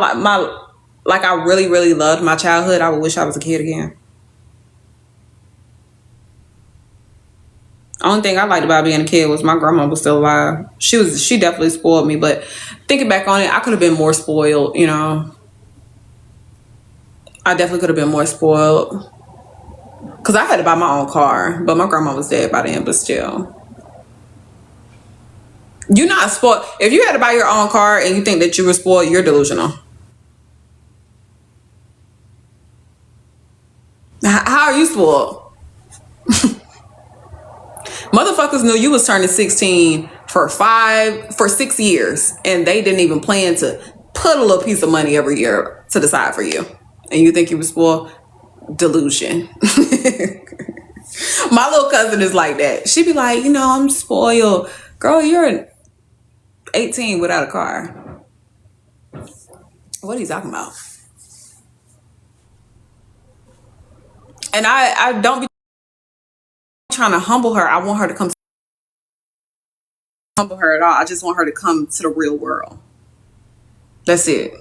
[SPEAKER 8] like I really, really loved my childhood, I would wish I was a kid again. Only thing I liked about being a kid was my grandma was still alive. She definitely spoiled me, but thinking back on it, I could have been more spoiled, you know. I definitely could have been more spoiled. Because I had to buy my own car, but my grandma was dead by then, but still. You're not spoiled. If you had to buy your own car and you think that you were spoiled, you're delusional. How are you spoiled? Motherfuckers knew you was turning 16 for 6 years, and they didn't even plan to put a little piece of money every year to the side for you, and you think you were spoiled? Delusion. My little cousin is like that. She be like, I'm spoiled. Girl, you're 18 without a car. What are you talking about? And I don't be trying to humble her. I want her to come humble her at all. I just want her to come to the real world. That's it.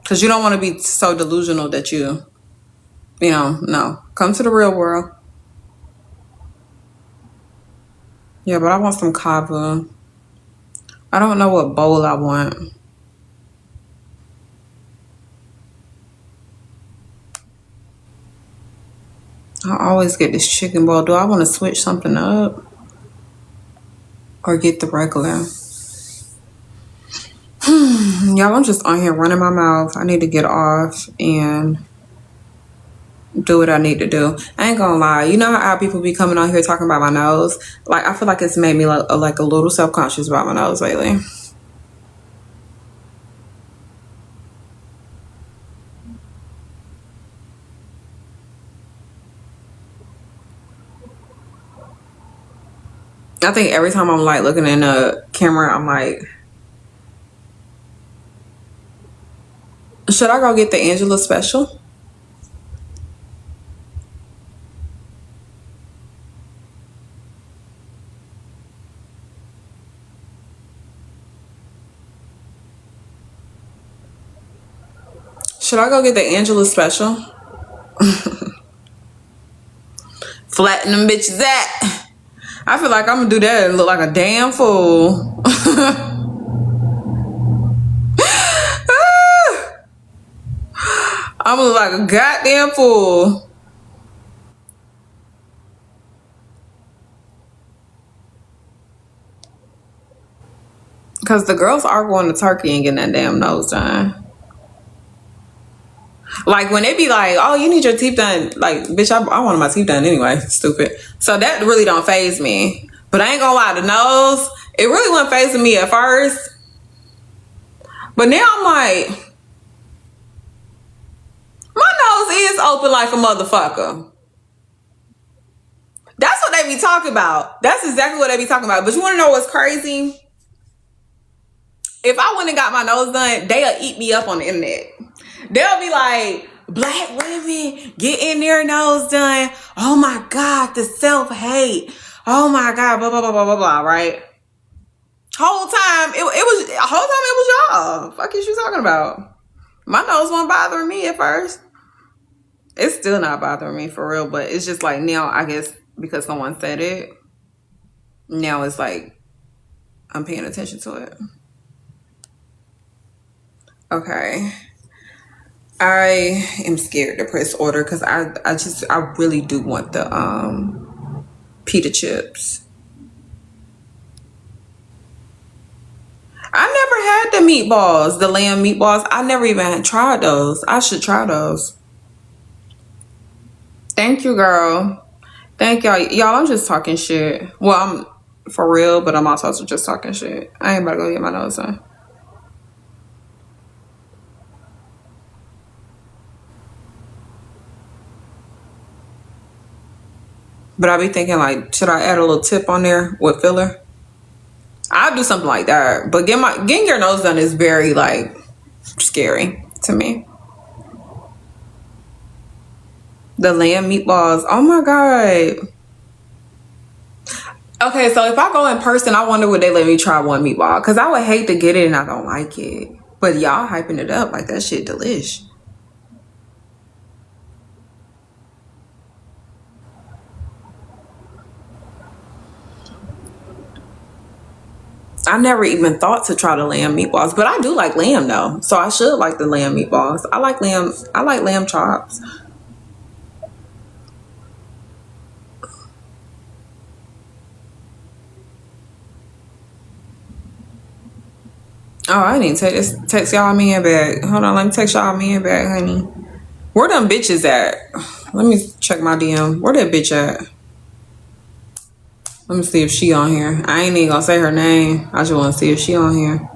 [SPEAKER 8] Because you don't want to be so delusional that no. Come to the real world. Yeah, but I want some kava. I don't know what bowl I want. I always get this chicken bowl. Do I want to switch something up? Or get the regular? Y'all, I'm just on here running my mouth. I need to get off and do what I need to do. I ain't gonna lie. You know how people be coming on here talking about my nose? Like, I feel like it's made me like a little self-conscious about my nose lately. I think every time I'm like looking in the camera, I'm like, should I go get the Angela special? Should I go get the Angela special? Flatten them bitches at. I feel like I'm gonna do that and look like a damn fool. I'm gonna look like a goddamn fool. Because the girls are going to Turkey and getting that damn nose done. Like, when they be like, oh, you need your teeth done. Like, bitch, I wanted my teeth done anyway. Stupid. So that really don't faze me. But I ain't gonna lie, the nose, it really wasn't phasing me at first. But now I'm like, my nose is open like a motherfucker. That's what they be talking about. That's exactly what they be talking about. But you want to know what's crazy? If I went and got my nose done, they'll eat me up on the internet. They'll be like, black women getting their nose done. Oh my God, the self-hate. Oh my God, blah, blah, blah, blah, blah, blah, right? Whole time it was y'all. Fuck is you talking about? My nose wasn't bothering me at first. It's still not bothering me for real, but it's just like now, I guess because someone said it, now it's like I'm paying attention to it. Okay. I am scared to press order because I really do want the pita chips. I never had the meatballs, the lamb meatballs. I never even tried those. I should try those. Thank you, girl. Thank y'all. Y'all, I'm just talking shit. Well, I'm for real, but I'm also just talking shit. I ain't about to go get my nose done. But I be thinking, like, should I add a little tip on there with filler? I'll do something like that. But getting your nose done is very, like, scary to me. The lamb meatballs. Oh, my God. Okay, so if I go in person, I wonder would they let me try one meatball? Because I would hate to get it and I don't like it. But y'all hyping it up like that shit delish. I never even thought to try the lamb meatballs, but I do like lamb though, so I should like the lamb meatballs. I like lamb chops. Oh, I need to text y'all man back. Hold on, let me text y'all man back, honey. Where them bitches at? Let me check my DM. Where that bitch at? Let me see if she on here. I ain't even gonna say her name. I just want to see if she on here.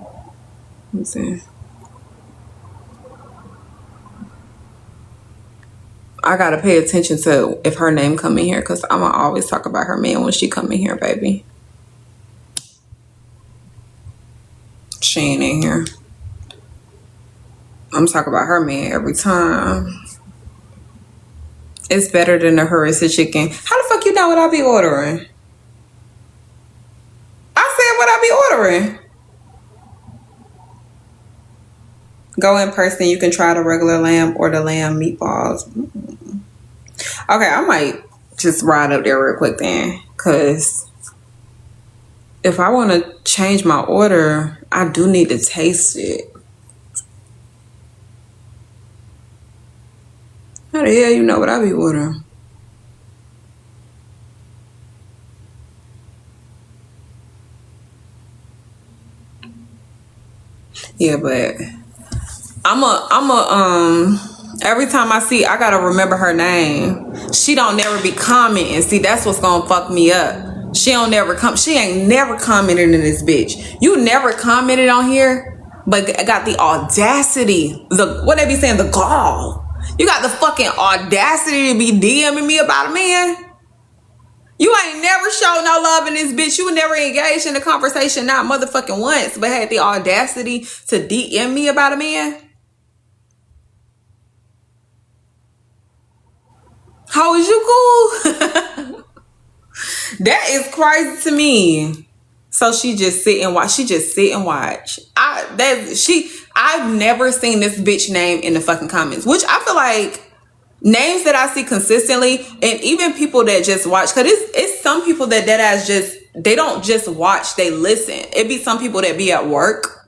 [SPEAKER 8] Let me see. I gotta pay attention to if her name come in here, because I'm gonna always talk about her man when she come in here, baby. She ain't in here. I'm talking about her man every time. It's better than the harissa chicken. How the fuck you know what I be ordering? I said what I be ordering. Go in person. You can try the regular lamb or the lamb meatballs. Okay, I might just ride up there real quick then. Because if I want to change my order, I do need to taste it. How the hell you know what I be ordering? Yeah, but every time I see, I gotta remember her name. She don't never be commenting. See, that's what's gonna fuck me up. She ain't never commented in this bitch. You never commented on here, but got the audacity, what they be saying, the gall. You got the fucking audacity to be DMing me about a man. You ain't never showed no love in this bitch. You never engaged in a conversation, not motherfucking once, but had the audacity to DM me about a man. How is you cool? That is crazy to me. So she just sit and watch. I've never seen this bitch name in the fucking comments, which I feel like names that I see consistently, and even people that just watch, because it's some people that ass just, they don't just watch, they listen. It be some people that be at work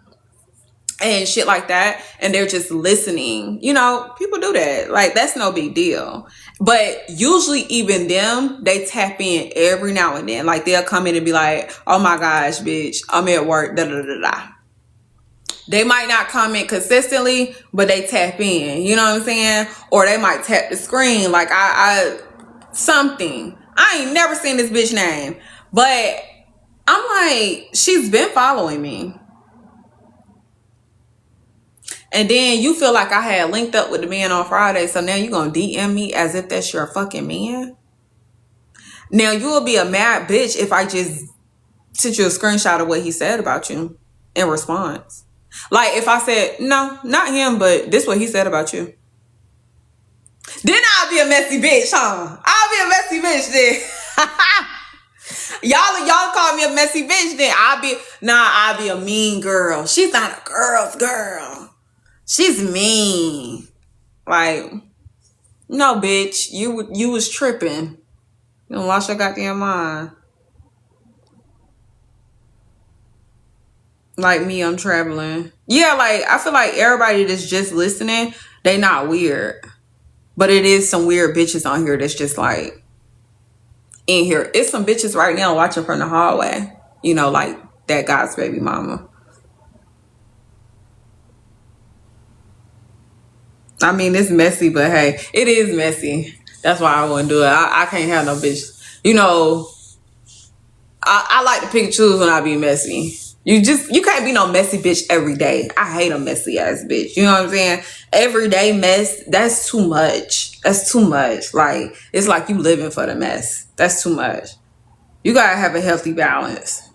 [SPEAKER 8] and shit like that, and they're just listening. You know, people do that. Like, that's no big deal. But usually even them, they tap in every now and then. Like, they'll come in and be like, oh my gosh, bitch, I'm at work, da da da da. They might not comment consistently, but they tap in. You know what I'm saying? Or they might tap the screen like something. I ain't never seen this bitch name. But I'm like, she's been following me. And then you feel like I had linked up with the man on Friday, so now you gonna DM me as if that's your fucking man? Now you will be a mad bitch if I just sent you a screenshot of what he said about you in response. Like if I said, no, not him, but this is what he said about you. Then I'll be a messy bitch, huh? I'll be a messy bitch then. Y'all call me a messy bitch then. I'll be a mean girl. She's not a girl's girl. She's mean. Like, no, bitch. You was tripping. You don't lost your goddamn mind. Like me, I'm traveling. Yeah, like, I feel like everybody that's just listening, they not weird. But it is some weird bitches on here that's just like, in here. It's some bitches right now watching from the hallway. You know, like that guy's baby mama. I mean, it's messy, but hey, it is messy. That's why I wouldn't do it. I can't have no bitch. You know, I like to pick and choose when I be messy. You can't be no messy bitch every day. I hate a messy ass bitch. You know what I'm saying? Everyday mess, that's too much. That's too much. Like, it's like you living for the mess. That's too much. You gotta have a healthy balance.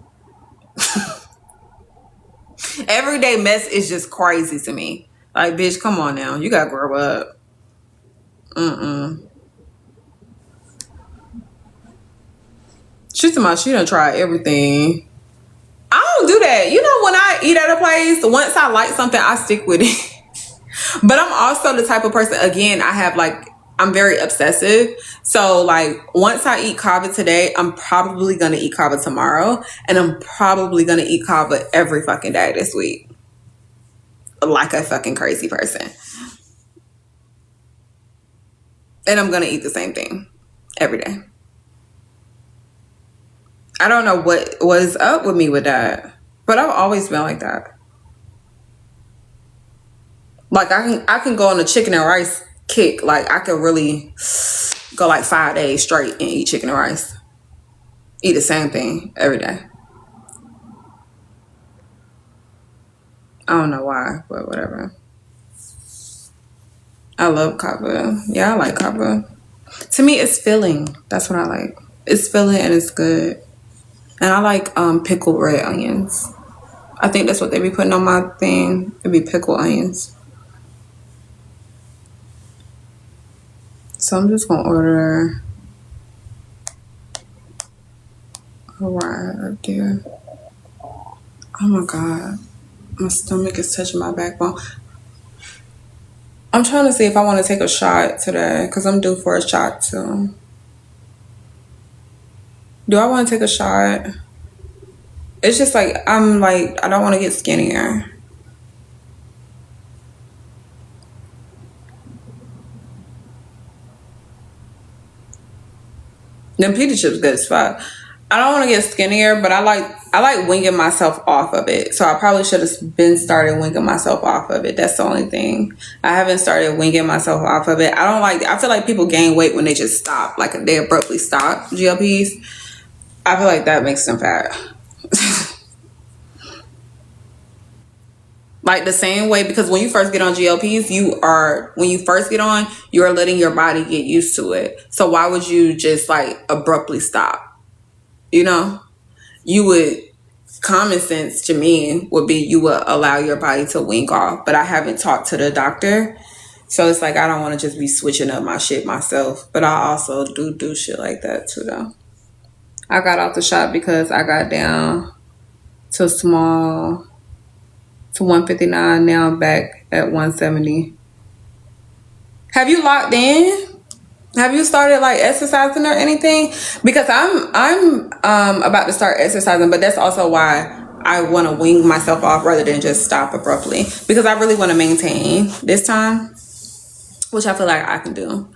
[SPEAKER 8] Everyday mess is just crazy to me. Like, bitch, come on now. You gotta grow up. She's talking about she done tried everything. I don't do that. You know, when I eat at a place, once I like something, I stick with it. But I'm also the type of person, again, I'm very obsessive. So, like, once I eat kava today, I'm probably going to eat kava tomorrow. And I'm probably going to eat kava every fucking day this week. Like a fucking crazy person. And I'm going to eat the same thing every day. I don't know what was up with me with that. But I've always been like that. Like, I can go on a chicken and rice kick. Like, I could really go like 5 days straight and eat chicken and rice. Eat the same thing every day. I don't know why, but whatever. I love kava. Yeah, I like kava. To me, it's filling. That's what I like. It's filling and it's good. And I like pickled red onions. I think that's what they be putting on my thing. It'd be pickled onions. So I'm just gonna order a ride up there. Oh my god. My stomach is touching my backbone. I'm trying to see if I want to take a shot today because I'm due for a shot too. Do I want to take a shot? It's just like, I don't want to get skinnier. Them pita chips good as fuck. I don't want to get skinnier, but I like winging myself off of it. So I probably should have been started winging myself off of it. That's the only thing. I haven't started winging myself off of it. I feel like people gain weight when they just stop, like they abruptly stop GLPs. I feel like that makes them fat. Like the same way, because when you first get on GLPs, you're letting your body get used to it. So why would you just like abruptly stop? You know, common sense to me would be you would allow your body to wink off. But I haven't talked to the doctor. So it's like, I don't want to just be switching up my shit myself. But I also do shit like that too though. I got off the shop because I got down to 159. Now I'm back at 170. Have you locked in? Have you started like exercising or anything? Because I'm about to start exercising, but that's also why I want to wing myself off rather than just stop abruptly, because I really want to maintain this time, which I feel like I can do.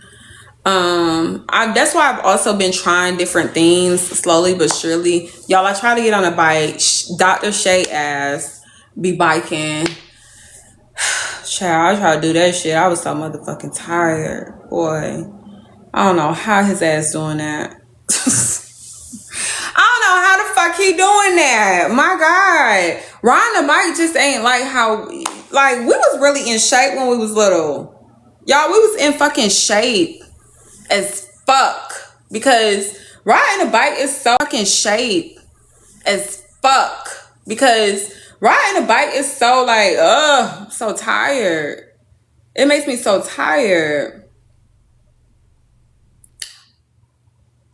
[SPEAKER 8] That's why I've also been trying different things slowly but surely. Y'all, I try to get on a bike. Dr. Shay ass be biking. Child, I try to do that shit. I was so motherfucking tired, boy. I don't know how his ass doing that. I don't know how the fuck he doing that. My God. Riding the bike just ain't like how, like, we was really in shape when we was little. Y'all, we was in fucking shape as fuck. Because riding a bike is so fucking shape as fuck. Because riding a bike is so like, I'm so tired. It makes me so tired.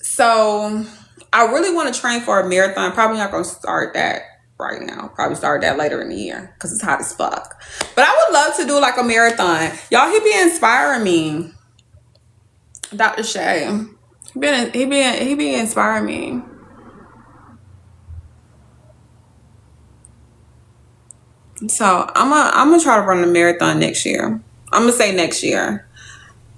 [SPEAKER 8] So I really want to train for a marathon. Probably not going to start that right now. Probably start that later in the year because it's hot as fuck. But I would love to do like a marathon. Y'all, he be inspiring me. Dr. Shay. He be inspiring me. So I'm gonna try to run a marathon next year. I'm gonna say next year.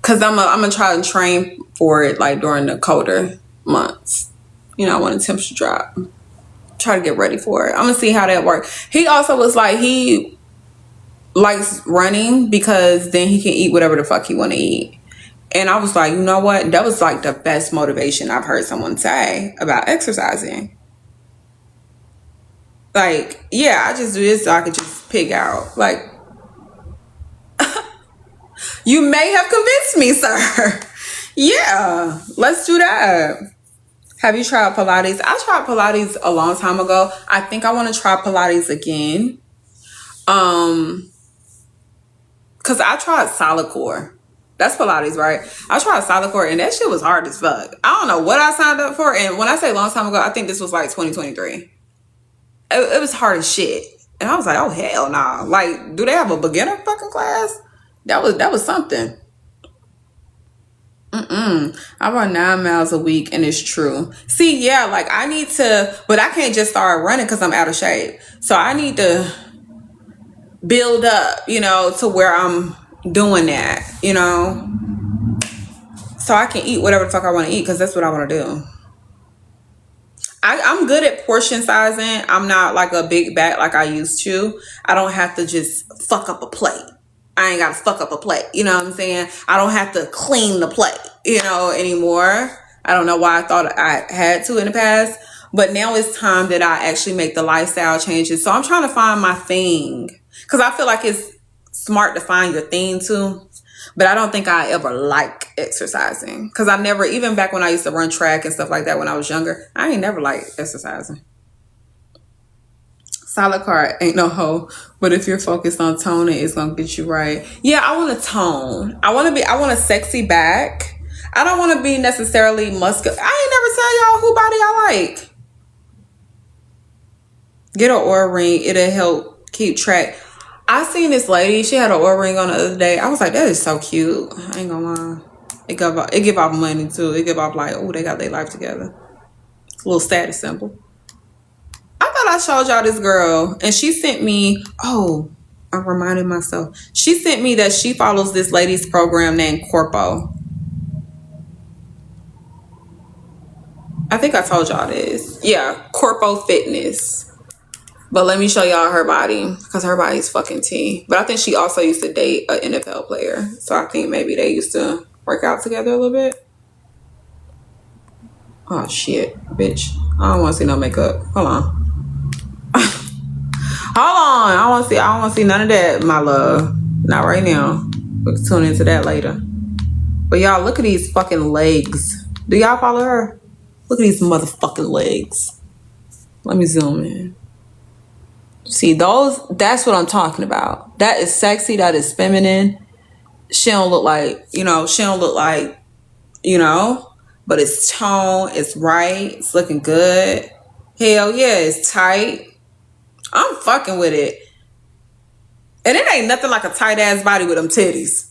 [SPEAKER 8] Cause I'm gonna try to train for it like during the colder months. You know, when the temperature drop. Try to get ready for it. I'm gonna see how that works. He also was like, he likes running because then he can eat whatever the fuck he want to eat. And I was like, you know what? That was like the best motivation I've heard someone say about exercising. Like, yeah, I just do this so I could just pig out. Like, you may have convinced me, sir. Yeah, let's do that. Have you tried Pilates? I tried Pilates a long time ago. I think I want to try Pilates again. Cause I tried solid core. That's Pilates, right? I tried solid core and that shit was hard as fuck. I don't know what I signed up for. And when I say long time ago, I think this was like 2023. It was hard as shit. And I was like, oh hell nah. Like, do they have a beginner fucking class? That was something. I run 9 miles a week and it's true. See, yeah, like I need to, but I can't just start running because I'm out of shape. So I need to build up, you know, to where I'm doing that, you know, so I can eat whatever the fuck I want to eat because that's what I want to do. I'm good at portion sizing. I'm not like a big bat like I used to. I don't have to just fuck up a plate. I ain't got to fuck up a plate. You know what I'm saying? I don't have to clean the plate, you know, anymore. I don't know why I thought I had to in the past, but now it's time that I actually make the lifestyle changes. So I'm trying to find my thing, because I feel like it's smart to find your thing too. But I don't think I ever like exercising, because I never, even back when I used to run track and stuff like that when I was younger, I ain't never liked exercising. Solid card, ain't no hoe. But if you're focused on toning, it's gonna get you right. Yeah, I want to tone. I want a sexy back. I don't want to be necessarily muscular. I ain't never tell y'all who body I like. Get an Oura ring. It'll help keep track. I seen this lady. She had an Oura ring on the other day. I was like, that is so cute. I ain't gonna lie. It give off money too. It give off like, oh, they got their life together. It's a little status symbol. I thought I showed y'all this girl, and she sent me. Oh, I'm reminding myself. She sent me that she follows this lady's program named Corpo. I think I told y'all this. Yeah, Corpo Fitness. But let me show y'all her body, because her body's fucking tea. But I think she also used to date an NFL player. So I think maybe they used to work out together a little bit. Oh, shit, bitch. I don't want to see no makeup. Hold on. Hold on. I don't want to see none of that, my love. Not right now. We can tune into that later. But y'all, look at these fucking legs. Do y'all follow her? Look at these motherfucking legs. Let me zoom in. See, that's what I'm talking about. That is sexy. That is feminine. She don't look like, but it's tone. It's right. It's looking good. Hell yeah, it's tight. I'm fucking with it. And it ain't nothing like a tight ass body with them titties.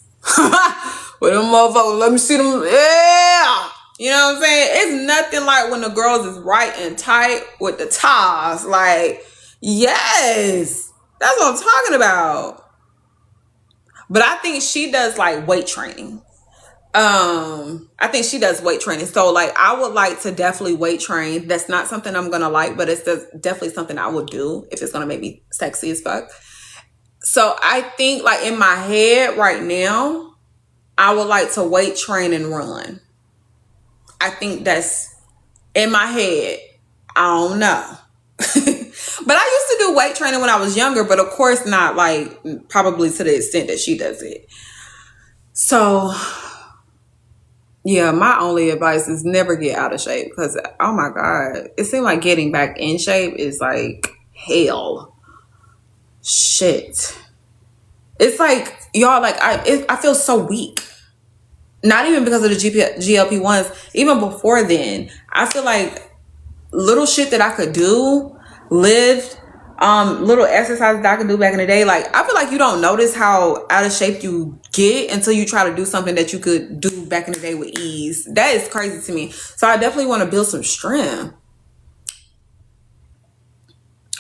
[SPEAKER 8] With them motherfuckers, let me see them. Yeah. You know what I'm saying? It's nothing like when the girls is right and tight with the ties. Like, yes, that's what I'm talking about. But I think she does like weight training. I think she does weight training. So like, I would like to definitely weight train. That's not something I'm gonna like, but it's definitely something I would do if it's gonna make me sexy as fuck. So I think like in my head right now, I would like to weight train and run. I think that's in my head. I don't know. But I used to do weight training when I was younger, but of course not like probably to the extent that she does it. So yeah, my only advice is never get out of shape, because oh my God, it seems like getting back in shape is like hell. Shit. It's like, y'all, like I feel so weak. Not even because of the GLP-1s. Even before then, I feel like little shit that I could do, little exercises that I could do back in the day. Like, I feel like you don't notice how out of shape you get until you try to do something that you could do back in the day with ease. That is crazy to me. So I definitely want to build some strength.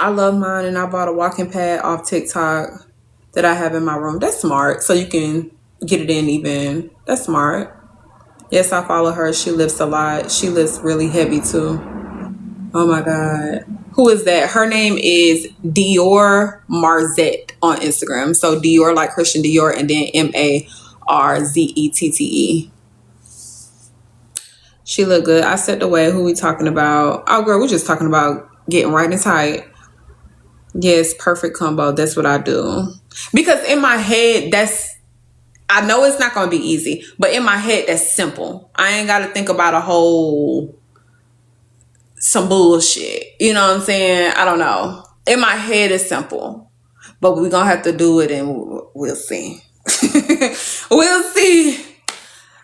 [SPEAKER 8] I love mine, and I bought a walking pad off TikTok that I have in my room. That's smart. So you can get it in even. That's smart. Yes, I follow her. She lifts a lot. She lifts really heavy too. Oh my God. Who is that? Her name is Dior Marzette on Instagram. So Dior like Christian Dior, and then Marzette. She look good. I stepped away. Who we talking about? Oh girl, we're just talking about getting right and tight. Yes, perfect combo. That's what I do. Because in my head, I know it's not going to be easy, but in my head, that's simple. I ain't got to think about some bullshit. You know what I'm saying? I don't know. In my head, it's simple, but we're going to have to do it, and we'll see. We'll see.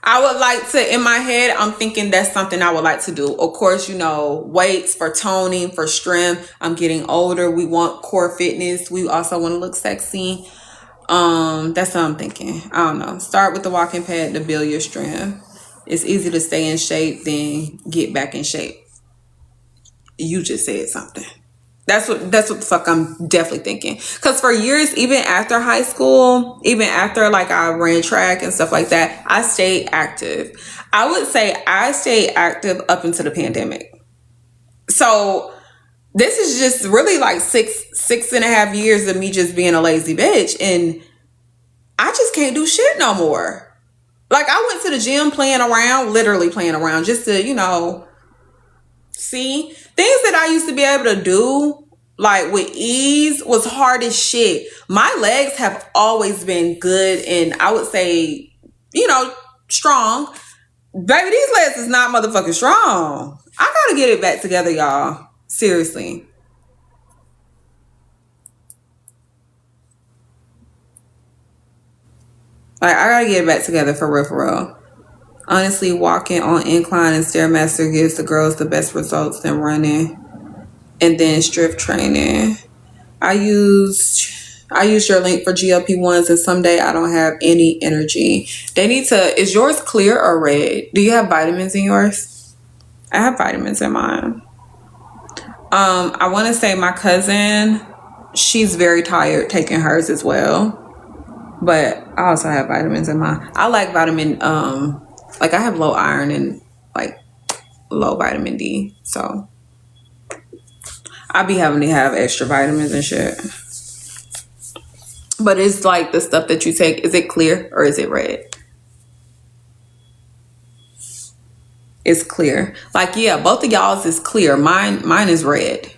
[SPEAKER 8] I would like to, in my head, I'm thinking that's something I would like to do. Of course, weights for toning, for strength. I'm getting older. We want core fitness. We also want to look sexy. That's what I'm thinking. I don't know. Start with the walking pad to build your strength. It's easy to stay in shape than get back in shape. You just said something. That's what the fuck I'm definitely thinking. Because for years, even after high school, even after like I ran track and stuff like that, I stayed active. I would say I stayed active up until the pandemic. So this is just really like six and a half years of me just being a lazy bitch. And I just can't do shit no more. Like, I went to the gym playing around, literally playing around, just to, you know, see. Things that I used to be able to do, like, with ease was hard as shit. My legs have always been good and I would say, you know, strong. Baby, these legs is not motherfucking strong. I gotta get it back together, y'all. Seriously. Like, I gotta get it back together for real, for real. Honestly, walking on incline and stairmaster gives the girls the best results than running. And then strength training. I used your link for GLP-1s and someday I don't have any energy. They need to, is yours clear or red? Do you have vitamins in yours? I have vitamins in mine. I want to say my cousin, she's very tired taking hers as well. But I also have vitamins in mine. I like vitamin, like I have low iron and like low vitamin D. So I be having to have extra vitamins and shit. But it's like the stuff that you take, is it clear or is it red? It's clear. Like, yeah, both of y'all's is clear. Mine is red.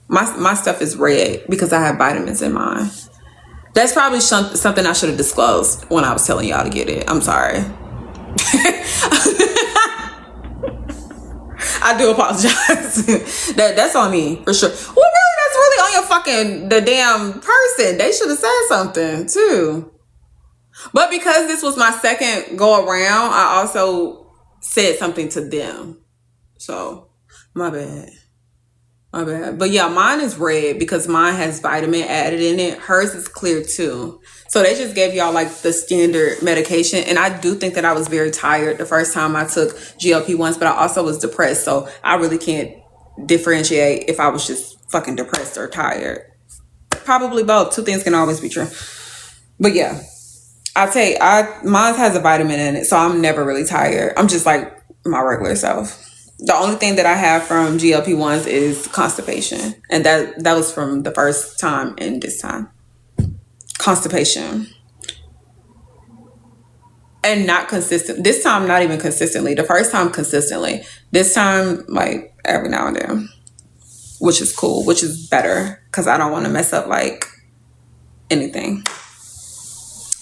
[SPEAKER 8] My stuff is red because I have vitamins in mine. That's probably something I should have disclosed when I was telling y'all to get it. I'm sorry. I do apologize. That's on me for sure. Well, really, that's really on your fucking the damn person. They should have said something too. But because this was my second go around, I also said something to them. So my bad. My bad. But yeah, mine is red because mine has vitamin added in it. Hers is clear too. So they just gave y'all like the standard medication. And I do think that I was very tired the first time I took GLP-1s, but I also was depressed. So I really can't differentiate if I was just fucking depressed or tired. Probably both. Two things can always be true. But yeah, mine has a vitamin in it. So I'm never really tired. I'm just like my regular self. The only thing that I have from GLP-1s is constipation. And that was from the first time and this time. Constipation. And not consistent. This time, not even consistently. The first time, consistently. This time, like, every now and then. Which is cool. Which is better. Because I don't want to mess up, like, anything.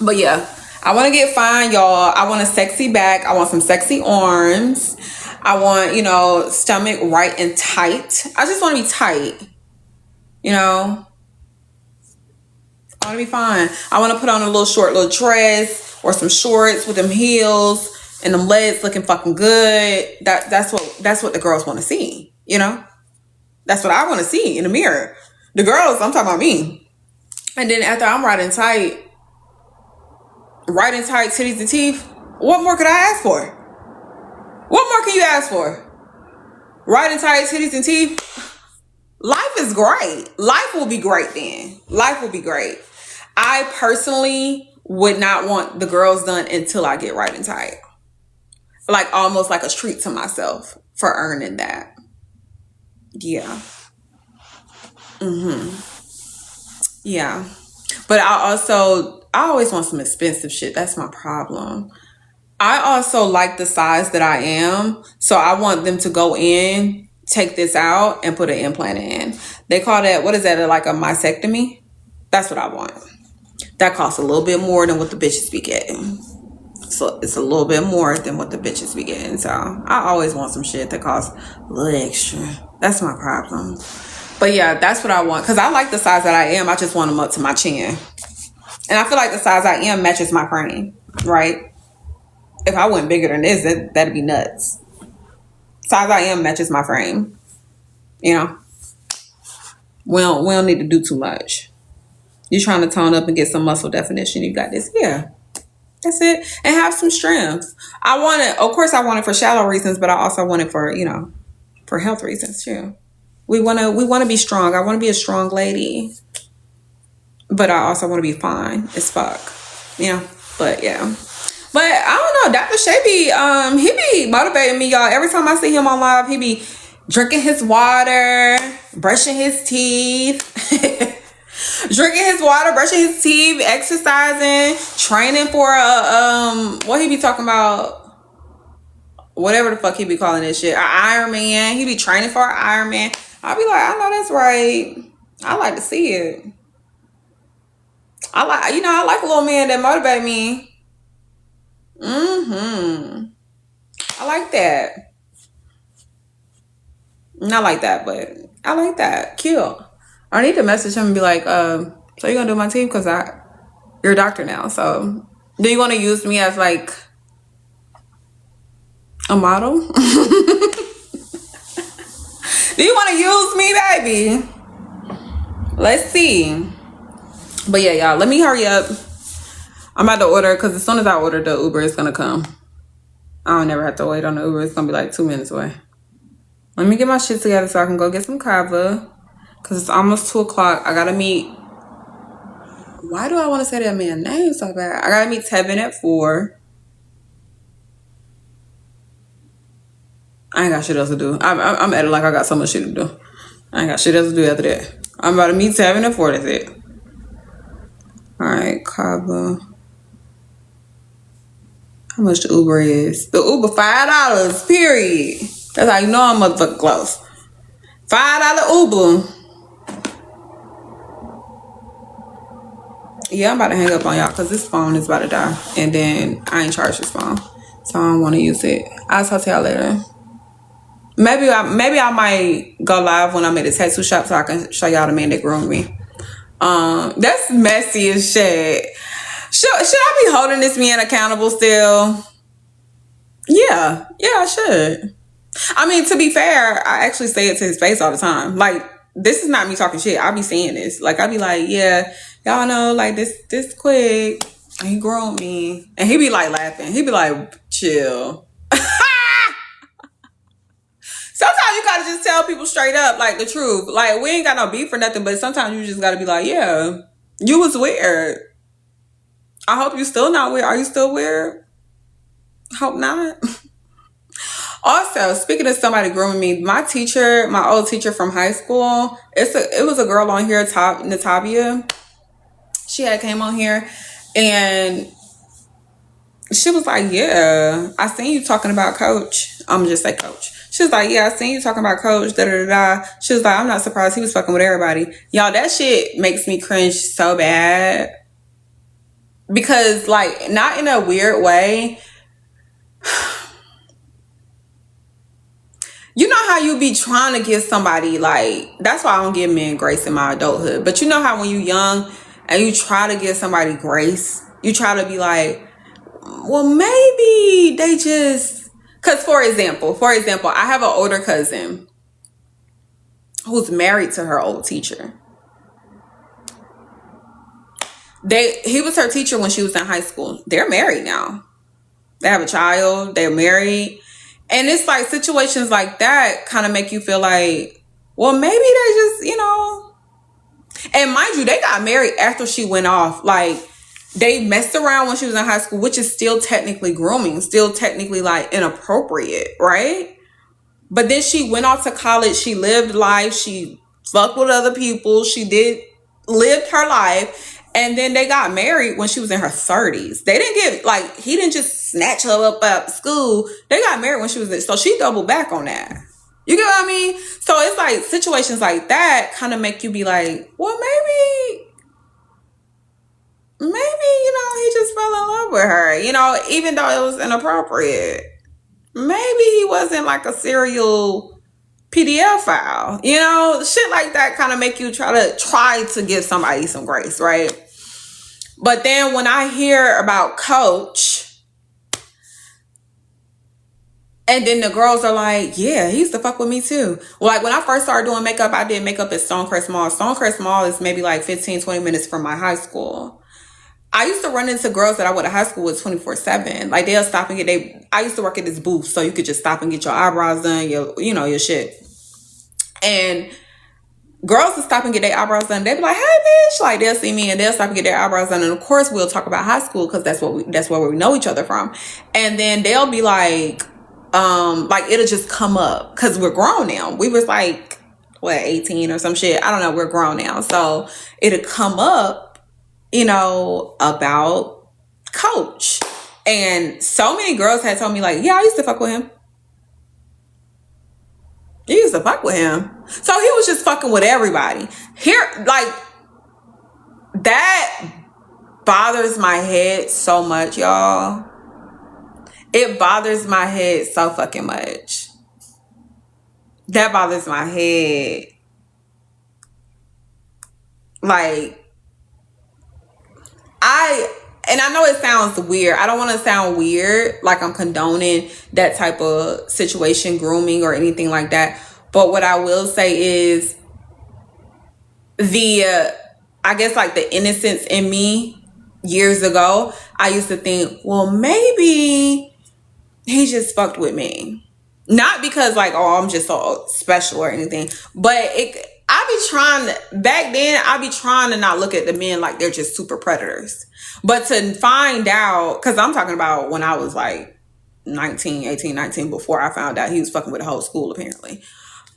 [SPEAKER 8] But yeah. I want to get fine, y'all. I want a sexy back. I want some sexy arms. I want, you know, stomach right and tight. I just want to be tight. You know? I want to be fine. I want to put on a little dress or some shorts with them heels and them legs looking fucking good. That's what the girls want to see, you know? That's what I want to see in the mirror. The girls, I'm talking about me. And then after I'm riding tight, titties and teeth, what more could I ask for? What more can you ask for? Riding tight, titties and teeth? Life is great. Life will be great then. Life will be great. I personally would not want the girls done until I get right and tight. Like almost like a treat to myself for earning that. Yeah. Yeah. But I always want some expensive shit. That's my problem. I also like the size that I am. So I want them to go in, take this out, and put an implant in. They call that, what is that, like a mastectomy? That's what I want. That costs a little bit more than what the bitches be getting. So it's a little bit more than what the bitches be getting. So I always want some shit that costs a little extra. That's my problem. But yeah, that's what I want. Because I like the size that I am. I just want them up to my chin. And I feel like the size I am matches my frame, right? If I went bigger than this, that'd be nuts. Size I am matches my frame. You know? We don't need to do too much. You're trying to tone up and get some muscle definition. You got this. Yeah. That's it. And have some strength. I want it for shallow reasons, but I also want it for, you know, for health reasons too. We want to be strong. I want to be a strong lady. But I also want to be fine as fuck. You know? But yeah. But I don't know, Dr. Shay he be motivating me, y'all. Every time I see him on live, he be drinking his water, brushing his teeth. Drinking his water, brushing his teeth, exercising, training for a what he be talking about? Whatever the fuck he be calling this shit. An Iron Man. He be training for an Iron Man. I be like, I know that's right. I like to see it. I like a little man that motivate me. I like that. Not like that, but I like that. Cute. I need to message him and be like, so you gonna do my teeth? Because you're a doctor now. So do you want to use me as like a model? Do you want to use me, baby? Let's see. But yeah, y'all, let me hurry up. I'm about to order because as soon as I order, the Uber is gonna come. I don't never have to wait on the Uber. It's gonna be like 2 minutes away. Let me get my shit together so I can go get some kava. Because it's almost 2 o'clock. I gotta meet. Why do I want to say that man's name so bad? I gotta meet Tevin at 4. I ain't got shit else to do. I'm at it like I got so much shit to do. I ain't got shit else to do after that. I'm about to meet Tevin at 4. That's it. Alright, kava. How much the Uber is? The Uber $5, period. That's how you know I'm motherfucking close. $5 Uber. Yeah, I'm about to hang up on y'all because this phone is about to die. And then I ain't charged this phone. So I don't want to use it. I'll talk to y'all later. Maybe I might go live when I'm at the tattoo shop so I can show y'all the man that groomed me. That's messy as shit. Should I be holding this man accountable still? Yeah, I should. I mean, to be fair, I actually say it to his face all the time. Like, this is not me talking shit. I be saying this. Like, I be like, yeah, y'all know, like, this quick. And he groomed me. And he be like laughing. He be like, chill. Sometimes you gotta just tell people straight up, like, the truth. Like, we ain't got no beef or nothing, but sometimes you just gotta be like, yeah, you was weird. I hope you still not weird. Are you still weird? Hope not. Also, speaking of somebody grooming me, my old teacher from high school, it was a girl on here, Natavia. She had came on here and she was like, yeah, I seen you talking about Coach. I'm just say Coach. She was like, yeah, I seen you talking about Coach, da-da-da-da. She was like, I'm not surprised he was fucking with everybody. Y'all, that shit makes me cringe so bad. Because, like, not in a weird way. You know how you be trying to give somebody, like, that's why I don't give men grace in my adulthood. But you know how when you young and you try to give somebody grace, you try to be like, well, maybe they just, because for example, I have an older cousin who's married to her old teacher. He was her teacher when she was in high school. They're married now. They have a child. They're married. And it's like situations like that kind of make you feel like, well, maybe they just, you know. And mind you, they got married after she went off. Like, they messed around when she was in high school, which is still technically grooming, still technically like inappropriate, right? But then she went off to college. She lived life. She fucked with other people. She lived her life. And then they got married when she was in her 30s. They didn't get, like, he didn't just snatch her up out of school. They got married when she was in, so she doubled back on that. You get what I mean? So it's like situations like that kind of make you be like, well, maybe, you know, he just fell in love with her, you know, even though it was inappropriate. Maybe he wasn't like a serial PDF file, you know, shit like that kind of make you try to give somebody some grace, right? But then when I hear about Coach, and then the girls are like, yeah, he used to fuck with me too. Like, when I first started doing makeup, I did makeup at Stonecrest Mall. Stonecrest Mall is maybe like 15, 20 minutes from my high school. I used to run into girls that I went to high school with 24/7. Like, they'll stop and I used to work at this booth, so you could just stop and get your eyebrows done, your shit. And girls will stop and get their eyebrows done. They'll be like, hey, bitch. Like, they'll see me and they'll stop and get their eyebrows done. And of course, we'll talk about high school because that's where we know each other from. And then they'll be like it'll just come up because we're grown now. We was like what, 18 or some shit. I don't know. We're grown now. So it'll come up, you know, about Coach. And so many girls had told me, like, yeah, I used to fuck with him. You used to fuck with him. So he was just fucking with everybody. Here, like, that bothers my head so much, y'all. It bothers my head so fucking much. That bothers my head. Like, and I know it sounds weird. I don't want to sound weird, like I'm condoning that type of situation, grooming or anything like that. But what I will say is I guess like the innocence in me years ago, I used to think, well, maybe he just fucked with me. Not because like, oh, I'm just so special or anything, but back then I be trying to not look at the men like they're just super predators. But to find out, because I'm talking about when I was like 19, before I found out he was fucking with the whole school apparently.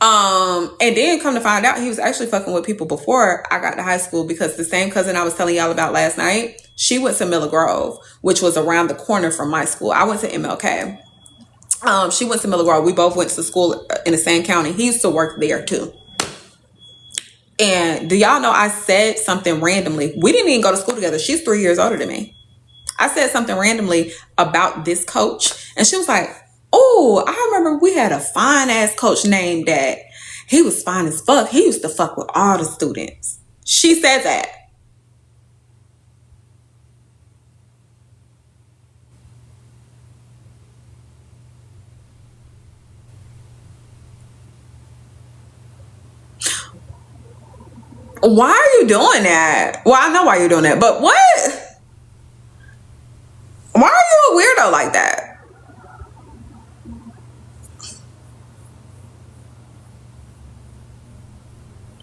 [SPEAKER 8] And then come to find out he was actually fucking with people before I got to high school, because the same cousin I was telling y'all about last night, she went to Miller Grove, which was around the corner from my school. I went to MLK. She went to Miller Grove. We both went to school in the same county. He used to work there too. And do y'all know I said something randomly? We didn't even go to school together. She's 3 years older than me. I said something randomly about this coach, and she was like, oh, I remember we had a fine ass coach named that. He was fine as fuck. He used to fuck with all the students. She said that. Why are you doing that? Well, I know why you're doing that, but what? Why are you a weirdo like that?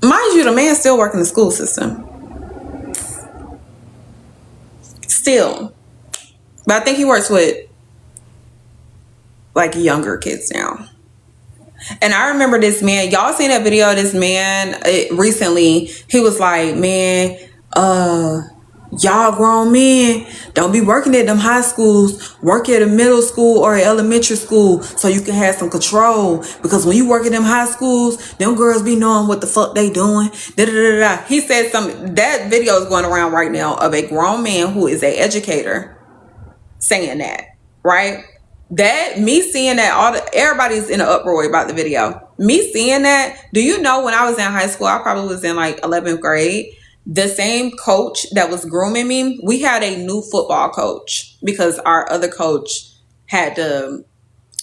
[SPEAKER 8] Mind you, the man still working the school system. Still. But I think he works with like younger kids now. And I remember this man, y'all seen that video of this man recently. He was like, man, y'all grown men, don't be working at them high schools. Work at a middle school or elementary school so you can have some control. Because when you work at them high schools, them girls be knowing what the fuck they doing. Da-da-da-da. He said something. That video is going around right now of a grown man who is an educator saying that, right? That, me seeing that, everybody's in an uproar about the video. Me seeing that, do you know when I was in high school, I probably was in like 11th grade, the same coach that was grooming me, we had a new football coach because our other coach had to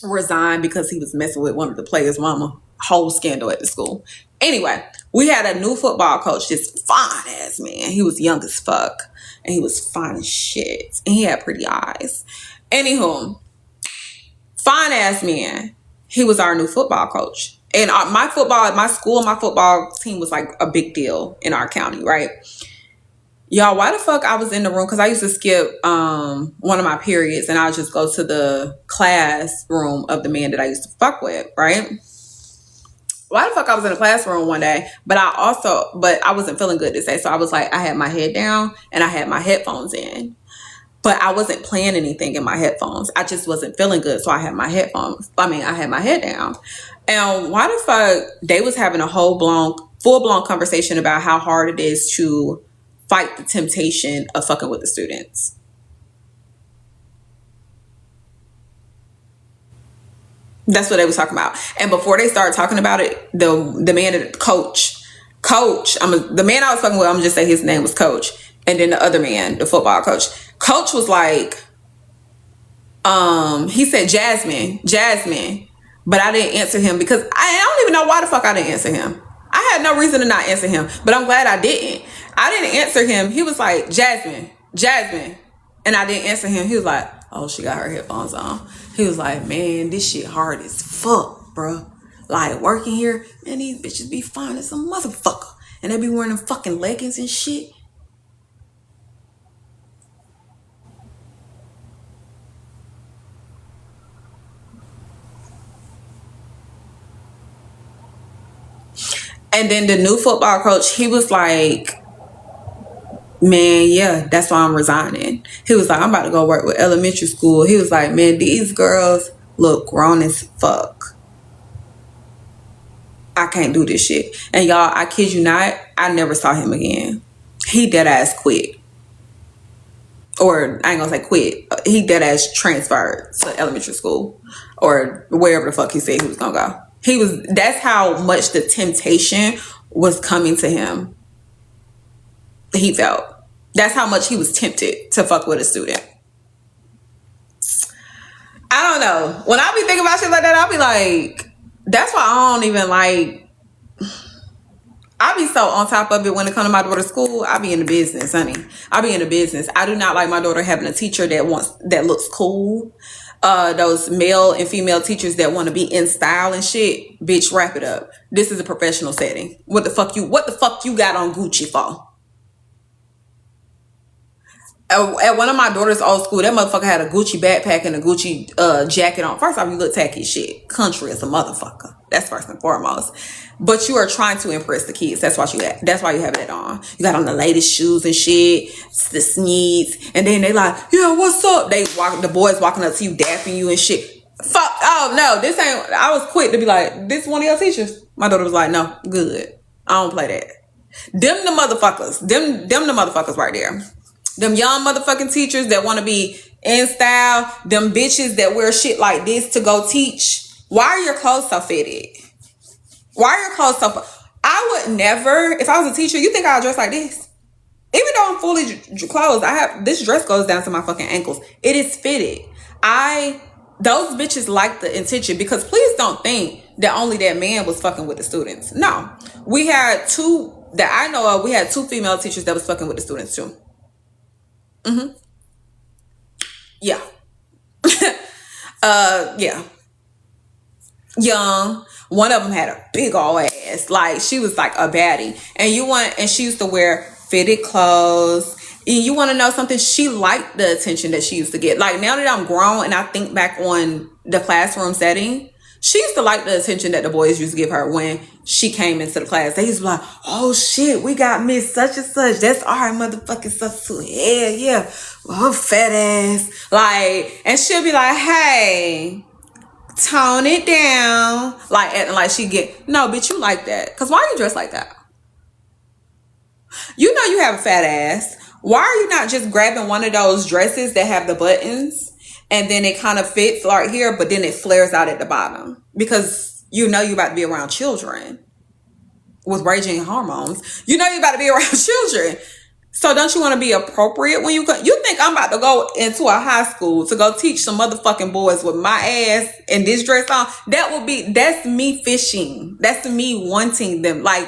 [SPEAKER 8] resign because he was messing with one of the players' mama. Whole scandal at the school. Anyway, we had a new football coach, this fine ass man. He was young as fuck and he was fine as shit and he had pretty eyes. Anywho, fine ass man. He was our new football coach. And my football team was like a big deal in our county, right? Y'all, why the fuck I was in the room? Because I used to skip one of my periods and I would just go to the classroom of the man that I used to fuck with, right? Why the fuck I was in the classroom one day, but I wasn't feeling good this day. So I was like, I had my head down and I had my headphones in. But I wasn't playing anything in my headphones. I just wasn't feeling good. So I had my head down. And why the fuck they was having a full-blown conversation about how hard it is to fight the temptation of fucking with the students. That's what they was talking about. And before they started talking about it, the man, Coach, the man I was fucking with, I'm gonna just say his name was Coach. And then the other man, the football coach. Coach was like, he said Jazzmine. But I didn't answer him because I don't even know why the fuck I didn't answer him. I had no reason to not answer him, but I'm glad I didn't. I didn't answer him. He was like, Jazzmine. And I didn't answer him. He was like, oh, she got her headphones on. He was like, man, this shit hard as fuck, bro. Like, working here, man, these bitches be fine as a motherfucker. And they be wearing them fucking leggings and shit. And then the new football coach, he was like, man, yeah, that's why I'm resigning. He was like, I'm about to go work with elementary school. He was like, man, these girls look grown as fuck. I can't do this shit. And y'all, I kid you not, I never saw him again. He dead ass quit. Or I ain't gonna say quit. He dead ass transferred to elementary school or wherever the fuck he said he was gonna go. That's how much the temptation was coming to him. He felt. That's how much he was tempted to fuck with a student. I don't know. When I be thinking about shit like that, I'll be like, that's why I don't even like, I be so on top of it when it comes to my daughter's school. I be in the business, honey. I be in the business. I do not like my daughter having a teacher that looks cool. Those male and female teachers that want to be in style and shit. Bitch, wrap it up. This is a professional setting. What the fuck you got on Gucci for? At one of my daughter's old school, that motherfucker had a Gucci backpack and a Gucci jacket on. First off, you look tacky as shit. Country as a motherfucker. That's first and foremost. But you are trying to impress the kids. That's why you have that on. You got on the latest shoes and shit, the sneaks, and then they like, yeah, what's up? The boys walking up to you, dapping you and shit. Fuck. Oh no, this ain't. I was quick to be like, this one of your teachers. My daughter was like, no, good. I don't play that. Them the motherfuckers. Them the motherfuckers right there. Them young motherfucking teachers that want to be in style. Them bitches that wear shit like this to go teach. Why are your clothes so fitted? Why are your clothes so... I would never... If I was a teacher, you think I'd dress like this? Even though I'm fully clothed, this dress goes down to my fucking ankles. It is fitted. Those bitches like the intention, because please don't think that only that man was fucking with the students. No. We had two... That I know of, we had two female teachers that was fucking with the students too. Mm-hmm. Yeah. Yeah. Young. One of them had a big old ass. Like, she was like a baddie. And she used to wear fitted clothes. And you want to know something? She liked the attention that she used to get. Like, now that I'm grown and I think back on the classroom setting, she used to like the attention that the boys used to give her when she came into the class. They used to be like, oh shit, we got Miss such and such. That's our motherfucking substitute. Yeah. Well, her fat ass. Like, and she'll be like, hey, tone it down. Like, acting like no, bitch, you like that. Cause why you dress like that? You know you have a fat ass. Why are you not just grabbing one of those dresses that have the buttons and then it kind of fits right here, but then it flares out at the bottom? Because you know you're about to be around children with raging hormones. You know you're about to be around children. So don't you want to be appropriate when you think I'm about to go into a high school to go teach some motherfucking boys with my ass and this dress on? That's me fishing. That's me wanting them. Like,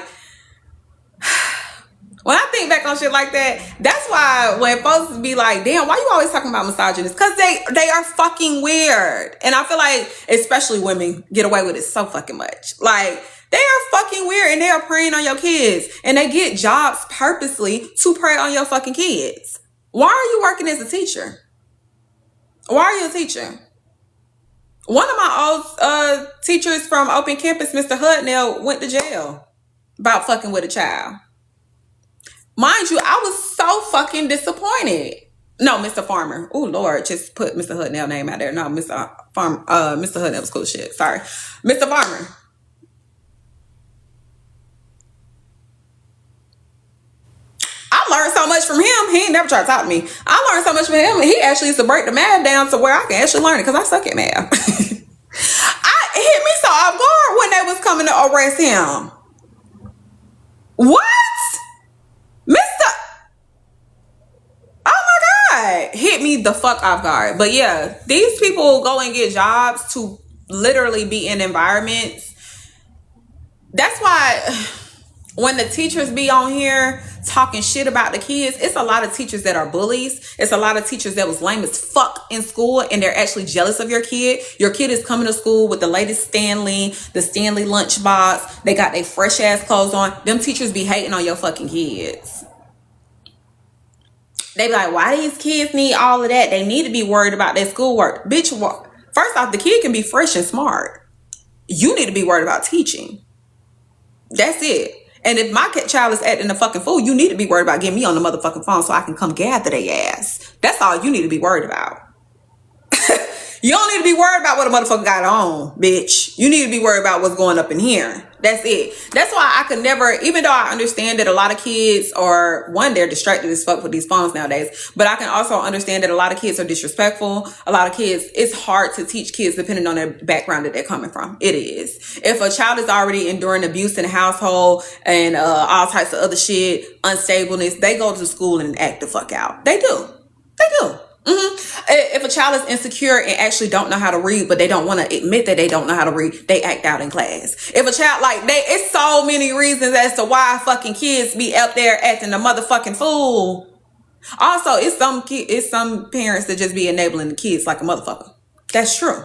[SPEAKER 8] when I think back on shit like that, that's why when folks be like, damn, why you always talking about misogynists? Because they are fucking weird. And I feel like, especially women, get away with it so fucking much. Like, they are fucking weird and they are preying on your kids. And they get jobs purposely to prey on your fucking kids. Why are you working as a teacher? Why are you a teacher? One of my old teachers from Open Campus, Mr. Hudnell, went to jail about fucking with a child. Mind you, I was so fucking disappointed. No, Mr. Farmer. Oh Lord, just put Mr. Hudnell name out there. No, Mr. Hudnell was cool shit. Sorry. Mr. Farmer. I learned so much from him. He ain't never tried to talk to me. I learned so much from him. He actually used to break the math down to where I can actually learn it because I suck at math. It hit me so off guard when they was coming to arrest him. What? Hit me the fuck off guard. But yeah, these people go and get jobs to literally be in environments. That's why when the teachers be on here talking shit about the kids, it's a lot of teachers that are bullies. It's a lot of teachers that was lame as fuck in school and they're actually jealous of your kid. Your kid is coming to school with the latest the Stanley lunchbox. They got their fresh ass clothes on. Them teachers be hating on your fucking kids. They be like, why these kids need all of that? They need to be worried about their schoolwork. Bitch, first off, the kid can be fresh and smart. You need to be worried about teaching. That's it. And if my child is acting a fucking fool, you need to be worried about getting me on the motherfucking phone so I can come gather their ass. That's all you need to be worried about. You don't need to be worried about what a motherfucker got on, bitch. You need to be worried about what's going up in here. That's it. That's why I could never, even though I understand that a lot of kids are, one, they're distracted as fuck with these phones nowadays, but I can also understand that a lot of kids are disrespectful. A lot of kids, it's hard to teach kids depending on their background that they're coming from. It is. If a child is already enduring abuse in the household and all types of other shit, unstableness, they go to school and act the fuck out. They do. They do. If a child is insecure and actually don't know how to read, but they don't want to admit that they don't know how to read, they act out in class. If a child, it's so many reasons as to why fucking kids be out there acting a motherfucking fool. Also, it's some parents that just be enabling the kids like a motherfucker. That's true.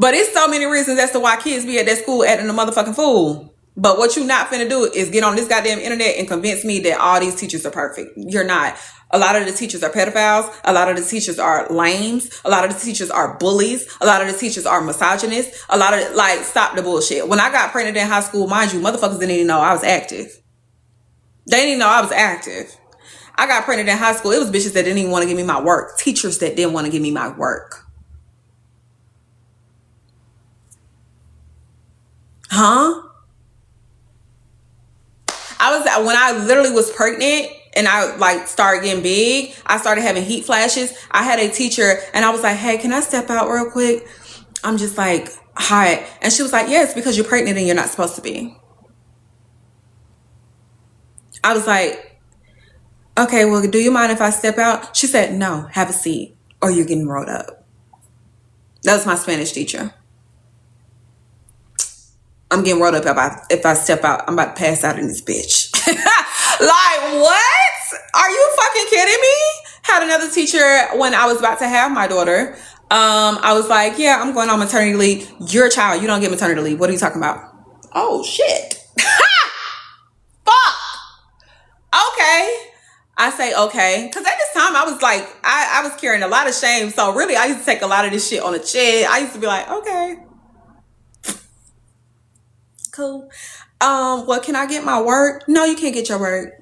[SPEAKER 8] But it's so many reasons as to why kids be at that school acting a motherfucking fool. But what you not finna do is get on this goddamn internet and convince me that all these teachers are perfect. You're not. A lot of the teachers are pedophiles. A lot of the teachers are lames. A lot of the teachers are bullies. A lot of the teachers are misogynists. A lot of, stop the bullshit. When I got pregnant in high school, mind you, motherfuckers didn't even know I was active. They didn't even know I was active. I got pregnant in high school. It was bitches that didn't even want to give me my work. Teachers that didn't want to give me my work. Huh? When I literally was pregnant and I started getting big, I started having heat flashes. I had a teacher and I was like, hey, can I step out real quick? I'm just hot. And she was like, yes, because you're pregnant and you're not supposed to be. I was like, okay, well, do you mind if I step out? She said, no, have a seat or you're getting rolled up. That was my Spanish teacher. I'm getting rolled up if I step out. I'm about to pass out in this bitch. What? Are you fucking kidding me? Had another teacher when I was about to have my daughter. I was like, yeah, I'm going on maternity leave. You're a child. You don't get maternity leave. What are you talking about? Oh, shit. Fuck. Okay. I say, okay. Because at this time, I was I was carrying a lot of shame. So really, I used to take a lot of this shit on the chin. I used to be like, okay. Cool. Well, can I get my work? No, you can't get your work.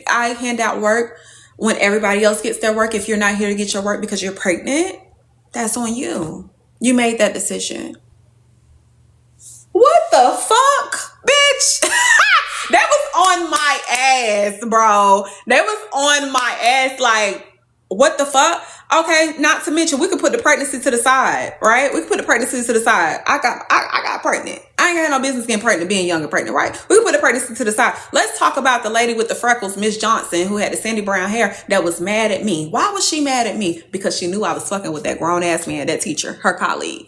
[SPEAKER 8] I hand out work when everybody else gets their work. If you're not here to get your work because you're pregnant, that's on you. You made that decision. What the fuck, bitch? That was on my ass, bro. That was on my ass. What the fuck? Okay, not to mention, we could put the pregnancy to the side, right? We could put the pregnancy to the side. I got pregnant. I ain't got no business getting pregnant, being young and pregnant, right? We could put the pregnancy to the side. Let's talk about the lady with the freckles, Miss Johnson, who had the sandy brown hair, that was mad at me. Why was she mad at me? Because she knew I was fucking with that grown-ass man, that teacher, her colleague.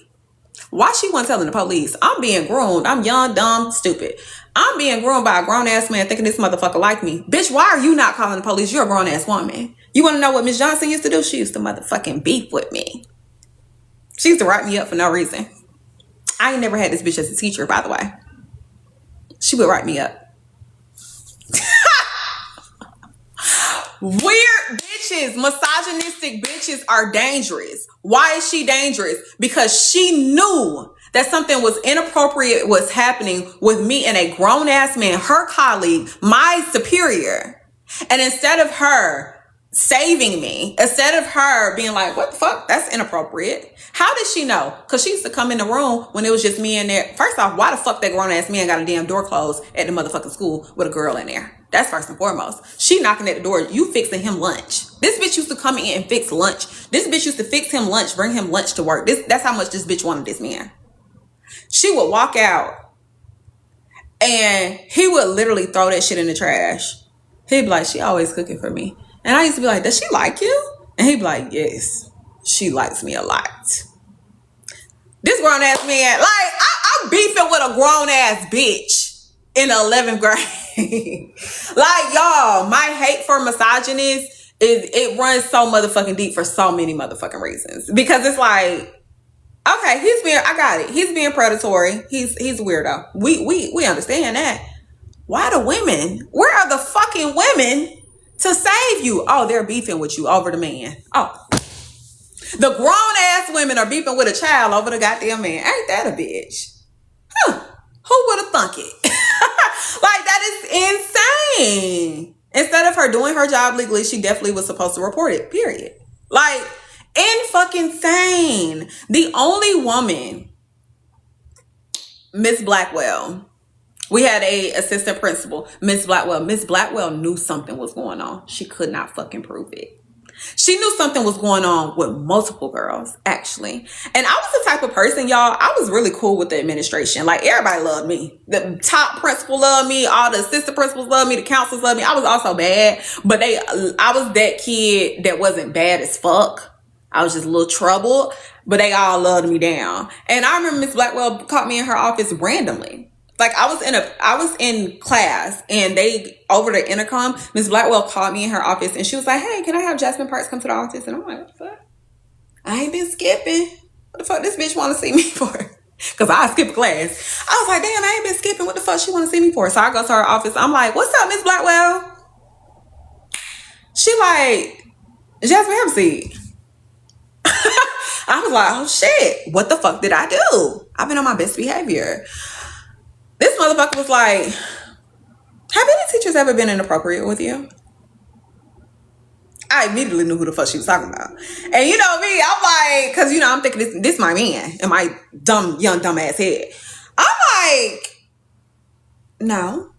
[SPEAKER 8] Why she wasn't telling the police? I'm being groomed. I'm young, dumb, stupid. I'm being groomed by a grown-ass man thinking this motherfucker like me. Bitch, why are you not calling the police? You're a grown-ass woman. You want to know what Miss Johnson used to do? She used to motherfucking beef with me. She used to write me up for no reason. I ain't never had this bitch as a teacher, by the way. She would write me up. Weird bitches, misogynistic bitches are dangerous. Why is she dangerous? Because she knew that something was inappropriate was happening with me and a grown-ass man, her colleague, my superior. And instead of her saving me, instead of her being like, what the fuck? That's inappropriate. How did she know? Because she used to come in the room when it was just me in there. First off, why the fuck that grown-ass man got a damn door closed at the motherfucking school with a girl in there? That's first and foremost. She knocking at the door. You fixing him lunch. This bitch used to come in and fix lunch. This bitch used to fix him lunch, bring him lunch to work. That's how much this bitch wanted this man. She would walk out and he would literally throw that shit in the trash. He'd be like, she always cooking for me. And I used to be like, does she like you? And he'd be like, yes, she likes me a lot. This grown ass man, I'm beefing with a grown ass bitch in the 11th grade. Y'all, my hate for misogynists it runs so motherfucking deep for so many motherfucking reasons. Because it's like, okay, I got it. He's being predatory. He's a weirdo. We understand that. Why the women? Where are the fucking women to save you? Oh, they're beefing with you over the man. Oh, the grown ass women are beefing with a child over the goddamn man. Ain't that a bitch? Huh? Who would have thunk it? insane. Instead of her doing her job legally, she definitely was supposed to report it, period. Like, fucking insane. The only woman, Miss Blackwell, we had a assistant principal, Miss Blackwell. Miss Blackwell knew something was going on. She could not fucking prove it. She knew something was going on with multiple girls, actually. And I was the type of person, y'all, I was really cool with the administration. Like, everybody loved me. The top principal loved me. All the assistant principals loved me. The counselors loved me. I was also bad. But I was that kid that wasn't bad as fuck. I was just a little troubled. But they all loved me down. And I remember Miss Blackwell caught me in her office randomly. Like, I was in class, and they, over the intercom, Miss Blackwell called me in her office, and she was like, hey, can I have Jazzmine Parks come to the office? And I'm like, what the fuck? I ain't been skipping. What the fuck this bitch want to see me for? Because I skipped class. I was like, damn, I ain't been skipping. What the fuck she want to see me for? So I go to her office. I'm like, what's up, Miss Blackwell? She like, Jazzmine, have a seat. I was like, oh shit, what the fuck did I do? I've been on my best behavior. This motherfucker was like, have any teachers ever been inappropriate with you? I immediately knew who the fuck she was talking about. And you know me, I'm like, because, you know, I'm thinking this my man in my young dumb ass head. I'm like, no.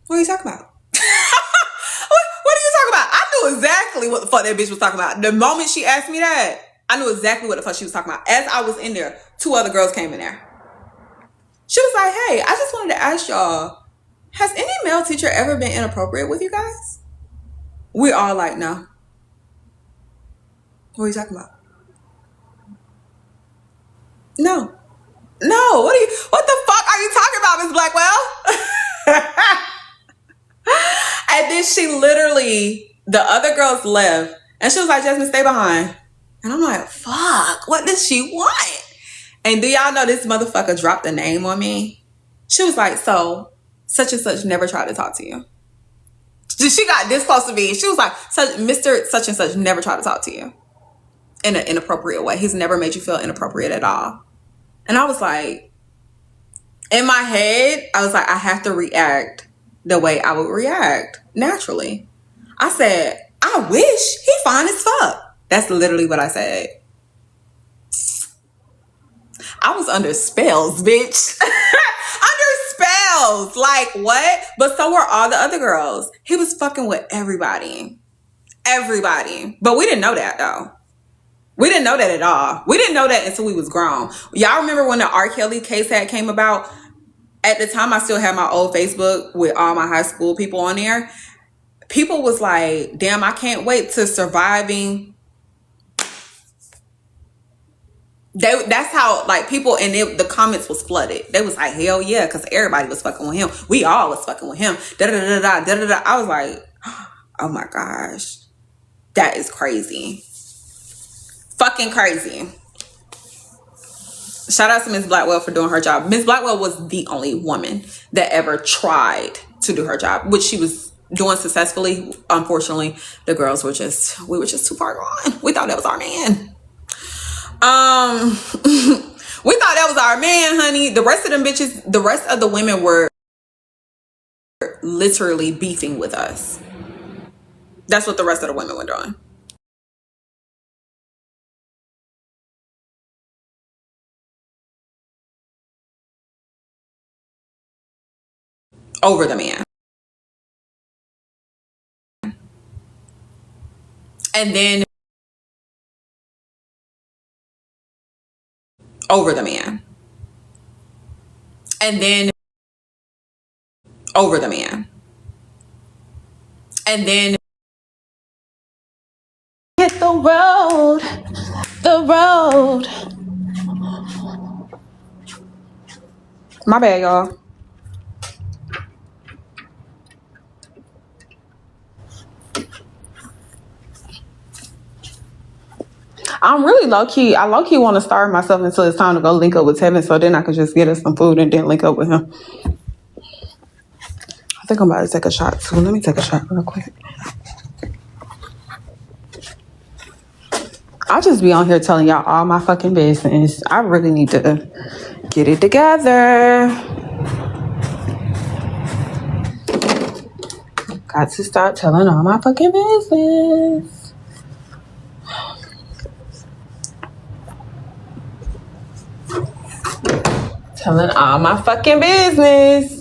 [SPEAKER 8] What are you talking about? What are you talking about? I knew exactly what the fuck that bitch was talking about. The moment she asked me that, I knew exactly what the fuck she was talking about. As I was in there, 2 other girls came in there. She was like, hey, I just wanted to ask y'all, has any male teacher ever been inappropriate with you guys? We're all like, no. What are you talking about? No. No, what the fuck are you talking about, Miss Blackwell? And then she literally, the other girls left, and she was like, Jazzmine, stay behind. And I'm like, fuck, what does she want? And do y'all know this motherfucker dropped a name on me? She was like, so, such and such never tried to talk to you. She got this close to me. She was like, Mr. Such and such never tried to talk to you in an inappropriate way. He's never made you feel inappropriate at all. And I was like, in my head, I was like, I have to react the way I would react naturally. I said, I wish he fine as fuck. That's literally what I said. I was under spells, bitch. Under spells. Like, what? But so were all the other girls. He was fucking with everybody. Everybody. But we didn't know that, though. We didn't know that at all. We didn't know that until we was grown. Y'all remember when the R. Kelly case had came about? At the time, I still had my old Facebook with all my high school people on there. People was like, damn, I can't wait to surviving. That's how, like, people, and the comments was flooded. They was like, hell yeah, because everybody was fucking with him. We all was fucking with him. Da-da-da-da-da-da-da. I was like, oh my gosh. That is crazy. Fucking crazy. Shout out to Miss Blackwell for doing her job. Miss Blackwell was the only woman that ever tried to do her job, which she was doing successfully. Unfortunately, we were just too far gone. We thought that was our man. We thought that was our man, honey. The rest of them bitches, the rest of the women were literally beefing with us. That's what the rest of the women were doing. Over the man. And then over the man. And then over the man. And then hit the road. My bad, y'all. I'm really low-key. I low-key want to starve myself until it's time to go link up with Tevin, so then I can just get us some food and then link up with him. I think I'm about to take a shot too. Let me take a shot real quick. I'll just be on here telling y'all all my fucking business. I really need to get it together. got to stop telling all my fucking business. Telling all my fucking business.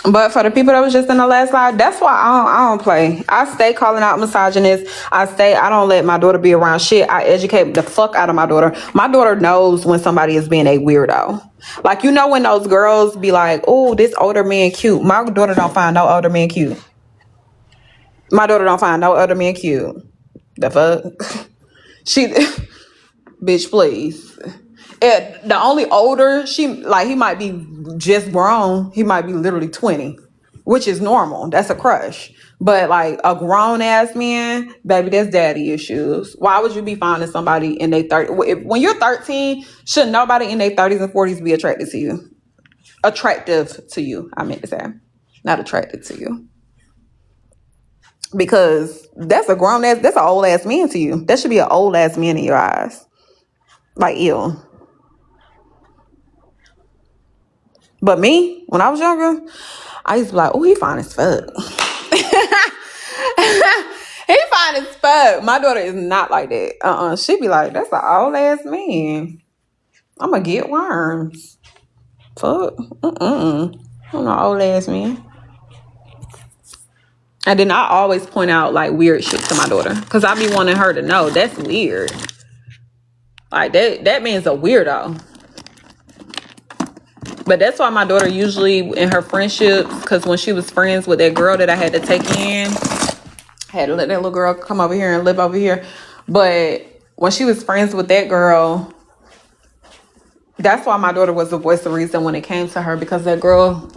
[SPEAKER 8] But for the people that was just in the last slide, that's why I don't play. I stay calling out misogynists. I don't let my daughter be around shit. I educate the fuck out of my daughter. My daughter knows when somebody is being a weirdo. Like, you know when those girls be like, oh, this older man cute. My daughter don't find no older man cute. My daughter don't find no older man cute. The fuck? She, bitch, please. The only older, he might be just grown. He might be literally 20, which is normal. That's a crush. But like a grown ass man, baby, that's daddy issues. Why would you be finding somebody in their 30s? When you're 13, should nobody in their 30s and 40s be attracted to you? Attractive to you, I meant to say. Not attracted to you. Because that's an old ass man to you. That should be an old ass man in your eyes. Like, ew. But me, when I was younger, I used to be like, oh, he fine as fuck. He fine as fuck. My daughter is not like that. She be like, that's an old ass man. I'm going to get worms. Fuck. I'm an old ass man. And then I always point out like weird shit to my daughter. Because I be wanting her to know that's weird. Like that man's a weirdo. But that's why my daughter usually in her friendships, because when she was friends with that girl that I had to take in, I had to let that little girl come over here and live over here. But when she was friends with that girl, that's why my daughter was the voice of reason when it came to her, because that girl,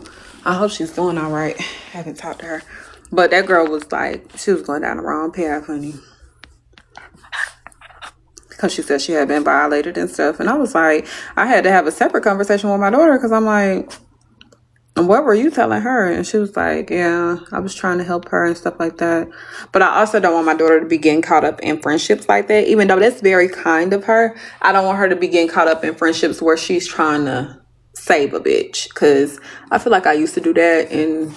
[SPEAKER 8] I hope she's doing all right. I haven't talked to her. But that girl was like, she was going down the wrong path, honey. Because she said she had been violated and stuff. And I was like, I had to have a separate conversation with my daughter because I'm like, what were you telling her? And she was like, yeah, I was trying to help her and stuff like that. But I also don't want my daughter to be getting caught up in friendships like that. Even though that's very kind of her, I don't want her to be getting caught up in friendships where she's trying to save a bitch. Because I feel like I used to do that. And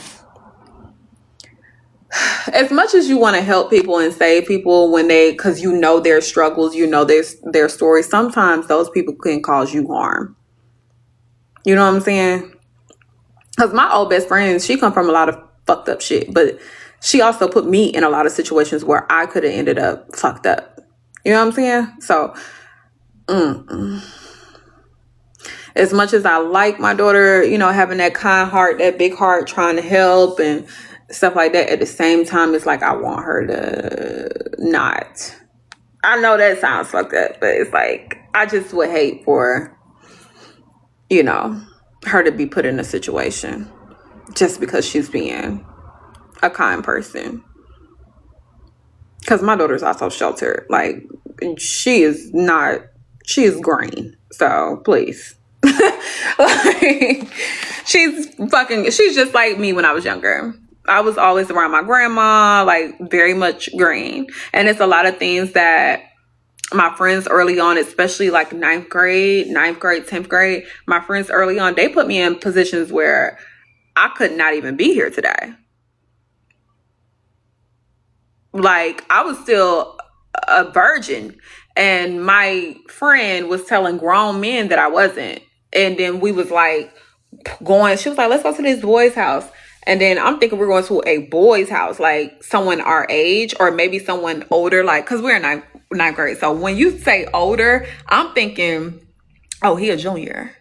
[SPEAKER 8] as much as you want to help people and save people because you know their struggles, you know their stories, sometimes those people can cause you harm. You know what I'm saying? Because my old best friend, she come from a lot of fucked up shit, but she also put me in a lot of situations where I could have ended up fucked up. You know what I'm saying? So, as much as I like my daughter, you know, having that kind heart, that big heart, trying to help and stuff like that, at the same time, it's like I want her to not. I know that sounds fucked up, but it's like I just would hate for, you know, her to be put in a situation just because she's being a kind person. Because my daughter's also sheltered. Like, she is green. So please. Like, she's just like me when I was younger. I was always around my grandma, like very much green. And it's a lot of things that my friends early on, especially like ninth grade, 10th grade, my friends early on, they put me in positions where I could not even be here today. Like, I was still a virgin, and my friend was telling grown men that I wasn't. And then we was like she was like, let's go to this boy's house. And then I'm thinking we're going to a boy's house, like someone our age or maybe someone older, like, because we're in ninth grade. So when you say older, I'm thinking, oh, he a junior.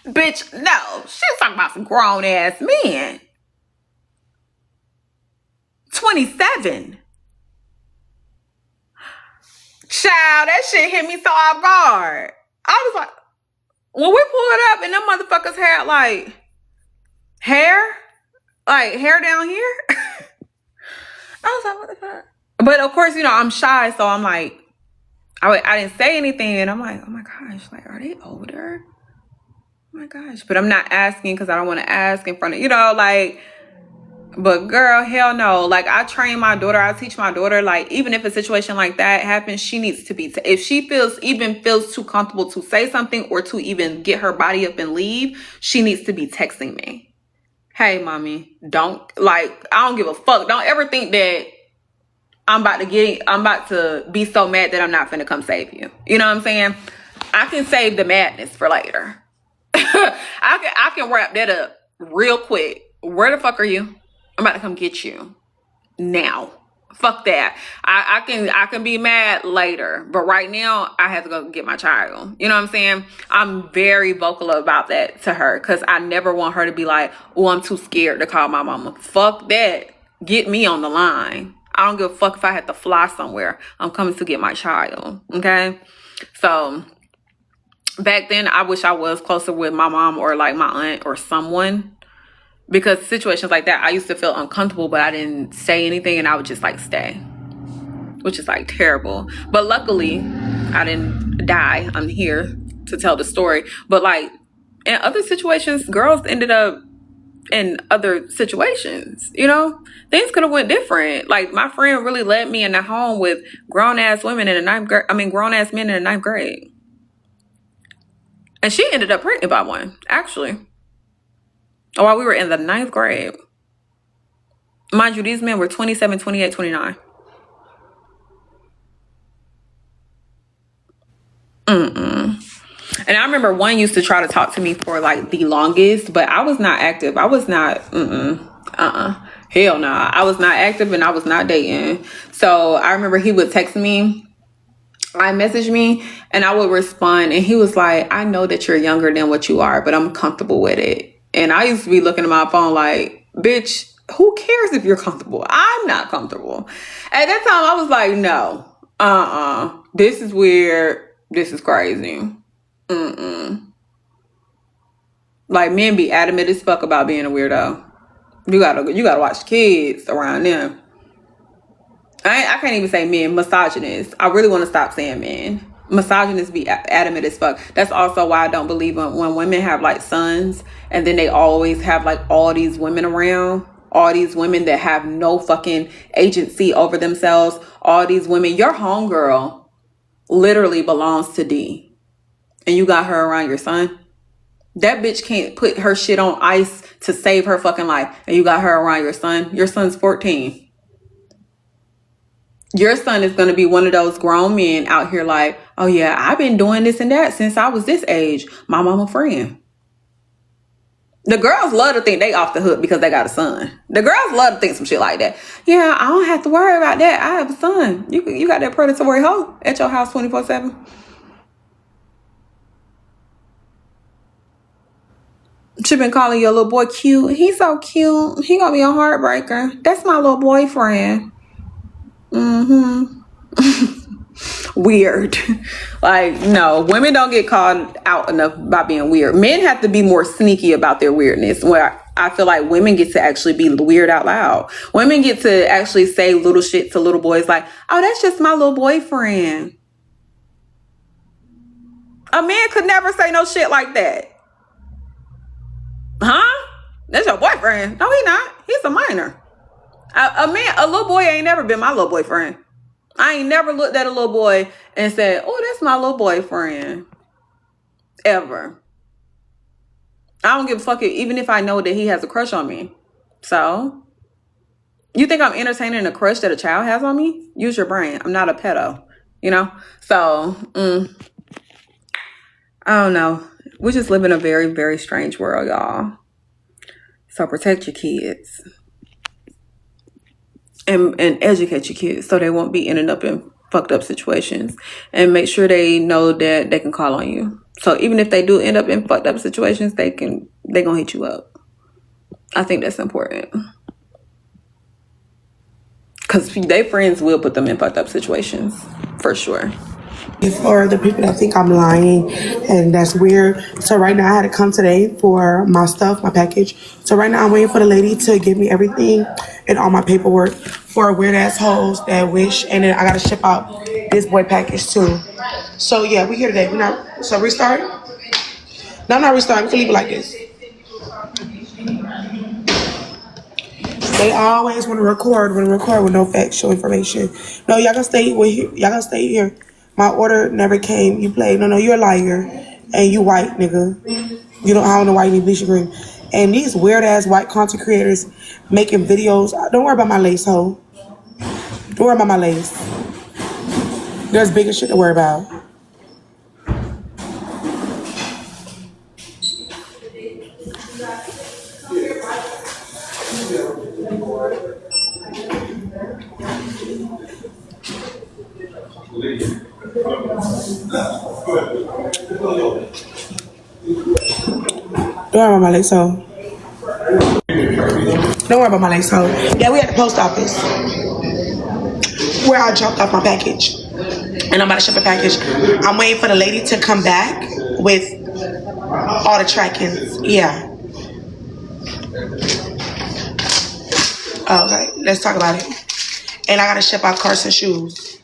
[SPEAKER 8] Bitch, no. She was talking about some grown ass men. 27. Child, that shit hit me so off guard. I was like, when we pulled up and them motherfuckers had like hair down here. I was like, what the fuck? But of course, you know, I'm shy, so I'm like, I didn't say anything, and I'm like, oh my gosh, like, are they older? Oh my gosh. But I'm not asking because I don't want to ask in front of, you know, like, But girl, hell no. Like, I train my daughter, I teach my daughter, like, even if a situation like that happens, she needs to be, if she feels too comfortable to say something or to even get her body up and leave, she needs to be texting me. Hey, mommy, I don't give a fuck. Don't ever think that I'm about to be so mad that I'm not finna come save you. You know what I'm saying? I can save the madness for later. I can wrap that up real quick. Where the fuck are you? I'm about to come get you now. Fuck that. I can be mad later, but right now I have to go get my child. You know what I'm saying? I'm very vocal about that to her because I never want her to be like, oh, I'm too scared to call my mama. Fuck that. Get me on the line. I don't give a fuck if I have to fly somewhere. I'm coming to get my child. Okay? So back then I wish I was closer with my mom or like my aunt or someone. Because situations like that, I used to feel uncomfortable, but I didn't say anything and I would just like stay, which is like terrible. But luckily, I didn't die. I'm here to tell the story. But like in other situations, girls ended up in other situations, you know? Things could have went different. Like my friend really led me in the home with grown-ass women in the ninth grade. I mean, grown-ass men in the ninth grade. And she ended up pregnant by one, actually. While we were in the ninth grade. Mind you, these men were 27, 28, 29. And I remember one used to try to talk to me for like the longest, but I was not active. I was not, hell nah. I was not active and I was not dating. So I remember he would text me, message me, and I would respond. And he was like, I know that you're younger than what you are, but I'm comfortable with it. And I used to be looking at my phone like, bitch, who cares if you're comfortable? I'm not comfortable. At that time, I was like, no, this is weird. This is crazy. Like, men be adamant as fuck about being a weirdo. You gotta watch kids around them. I can't even say men, misogynists. I really want to stop saying men. Misogynists be adamant as fuck. That's also why I don't believe when women have like sons and then they always have like all these women around, all these women that have no fucking agency over themselves, all these women. Your homegirl literally belongs to D and you got her around your son. That bitch can't put her shit on ice to save her fucking life and you got her around your son. Your son's 14. Your son is going to be one of those grown men out here like, oh yeah, I've been doing this and that since I was this age. My mama friend. The girls love to think they off the hook because they got a son. The girls love to think some shit like that. Yeah, I don't have to worry about that. I have a son. You got that predatory hoe at your house 24/7. She been calling your little boy cute. He's so cute. He gonna be a heartbreaker. That's my little boyfriend. Weird. Like, no, women don't get called out enough by being weird. Men have to be more sneaky about their weirdness, where I feel like women get to actually be weird out loud. Women get to actually say little shit to little boys like, oh, that's just my little boyfriend. A man could never say no shit like that. Huh? That's your boyfriend? No, he not. He's a minor. A little boy ain't never been my little boyfriend. I ain't never looked at a little boy and said, oh, that's my little boyfriend. Ever. I don't give a fuck even if I know that he has a crush on me. So, you think I'm entertaining a crush that a child has on me? Use your brain. I'm not a pedo, you know? So, I don't know. We just live in a very, very strange world, y'all. So protect your kids. And educate your kids so they won't be ending up in fucked up situations. And make sure they know that they can call on you. So even if they do end up in fucked up situations, they gonna hit you up. I think that's important. Because their friends will put them in fucked up situations. For sure.
[SPEAKER 9] For the people that think I'm lying and that's weird. So right now I had to come today for my stuff, my package. So right now I'm waiting for the lady to give me everything and all my paperwork for weird ass hoes that wish. And then I gotta ship out this boy package too. So yeah, we here today. So restart? No, I'm not restarting. We can leave it like this. They always want to record with no factual information. No, y'all gonna stay here. My order never came. You played. No, you're a liar. And you white, nigga. You don't have no white need bleaching green. And these weird ass white content creators making videos. Don't worry about my lace, hoe. Don't worry about my lace. There's bigger shit to worry about. Don't worry about my lace, hoe. Don't worry about my lace, hoe. Yeah, we at the post office where I dropped off my package. And I'm about to ship a package. I'm waiting for the lady to come back with all the trackings. Yeah. Okay, let's talk about it. And I gotta ship out Carson shoes.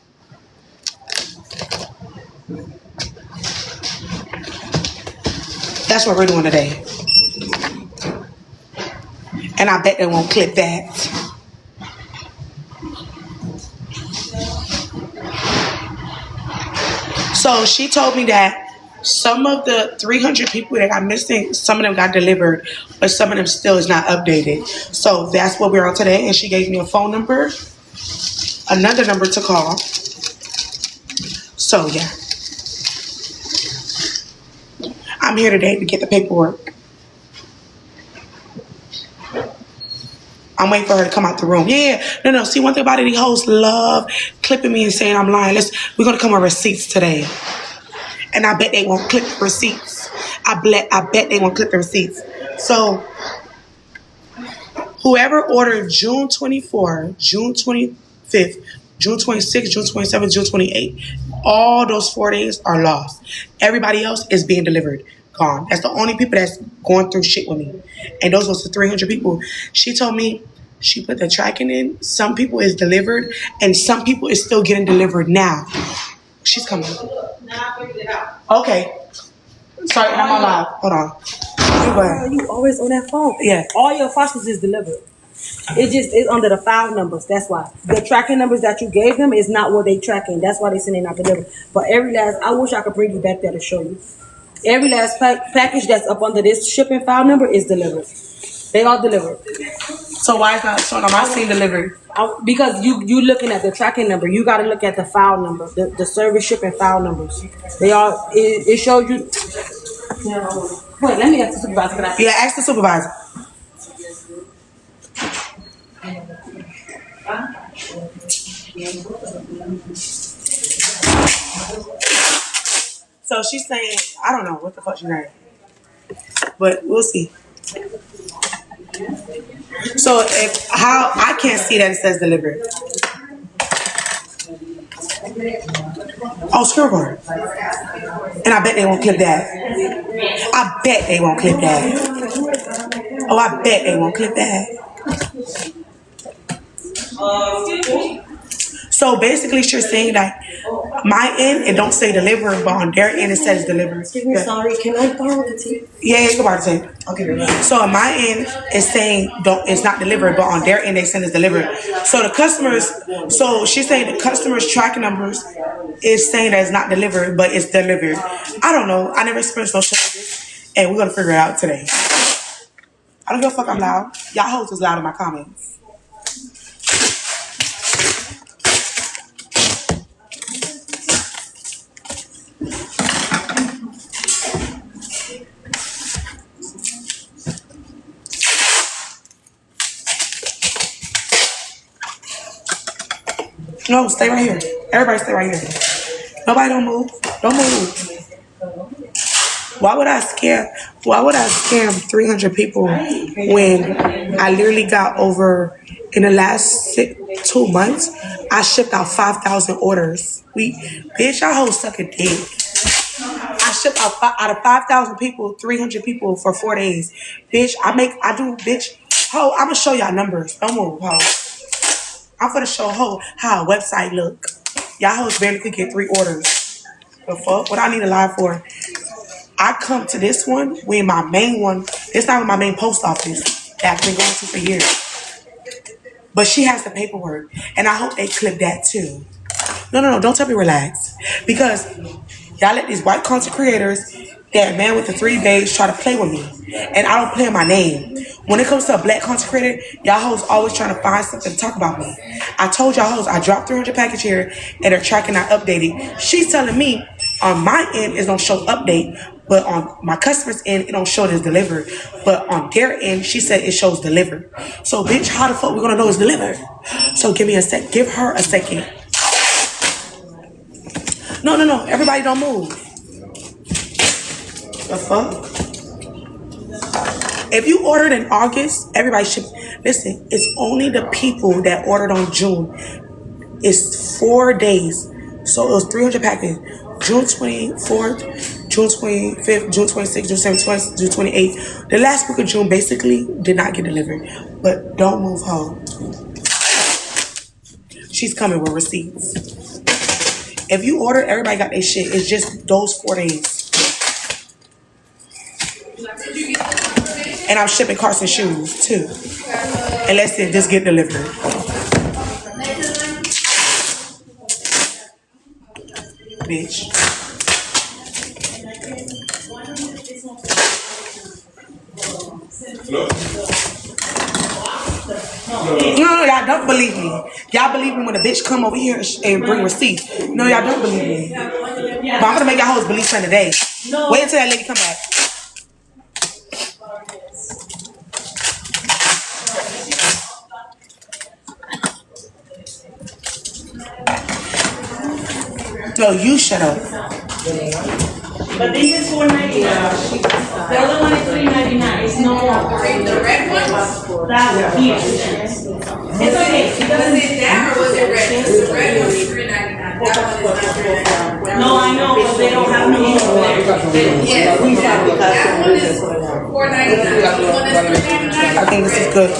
[SPEAKER 9] That's what we're doing today. And I bet they won't clip that. So she told me that some of the 300 people that got missing, some of them got delivered, but some of them still is not updated. So that's what we're on today. And she gave me a phone number, another number to call. So yeah. I'm here today to get the paperwork. I'm waiting for her to come out the room. Yeah, no. See, one thing about it, these hoes love clipping me and saying I'm lying. We're gonna come with receipts today. And I bet they won't clip the receipts. I bet they won't clip the receipts. So whoever ordered June 24, June 25th, June 26th, June 27th, June 28th, all those 4 days are lost. Everybody else is being delivered. Gone. That's the only people that's going through shit with me. And those was the 300 people. She told me she put the tracking in. Some people is delivered and some people is still getting delivered now. She's coming. Okay. Sorry, I'm on live. Hold on.
[SPEAKER 10] You always on that phone.
[SPEAKER 9] Yeah.
[SPEAKER 10] All your fossils is delivered. It's under the file numbers. That's why the tracking numbers that you gave them is not what they tracking. That's why they saying they not delivered. But I wish I could bring you back there to show you. Every last package that's up under this shipping file number is delivered. They are delivered.
[SPEAKER 9] So why is not showing on my scene delivered?
[SPEAKER 10] Because you looking at the tracking number. You got to look at the file number, the service shipping file numbers. They are. It shows you. Wait, let me ask the supervisor.
[SPEAKER 9] Yeah, ask the supervisor. So she's saying, I don't know what the fuck she's saying, but we'll see. So how I can't see that it says delivered. Oh, screw her. And I bet they won't clip that. I bet they won't clip that. Oh, I bet they won't clip that. So basically, she's saying that my end, it don't say delivered, but on their end, it says delivered.
[SPEAKER 10] Excuse me, sorry. Can I borrow the tape?
[SPEAKER 9] Yeah, you can borrow the tape.
[SPEAKER 10] Okay.
[SPEAKER 9] So on my end, it's saying it's not delivered, but on their end, they saying it's delivered. So the customers, so she's saying the customers' tracking numbers is saying that it's not delivered, but it's delivered. I don't know. I never experienced no shit like this, and we're gonna figure it out today. I don't give a fuck. I'm loud. Y'all hoes is loud in my comments. No, stay right here. Everybody stay right here. Nobody don't move. Don't move. Why would I scam 300 people when I literally got over, in the last 2 months, I shipped out 5,000 orders. Bitch, y'all hoes suck a dick. I shipped out of 5,000 people, 300 people for 4 days. Bitch, bitch. Ho, I'm gonna show y'all numbers. Don't move, ho. I'm gonna show how a website look. Y'all hoes barely could get 3 orders. The fuck? What I need a live for? I come to this one when my main one, it's not my main post office that I've been going to for years. But she has the paperwork, and I hope they clip that too. No, don't tell me relax. Because y'all let these white content creators, that man with the 3 babes, try to play with me. And I don't play in my name. When it comes to a black content creator, y'all hoes always trying to find something to talk about me. I told y'all hoes I dropped 300 package here and they're tracking I updated. She's telling me on my end it don't show update, but on my customer's end it don't show it's delivered. But on their end, she said it shows delivered. So bitch, how the fuck we gonna know it's delivered? So give her a second. No. Everybody don't move. The fuck? If you ordered in August, everybody should listen. It's only the people that ordered on June. It's 4 days. So it was 300 packages. June 24th, June 25th, June 26th, June 7th, June 28th. The last week of June basically did not get delivered. But don't move home. She's coming with receipts. If you order, everybody got their shit. It's just those 4 days. And I'm shipping Carson shoes too. Unless they just get delivered. Bitch. No, y'all don't believe me. Y'all believe me when a bitch come over here and bring receipts. No, y'all don't believe me. But I'm gonna make y'all hoes believe something today. Wait until that lady come back. No, you shut up.
[SPEAKER 10] But this is $4.99. The other one is $3.99. It's no more.
[SPEAKER 11] The red one?
[SPEAKER 10] That one here. It's okay.
[SPEAKER 11] Was it that or was it red? The red one is $3.99. That one is not $3.99.
[SPEAKER 10] No, I know, but they don't have no more.
[SPEAKER 11] Yes. That one is $4.99. The one is $3.99.
[SPEAKER 9] I think this is good.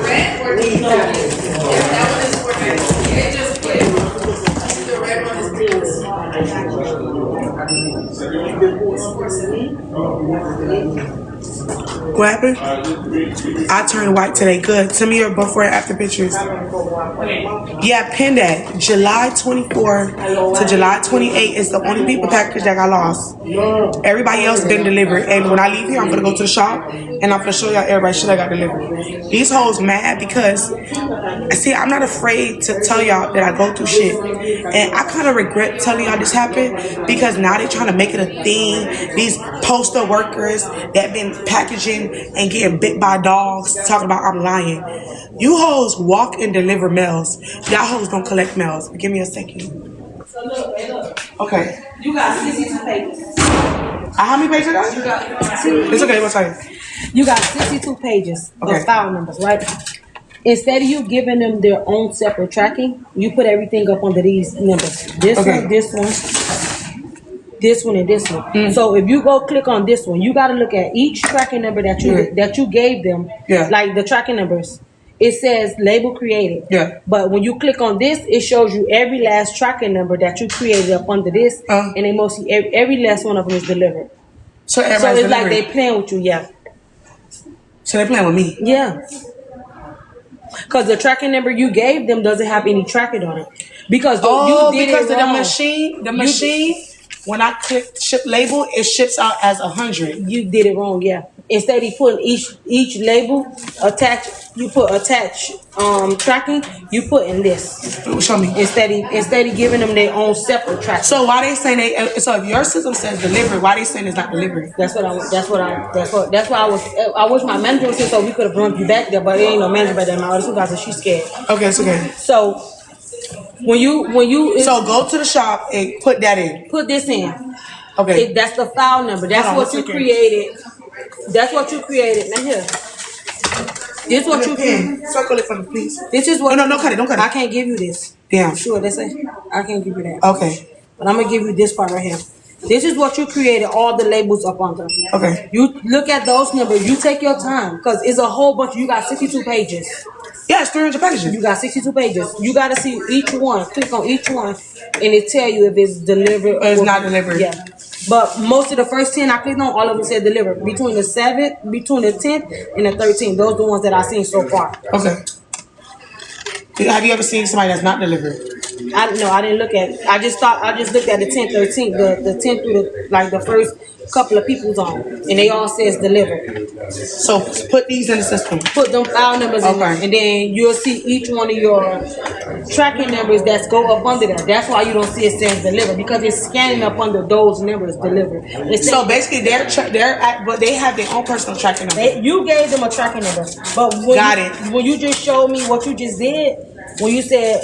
[SPEAKER 11] Red or the that one is $4.99. It just split. The red one is $3.99.
[SPEAKER 9] What happened? I turned white today. Good. Send me your before and after pictures. Yeah, pin that. July 24 to July 28 is the only people package that got lost. Everybody else been delivered. And when I leave here, I'm gonna go to the shop and I'm gonna show y'all everybody shit I got delivered. These hoes mad because see, I'm not afraid to tell y'all that I go through shit. And I kind of regret telling y'all this happened because now they're trying to make it a thing. These postal workers that been packaging and getting bit by dogs talking about I'm lying. You hoes walk and deliver mails. Y'all hoes don't collect mails. Give me a second. Okay.
[SPEAKER 10] You got 62 pages.
[SPEAKER 9] How many pages I got?
[SPEAKER 10] You got 2.
[SPEAKER 9] It's okay. What's that?
[SPEAKER 10] You got 62 pages
[SPEAKER 9] Okay.
[SPEAKER 10] of file numbers, right? Instead of you giving them their own separate tracking, you put everything up under these numbers. This
[SPEAKER 9] Okay.
[SPEAKER 10] one, this one, and this one. So if you go click on this one, you got to look at each tracking number that you gave them.
[SPEAKER 9] Yeah.
[SPEAKER 10] Like the tracking numbers. It says label created.
[SPEAKER 9] Yeah.
[SPEAKER 10] But when you click on this, it shows you every last tracking number that you created up under this, and they mostly every last one of them is delivered.
[SPEAKER 9] So
[SPEAKER 10] So
[SPEAKER 9] everybody's
[SPEAKER 10] it's like
[SPEAKER 9] delivered.
[SPEAKER 10] they playing with you, yeah.
[SPEAKER 9] So they playing with me.
[SPEAKER 10] Yeah. Because the tracking number you gave them doesn't have any tracking on it. Because you did
[SPEAKER 9] because
[SPEAKER 10] it
[SPEAKER 9] of the
[SPEAKER 10] wrong.
[SPEAKER 9] machine. The machine. When I click ship label, it ships out as 100.
[SPEAKER 10] You did it wrong, yeah. Instead of putting each label attach, you put attach tracking. You put in this.
[SPEAKER 9] Show me.
[SPEAKER 10] Instead of giving them their own separate tracking.
[SPEAKER 9] So why they saying they? So if your system says delivery, why they saying it's not delivery?
[SPEAKER 10] That's why I wish my manager was here so we could have brought you back there, but there ain't no manager back there. My other supervisor, she's scared.
[SPEAKER 9] Okay, it's okay.
[SPEAKER 10] So when you
[SPEAKER 9] so go to the shop and put that in.
[SPEAKER 10] Put this in.
[SPEAKER 9] Okay.
[SPEAKER 10] That's the file number. That's
[SPEAKER 9] Hold on,
[SPEAKER 10] what you
[SPEAKER 9] one second.
[SPEAKER 10] created. That's what you created. Now here. This is what you created.
[SPEAKER 9] Circle it for me, please.
[SPEAKER 10] This is what.
[SPEAKER 9] No, don't cut it. Don't cut it.
[SPEAKER 10] I can't give you this.
[SPEAKER 9] Damn.
[SPEAKER 10] Sure, that's it. I can't give you that.
[SPEAKER 9] Okay.
[SPEAKER 10] But I'm gonna give you this part right here. This is what you created all the labels up under.
[SPEAKER 9] Okay.
[SPEAKER 10] You look at those numbers. You take your time because it's a whole bunch. You got 62 pages.
[SPEAKER 9] Yeah, it's 300 pages.
[SPEAKER 10] You got 62 pages. You got to see each one. Click on each one, and it tell you if it's delivered
[SPEAKER 9] or it's not delivered.
[SPEAKER 10] Yeah. But most of the first 10 I clicked on, all of them said delivered. Between the 7th, between the 10th, and the 13th. Those are the ones that I've seen so far.
[SPEAKER 9] Okay. Have you ever seen somebody that's not delivered?
[SPEAKER 10] I didn't look at it. I just looked at the 10, 13, the 10 through the first couple of people's on, and they all says delivered.
[SPEAKER 9] So put these in the system.
[SPEAKER 10] Put them file numbers in there, and then you'll see each one of your tracking numbers that go up under that. That's why you don't see it saying delivered, because it's scanning up under those numbers delivered.
[SPEAKER 9] So basically, but they have their own personal tracking number.
[SPEAKER 10] You gave them a tracking number, but when you just showed me what you just did, when you said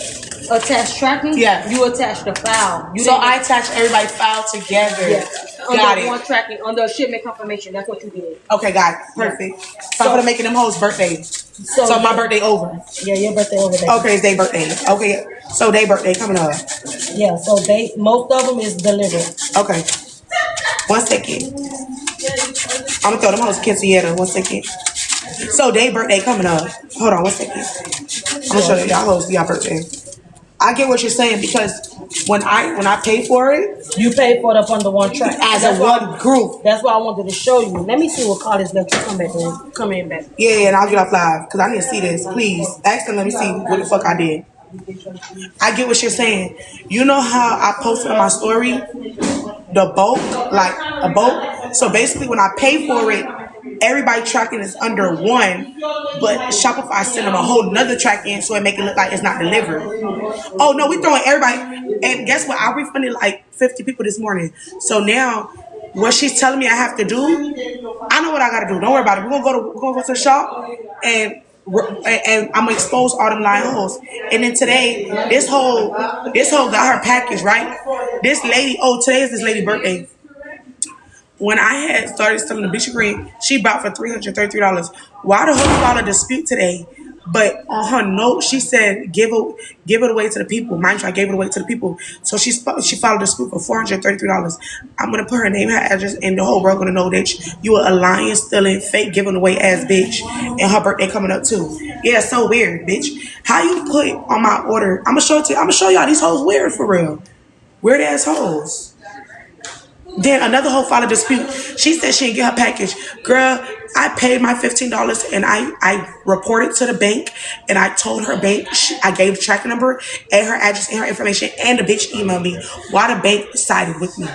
[SPEAKER 10] attach tracking, you attached the file.
[SPEAKER 9] So I attached everybody's file together.
[SPEAKER 10] Yeah.
[SPEAKER 9] Got it.
[SPEAKER 10] One tracking under shipment confirmation. That's what you did.
[SPEAKER 9] Okay, got it. Perfect. So I'm gonna making them hoes birthday. So my birthday over.
[SPEAKER 10] Yeah, your birthday over.
[SPEAKER 9] Okay, it's their birthday. Okay, so their birthday coming up.
[SPEAKER 10] Yeah, so most of them is delivered.
[SPEAKER 9] Okay. 1 second. I'm gonna throw them hoes quinceañera. 1 second. So their birthday coming up. Hold on 1 second. I'm gonna show y'all hoes y'all birthday. I get what you're saying, because when I pay for it,
[SPEAKER 10] you pay for it up under one track
[SPEAKER 9] as a one group.
[SPEAKER 10] That's why I wanted to show you. Let me see what college let you come in back.
[SPEAKER 9] Yeah, and I'll get off live because I need to see this. Please ask them. Let me see what the fuck I did. I get what you're saying. You know how I posted on my story the bulk, like a bulk. So basically, when I pay for it, everybody tracking is under one, but Shopify sent them a whole nother track in, so it make it look like it's not delivered. Oh no, we throwing everybody, and guess what? I refunded like 50 people this morning. So now, what she's telling me I have to do, I know what I gotta do. Don't worry about it. We're gonna go to the shop, and I'm gonna expose all them lying hoes. And then today, this whole got her package, right? This lady, today is this lady's birthday. When I had started selling the Beach Green, she bought for $333. Why the whole file a dispute today? But on her note, she said, give it away to the people. Mind you, I gave it away to the people. So she filed a dispute for $433. I'm going to put her name, her address, and the whole world going to know that you are a lying, stealing, fake, giving away ass bitch. And her birthday coming up too. Yeah, so weird, bitch. How you put on my order? I'm going to show y'all these hoes weird for real. Weird ass hoes. Then another whole filed a dispute. She said she didn't get her package. Girl, I paid my $15 and I reported to the bank, and I told her bank, I gave the tracking number and her address and her information, and the bitch emailed me why the bank sided with me.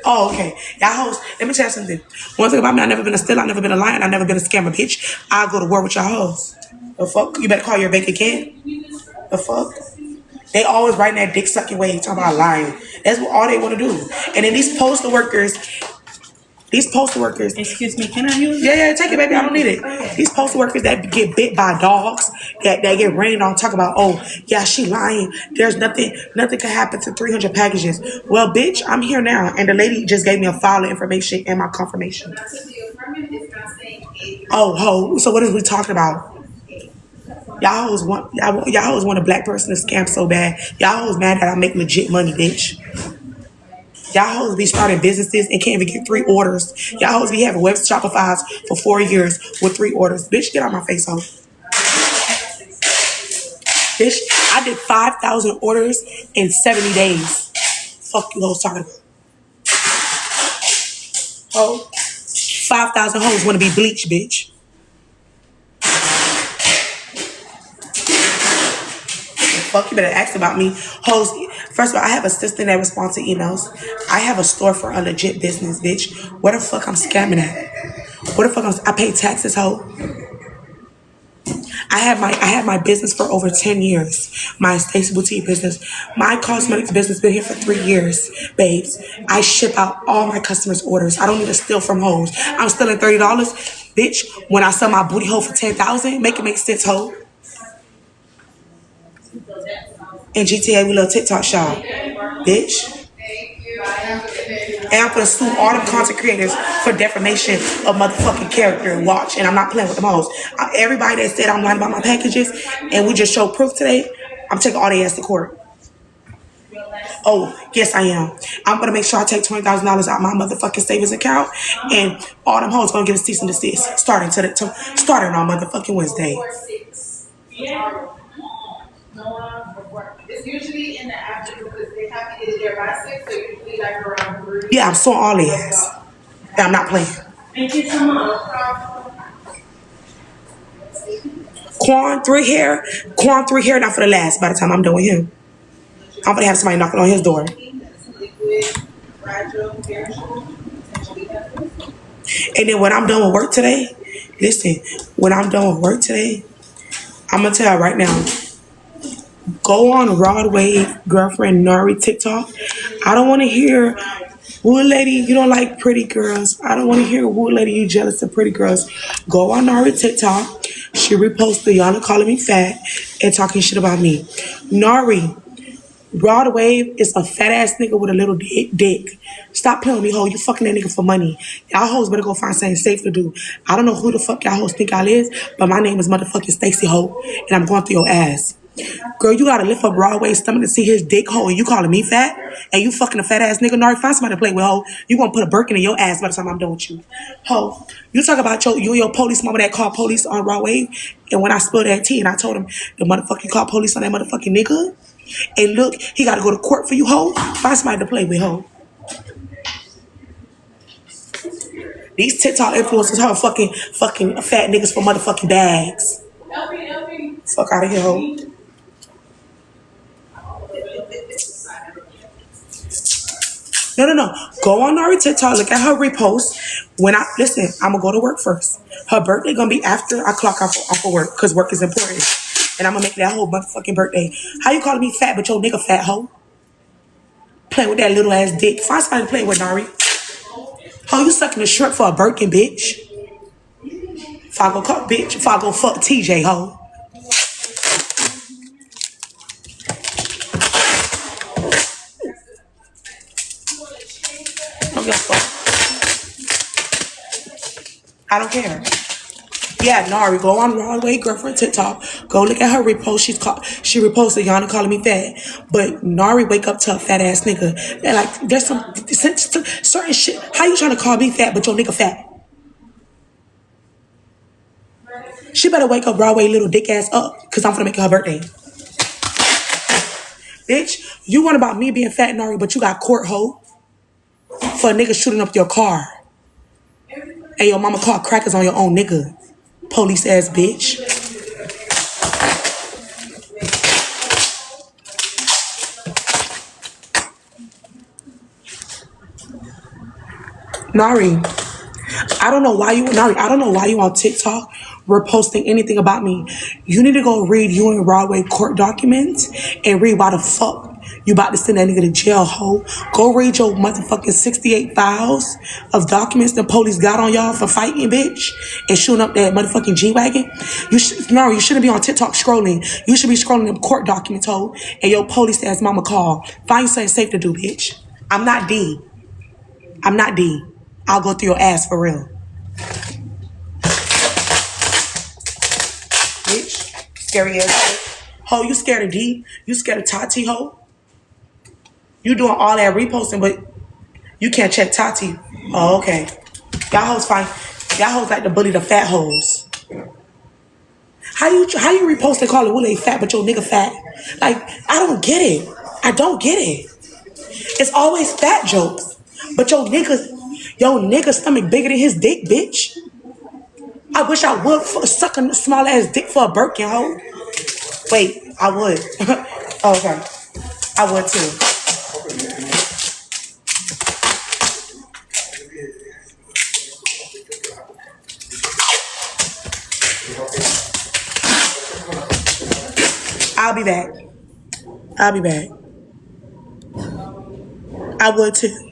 [SPEAKER 9] Oh, okay. Y'all hoes, let me tell you something. One thing about me, I've never been a stealer, I've never been a liar, I've never been a scammer, bitch. I'll go to war with y'all hoes. The fuck? You better call your bank again. The fuck? They always writing that dick sucking way, talking about lying. That's what all they want to do. And then these postal workers. Excuse me, can I use it? Yeah, take it, baby. I don't need it. These postal workers that get bit by dogs, that get rained on, talk about, oh, yeah, she lying. There's nothing can happen to 300 packages. Well, bitch, I'm here now, and the lady just gave me a file of information and my confirmation. Oh, so what is we talking about? Y'all always want a black person to scam so bad. Y'all always mad that I make legit money, bitch. Y'all hoes be starting businesses and can't even get 3 orders. Y'all hoes be having web Shopify's for 4 years with 3 orders. Bitch, get out my face, hoe. Bitch, I did 5,000 orders in 70 days. Fuck you hoes talking about. Oh, 5,000 hoes want to be bleached, bitch. Fuck, you better ask about me. Hoes, first of all, I have an assistant that responds to emails. I have a store for a legit business, bitch. Where the fuck I'm scamming at? Where the fuck I pay taxes, hoe? I had my business for over 10 years. My Stacy Boutique business. My cosmetics business been here for 3 years, babes. I ship out all my customers' orders. I don't need to steal from hoes. I'm stealing $30, bitch. When I sell my booty hole for $10,000, make it make sense, hoe. In GTA, we love TikTok shop, bitch. And I'm gonna sue all them content creators for defamation of motherfucking character. Watch, and I'm not playing with them hoes. Everybody that said I'm lying about my packages and we just showed proof today, I'm taking all their ass to court. Oh, yes, I am. I'm gonna make sure I take $20,000 out my motherfucking savings account, and all them hoes gonna get a cease and desist starting on motherfucking Wednesday.
[SPEAKER 11] It's usually in the afternoon because they have to get it there by 6, so usually like around 3.
[SPEAKER 9] Yeah, I'm suing all their ass. And I'm not playing.
[SPEAKER 11] Thank you so much.
[SPEAKER 9] Quan 3 hair, not for the last. By the time I'm done with him, I'm gonna have somebody knocking on his door. And then when I'm done with work today, listen, when I'm done with work today, I'm gonna tell you right now, go on Broadway girlfriend Nari TikTok. I don't wanna hear, wood lady, you don't like pretty girls. I don't wanna hear, wood lady, you jealous of pretty girls. Go on Nari TikTok. She reposted Yana calling me fat and talking shit about me. Nari, Broadway is a fat ass nigga with a little dick. Stop playing with me, ho. You fucking that nigga for money. Y'all hoes better go find something safe to do. I don't know who the fuck y'all hoes think y'all is, but my name is motherfucking Stacy, ho, and I'm going through your ass. Girl, you gotta lift up Broadway's stomach to see his dick, ho, and you calling me fat? And you fucking a fat ass nigga? Nari, find somebody to play with, ho. You gonna put a Birkin in your ass by the time I'm done with you. Ho, you talk about you and your police mama that called police on Broadway, and when I spilled that tea and I told him the motherfucking called police on that motherfucking nigga, and look, he gotta go to court for you, ho. Find somebody to play with, ho. These TikTok influencers are fucking fat niggas for motherfucking bags. Fuck out of here, ho. No. Go on Nari TikTok. Look at her repost. When I listen, I'm gonna go to work first. Her birthday gonna be after I clock off of work because work is important, and I'm gonna make that whole motherfucking birthday. How you calling me fat, but your nigga fat, ho? Playing with that little ass dick. Find somebody to play with, Nari. Ho, you sucking a shrimp for a Birkin, bitch. If I go fuck TJ, ho. Don't give a fuck. I don't care. Yeah, Nari, go on Broadway girlfriend TikTok. Go look at her repost. She reposted Yana calling me fat. But Nari wake up to a fat ass nigga. And like, there's some certain shit. How you trying to call me fat, but your nigga fat? She better wake up Broadway little dick ass up, cause I'm gonna make her birthday. Bitch, you want about me being fat, Nari, but you got court, ho, for a nigga shooting up your car. And your mama called crackers on your own nigga. Police ass bitch. Nari, I don't know why you on TikTok reposting anything about me. You need to go read you and Broadway court documents and read why the fuck you about to send that nigga to jail, ho. Go read your motherfucking 68 files of documents the police got on y'all for fighting, bitch, and shooting up that motherfucking G-Wagon. You shouldn't be on TikTok scrolling. You should be scrolling them court documents, ho, and your police ass mama call. Find something safe to do, bitch. I'm not D. I'll go through your ass for real. Bitch, scary ass. Ho, you scared of D? You scared of Tati, ho? You doing all that reposting, but you can't check Tati. Oh, okay. Y'all hoes fine. Y'all hoes like to bully the fat hoes. How you repost and call it Willie fat, but your nigga fat? Like, I don't get it. It's always fat jokes. But your nigga stomach bigger than his dick, bitch. I wish I would suck a small ass dick for a Birkin, ho. Wait, I would. Oh, okay. I would too. I'll be back. I would too.